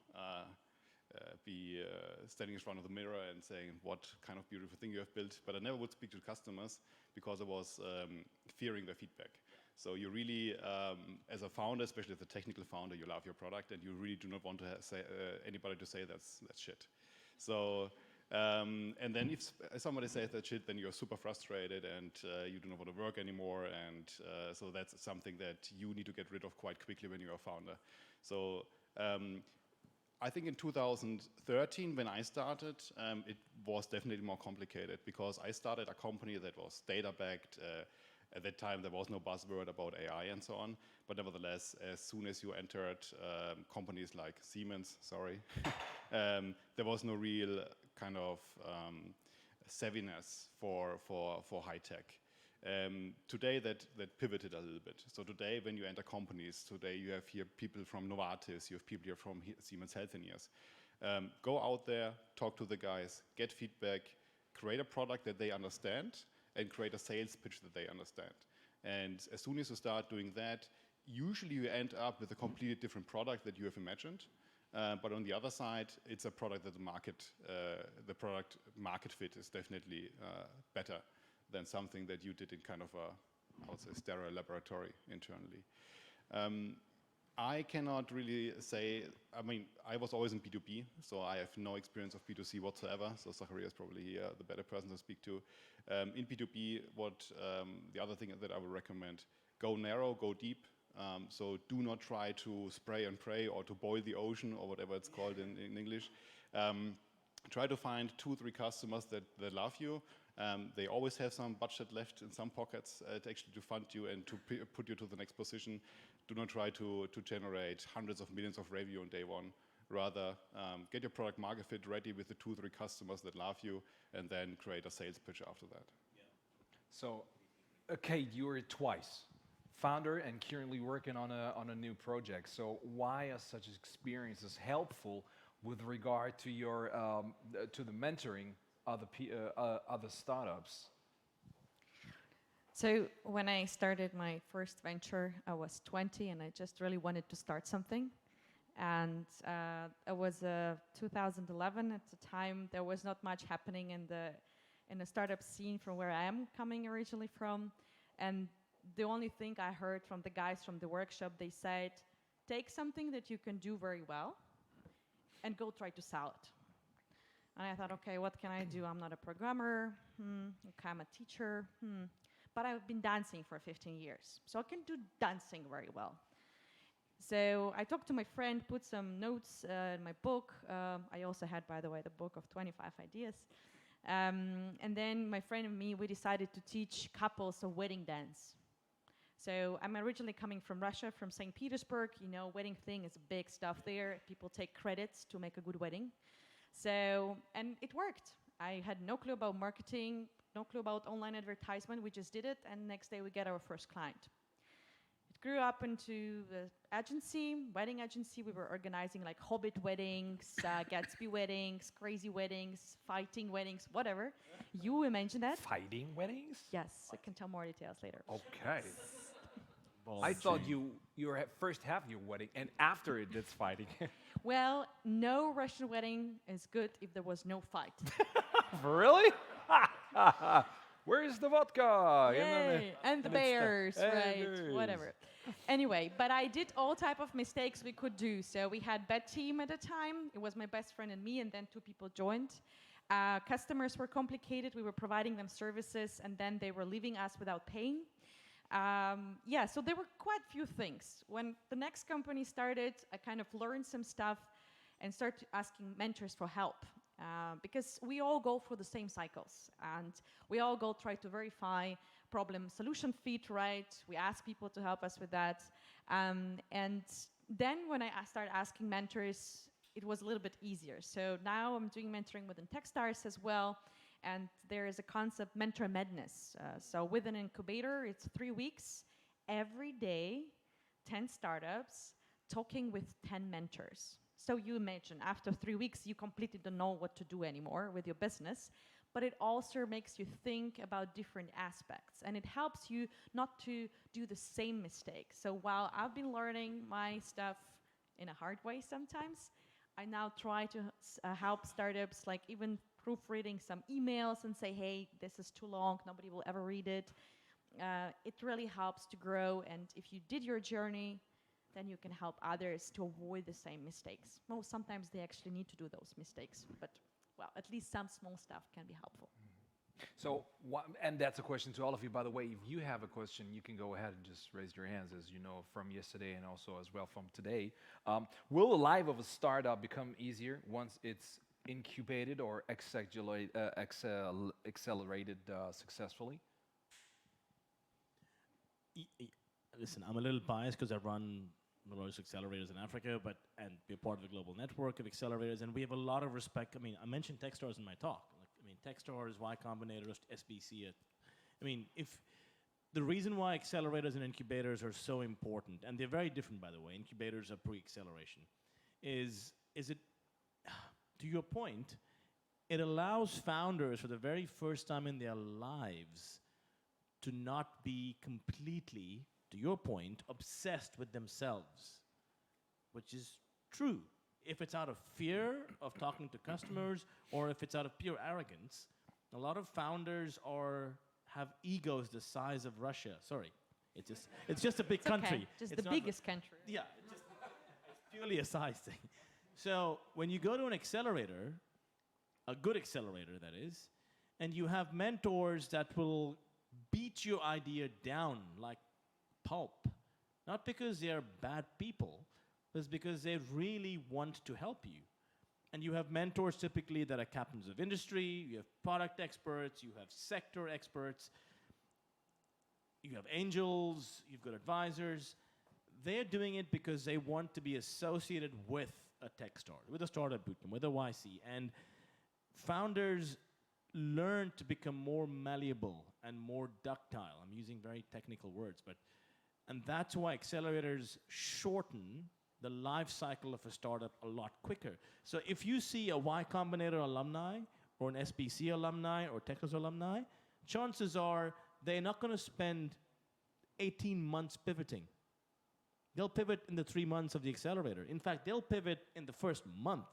be standing in front of the mirror and saying what kind of beautiful thing you have built. But I never would speak to customers because I was fearing their feedback. So you really, as a founder, especially as a technical founder, you love your product and you really do not want to say anybody to say that's shit. So, and then if somebody says that shit, then you're super frustrated and you do not want to work anymore. And so that's something that you need to get rid of quite quickly when you're a founder. So I think in 2013, when I started, it was definitely more complicated because I started a company that was data-backed. At that time, there was no buzzword about AI and so on. But nevertheless, as soon as you entered companies like Siemens, there was no real kind of savviness for high tech. Today, that pivoted a little bit. So today, when you enter companies, today you have here people from Novartis, you have people here from Siemens Healthineers. Go out there, talk to the guys, get feedback, create a product that they understand, and create a sales pitch that they understand. And as soon as you start doing that, usually you end up with a completely different product that you have imagined. But on the other side, it's a product that the product market fit is definitely better than something that you did in kind of a, I would say, sterile laboratory internally. I cannot really say, I mean, I was always in B2B, so I have no experience of B2C whatsoever, so Zachariah is probably the better person to speak to. In B2B, the other thing that I would recommend, go narrow, go deep. So do not try to spray and pray or to boil the ocean or whatever it's called in English. Try to find 2-3 customers that love you. They always have some budget left in some pockets to fund you and to put you to the next position. Do not try to generate hundreds of millions of revenue on day one. Rather, get your product market fit ready with the 2-3 customers that love you, and then create a sales pitch after that. So, okay, you were twice founder and currently working on a new project. So why are such experiences helpful with regard to your to the mentoring other startups? So when I started my first venture, I was 20 and I just really wanted to start something. And it was 2011. At the time, there was not much happening in the startup scene from where I am coming originally from. And the only thing I heard from the guys from the workshop, they said, take something that you can do very well and go try to sell it. And I thought, okay, what can I do? I'm not a programmer. Okay, I'm a teacher. But I've been dancing for 15 years, so I can do dancing very well. So I talked to my friend, put some notes in my book. I also had, by the way, the book of 25 ideas. And then my friend and me, we decided to teach couples a wedding dance. So I'm originally coming from Russia, from St. Petersburg. You know, wedding thing is big stuff there. People take credits to make a good wedding. So, and it worked. I had no clue about marketing, no clue about online advertisement. We just did it, and next day we get our first client. It grew up into the agency, wedding agency. We were organizing like Hobbit weddings, Gatsby weddings, crazy weddings, fighting weddings, whatever. You imagine that? Fighting weddings? Yes, I can tell more details later. Okay. I thought you were first have your wedding, and after it, it's fighting. Well, no Russian wedding is good if there was no fight. Really? Where is the vodka? Yay. And the bears, right? Whatever. Anyway, but I did all type of mistakes we could do. So we had bad team at the time. It was my best friend and me, and then 2 people joined. Customers were complicated. We were providing them services, and then they were leaving us without paying. Yeah, so there were quite few things. When the next company started, I kind of learned some stuff and started asking mentors for help. Because we all go through the same cycles, and we all go try to verify problem-solution fit, right? We ask people to help us with that. And then when I started asking mentors, it was a little bit easier. So now I'm doing mentoring within Techstars as well, and there is a concept, Mentor Madness. So with an incubator, it's 3 weeks, every day, 10 startups, talking with 10 mentors. So you imagine, after 3 weeks, you completely don't know what to do anymore with your business, but it also makes you think about different aspects, and it helps you not to do the same mistake. So while I've been learning my stuff in a hard way sometimes, I now try to help startups, like even proofreading some emails and say, hey, this is too long, nobody will ever read it. It really helps to grow, and if you did your journey, then you can help others to avoid the same mistakes. Well, sometimes they actually need to do those mistakes, but well, at least some small stuff can be helpful. So, and that's a question to all of you, by the way. If you have a question, you can go ahead and just raise your hands, as you know, from yesterday and also as well from today. Will the life of a startup become easier once it's incubated or accelerated successfully? Listen, I'm a little biased because I run most accelerators in Africa, and we're part of a global network of accelerators, and we have a lot of respect. I mean, I mentioned Techstars in my talk. Techstars, Y Combinator, SBC. If the reason why accelerators and incubators are so important, and they're very different, by the way. Incubators are pre-acceleration. Is it, to your point, it allows founders for the very first time in their lives to not be completely, to your point, obsessed with themselves, which is true. If it's out of fear of talking to customers, or if it's out of pure arrogance, a lot of founders have egos the size of Russia. Sorry, it's just a big country. Just it's the biggest country. Yeah, it's purely a size thing. So when you go to an accelerator, a good accelerator that is, and you have mentors that will beat your idea down like pulp, not because they're bad people, but it's because they really want to help you. And you have mentors typically that are captains of industry, you have product experts, you have sector experts, you have angels, you've got advisors. They're doing it because they want to be associated with a Techstars, with a startup bootcamp, with a YC. And founders learn to become more malleable and more ductile. I'm using very technical words, but And that's why accelerators shorten the life cycle of a startup a lot quicker. So if you see a Y Combinator alumni, or an SBC alumni, or Technos alumni, chances are they're not going to spend 18 months pivoting. They'll pivot in the 3 months of the accelerator. In fact, they'll pivot in the first month,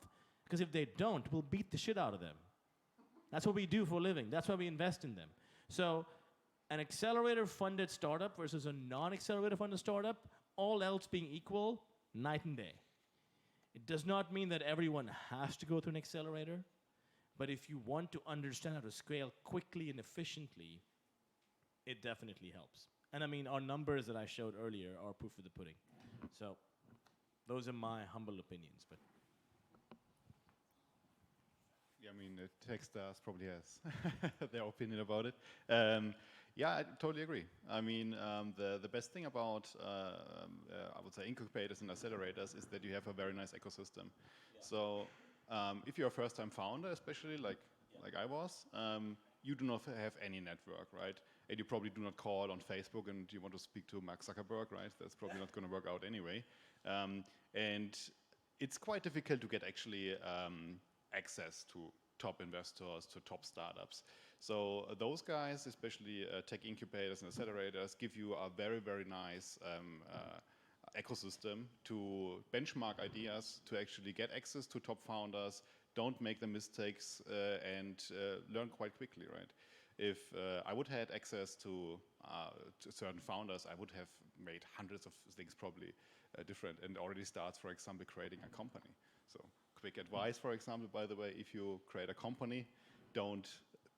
because if they don't, we'll beat the shit out of them. That's what we do for a living. That's why we invest in them. So an accelerator-funded startup versus a non-accelerator-funded startup, all else being equal, night and day. It does not mean that everyone has to go through an accelerator, but if you want to understand how to scale quickly and efficiently, it definitely helps. And I mean, our numbers that I showed earlier are proof of the pudding. So those are my humble opinions. But yeah, I mean, Techstars probably has their opinion about it. Yeah, I totally agree. I mean, the best thing about, I would say, incubators and accelerators is that you have a very nice ecosystem. Yeah. So if you're a first-time founder, especially like I was, you do not have any network, right? And you probably do not call on Facebook and you want to speak to Mark Zuckerberg, right? That's probably not going to work out anyway. And it's quite difficult to get actually access to top investors, to top startups. So those guys, especially tech incubators and accelerators, give you a very, very nice ecosystem to benchmark ideas, to actually get access to top founders, don't make the mistakes, and learn quite quickly, right? If I would have had access to certain founders, I would have made hundreds of things probably different, and already starts, for example, creating a company. So quick advice, for example, by the way, if you create a company, don't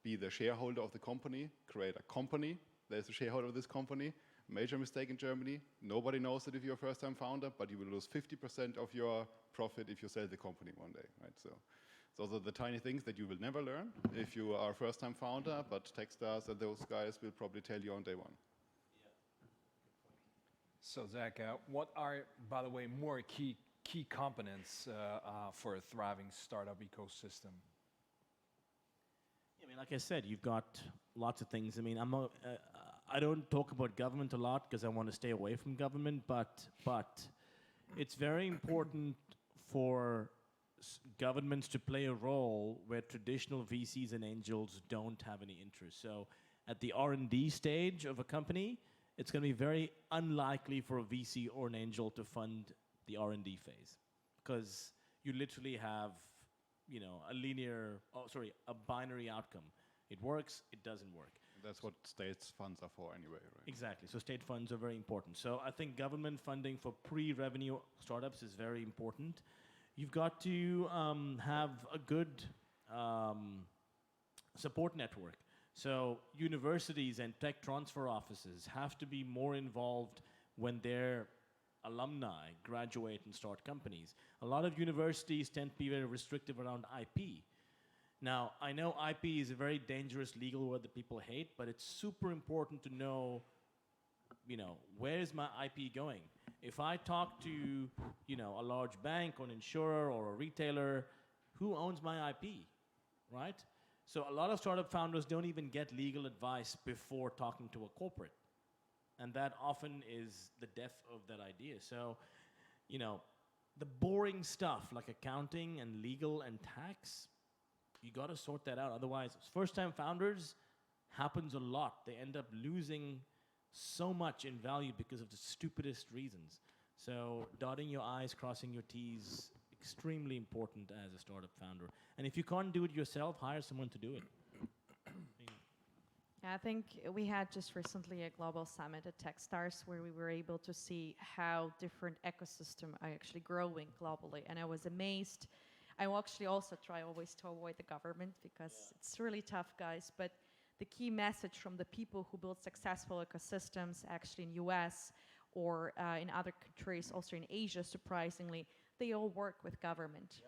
be the shareholder of the company, create a company. There's a shareholder of this company. Major mistake in Germany. Nobody knows it if you're a first-time founder, but you will lose 50% of your profit if you sell the company one day, right? So those are the tiny things that you will never learn if you are a first-time founder, but Techstars and those guys will probably tell you on day one. So Zach, what are, by the way, more key components for a thriving startup ecosystem? I mean, like I said, you've got lots of things. I mean, I don't talk about government a lot because I want to stay away from government, but it's very important for governments to play a role where traditional VCs and angels don't have any interest. So at the R&D stage of a company, it's going to be very unlikely for a VC or an angel to fund the R&D phase, because you literally have, you know, a binary outcome. It works, it doesn't work. That's what state funds are for anyway, right? Exactly. So state funds are very important. So I think government funding for pre-revenue startups is very important. You've got to have a good support network. So universities and tech transfer offices have to be more involved when their alumni graduate and start companies. A lot of universities tend to be very restrictive around IP. Now, I know IP is a very dangerous legal word that people hate, but it's super important to know, you know, where is my IP going? If I talk to, you know, a large bank or an insurer or a retailer, who owns my IP, right? So a lot of startup founders don't even get legal advice before talking to a corporate. And that often is the death of that idea. So, you know, the boring stuff like accounting and legal and tax, you got to sort that out. Otherwise, first-time founders happens a lot. They end up losing so much in value because of the stupidest reasons. So dotting your I's, crossing your T's, extremely important as a startup founder. And if you can't do it yourself, hire someone to do it. Yeah, I think we had just recently a global summit at Techstars where we were able to see how different ecosystems are actually growing globally. And I was amazed. I will actually also try always to avoid the government because it's really tough, guys. But the key message from the people who build successful ecosystems actually in US or in other countries, also in Asia, surprisingly, they all work with government.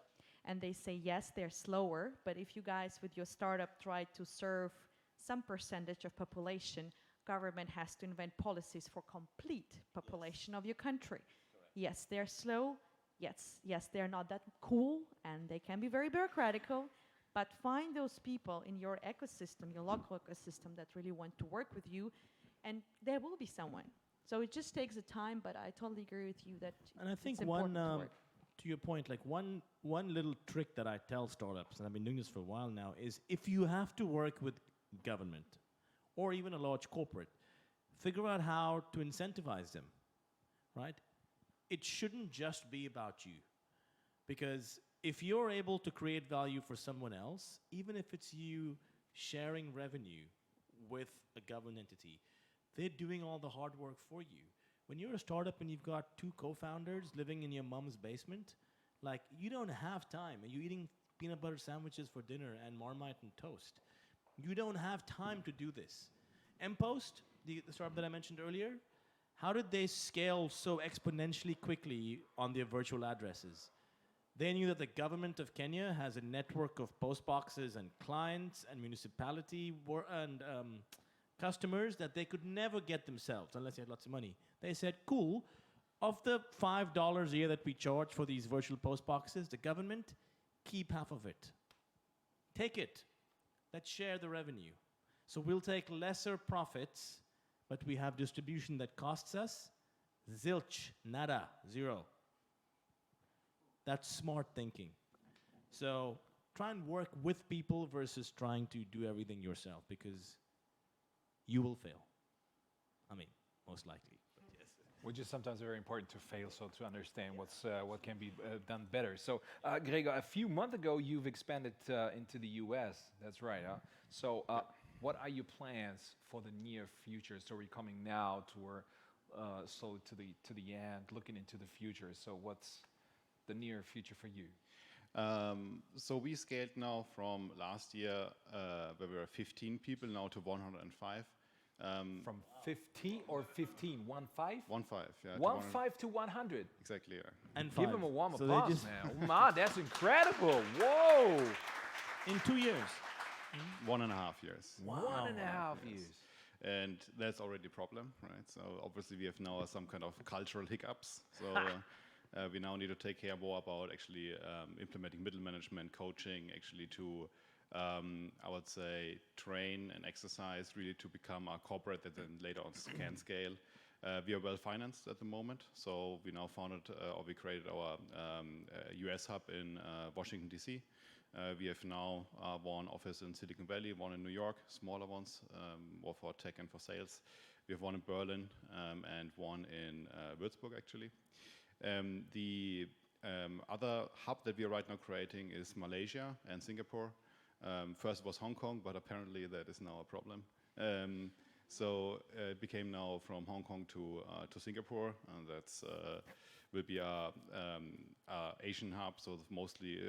And they say, yes, they're slower, but if you guys with your startup try to serve some percentage of population, government has to invent policies for complete population of your country. Yes, they're slow. Yes, they're not that cool, and they can be very bureaucratical, but find those people in your ecosystem, your local ecosystem that really want to work with you, and there will be someone. So it just takes the time, but I totally agree with you that And I think it's one, important to work. to your point, like one little trick that I tell startups, and I've been doing this for a while now, is if you have to work with government or even a large corporate, figure out how to incentivize them, right? It shouldn't just be about you. Because if you're able to create value for someone else, even if it's you sharing revenue with a government entity, they're doing all the hard work for you. When you're a startup and you've got 2 co-founders living in your mom's basement, like, you don't have time, and you're eating peanut butter sandwiches for dinner and Marmite and toast. You don't have time to do this. mPost, the startup that I mentioned earlier, how did they scale so exponentially quickly on their virtual addresses? They knew that the government of Kenya has a network of post boxes and clients and municipality and customers that they could never get themselves unless they had lots of money. They said, cool, of the $5 a year that we charge for these virtual post boxes, the government, keep half of it. Take it. Let's share the revenue. So we'll take lesser profits, but we have distribution that costs us zilch, nada, zero. That's smart thinking. So try and work with people versus trying to do everything yourself, because you will fail. I mean, most likely. But yes. Which is sometimes very important to fail, so to understand what can be done better. So, Gregor, a few months ago, you've expanded into the US. That's right, huh? So, what are your plans for the near future? So, we're coming now to the end, looking into the future. So, what's the near future for you? So we scaled now from last year, where we were 15 people, now to 105. From 50 or 15? 1 5? 1 5, yeah. 1 5 to 100. Exactly, yeah. And give 5. them a warm So applause now. Man, that's incredible. Whoa. In 2 years. 1.5 years. Wow. 1.5 years. And that's already a problem, right? So obviously we have now some kind of cultural hiccups. So we now need to take care more about actually implementing middle management, coaching, actually to, I would say, train and exercise really to become a corporate that then later on can scale. We are well financed at the moment, so we now founded or we created our US hub in Washington, D.C. We have now one office in Silicon Valley, one in New York, smaller ones, more for tech and for sales. We have one in Berlin and one in Würzburg, actually. The other hub that we are right now creating is Malaysia and Singapore. First it was Hong Kong, but apparently that is now a problem. So it became now from Hong Kong to Singapore, and that's will be a Asian hub, so mostly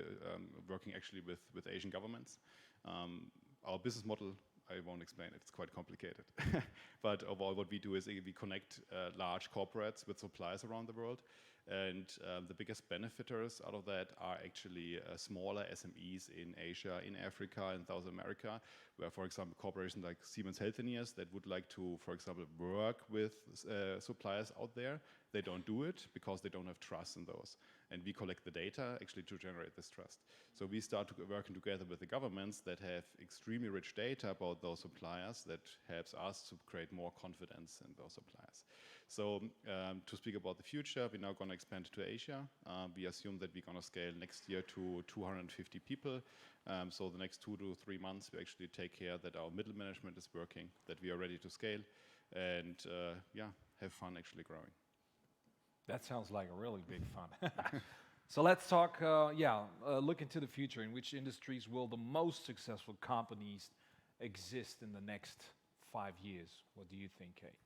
working actually with Asian governments. Our business model, I won't explain it, it's quite complicated. But overall what we do is we connect large corporates with suppliers around the world. And the biggest benefiters out of that are actually smaller SMEs in Asia, in Africa, in South America, where, for example, corporations like Siemens Healthineers that would like to, for example, work with suppliers out there. They don't do it because they don't have trust in those. And we collect the data actually to generate this trust. So we start working together with the governments that have extremely rich data about those suppliers that helps us to create more confidence in those suppliers. So to speak about the future, we're now going to expand to Asia. We assume that we're going to scale next year to 250 people. So the next 2 to 3 months, we actually take care that our middle management is working, that we are ready to scale, and yeah, have fun actually growing. That sounds like a really big fun. So let's talk, look into the future. In which industries will the most successful companies exist in the next 5 years? What do you think, Kate?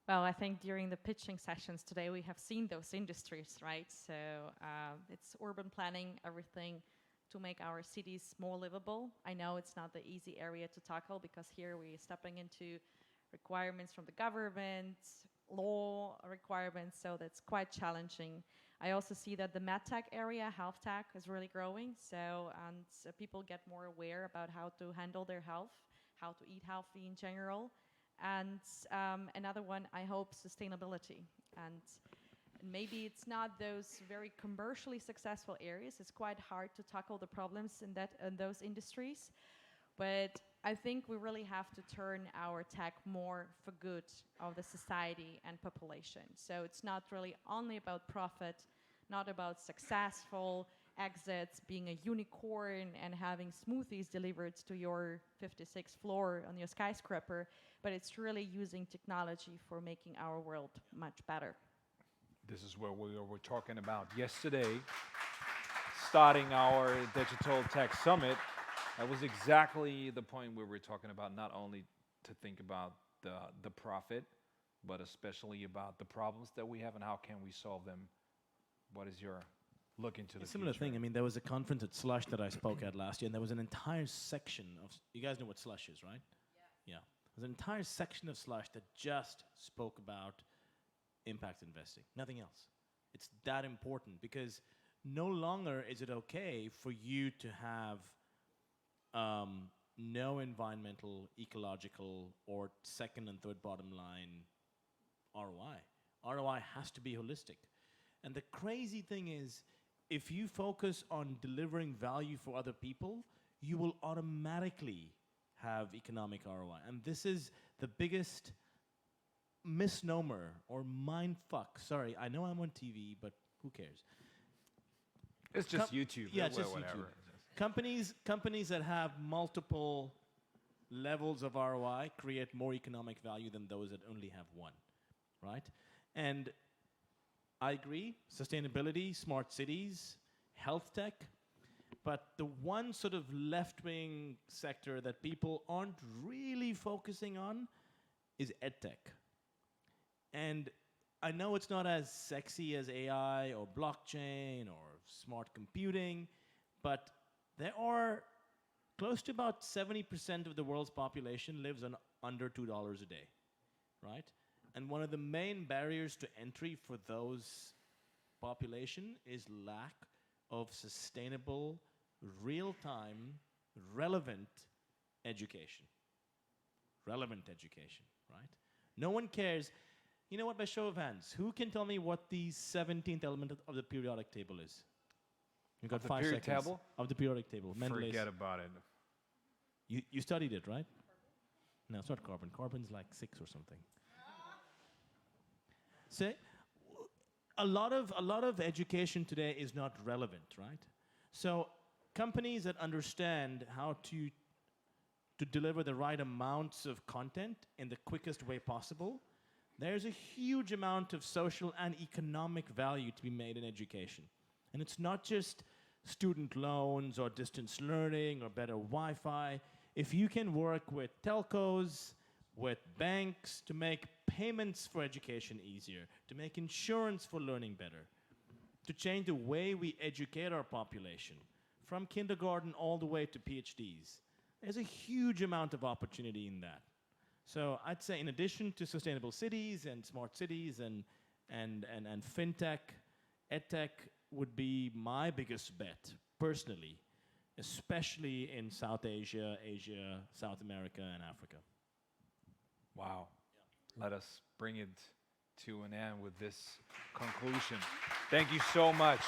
Well, I think during the pitching sessions today, we have seen those industries, right? So it's urban planning, everything to make our cities more livable. I know it's not the easy area to tackle because here we're stepping into requirements from the government, law requirements, so that's quite challenging. I also see that the medtech area, health tech, is really growing. So people get more aware about how to handle their health, how to eat healthy in general. And another one, I hope, sustainability. And maybe it's not those very commercially successful areas. It's quite hard to tackle the problems in those industries. But I think we really have to turn our tech more for good of the society and population. So it's not really only about profit, not about successful exits, being a unicorn and having smoothies delivered to your 56th floor on your skyscraper, but it's really using technology for making our world much better. This is what we were talking about yesterday, starting our Digital Tech Summit. That was exactly the point we were talking about, not only to think about the profit, but especially about the problems that we have and how can we solve them. What is your look into the similar future? thing. I mean, there was a conference at Slush that I spoke at last year, and there was an entire section of, you guys know what Slush is, right? Yeah. There's an entire section of Slush that just spoke about impact investing, nothing else. It's that important because no longer is it okay for you to have no environmental, ecological, or second and third bottom line ROI. ROI has to be holistic. And the crazy thing is, if you focus on delivering value for other people, you will automatically have economic ROI. And this is the biggest misnomer or mindfuck. Sorry, I know I'm on TV, but who cares? It's just YouTube. Yeah, it's just whatever. YouTube. Companies that have multiple levels of ROI create more economic value than those that only have one, right? And I agree, sustainability, smart cities, health tech, but the one sort of left-wing sector that people aren't really focusing on is edtech. And I know it's not as sexy as AI or blockchain or smart computing, but there are close to about 70% of the world's population lives on under $2 a day, right? And one of the main barriers to entry for those population is lack of sustainable, real-time, relevant education. Relevant education, right? No one cares. You know what, by show of hands, who can tell me what the 17th element of the periodic table is? You've got Of the 5 periodic seconds. table? Of the periodic table. Mendeley's. Forget about it. You studied it, right? No, it's not carbon. Carbon's like 6 or something. So, a lot of education today is not relevant, right? So, companies that understand how to deliver the right amounts of content in the quickest way possible, there's a huge amount of social and economic value to be made in education. And it's not just student loans or distance learning or better Wi-Fi. If you can work with telcos, with banks to make payments for education easier, to make insurance for learning better, to change the way we educate our population, from kindergarten all the way to PhDs, there's a huge amount of opportunity in that. So I'd say in addition to sustainable cities and smart cities and fintech, edtech would be my biggest bet, personally, especially in South Asia, Asia, South America, and Africa. Wow. Let us bring it to an end with this conclusion. Thank you so much.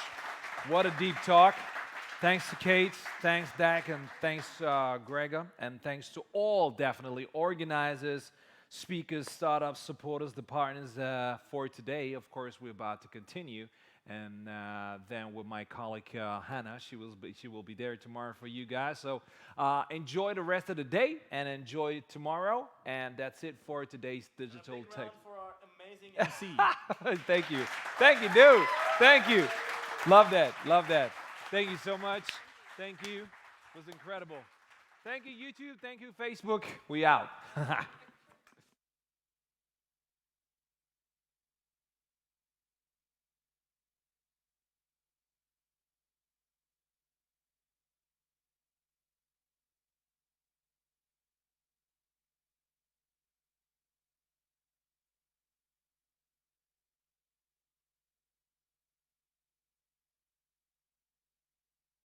What a deep talk. Thanks to Kate, thanks Dak, and thanks Gregor, and thanks to all, definitely, organizers, speakers, startups, supporters, the partners for today. Of course, we're about to continue, and then with my colleague Hannah, she will be there tomorrow for you guys. So enjoy the rest of the day, and enjoy tomorrow, and that's it for today's Digital Tech. For our amazing MC. Thank you. Thank you, dude. Thank you. Love that. Love that. Thank you so much. Thank you. It was incredible. Thank you, YouTube. Thank you, Facebook. We out.